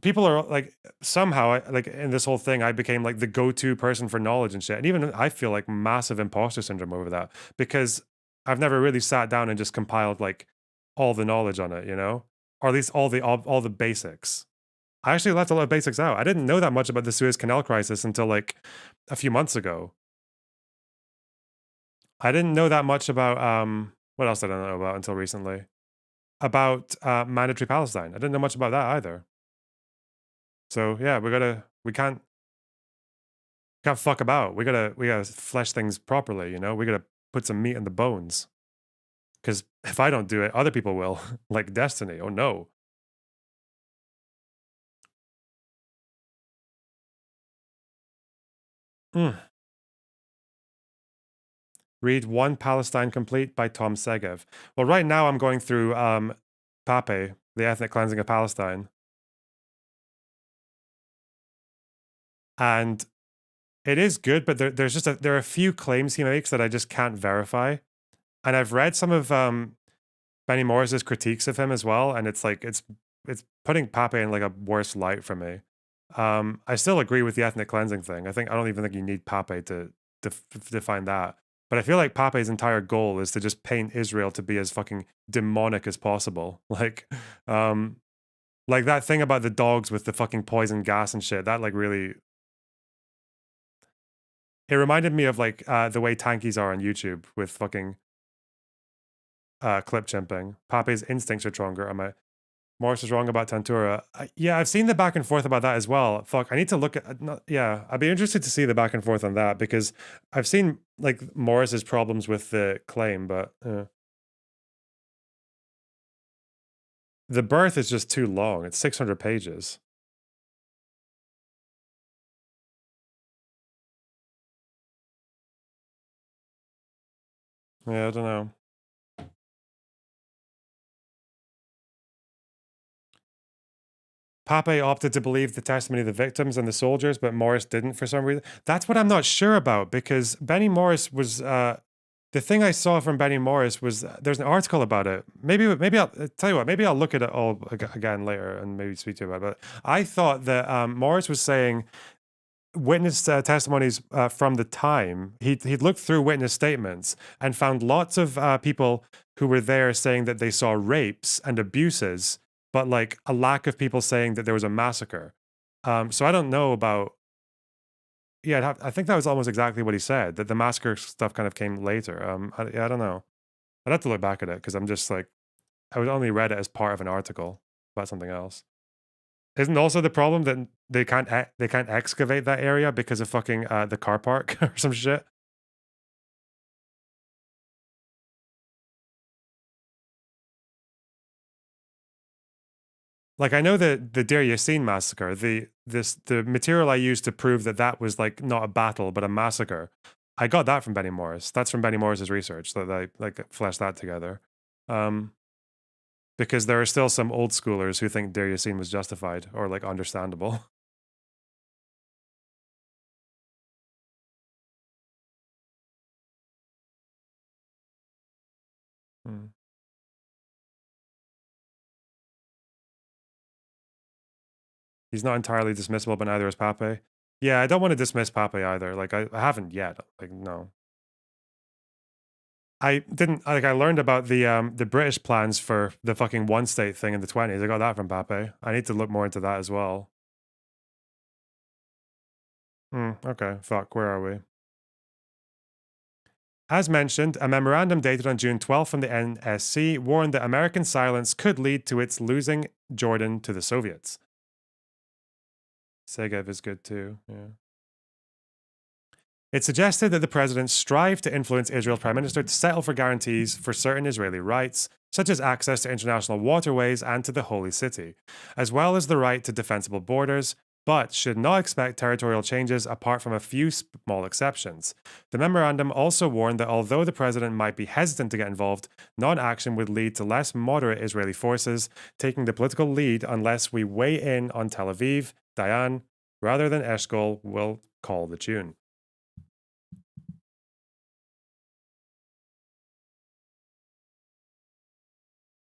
people are like somehow like in this whole thing I became like the go-to person for knowledge and shit. And even I feel like massive imposter syndrome over that because I've never really sat down and just compiled like all the knowledge on it, you know? Or at least all the basics. I actually left a lot of basics out. I didn't know that much about the Suez Canal crisis until like a few months ago. I didn't know that much about what else did I know about until recently? About mandatory Palestine. I didn't know much about that either. So yeah, we can't fuck about. We gotta flesh things properly, you know? We gotta put some meat in the bones. Because if I don't do it, other people will. Like Destiny. Oh no. Read One Palestine Complete by Tom Segev. Well, right now I'm going through Pape, The Ethnic Cleansing of Palestine. And it is good, but there are a few claims he makes that I just can't verify. And I've read some of Benny Morris's critiques of him as well, and it's like it's putting Pape in like a worse light for me. I still agree with the ethnic cleansing thing. I don't even think you need Pape to define that. But I feel like Pape's entire goal is to just paint Israel to be as fucking demonic as possible. Like that thing about the dogs with the fucking poison gas and shit. That like really, it reminded me of like the way tankies are on YouTube with fucking clip chimping. Pape's instincts are stronger. Morris is wrong about Tantura. Yeah, I've seen the back and forth about that as well. Fuck, I need to look at. Yeah, I'd be interested to see the back and forth on that because I've seen like Morris's problems with the claim, but the birth is just too long. It's 600 pages. Yeah, I don't know. Pape opted to believe the testimony of the victims and the soldiers, but Morris didn't for some reason. That's what I'm not sure about, because Benny Morris was the thing I saw from Benny Morris was there's an article about it. Maybe I'll tell you what. Maybe I'll look at it all again later and maybe speak to you about it. But I thought that Morris was saying witness testimonies from the time. He'd looked through witness statements and found lots of people who were there saying that they saw rapes and abuses, but like a lack of people saying that there was a massacre. So I don't know about. Yeah, I think that was almost exactly what he said, that the massacre stuff kind of came later. I don't know. I'd have to look back at it because I'm just like, I would only read it as part of an article about something else. Isn't also the problem that they can't excavate that area because of fucking the car park or some shit? Like, I know that the Deir Yassin massacre, the material I used to prove that that was like not a battle but a massacre, I got that from Benny Morris. That's from Benny Morris's research that I like fleshed that together. Because there are still some old schoolers who think Deir Yassin was justified or like understandable. Hmm. He's not entirely dismissible, but neither is Pape. Yeah, I don't want to dismiss Pape either. Like, I haven't yet. Like, no. I didn't, like, I learned about the British plans for the fucking one state thing in the 20s. I got that from Pape. I need to look more into that as well. Okay, fuck, where are we? As mentioned, a memorandum dated on June 12th from the NSC warned that American silence could lead to its losing Jordan to the Soviets. Segev is good too, yeah. It suggested that the president strive to influence Israel's prime minister to settle for guarantees for certain Israeli rights, such as access to international waterways and to the Holy City, as well as the right to defensible borders, but should not expect territorial changes apart from a few small exceptions. The memorandum also warned that although the president might be hesitant to get involved, non-action would lead to less moderate Israeli forces taking the political lead unless we weigh in on Tel Aviv, Dayan, rather than Eshkol will call the tune.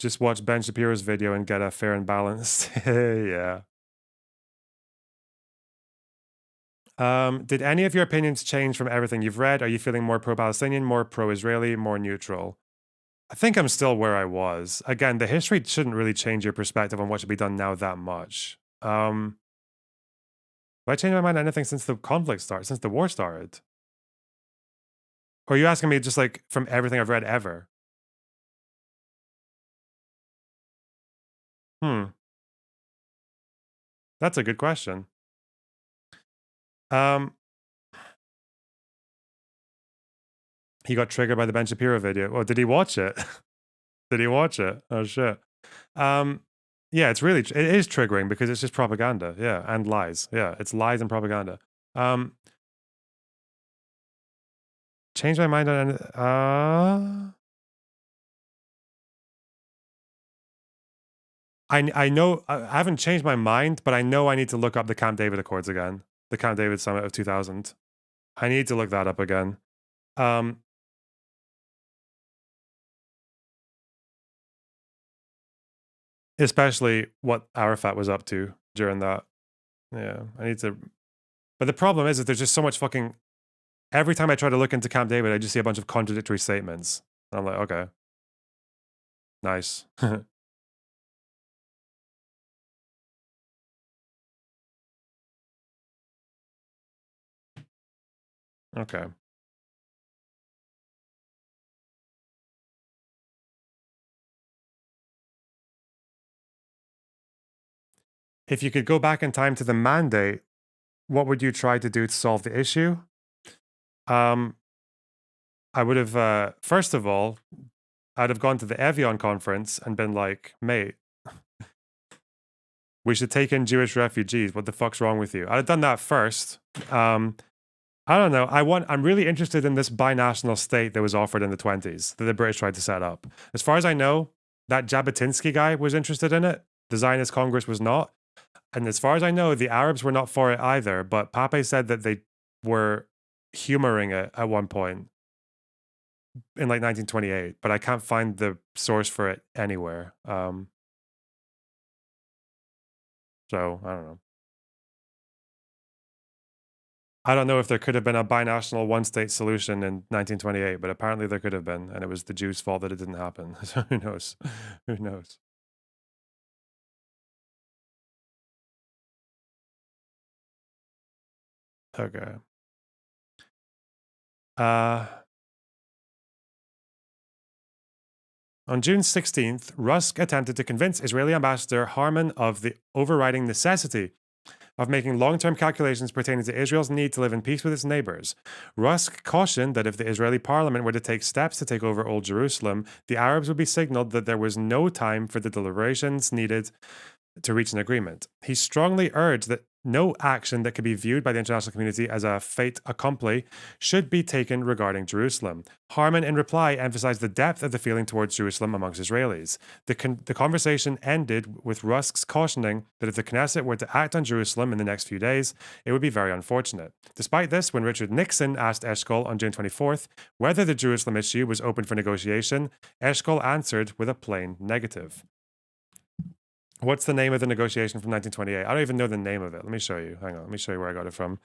Just watch Ben Shapiro's video and get a fair and balanced. Yeah. Did any of your opinions change from everything you've read? Are you feeling more pro-Palestinian, more pro-Israeli, more neutral? I think I'm still where I was. Again, the history shouldn't really change your perspective on what should be done now that much. Have I changed my mind on anything since the conflict started, since the war started? Or are you asking me just like from everything I've read ever? That's a good question. He got triggered by the Ben Shapiro video. Oh, did he watch it? Did he watch it? Oh shit. Yeah, it's really, it is triggering because it's just propaganda. Yeah, and lies. Yeah, it's lies and propaganda. Change my mind on I know I haven't changed my mind, but I know I need to look up the Camp David Accords again. The Camp David Summit of 2000. I need to look that up again. Especially what Arafat was up to during that. Yeah, I need to. But the problem is that there's just so much fucking. Every time I try to look into Camp David, I just see a bunch of contradictory statements. And I'm like, okay. Nice. Okay. If you could go back in time to the mandate, what would you try to do to solve the issue? I would have, first of all, I'd have gone to the Evian conference and been like, mate, we should take in Jewish refugees. What the fuck's wrong with you? I'd have done that first. I don't know. I'm really interested in this binational state that was offered in the 20s that the British tried to set up. As far as I know, that Jabotinsky guy was interested in it. The Zionist Congress was not. And as far as I know, the Arabs were not for it either, but Pape said that they were humoring it at one point in like 1928, but I can't find the source for it anywhere. So I don't know. I don't know if there could have been a binational one-state solution in 1928, but apparently there could have been, and it was the Jews' fault that it didn't happen. So who knows? Who knows? Okay. On June 16th, Rusk attempted to convince Israeli ambassador Harman of the overriding necessity of making long-term calculations pertaining to Israel's need to live in peace with its neighbors. Rusk cautioned that if the Israeli parliament were to take steps to take over Old Jerusalem, the Arabs would be signaled that there was no time for the deliberations needed to reach an agreement. He strongly urged that no action that could be viewed by the international community as a fait accompli should be taken regarding Jerusalem. Harman, in reply, emphasized the depth of the feeling towards Jerusalem amongst Israelis. The conversation ended with Rusk's cautioning that if the Knesset were to act on Jerusalem in the next few days, it would be very unfortunate. Despite this, when Richard Nixon asked Eshkol on June 24th whether the Jerusalem issue was open for negotiation, Eshkol answered with a plain negative. What's the name of the negotiation from 1928? I don't even know the name of it. Let me show you. Hang on. Let me show you where I got it from.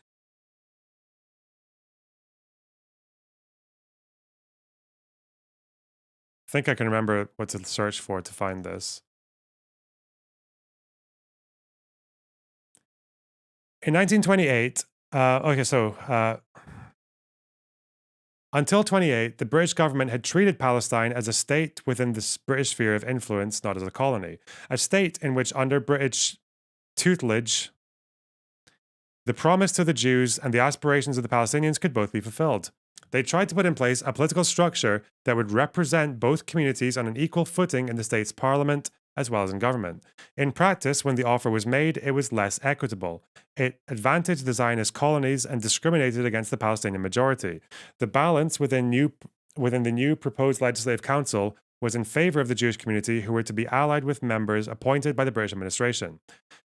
I think I can remember what to search for to find this. In 1928, until 28, the British government had treated Palestine as a state within the British sphere of influence, not as a colony. A state in which, under British tutelage, the promise to the Jews and the aspirations of the Palestinians could both be fulfilled. They tried to put in place a political structure that would represent both communities on an equal footing in the state's parliament as well as in government. In practice, when the offer was made, it was less equitable. It advantaged the Zionist colonies and discriminated against the Palestinian majority. The balance within the new proposed legislative council was in favor of the Jewish community, who were to be allied with members appointed by the British administration.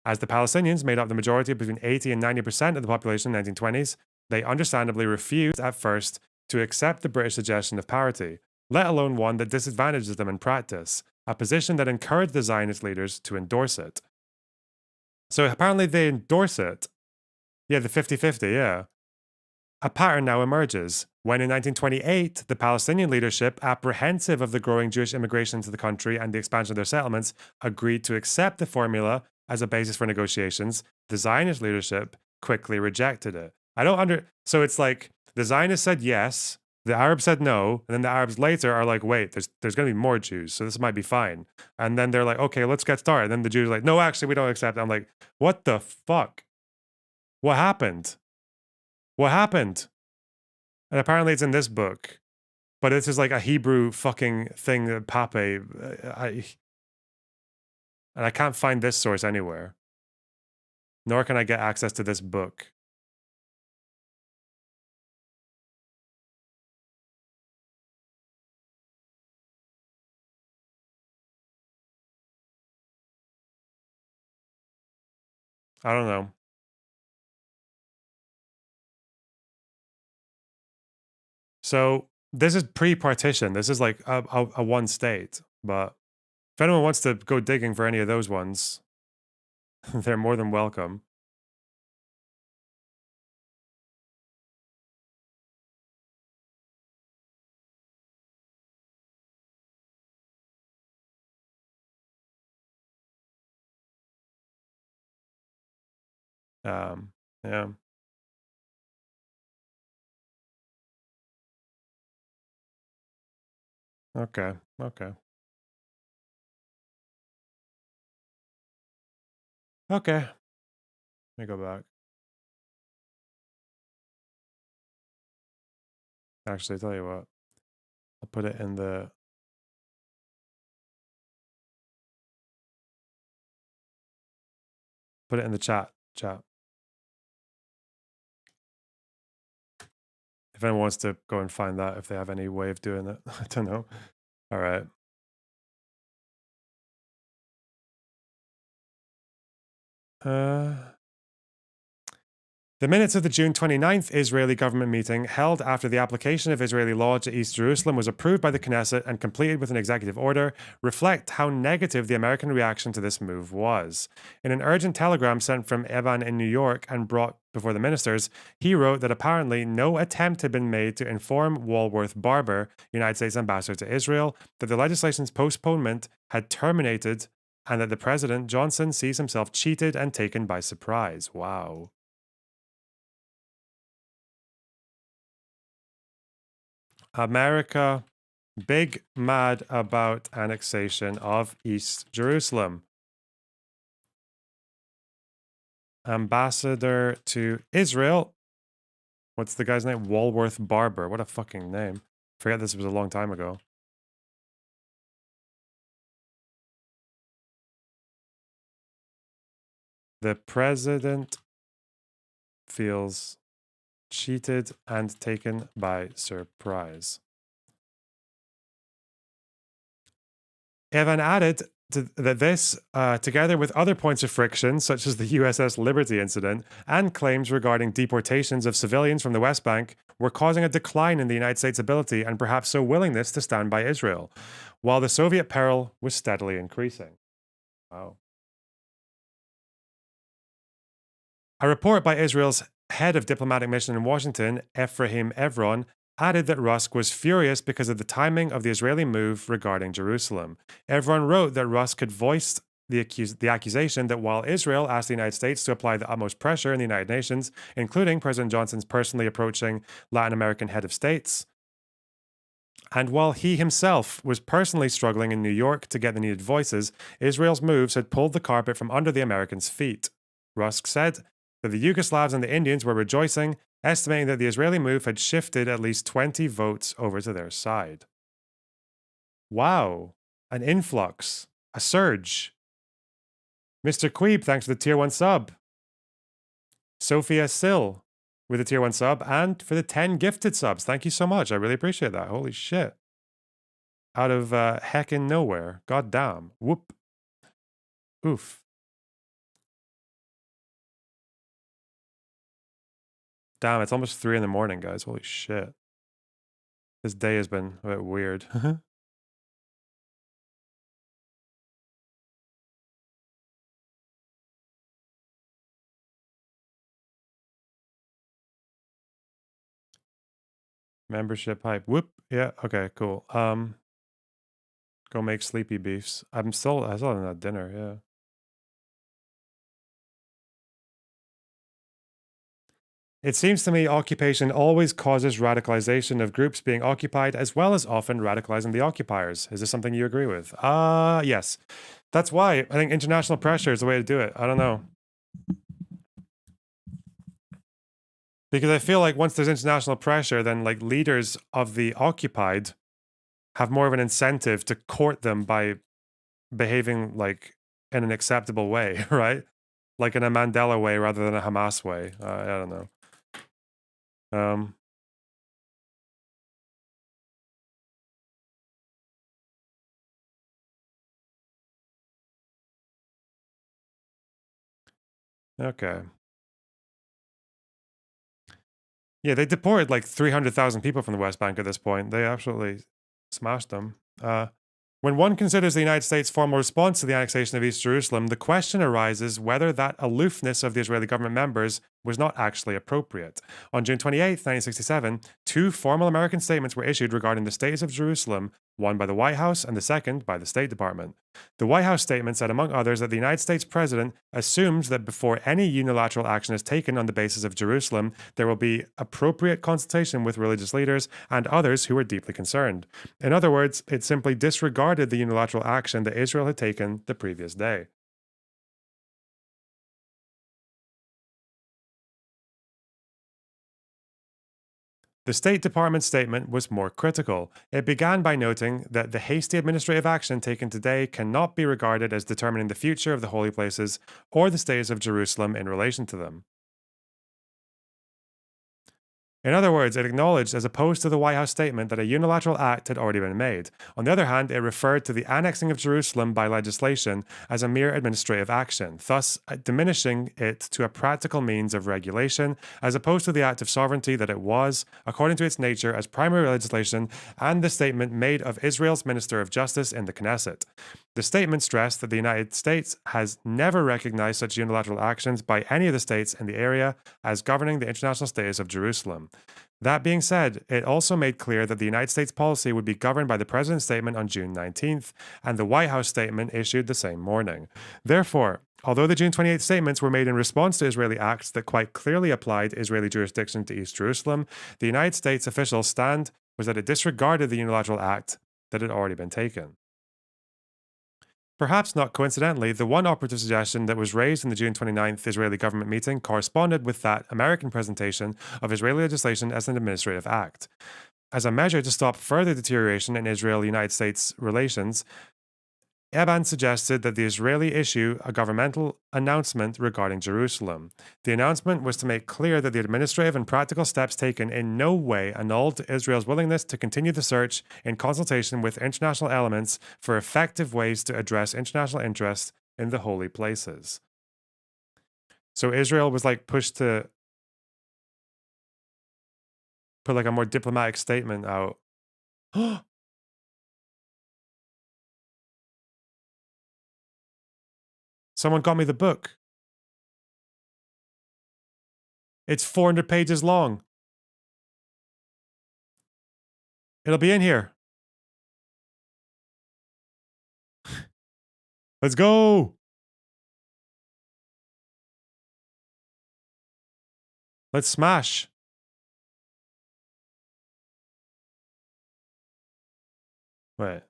As the Palestinians made up the majority of between 80 and 90% of the population in the 1920s, they understandably refused at first to accept the British suggestion of parity, let alone one that disadvantages them in practice, a position that encouraged the Zionist leaders to endorse it. So apparently they endorse it. Yeah, the 50-50, yeah. A pattern now emerges. When in 1928, the Palestinian leadership, apprehensive of the growing Jewish immigration into the country and the expansion of their settlements, agreed to accept the formula as a basis for negotiations, the Zionist leadership quickly rejected it. So it's like the Zionists said yes, the Arabs said no, and then the Arabs later are like, wait, there's going to be more Jews, so this might be fine. And then they're like, okay, let's get started. And then the Jews are like, no, actually, we don't accept it. I'm like, what the fuck? What happened? What happened? And apparently it's in this book. But this is like a Hebrew fucking thing that Pape... and I can't find this source anywhere. Nor can I get access to this book. I don't know. So this is pre-partition. This is like a one state. But if anyone wants to go digging for any of those ones, they're more than welcome. Yeah. Okay. Okay. Okay. Let me go back. Actually, tell you what. I'll put it in the... Put it in the chat. If anyone wants to go and find that, if they have any way of doing it. I don't know. All right. The minutes of the June 29th Israeli government meeting, held after the application of Israeli law to East Jerusalem was approved by the Knesset and completed with an executive order, reflect how negative the American reaction to this move was. In an urgent telegram sent from Evan in New York and brought before the ministers, he wrote that apparently no attempt had been made to inform Walworth Barber, United States ambassador to Israel, that the legislation's postponement had terminated and that the President, Johnson, sees himself cheated and taken by surprise. Wow. America, big mad about annexation of East Jerusalem. Ambassador to Israel. What's the guy's name? Walworth Barber. What a fucking name. Forget this was a long time ago. The president feels cheated and taken by surprise. Evan added that this, together with other points of friction, such as the USS Liberty incident, and claims regarding deportations of civilians from the West Bank, were causing a decline in the United States' ability and perhaps so willingness to stand by Israel, while the Soviet peril was steadily increasing. Wow. A report by Israel's head of diplomatic mission in Washington, Ephraim Evron, added that Rusk was furious because of the timing of the Israeli move regarding Jerusalem. Evron wrote that Rusk had voiced the accusation that while Israel asked the United States to apply the utmost pressure in the United Nations, including President Johnson's personally approaching Latin American head of states, and while he himself was personally struggling in New York to get the needed voices, Israel's moves had pulled the carpet from under the Americans' feet. Rusk said that the Yugoslavs and the Indians were rejoicing, estimating that the Israeli move had shifted at least 20 votes over to their side. Wow, an influx, a surge. Mr. Queeb, thanks for the tier 1 sub. Sophia Sill with a tier 1 sub and for the 10 gifted subs. Thank you so much. I really appreciate that. Holy shit. Out of heckin' nowhere. God damn. Whoop. Oof. Damn, it's almost 3 in the morning, guys. Holy shit. This day has been a bit weird. Membership hype. Whoop. Yeah, okay, cool. Go make sleepy beefs. I still haven't had dinner, yeah. It seems to me occupation always causes radicalization of groups being occupied as well as often radicalizing the occupiers. Is this something you agree with? Yes. That's why I think international pressure is the way to do it. I don't know. Because I feel like once there's international pressure, then like leaders of the occupied have more of an incentive to court them by behaving like in an acceptable way, right? Like in a Mandela way rather than a Hamas way. I don't know. Okay. Yeah, they deported like 300,000 people from the West Bank at this point. They absolutely smashed them. When one considers the United States' formal response to the annexation of East Jerusalem, the question arises whether that aloofness of the Israeli government members was not actually appropriate. On June 28, 1967, 2 formal American statements were issued regarding the status of Jerusalem, one by the White House and the second by the State Department. The White House statement said, among others, that the United States president assumes that before any unilateral action is taken on the basis of Jerusalem, there will be appropriate consultation with religious leaders and others who are deeply concerned. In other words, it simply disregarded the unilateral action that Israel had taken the previous day. The State Department statement was more critical. It began by noting that the hasty administrative action taken today cannot be regarded as determining the future of the holy places or the status of Jerusalem in relation to them. In other words, it acknowledged, as opposed to the White House statement, that a unilateral act had already been made. On the other hand, it referred to the annexing of Jerusalem by legislation as a mere administrative action, thus diminishing it to a practical means of regulation, as opposed to the act of sovereignty that it was, according to its nature, as primary legislation, and the statement made of Israel's Minister of Justice in the Knesset. The statement stressed that the United States has never recognized such unilateral actions by any of the states in the area as governing the international status of Jerusalem. That being said, it also made clear that the United States policy would be governed by the President's statement on June 19th, and the White House statement issued the same morning. Therefore, although the June 28th statements were made in response to Israeli acts that quite clearly applied Israeli jurisdiction to East Jerusalem, the United States official stand was that it disregarded the unilateral act that had already been taken. Perhaps not coincidentally, the one operative suggestion that was raised in the June 29th Israeli government meeting corresponded with that American presentation of Israeli legislation as an administrative act. As a measure to stop further deterioration in Israel-United States relations, Eban suggested that the Israeli issue a governmental announcement regarding Jerusalem. The announcement was to make clear that the administrative and practical steps taken in no way annulled Israel's willingness to continue the search in consultation with international elements for effective ways to address international interests in the holy places. So Israel was like pushed to put like a more diplomatic statement out. Someone got me the book. It's 400 pages long. It'll be in here. Let's go. Let's smash. Wait.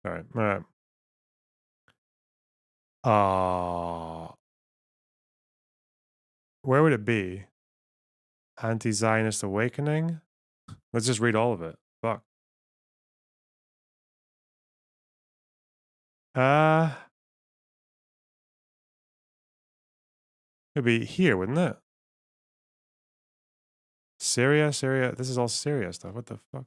All right. Where would it be? Anti-Zionist awakening? Let's just read all of it. Fuck. It'd be here, wouldn't it? Syria. This is all Syria stuff. What the fuck?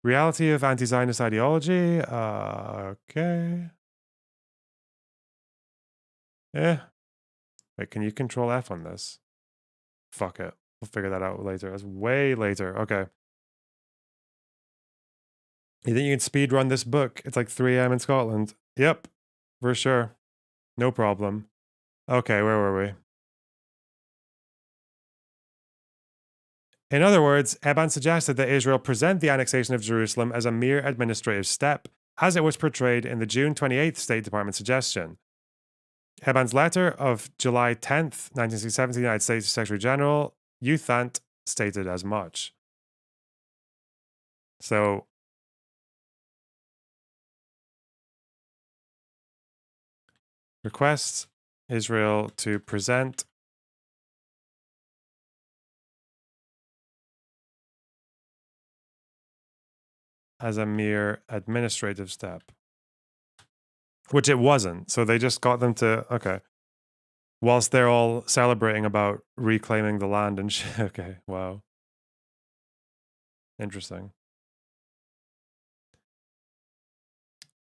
Reality of anti-Zionist ideology. Okay. Wait, can you control F on this? Fuck it. We'll figure that out later. That's way later. Okay. You think you can speed run this book? It's like 3 a.m. in Scotland. Yep. For sure. No problem. Okay, where were we? In other words, Eban suggested that Israel present the annexation of Jerusalem as a mere administrative step, as it was portrayed in the June 28th State Department suggestion. Eban's letter of July 10th, 1967 to the United States Secretary General, Uthant, stated as much. So, requests Israel to present as a mere administrative step. Which it wasn't. So they just got them to, okay. Whilst they're all celebrating about reclaiming the land and shit. Okay, wow. Interesting.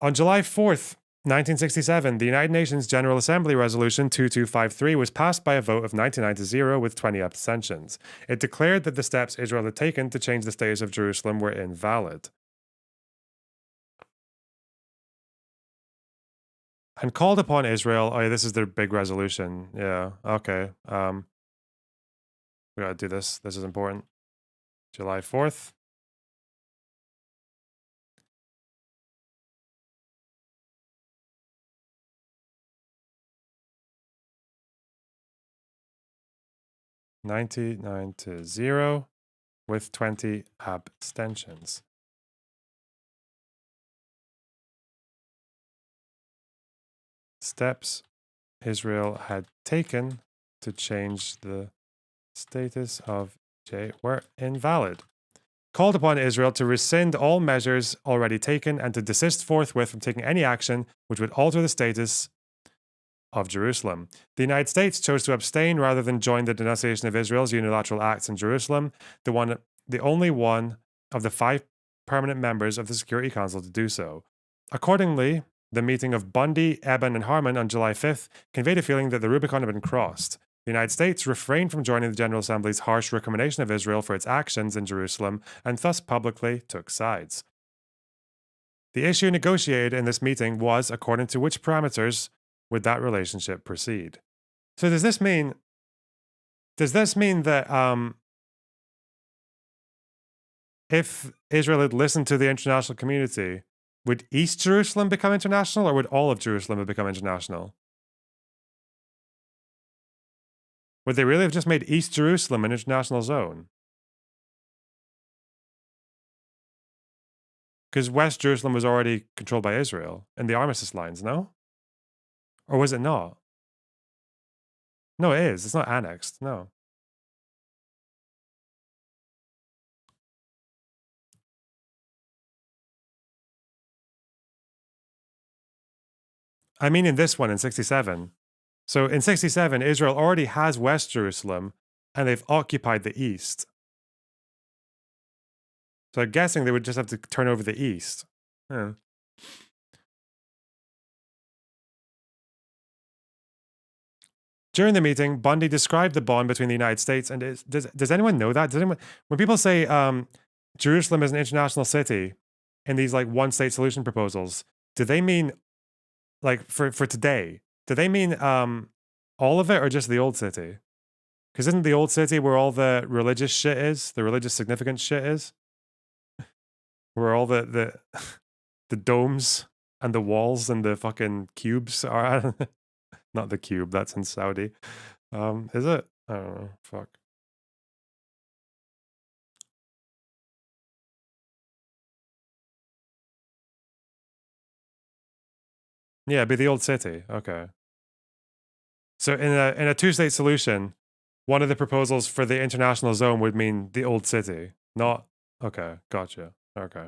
On July 4th, 1967, the United Nations General Assembly Resolution 2253 was passed by a vote of 99 to 0 with 20 abstentions. It declared that the steps Israel had taken to change the status of Jerusalem were invalid. And called upon Israel. Oh yeah, this is their big resolution. Yeah, okay. We gotta do this. This is important. July 4th. $99 to 0 with 20 abstentions. Steps Israel had taken to change the status of J were invalid. Called upon Israel to rescind all measures already taken and to desist forthwith from taking any action which would alter the status of Jerusalem. The United States chose to abstain rather than join the denunciation of Israel's unilateral acts in Jerusalem, the only one of the 5 permanent members of the Security Council to do so. Accordingly, the meeting of Bundy, Eben, and Harman on July 5th conveyed a feeling that the Rubicon had been crossed. The United States refrained from joining the General Assembly's harsh recrimination of Israel for its actions in Jerusalem and thus publicly took sides. The issue negotiated in this meeting was according to which parameters would that relationship proceed. So does this mean that if Israel had listened to the international community, would East Jerusalem become international or would all of Jerusalem have become international? Would they really have just made East Jerusalem an international zone? Because West Jerusalem was already controlled by Israel in the armistice lines, no? Or was it not? No, it is. It's not annexed, no. I mean in this one, in 67. So in 67, Israel already has West Jerusalem, and they've occupied the East. So I'm guessing they would just have to turn over the East. Yeah. During the meeting, Bundy described the bond between the United States and does anyone know that? Does anyone, when people say Jerusalem is an international city in these like one-state solution proposals, do they mean like for today? Do they mean all of it or just the old city? Because isn't the old city where all the religious shit is, the religious significance shit is, where all the the domes and the walls and the fucking cubes are at? Not the cube, that's in Saudi. Is it? I don't know. Fuck. Yeah, it'd be the old city. Okay. So in a two-state solution, one of the proposals for the international zone would mean the old city, not okay, gotcha. Okay.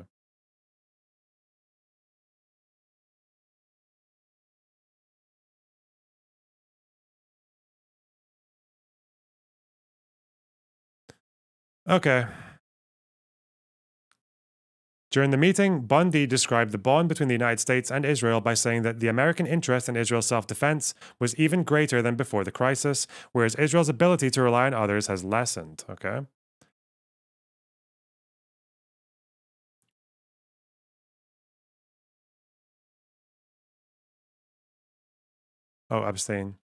Okay. During the meeting, Bundy described the bond between the United States and Israel by saying that the American interest in Israel's self-defense was even greater than before the crisis, whereas Israel's ability to rely on others has lessened. Okay. Oh, abstain.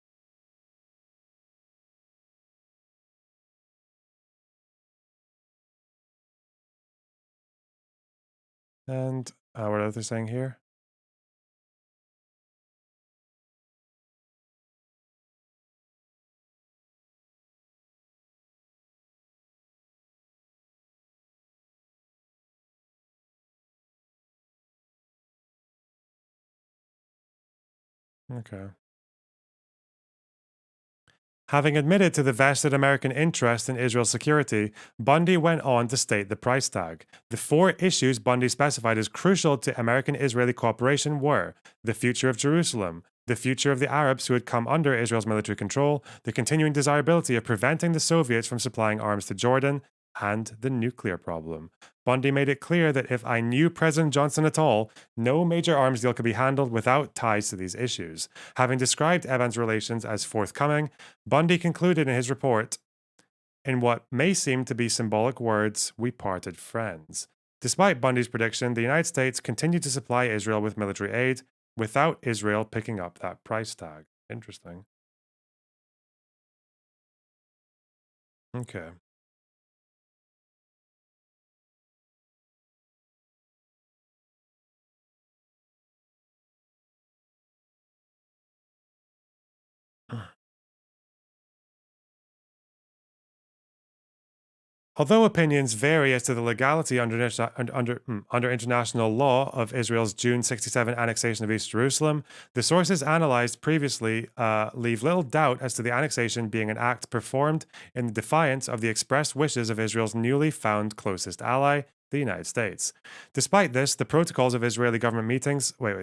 And what are they saying here? Okay. Having admitted to the vested American interest in Israel's security, Bundy went on to state the price tag. The 4 issues Bundy specified as crucial to American-Israeli cooperation were the future of Jerusalem, the future of the Arabs who had come under Israel's military control, the continuing desirability of preventing the Soviets from supplying arms to Jordan, and the nuclear problem. Bundy made it clear that if I knew President Johnson at all, no major arms deal could be handled without ties to these issues. Having described Eban's relations as forthcoming, Bundy concluded in his report, in what may seem to be symbolic words, we parted friends. Despite Bundy's prediction, the United States continued to supply Israel with military aid without Israel picking up that price tag. Interesting. Okay. Although opinions vary as to the legality under international law of Israel's June 67 annexation of East Jerusalem, the sources analyzed previously leave little doubt as to the annexation being an act performed in defiance of the expressed wishes of Israel's newly found closest ally, the United States. Despite this, the protocols of Israeli government meetings... Wait.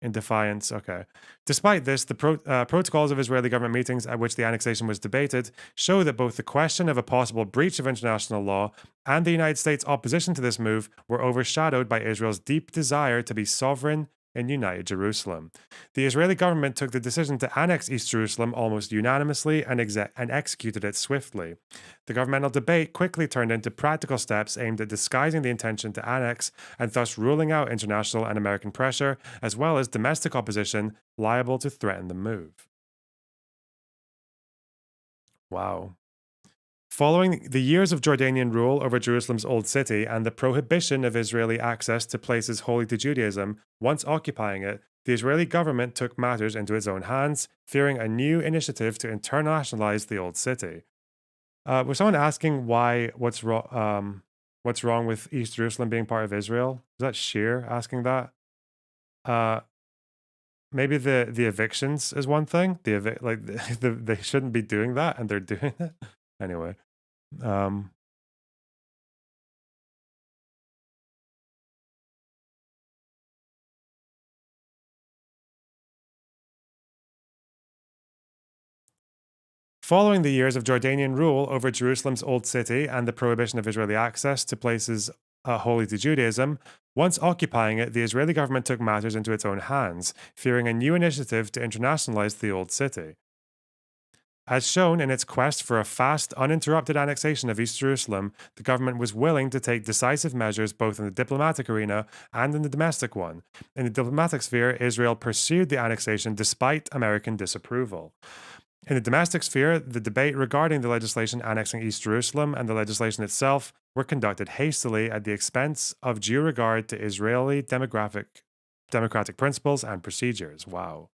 In defiance, okay. Despite this, the protocols of Israeli government meetings at which the annexation was debated show that both the question of a possible breach of international law and the United States' opposition to this move were overshadowed by Israel's deep desire to be sovereign in united Jerusalem. The Israeli government took the decision to annex East Jerusalem almost unanimously and executed it swiftly. The governmental debate quickly turned into practical steps aimed at disguising the intention to annex and thus ruling out international and American pressure, as well as domestic opposition liable to threaten the move. Wow. Following the years of Jordanian rule over Jerusalem's Old City and the prohibition of Israeli access to places holy to Judaism, once occupying it, the Israeli government took matters into its own hands, fearing a new initiative to internationalize the Old City. Was someone asking what's wrong with East Jerusalem being part of Israel? Is that Sheer asking that? Maybe the evictions is one thing. They shouldn't be doing that, and they're doing it anyway. Following the years of Jordanian rule over Jerusalem's Old City and the prohibition of Israeli access to places holy to Judaism, once occupying it, the Israeli government took matters into its own hands, fearing a new initiative to internationalize the Old City. As shown in its quest for a fast, uninterrupted annexation of East Jerusalem, the government was willing to take decisive measures both in the diplomatic arena and in the domestic one. In the diplomatic sphere, Israel pursued the annexation despite American disapproval. In the domestic sphere, the debate regarding the legislation annexing East Jerusalem and the legislation itself were conducted hastily at the expense of due regard to Israeli democratic principles and procedures. Wow.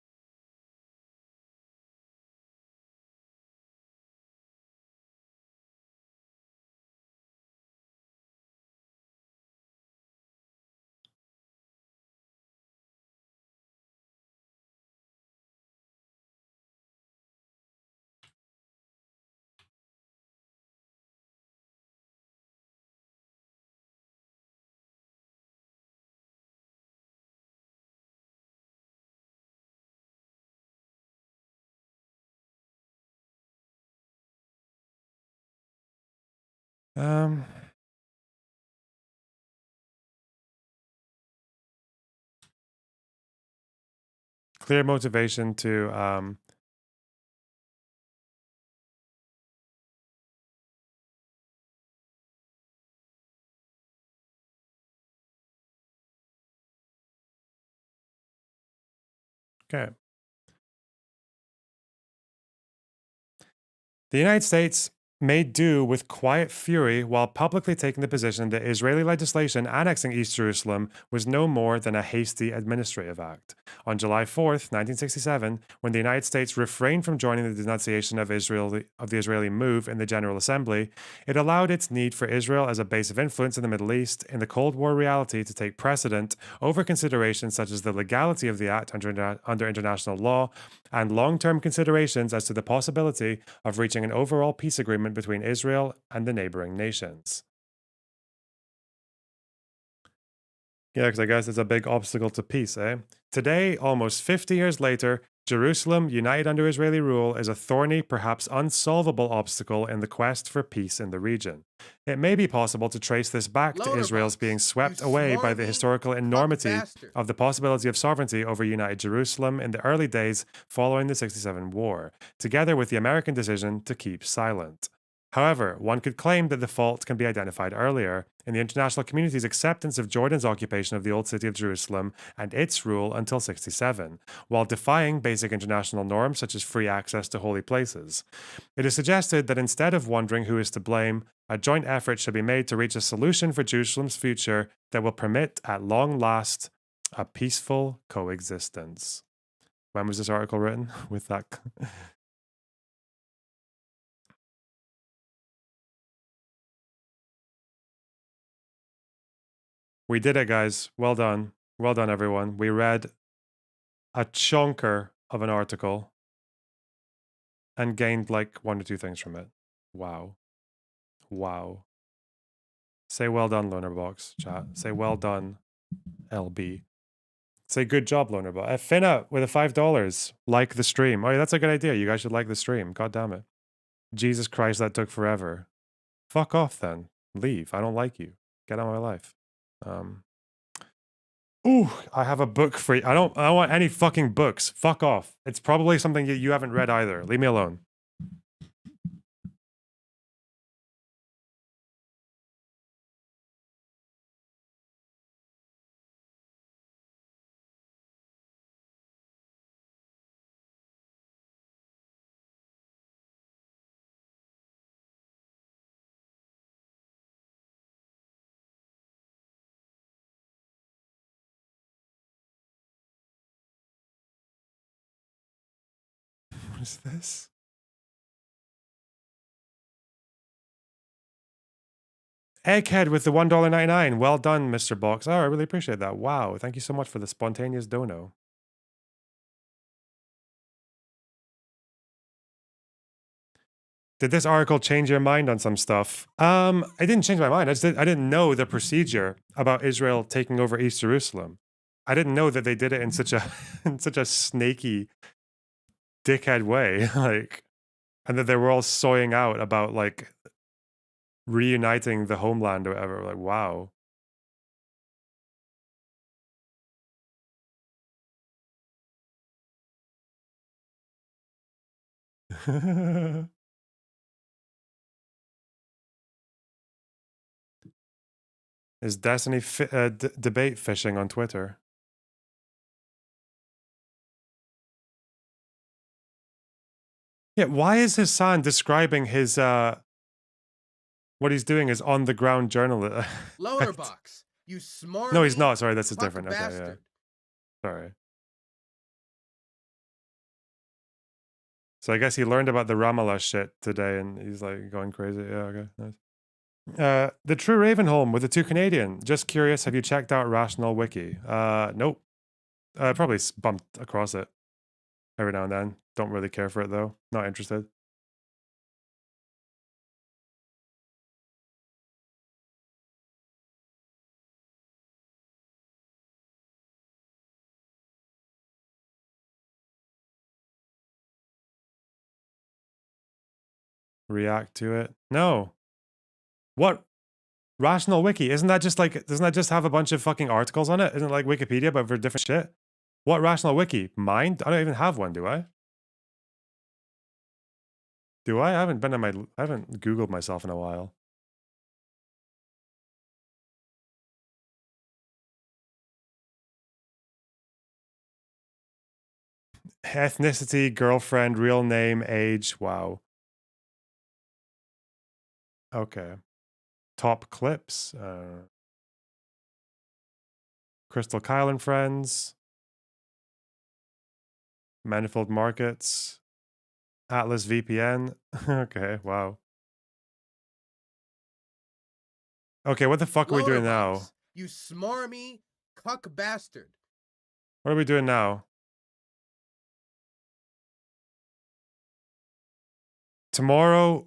Clear motivation to okay. The United States made do with quiet fury while publicly taking the position that Israeli legislation annexing East Jerusalem was no more than a hasty administrative act. On July 4th, 1967, when the United States refrained from joining the denunciation of the Israeli move in the General Assembly, it allowed its need for Israel as a base of influence in the Middle East in the Cold War reality to take precedent over considerations such as the legality of the act under international law and long-term considerations as to the possibility of reaching an overall peace agreement between Israel and the neighboring nations. Yeah, because I guess it's a big obstacle to peace, eh? Today, almost 50 years later, Jerusalem, united under Israeli rule, is a thorny, perhaps unsolvable obstacle in the quest for peace in the region. It may be possible to trace this back to Israel's being swept away by the historical enormity of the possibility of sovereignty over united Jerusalem in the early days following the 67 war, together with the American decision to keep silent. However, one could claim that the fault can be identified earlier in the international community's acceptance of Jordan's occupation of the Old City of Jerusalem and its rule until 67, while defying basic international norms such as free access to holy places. It is suggested that instead of wondering who is to blame, a joint effort should be made to reach a solution for Jerusalem's future that will permit, at long last, a peaceful coexistence. When was this article written? With that We did it, guys. Well done. Well done, everyone. We read a chunker of an article and gained like 1 or 2 things from it. Wow. Wow. Say well done, Lonerbox, chat. Say well done, LB. Say good job, Lonerbox. Finna with a $5. Like the stream. Oh, yeah, that's a good idea. You guys should like the stream. God damn it. Jesus Christ, that took forever. Fuck off then. Leave. I don't like you. Get out of my life. Ooh, I have a book for you. I don't want any fucking books. Fuck off. It's probably something you haven't read either. Leave me alone. What is this? Egghead with the $1.99. Well done, Mr. Box. Oh, I really appreciate that. Wow. Thank you so much for the spontaneous dono. Did this article change your mind on some stuff? It didn't change my mind. I didn't know the procedure about Israel taking over East Jerusalem. I didn't know that they did it in such a in such a snaky dickhead way. Like, and that they were all soying out about like reuniting the homeland or whatever. Like, wow. Is Destiny debate fishing on Twitter? Yeah, why is Hassan describing his what he's doing is on the ground journalism? Lonerbox, you smarmy. No, he's not. Sorry, this is fuck different. Okay, yeah. bastard. Sorry. So I guess he learned about the Ramallah shit today and he's like going crazy. Yeah, okay, nice. The True Ravenholm with the 2 Canadian. Just curious, have you checked out Rational Wiki? Nope. I probably bumped across it every now and then. Don't really care for it though. Not interested. React to it? No. What? Rational Wiki? Isn't that just like, doesn't that just have a bunch of fucking articles on it? Isn't it like Wikipedia but for different shit? What Rational Wiki? Mine? I don't even have one, do I? Do I? I haven't Googled myself in a while. Ethnicity, girlfriend, real name, age. Wow. Okay. Top clips. Crystal Kyle and Friends. Manifold Markets. Atlas VPN. Okay, wow. Okay, what the fuck are we doing now? You smarmy cuck bastard. What are we doing now? Tomorrow,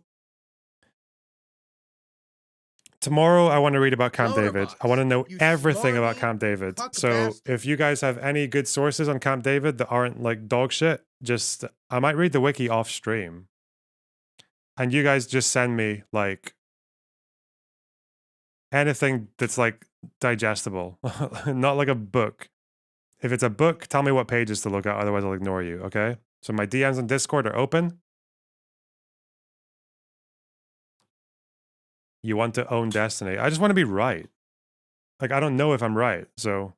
I want to read about Camp David. I want to know everything about Camp David. So if you guys have any good sources on Camp David that aren't like dog shit, just, I might read the wiki off stream. And you guys just send me like anything that's like digestible, not like a book. If it's a book, tell me what pages to look at, otherwise I'll ignore you, okay? So my DMs on Discord are open. You want to own Destiny. I just want to be right. Like, I don't know if I'm right, so.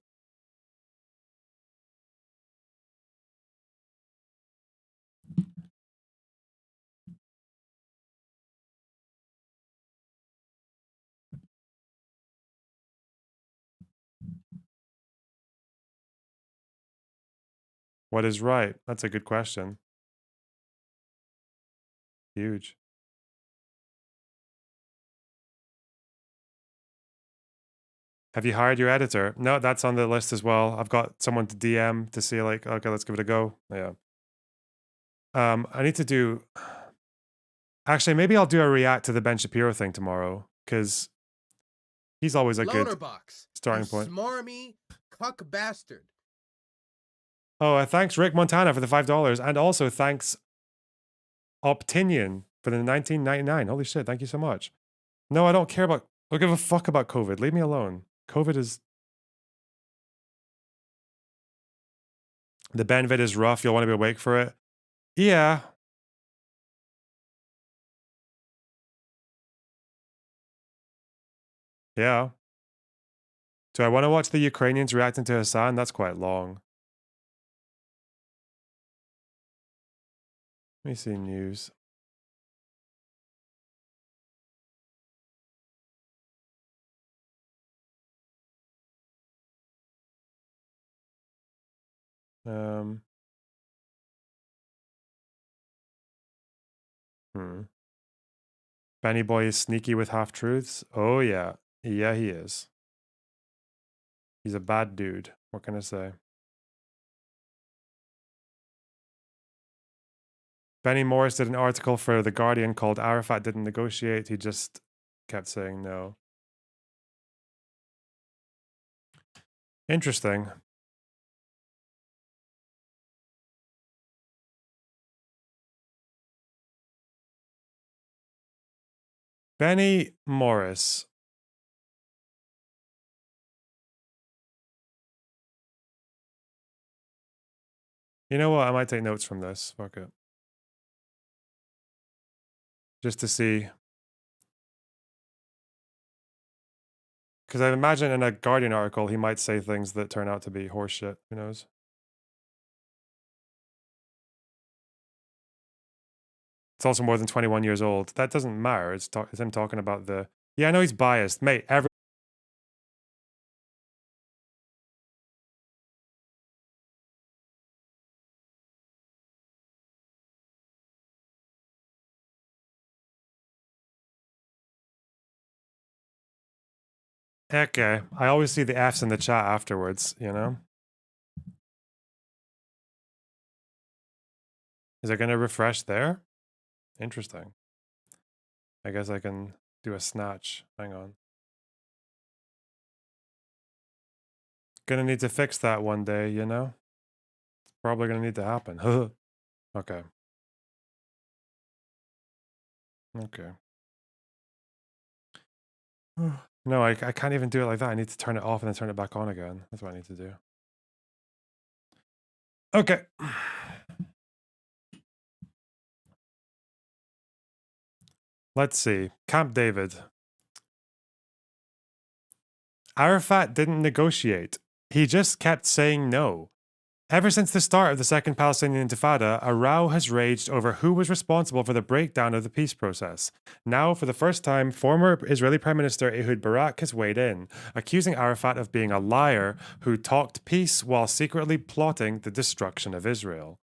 What is right? That's a good question. Huge. Have you hired your editor? No, that's on the list as well. I've got someone to DM to see, like, okay, let's give it a go. Yeah. I need to do... Actually, maybe I'll do a react to the Ben Shapiro thing tomorrow, because he's always a good Box, starting you point. smarmy cuck bastard. Oh, thanks Rick Montana for the $5, and also thanks Optinion for the 19.99. Holy shit, thank you so much. No, I don't care about... I don't give a fuck about COVID. Leave me alone. COVID is... The Ben vid is rough. You'll want to be awake for it. Yeah. Yeah. Do I want to watch the Ukrainians reacting to Hassan? That's quite long. Let me see news. Benny Boy is sneaky with half-truths? Oh, yeah. Yeah, he is. He's a bad dude. What can I say? Benny Morris did an article for The Guardian called Arafat Didn't Negotiate. He just kept saying no. Interesting. Benny Morris. You know what? I might take notes from this. Fuck it. Just to see. Because I imagine in a Guardian article, he might say things that turn out to be horseshit. Who knows? It's also more than 21 years old. That doesn't matter. It's him talking about the... Yeah, I know he's biased. Mate, Okay. I always see the Fs in the chat afterwards, you know? Is it going to refresh there? Interesting. I guess I can do a snatch. Hang on. Gonna need to fix that one day, you know? It's probably gonna need to happen. Okay. Okay. No, I can't even do it like that. I need to turn it off and then turn it back on again. That's what I need to do. Okay. Let's see. Camp David. Arafat didn't negotiate. He just kept saying no. Ever since the start of the Second Palestinian Intifada, a row has raged over who was responsible for the breakdown of the peace process. Now, for the first time, former Israeli Prime Minister Ehud Barak has weighed in, accusing Arafat of being a liar who talked peace while secretly plotting the destruction of Israel.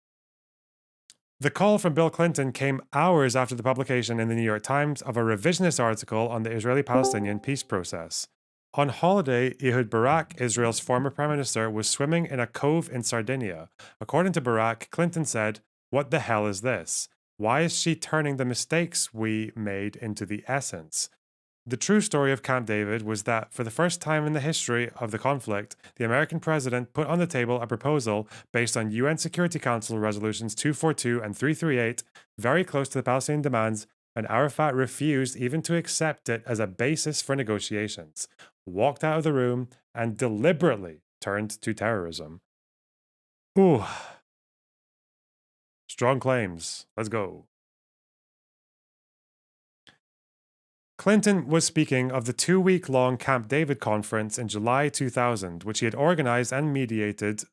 The call from Bill Clinton came hours after the publication in the New York Times of a revisionist article on the Israeli-Palestinian peace process. On holiday, Ehud Barak, Israel's former prime minister, was swimming in a cove in Sardinia. According to Barak, Clinton said, "What the hell is this? Why is she turning the mistakes we made into the essence?" The true story of Camp David was that, for the first time in the history of the conflict, the American president put on the table a proposal based on UN Security Council resolutions 242 and 338, very close to the Palestinian demands, and Arafat refused even to accept it as a basis for negotiations, walked out of the room, and deliberately turned to terrorism. Ooh. Strong claims. Let's go. Clinton was speaking of the 2-week-long Camp David conference in July 2000, which he had organized and mediated,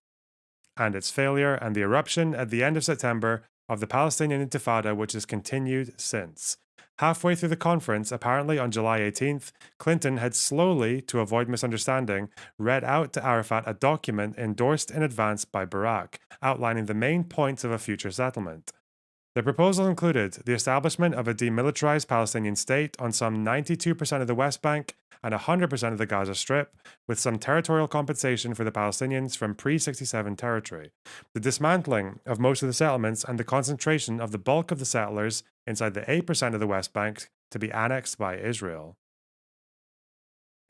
and its failure, and the eruption at the end of September of the Palestinian Intifada, which has continued since. Halfway through the conference, apparently on July 18th, Clinton had slowly, to avoid misunderstanding, read out to Arafat a document endorsed in advance by Barak, outlining the main points of a future settlement. The proposal included the establishment of a demilitarized Palestinian state on some 92% of the West Bank, and 100% of the Gaza Strip, with some territorial compensation for the Palestinians from pre-67 territory. The dismantling of most of the settlements and the concentration of the bulk of the settlers inside the 8% of the West Bank to be annexed by Israel.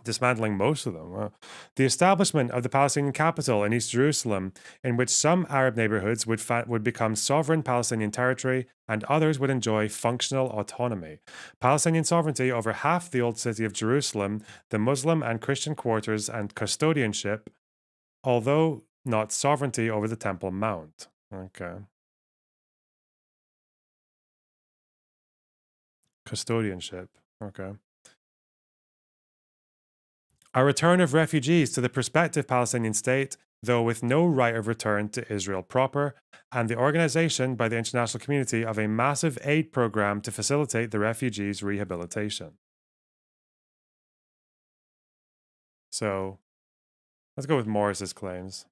Dismantling most of them. Wow. The establishment of the Palestinian capital in East Jerusalem, in which some Arab neighborhoods would become sovereign Palestinian territory and others would enjoy functional autonomy. Palestinian sovereignty over half the old city of Jerusalem, the Muslim and Christian quarters, and custodianship, although not sovereignty over the Temple Mount. Okay. Custodianship. Okay. A return of refugees to the prospective Palestinian state, though with no right of return to Israel proper, and the organization by the international community of a massive aid program to facilitate the refugees' rehabilitation. So, let's go with Morris's claims.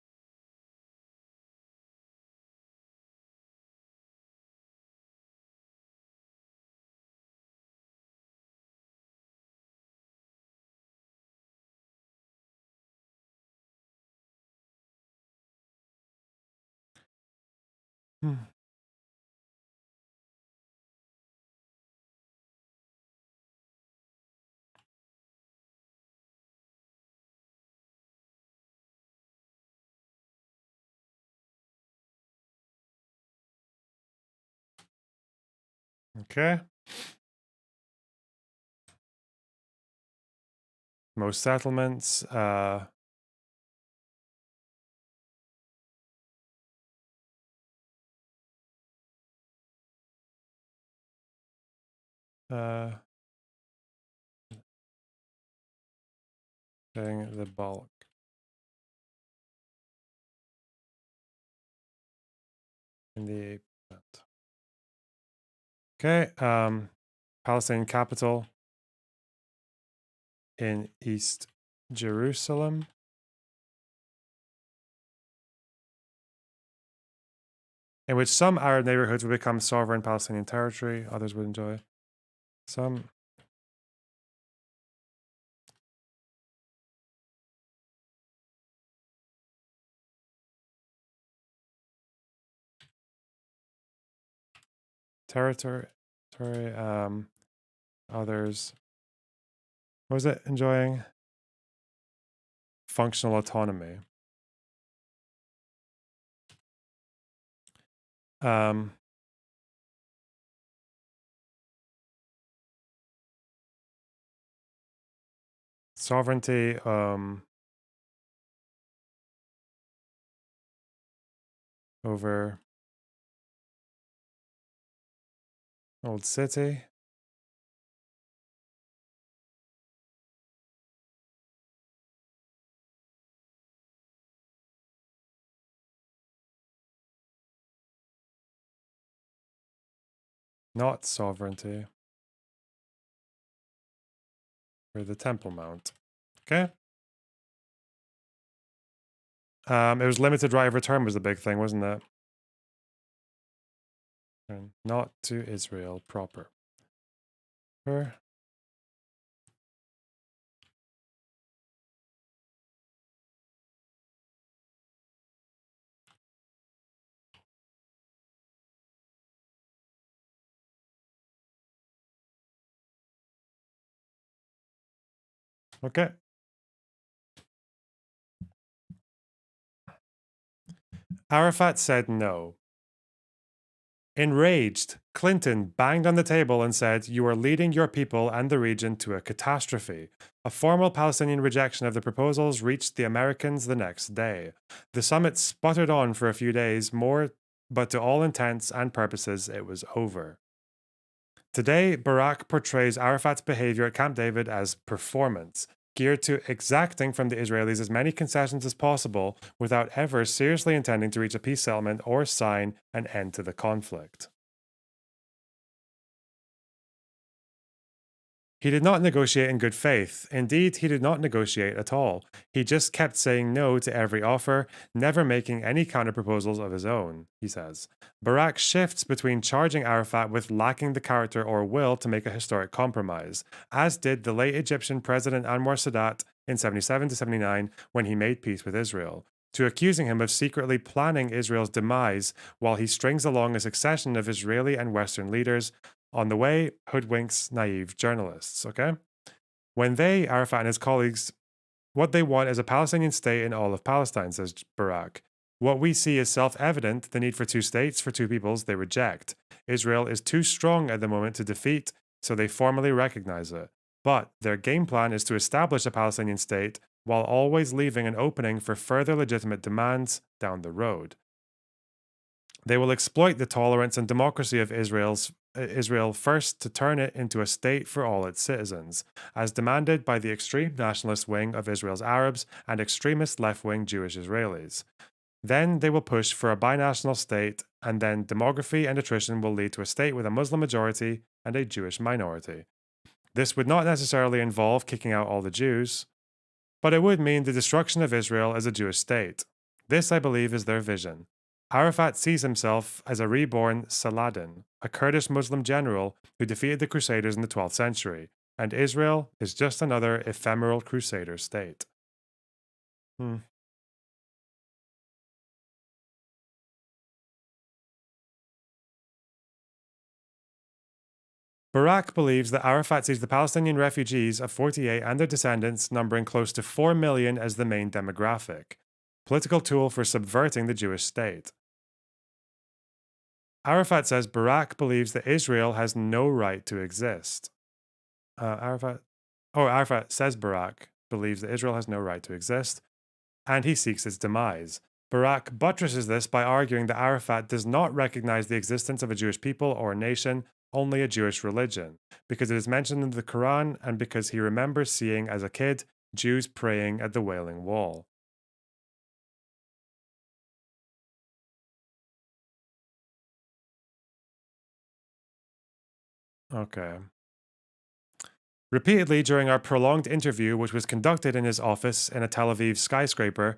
Okay. Most settlements, getting the bulk. In the 8%. Okay, Palestinian capital in East Jerusalem. In which some Arab neighborhoods would become sovereign Palestinian territory, others would enjoy some. Territory, others. What was it? Enjoying functional autonomy. Sovereignty, over Old City. Not sovereignty. For the Temple Mount. Okay. It was limited right of return was the big thing, wasn't it? And not to Israel proper. Sure. Okay. Arafat said no. Enraged, Clinton banged on the table and said, "You are leading your people and the region to a catastrophe." A formal Palestinian rejection of the proposals reached the Americans the next day. The summit sputtered on for a few days more, but to all intents and purposes, it was over. Today, Barak portrays Arafat's behavior at Camp David as performance, geared to exacting from the Israelis as many concessions as possible without ever seriously intending to reach a peace settlement or sign an end to the conflict. He did not negotiate in good faith. Indeed, he did not negotiate at all. He just kept saying no to every offer, never making any counterproposals of his own, he says. Barak shifts between charging Arafat with lacking the character or will to make a historic compromise, as did the late Egyptian President Anwar Sadat in 77 to 79 when he made peace with Israel, to accusing him of secretly planning Israel's demise while he strings along a succession of Israeli and Western leaders on the way, hoodwinks naive journalists, okay? When they, Arafat and his colleagues, what they want is a Palestinian state in all of Palestine, says Barak. What we see is self-evident, the need for two states, for two peoples, they reject. Israel is too strong at the moment to defeat, so they formally recognize it. But their game plan is to establish a Palestinian state while always leaving an opening for further legitimate demands down the road. They will exploit the tolerance and democracy of Israel first to turn it into a state for all its citizens, as demanded by the extreme nationalist wing of Israel's Arabs and extremist left-wing Jewish Israelis. Then they will push for a binational state, and then demography and attrition will lead to a state with a Muslim majority and a Jewish minority. This would not necessarily involve kicking out all the Jews, but it would mean the destruction of Israel as a Jewish state. This, I believe, is their vision. Arafat sees himself as a reborn Saladin, a Kurdish Muslim general who defeated the Crusaders in the 12th century, and Israel is just another ephemeral Crusader state. Barak believes that Arafat sees the Palestinian refugees of 48 and their descendants, numbering close to 4 million, as the main demographic, political tool for subverting the Jewish state. Arafat says Barak believes that Israel has no right to exist. Arafat says Barak believes that Israel has no right to exist, and he seeks its demise. Barak buttresses this by arguing that Arafat does not recognize the existence of a Jewish people or nation, only a Jewish religion, because it is mentioned in the Quran and because he remembers seeing as a kid Jews praying at the Wailing Wall. Okay. Repeatedly during our prolonged interview, which was conducted in his office in a Tel Aviv skyscraper,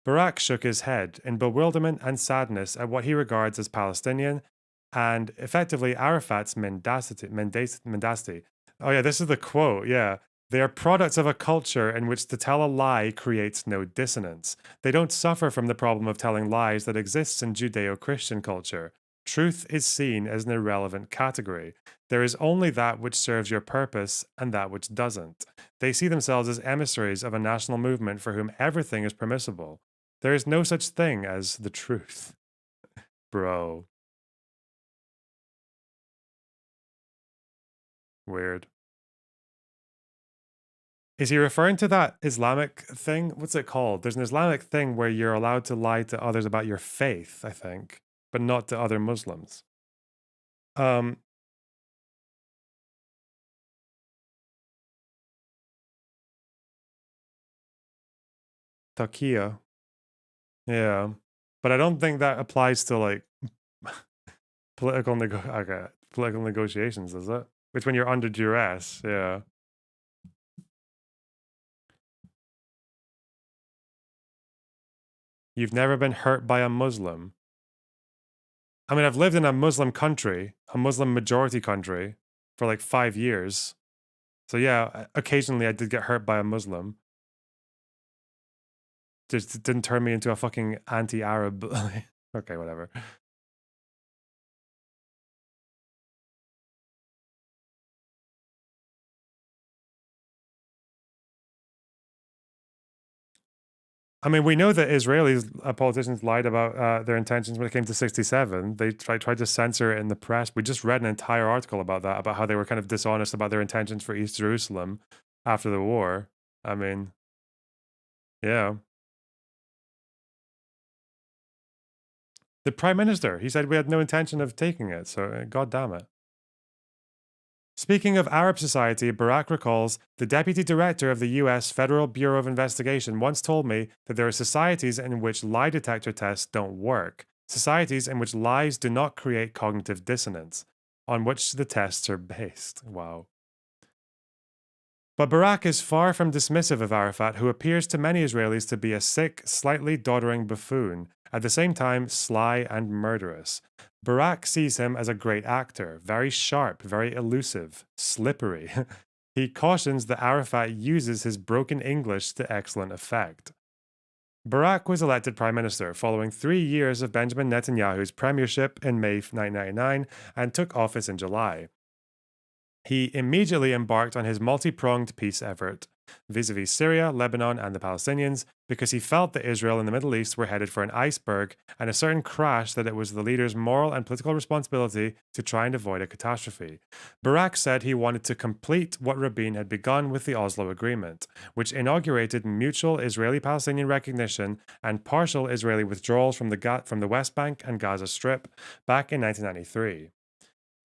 Barak shook his head in bewilderment and sadness at what he regards as Palestinian and effectively Arafat's mendacity. Oh yeah, this is the quote, yeah. They are products of a culture in which to tell a lie creates no dissonance. They don't suffer from the problem of telling lies that exists in Judeo-Christian culture. Truth is seen as an irrelevant category. There is only that which serves your purpose and that which doesn't. They see themselves as emissaries of a national movement for whom everything is permissible. There is no such thing as the truth. Bro. Weird. Is he referring to that Islamic thing? What's it called? There's an Islamic thing where you're allowed to lie to others about your faith, I think, but not to other Muslims. Taqiyya. Yeah. But I don't think that applies to like political negotiations, does it? Which when you're under duress, yeah. You've never been hurt by a Muslim. I mean, I've lived in a Muslim country, a Muslim majority country, for like 5 years. So yeah, occasionally I did get hurt by a Muslim. Just didn't turn me into a fucking anti-Arab. Okay, whatever. I mean, we know that Israelis politicians lied about their intentions when it came to 67. They tried to censor it in the press. We just read an entire article about that, about how they were kind of dishonest about their intentions for East Jerusalem after the war. I mean, yeah. The Prime Minister, he said we had no intention of taking it, so God damn it. Speaking of Arab society, Barak recalls, the deputy director of the US Federal Bureau of Investigation once told me that there are societies in which lie detector tests don't work, societies in which lies do not create cognitive dissonance, on which the tests are based. Wow. But Barak is far from dismissive of Arafat, who appears to many Israelis to be a sick, slightly doddering buffoon, at the same time sly and murderous. Barak sees him as a great actor, very sharp, very elusive, slippery. He cautions that Arafat uses his broken English to excellent effect. Barak was elected prime minister following 3 years of Benjamin Netanyahu's premiership in May 1999 and took office in July. He immediately embarked on his multi-pronged peace effort vis-a-vis Syria, Lebanon, and the Palestinians because he felt that Israel and the Middle East were headed for an iceberg and a certain crash, that it was the leader's moral and political responsibility to try and avoid a catastrophe. Barak said he wanted to complete what Rabin had begun with the Oslo Agreement, which inaugurated mutual Israeli-Palestinian recognition and partial Israeli withdrawals from the West Bank and Gaza Strip back in 1993.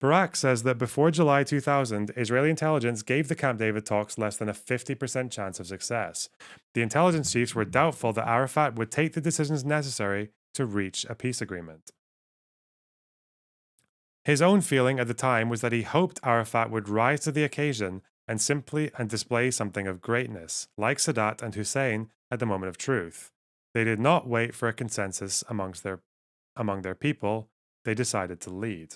Barak says that before July 2000, Israeli intelligence gave the Camp David talks less than a 50% chance of success. The intelligence chiefs were doubtful that Arafat would take the decisions necessary to reach a peace agreement. His own feeling at the time was that he hoped Arafat would rise to the occasion and display something of greatness, like Sadat and Hussein at the moment of truth. They did not wait for a consensus among their people. They decided to lead.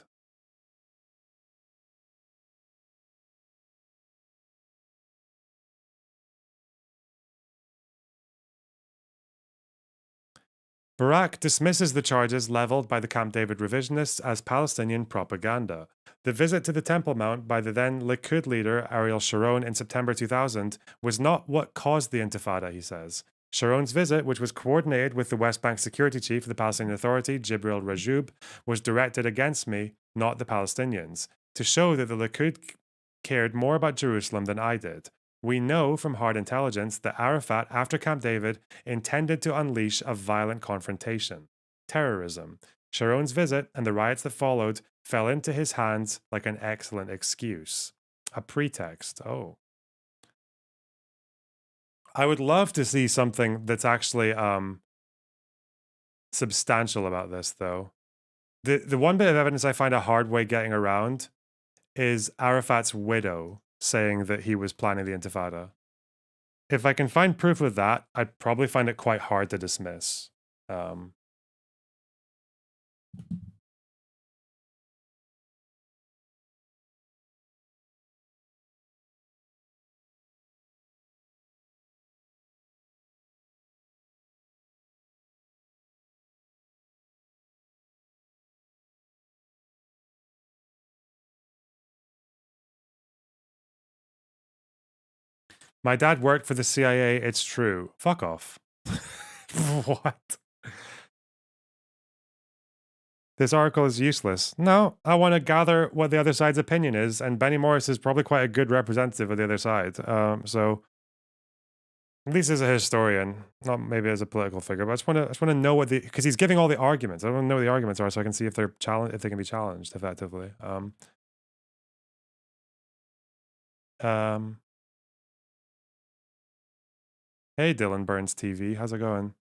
Barak dismisses the charges leveled by the Camp David revisionists as Palestinian propaganda. The visit to the Temple Mount by the then Likud leader Ariel Sharon in September 2000 was not what caused the Intifada, he says. Sharon's visit, which was coordinated with the West Bank security chief of the Palestinian Authority, Jibril Rajoub, was directed against me, not the Palestinians, to show that the Likud cared more about Jerusalem than I did. We know from hard intelligence that Arafat, after Camp David, intended to unleash a violent confrontation. Terrorism. Sharon's visit and the riots that followed fell into his hands like an excellent excuse. A pretext. Oh. I would love to see something that's actually substantial about this, though. The one bit of evidence I find a hard way getting around is Arafat's widow saying that he was planning the Intifada. If I can find proof of that, I'd probably find it quite hard to dismiss. My dad worked for the CIA, it's true. Fuck off. What? This article is useless. No, I want to gather what the other side's opinion is, and Benny Morris is probably quite a good representative of the other side. So, at least as a historian, not maybe as a political figure, but I just want to know what because he's giving all the arguments. I want to know what the arguments are so I can see if they're if they can be challenged effectively. Hey, Dylan Burns TV, how's it going?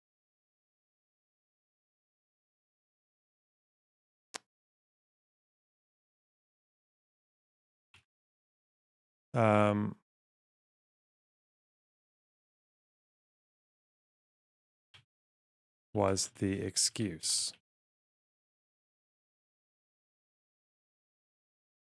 Was the excuse.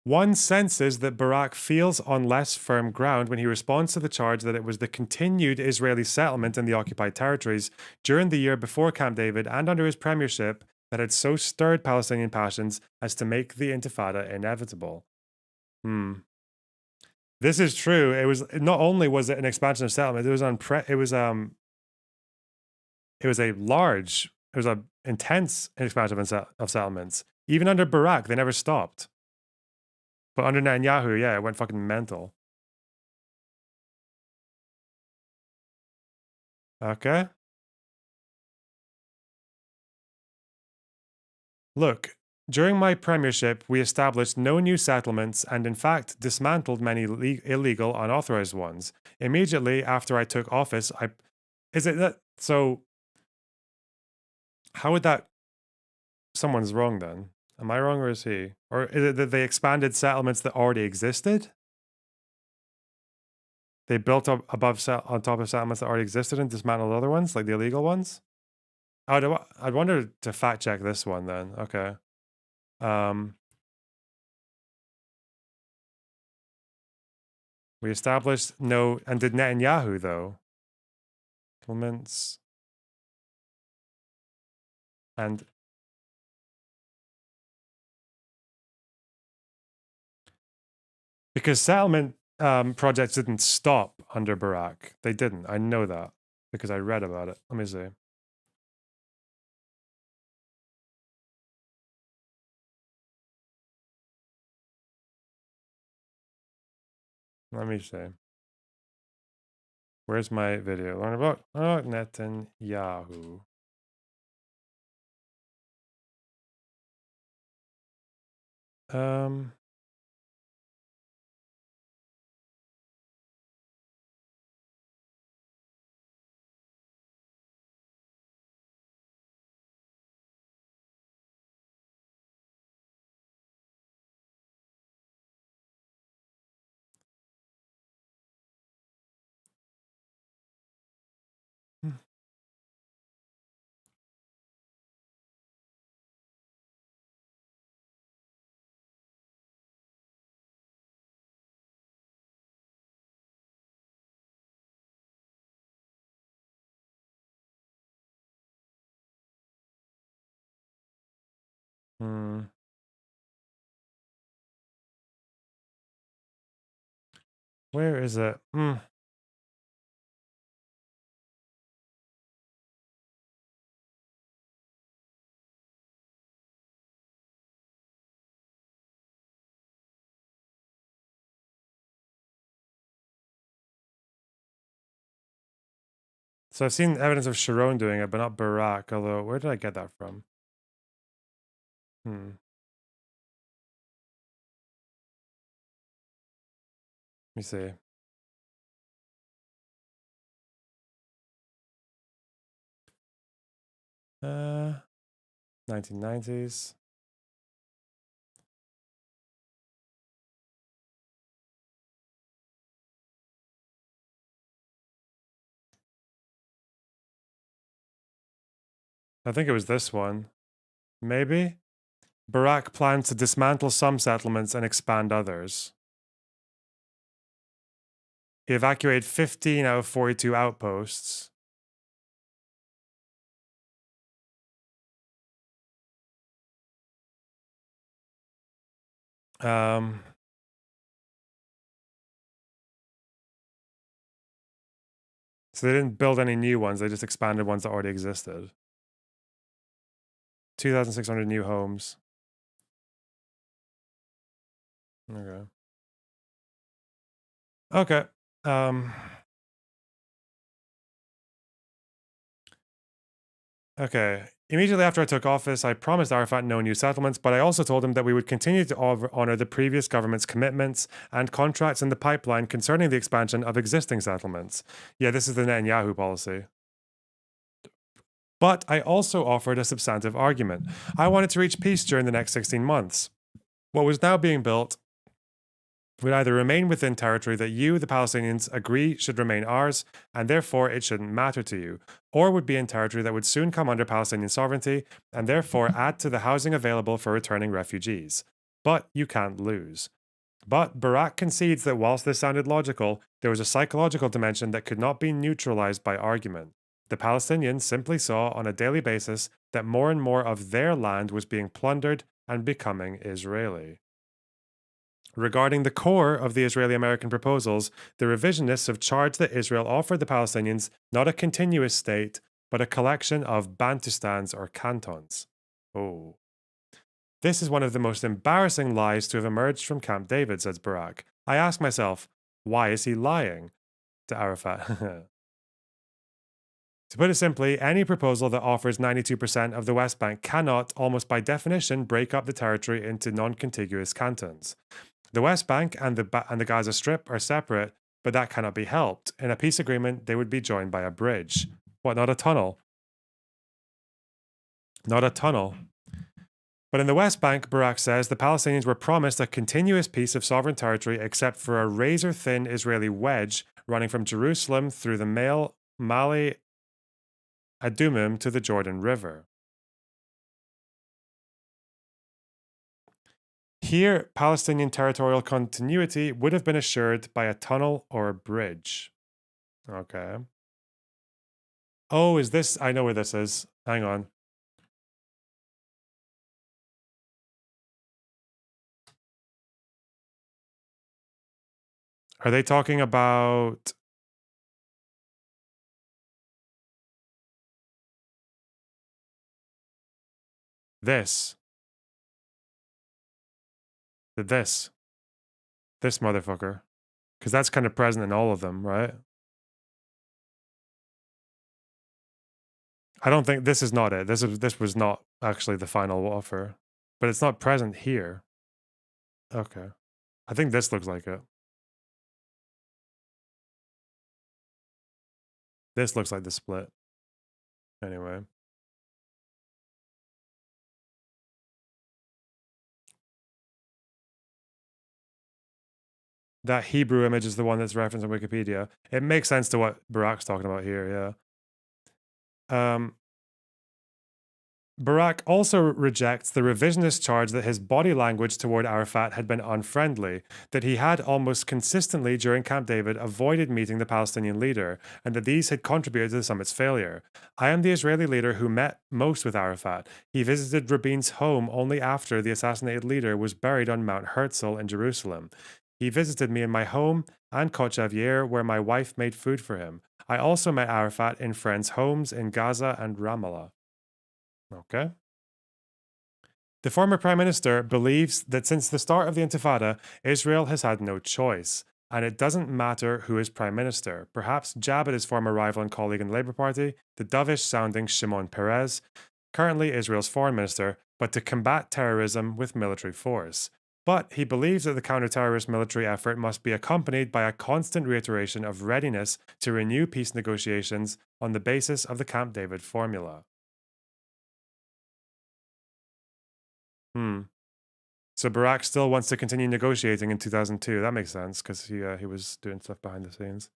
One senses that Barak feels on less firm ground when he responds to the charge that it was the continued Israeli settlement in the occupied territories during the year before Camp David and under his premiership that had so stirred Palestinian passions as to make the Intifada inevitable. This is true. It was not only was it an expansion of settlement, it was an intense expansion of settlements. Even under Barak, they never stopped. But under Netanyahu, yeah, it went fucking mental. Okay. Look, during my premiership, we established no new settlements and, in fact, dismantled many illegal, unauthorized ones. Immediately after I took office, so how would that... Someone's wrong then. Am I wrong or is he? Or is it that they expanded settlements that already existed? They built up on top of settlements that already existed and dismantled other ones, like the illegal ones. I'd wonder to fact check this one then. Okay. We established no, and did Netanyahu though? Settlements and because settlement projects didn't stop under Barak. They didn't. I know that because I read about it. Let me see. Let me see. Where's my video? Learn about Netanyahu. Where is it? So I've seen evidence of Sharon doing it, but not Barak. Although, where did I get that from? Let me see. Uh, 1990s. I think it was this one. Maybe? Barak planned to dismantle some settlements and expand others. He evacuated 15 out of 42 outposts. So they didn't build any new ones, they just expanded ones that already existed. 2,600 new homes. Okay. Okay. Okay. Immediately after I took office, I promised Arafat no new settlements, but I also told him that we would continue to honor the previous government's commitments and contracts in the pipeline concerning the expansion of existing settlements. Yeah, this is the Netanyahu policy. But I also offered a substantive argument. I wanted to reach peace during the next 16 months. What was now being built would either remain within territory that you, the Palestinians, agree should remain ours, and therefore it shouldn't matter to you, or would be in territory that would soon come under Palestinian sovereignty, and therefore add to the housing available for returning refugees. But you can't lose. But Barak concedes that whilst this sounded logical, there was a psychological dimension that could not be neutralized by argument. The Palestinians simply saw on a daily basis that more and more of their land was being plundered and becoming Israeli. Regarding the core of the Israeli-American proposals, the revisionists have charged that Israel offered the Palestinians not a continuous state, but a collection of Bantustans or cantons. Oh. This is one of the most embarrassing lies to have emerged from Camp David, says Barak. I ask myself, why is he lying to Arafat? To put it simply, any proposal that offers 92% of the West Bank cannot, almost by definition, break up the territory into non-contiguous cantons. The West Bank and the Gaza Strip are separate, but that cannot be helped. In a peace agreement, they would be joined by a bridge. What, not a tunnel? Not a tunnel. But in the West Bank, Barak says, the Palestinians were promised a continuous piece of sovereign territory except for a razor-thin Israeli wedge running from Jerusalem through the Mali Adumim to the Jordan River. Here, Palestinian territorial continuity would have been assured by a tunnel or a bridge. Okay. Oh, is this? I know where this is. Hang on. Are they talking about this? This motherfucker. Because that's kind of present in all of them, right? I don't think this is not it. This was not actually the final offer. But it's not present here. Okay. I think this looks like it. This looks like the split. Anyway. That Hebrew image is the one that's referenced in Wikipedia. It makes sense to what Barak's talking about here, yeah. Barak also rejects the revisionist charge that his body language toward Arafat had been unfriendly, that he had almost consistently during Camp David avoided meeting the Palestinian leader, and that these had contributed to the summit's failure. I am the Israeli leader who met most with Arafat. He visited Rabin's home only after the assassinated leader was buried on Mount Herzl in Jerusalem. He visited me in my home and Kot Javier, where my wife made food for him. I also met Arafat in friends' homes in Gaza and Ramallah. Okay. The former prime minister believes that since the start of the Intifada, Israel has had no choice, and it doesn't matter who is prime minister. Perhaps jab at his former rival and colleague in the Labour Party, the dovish-sounding Shimon Peres, currently Israel's foreign minister, but to combat terrorism with military force. But he believes that the counter-terrorist military effort must be accompanied by a constant reiteration of readiness to renew peace negotiations on the basis of the Camp David formula. So Barak still wants to continue negotiating in 2002. That makes sense because he was doing stuff behind the scenes.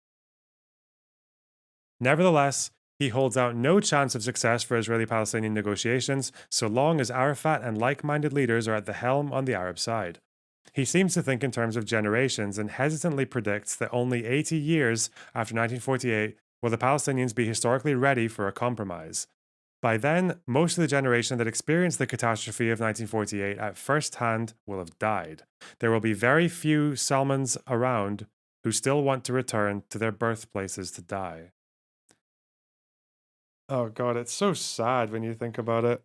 Nevertheless, he holds out no chance of success for Israeli-Palestinian negotiations so long as Arafat and like-minded leaders are at the helm on the Arab side. He seems to think in terms of generations and hesitantly predicts that only 80 years after 1948 will the Palestinians be historically ready for a compromise. By then, most of the generation that experienced the catastrophe of 1948 at first hand will have died. There will be very few Salmans around who still want to return to their birthplaces to die. Oh God, it's so sad when you think about it.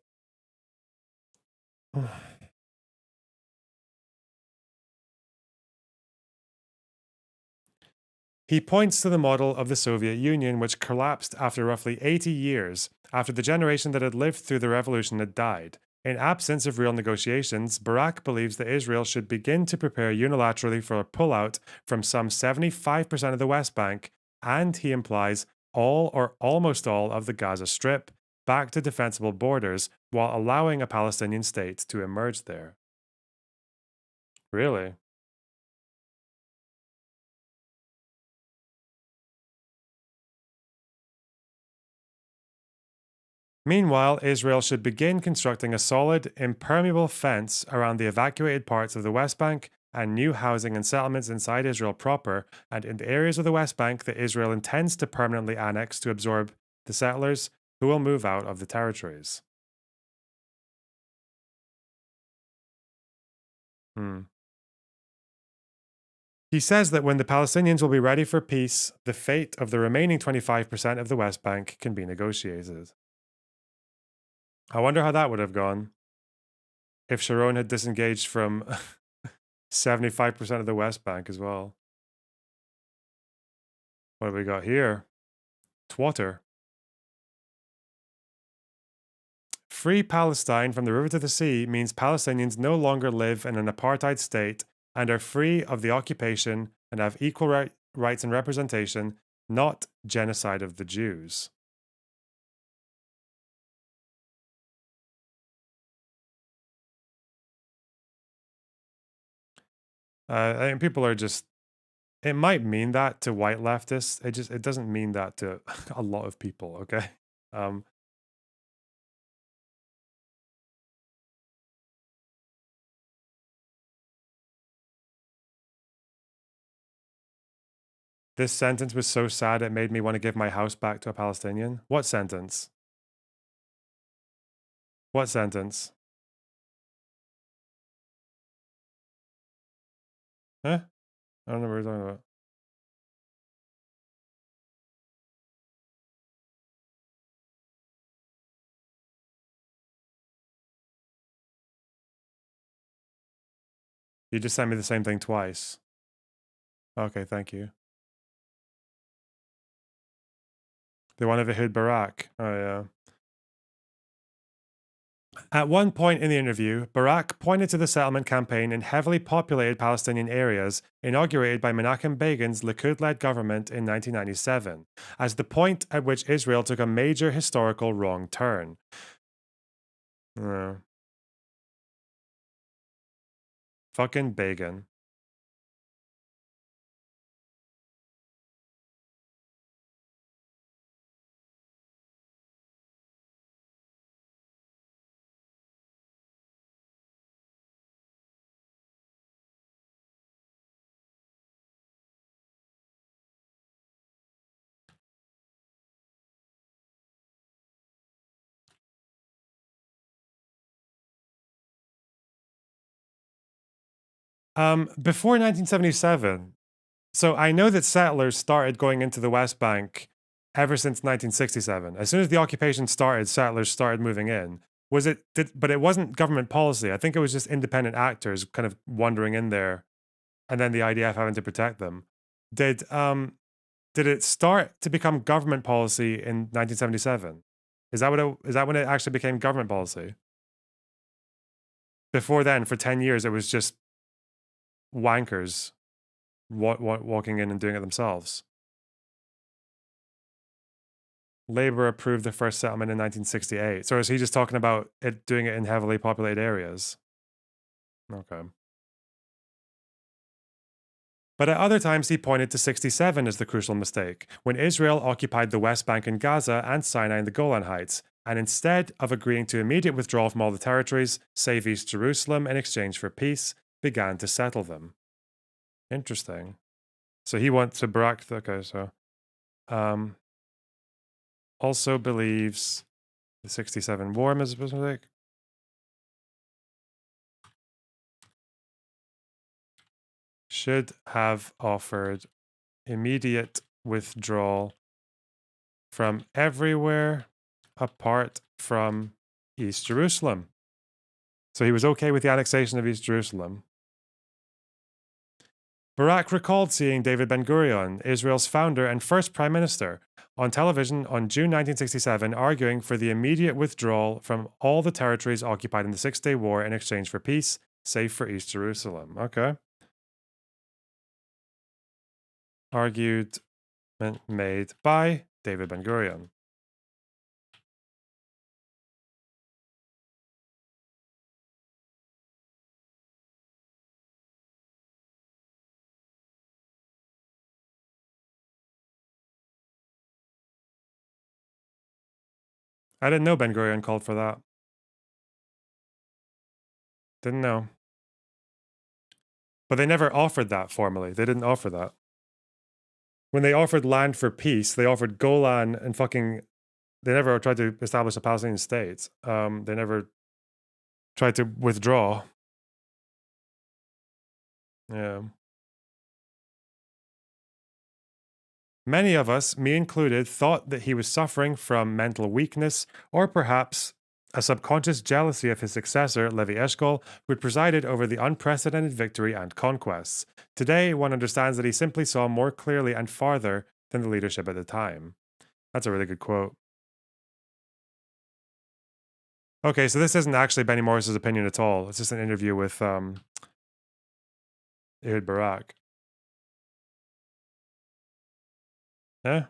He points to the model of the Soviet Union, which collapsed after roughly 80 years, after the generation that had lived through the revolution had died. In absence of real negotiations, Barak believes that Israel should begin to prepare unilaterally for a pullout from some 75% of the West Bank, and he implies all or almost all of the Gaza Strip, back to defensible borders, while allowing a Palestinian state to emerge there. Really? Meanwhile, Israel should begin constructing a solid, impermeable fence around the evacuated parts of the West Bank and new housing and settlements inside Israel proper and in the areas of the West Bank that Israel intends to permanently annex to absorb the settlers who will move out of the territories. He says that when the Palestinians will be ready for peace, the fate of the remaining 25% of the West Bank can be negotiated. I wonder how that would have gone if Sharon had disengaged from 75% of the West Bank as well. What have we got here? Twatter. Free Palestine from the river to the sea means Palestinians no longer live in an apartheid state and are free of the occupation and have equal rights and representation, not genocide of the Jews. I think people are just It might mean that to white leftists. It doesn't mean that to a lot of people, okay? Um, this sentence was so sad it made me want to give my house back to a Palestinian. What sentence? What sentence? Huh? I don't know what you're talking about. You just sent me the same thing twice. Okay, thank you. The one of Ehud Barak. Oh, yeah. At one point in the interview, Barak pointed to the settlement campaign in heavily populated Palestinian areas inaugurated by Menachem Begin's Likud-led government in 1997, as the point at which Israel took a major historical wrong turn. Fucking Begin. Before 1977, so I know that settlers started going into the West Bank ever since 1967. As soon as the occupation started, settlers started moving in. But it wasn't government policy. I think it was just independent actors kind of wandering in there, and then the IDF having to protect them. Did it start to become government policy in 1977? Is that when it actually became government policy? Before then, for 10 years, it was just wankers walking in and doing it themselves. Labor approved the first settlement in 1968. So is he just talking about it doing it in heavily populated areas? Okay. But at other times, he pointed to 67 as the crucial mistake, when Israel occupied the West Bank and Gaza and Sinai and the Golan Heights, and instead of agreeing to immediate withdrawal from all the territories, save East Jerusalem in exchange for peace, began to settle them. Interesting. So he wants to Barak. Okay, so also believes the 67 war was a mistake. Should have offered immediate withdrawal from everywhere apart from East Jerusalem. So he was okay with the annexation of East Jerusalem. Barak recalled seeing David Ben-Gurion, Israel's founder and first prime minister, on television on June 1967 arguing for the immediate withdrawal from all the territories occupied in the Six-Day War in exchange for peace, save for East Jerusalem. Okay. Argument made by David Ben-Gurion. I didn't know Ben-Gurion called for that. Didn't know. But they never offered that formally. They didn't offer that. When they offered land for peace, they offered Golan and fucking... They never tried to establish a Palestinian state. They never tried to withdraw. Yeah. Many of us, me included, thought that he was suffering from mental weakness or perhaps a subconscious jealousy of his successor, Levi Eshkol, who had presided over the unprecedented victory and conquests. Today, one understands that he simply saw more clearly and farther than the leadership at the time. That's a really good quote. Okay, so this isn't actually Benny Morris's opinion at all. It's just an interview with Ehud Barak. Yeah?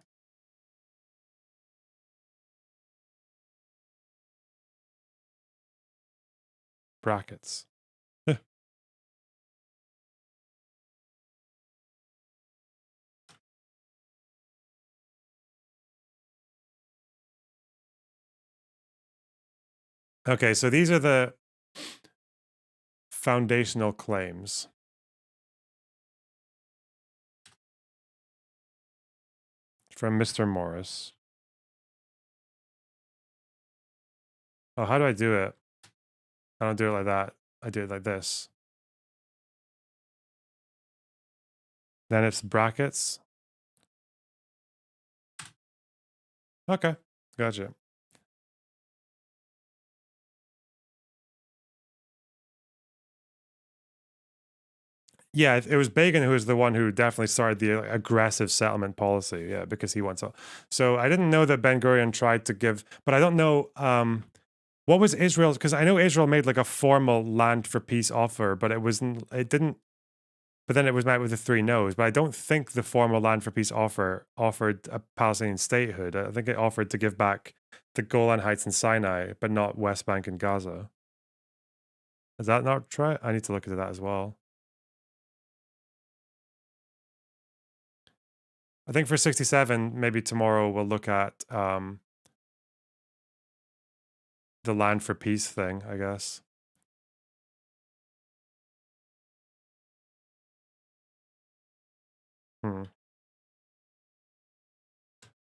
Brackets. Okay, so these are the foundational claims. From Mr. Morris. Oh, how do I do it? I don't do it like that. I do it like this. Then it's brackets. Okay, gotcha. Yeah, it was Begin who was the one who definitely started the aggressive settlement policy. Yeah, because he wants. So I didn't know that Ben Gurion tried to give, but I don't know what was Israel's. Because I know Israel made like a formal land for peace offer, but it wasn't. It didn't. But then it was met with the 3 no's. But I don't think the formal land for peace offer offered a Palestinian statehood. I think it offered to give back the Golan Heights and Sinai, but not West Bank and Gaza. Is that not right? I need to look into that as well. I think for 67, maybe tomorrow we'll look at the land for peace thing, I guess.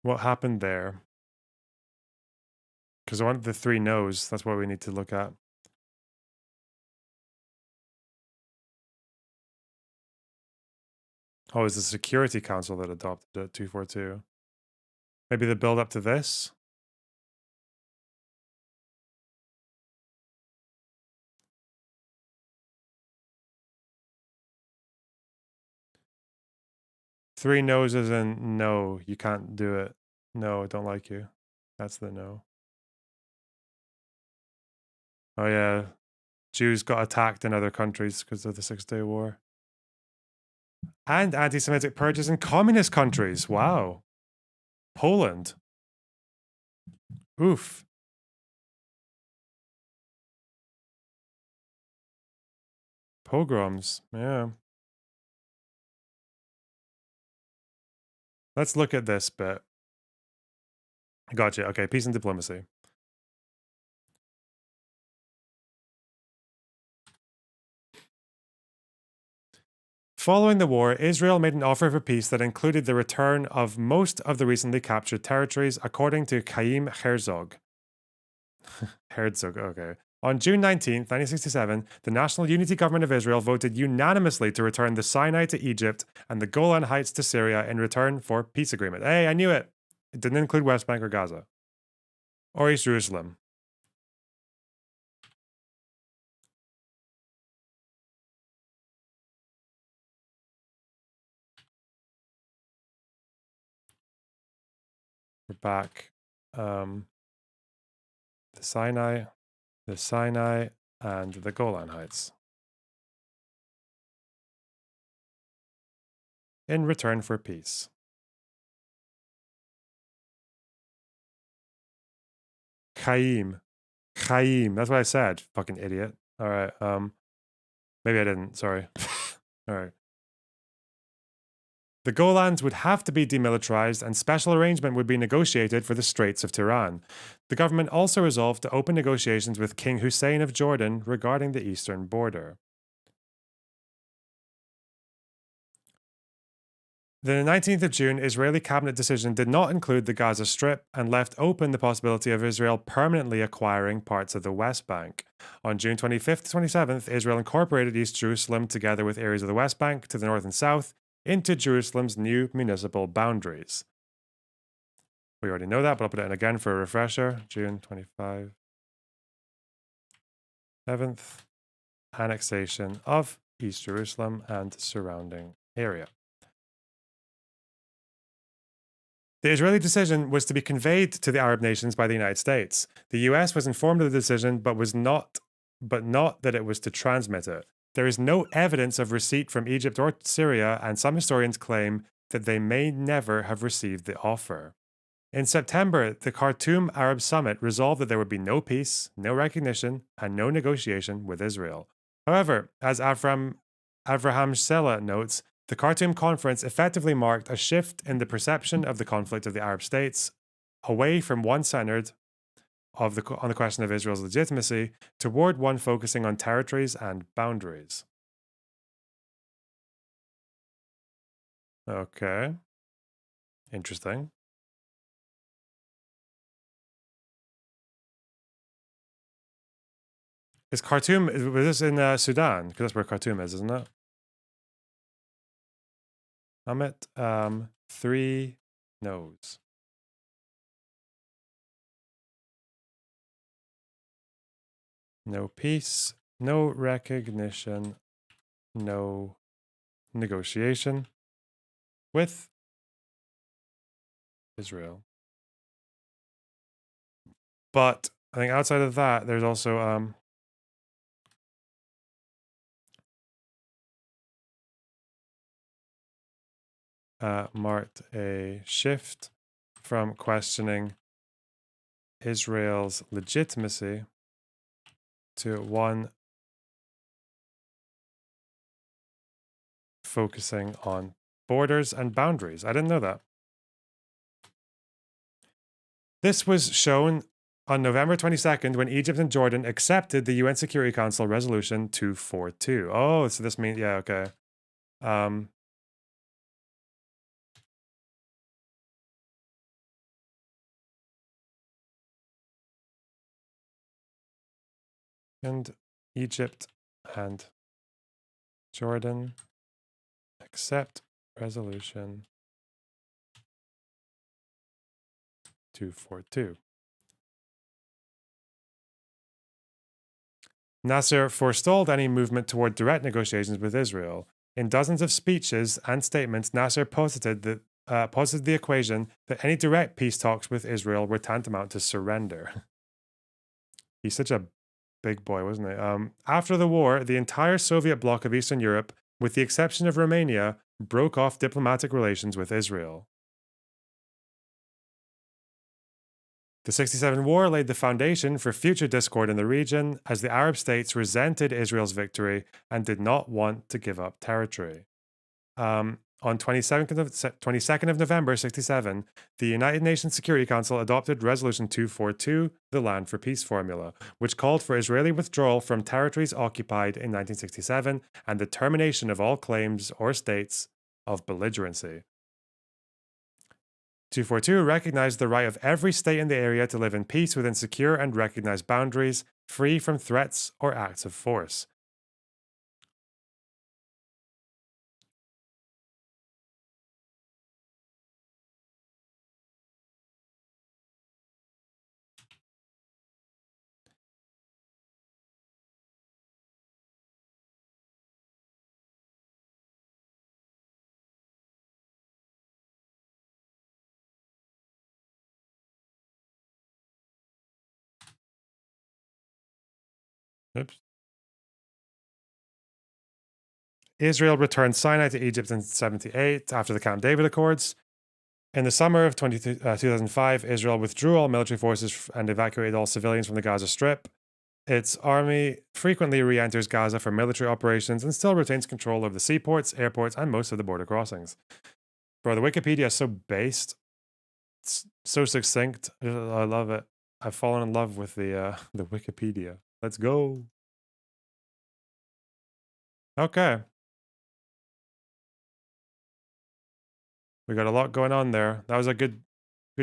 What happened there? Because I want the 3 no's. That's what we need to look at. Oh, it's the Security Council that adopted it, 242. Maybe the build up to this? Three no's as in no, you can't do it. No, I don't like you. That's the no. Oh yeah, Jews got attacked in other countries because of the 6-Day War. And anti-Semitic purges in communist countries. Wow. Poland. Oof. Pogroms. Yeah. Let's look at this bit. Gotcha. Okay, peace and diplomacy. Following the war, Israel made an offer for peace that included the return of most of the recently captured territories, according to Chaim Herzog. Herzog, okay. On June 19, 1967, the National Unity Government of Israel voted unanimously to return the Sinai to Egypt and the Golan Heights to Syria in return for peace agreement. Hey, I knew it. It didn't include West Bank or Gaza. Or East Jerusalem. We're back. The Sinai, and the Golan Heights. In return for peace. Chaim. That's what I said. Fucking idiot. All right. Maybe I didn't. Sorry. All right. The Golans would have to be demilitarized and special arrangement would be negotiated for the Straits of Tiran. The government also resolved to open negotiations with King Hussein of Jordan regarding the eastern border. The 19th of June Israeli cabinet decision did not include the Gaza Strip and left open the possibility of Israel permanently acquiring parts of the West Bank. On June 25th to 27th, Israel incorporated East Jerusalem together with areas of the West Bank to the north and south into Jerusalem's new municipal boundaries. We already know that, but I'll put it in again for a refresher. June 25th. 7th, annexation of East Jerusalem and surrounding area. The Israeli decision was to be conveyed to the Arab nations by the United States. The US was informed of the decision, but not that it was to transmit it. There is no evidence of receipt from Egypt or Syria, and some historians claim that they may never have received the offer. In September, the Khartoum Arab Summit resolved that there would be no peace, no recognition, and no negotiation with Israel. However, as Avraham Sela notes, the Khartoum Conference effectively marked a shift in the perception of the conflict of the Arab states away from one-centered on the question of Israel's legitimacy toward one focusing on territories and boundaries. Okay. Interesting. Is Khartoum, was this in Sudan? Because that's where Khartoum is, isn't it? Amit, 3 no's. No peace, no recognition, no negotiation with Israel. But I think outside of that, there's also marked a shift from questioning Israel's legitimacy to one focusing on borders and boundaries. I didn't know that. This was shown on November 22nd when Egypt and Jordan accepted the UN Security Council Resolution 242. Oh, so this means, yeah, okay. And Egypt and Jordan accept Resolution 242. Nasser forestalled any movement toward direct negotiations with Israel. In dozens of speeches and statements, Nasser posited the equation that any direct peace talks with Israel were tantamount to surrender. He's such a big boy, wasn't he? After the war, the entire Soviet bloc of Eastern Europe, with the exception of Romania, broke off diplomatic relations with Israel. The 1967 war laid the foundation for future discord in the region as the Arab states resented Israel's victory and did not want to give up territory. On 22nd of November 1967, the United Nations Security Council adopted Resolution 242, the Land for Peace formula, which called for Israeli withdrawal from territories occupied in 1967 and the termination of all claims or states of belligerency. 242 recognized the right of every state in the area to live in peace within secure and recognized boundaries, free from threats or acts of force. Oops. Israel returned Sinai to Egypt in 1978 after the Camp David Accords. In the summer of 2005, Israel withdrew all military forces and evacuated all civilians from the Gaza Strip. Its army frequently re-enters Gaza for military operations and still retains control of the seaports, airports, and most of the border crossings. Bro, the Wikipedia is so based. It's so succinct. I love it. I've fallen in love with the Wikipedia. Let's go. Okay. We got a lot going on there. That was a good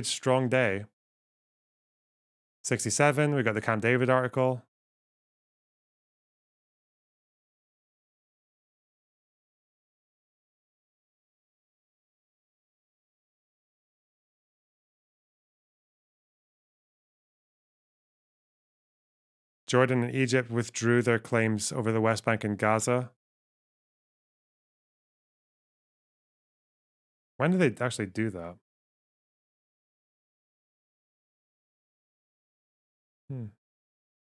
strong day. 1967, we got the Camp David article. Jordan and Egypt withdrew their claims over the West Bank and Gaza. When did they actually do that?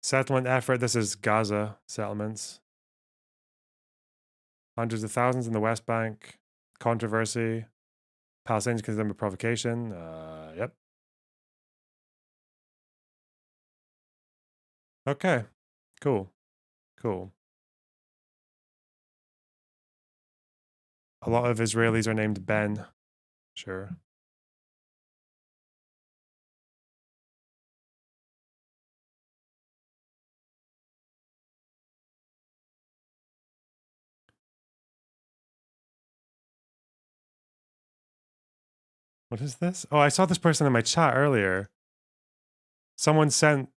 Settlement effort. This is Gaza settlements. Hundreds of thousands in the West Bank. Controversy. Palestinians condemn a provocation. Yep. Okay. Cool. Cool. A lot of Israelis are named Ben. Sure. What is this? Oh, I saw this person in my chat earlier. Someone sent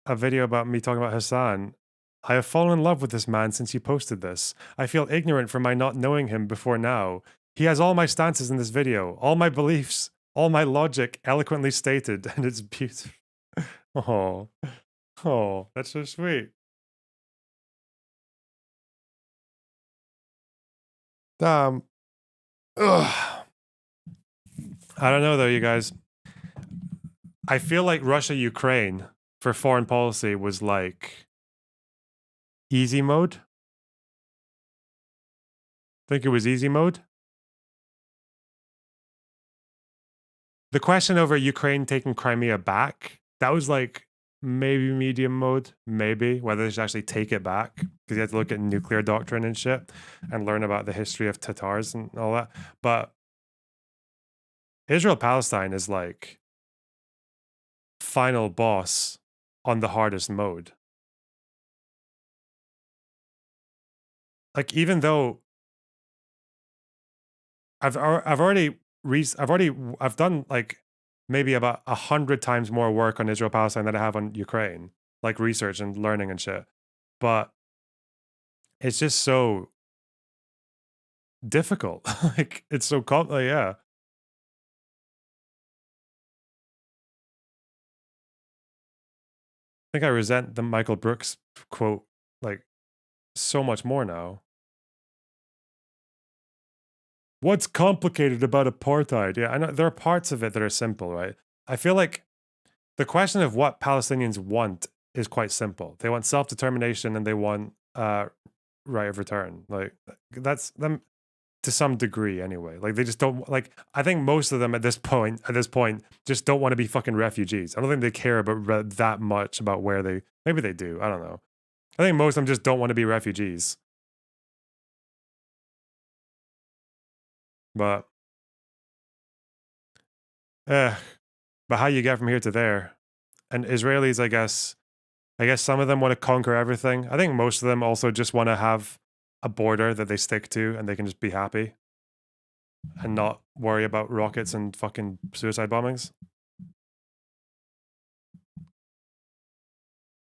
a video about me talking about Hassan. I have fallen in love with this man since he posted this. I feel ignorant for my not knowing him before now. He has all my stances in this video, all my beliefs, all my logic eloquently stated, and it's beautiful. Oh, oh, that's so sweet. Ugh. I don't know though, you guys. I feel like Russia-Ukraine for foreign policy was like easy mode. Think it was easy mode. The question over Ukraine taking Crimea back, that was like maybe medium mode, maybe, whether they should actually take it back, because you have to look at nuclear doctrine and shit and learn about the history of Tatars and all that. But Israel-Palestine is like final boss on the hardest mode. Like, even though I've done like maybe about 100 times more work on Israel Palestine than I have on Ukraine, like research and learning and shit. But it's just so difficult. Like, it's so yeah. I think I resent the Michael Brooks quote like so much more now. What's complicated about apartheid? Yeah, I know there are parts of it that are simple, right? I feel like the question of what Palestinians want is quite simple. They want self-determination and they want right of return. Like, that's them to some degree anyway. Like, they just don't like, I think most of them at this point just don't want to be fucking refugees. I don't think they care about that much about where they, maybe they do. I don't know. I think most of them just don't want to be refugees. But but how you get from here to there? And Israelis, I guess some of them want to conquer everything. I think most of them also just want to have a border that they stick to and they can just be happy and not worry about rockets and fucking suicide bombings.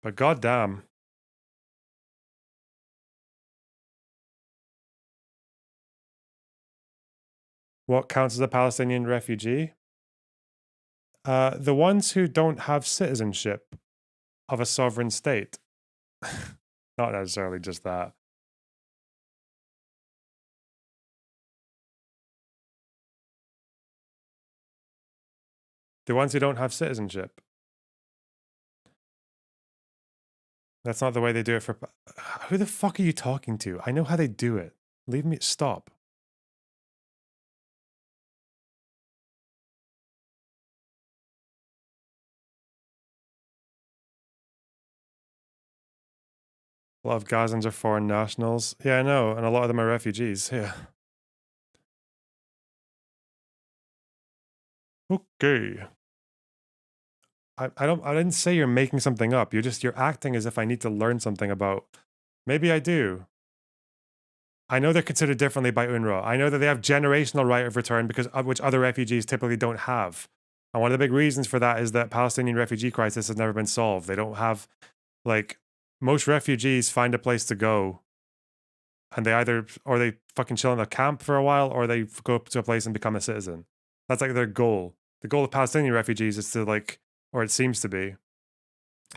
But goddamn. What counts as a Palestinian refugee? The ones who don't have citizenship of a sovereign state. Not necessarily just that. The ones who don't have citizenship. That's not the way they do it for... Who the fuck are you talking to? I know how they do it. Leave me... Stop. A lot of Gazans are foreign nationals. Yeah, I know. And a lot of them are refugees. Yeah. Okay. I didn't say you're making something up. You're acting as if I need to learn something about. Maybe I do. I know they're considered differently by UNRWA. I know that they have generational right of return because which other refugees typically don't have. And one of the big reasons for that is that Palestinian refugee crisis has never been solved. They don't have, like, most refugees find a place to go and they fucking chill in a camp for a while or they go up to a place and become a citizen. That's like their goal. The goal of Palestinian refugees is to, like, or it seems to be,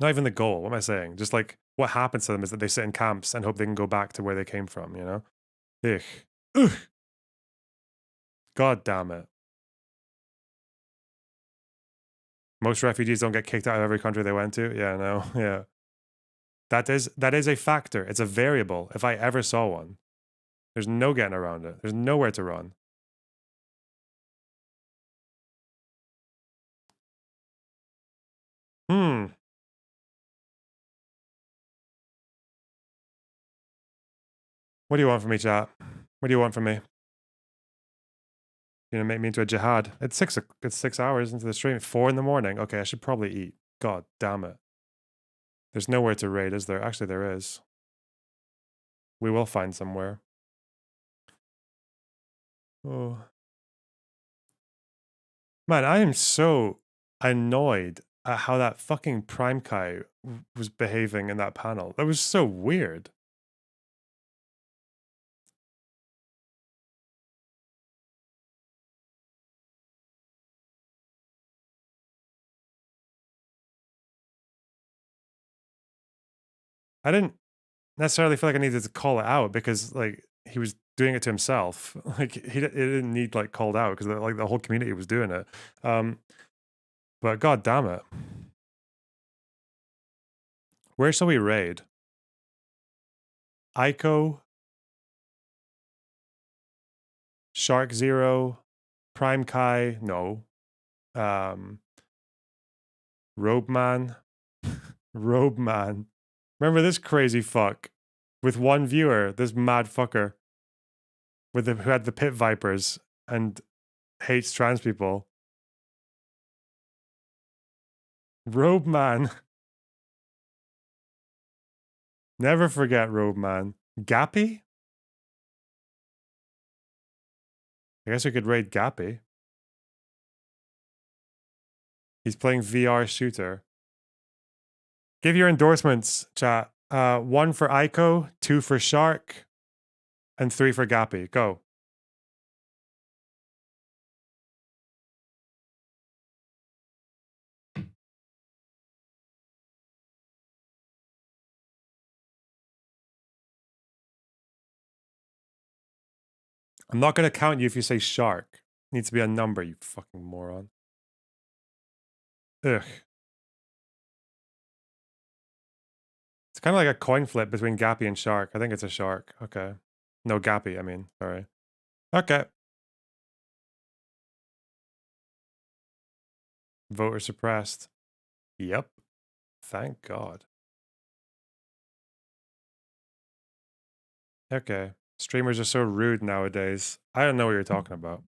not even the goal. What am I saying? Just like what happens to them is that they sit in camps and hope they can go back to where they came from, you know? Ugh. God damn it. Most refugees don't get kicked out of every country they went to. Yeah, no, yeah. That is a factor. It's a variable. If I ever saw one, there's no getting around it. There's nowhere to run. What do you want from me, chat? What do you want from me? You're gonna make me into a jihad. It's 6 hours into the stream. 4 in the morning. Okay, I should probably eat. God damn it. There's nowhere to raid, is there? Actually, there is. We will find somewhere. Oh. Man, I am so annoyed at how that fucking Prime Kai was behaving in that panel. That was so weird. I didn't necessarily feel like I needed to call it out because like he was doing it to himself. Like it didn't need like called out because like the whole community was doing it. But god damn it. Where shall we raid? Ico, Shark Zero, Prime Kai, no. Robe Man. Robe Man. Remember this crazy fuck with one viewer, this mad fucker with who had the pit vipers and hates trans people. Robe Man. Never forget Robe Man. Gappy? I guess we could raid Gappy. He's playing VR shooter. Give your endorsements, chat. 1 for Ico, 2 for Shark, and 3 for Gappy. Go. I'm not going to count you if you say Shark. It needs to be a number, you fucking moron. Ugh. It's kind of like a coin flip between Gappy and Shark. I think it's a Shark. Okay. No, Gappy, I mean. Sorry. Okay. Voter suppressed. Yep. Thank God. Okay. Streamers are so rude nowadays. I don't know what you're talking about.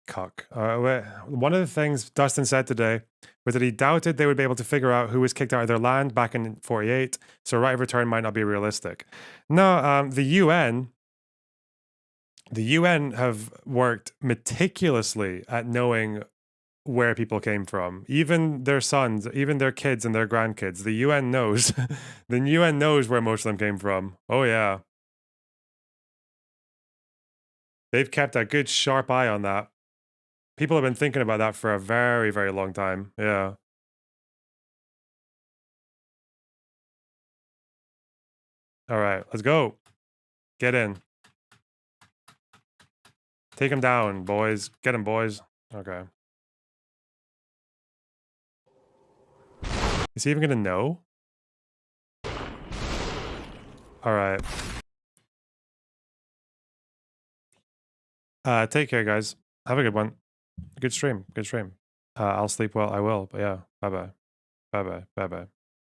Cuck. One of the things Dustin said today was that he doubted they would be able to figure out who was kicked out of their land back in 48, so right of return might not be realistic. No, the UN have worked meticulously at knowing where people came from, even their sons, even their kids and their grandkids. The UN knows. The UN knows where most of them came from. Oh yeah. They've kept a good sharp eye on that. People have been thinking about that for a very, very long time. Yeah. All right, let's go. Get in. Take him down, boys. Get him, boys. Okay. Is he even gonna know? All right. Take care, guys. Have a good one. Good stream. Good stream. I'll sleep well. I will. But yeah. Bye bye. Bye bye. Bye bye.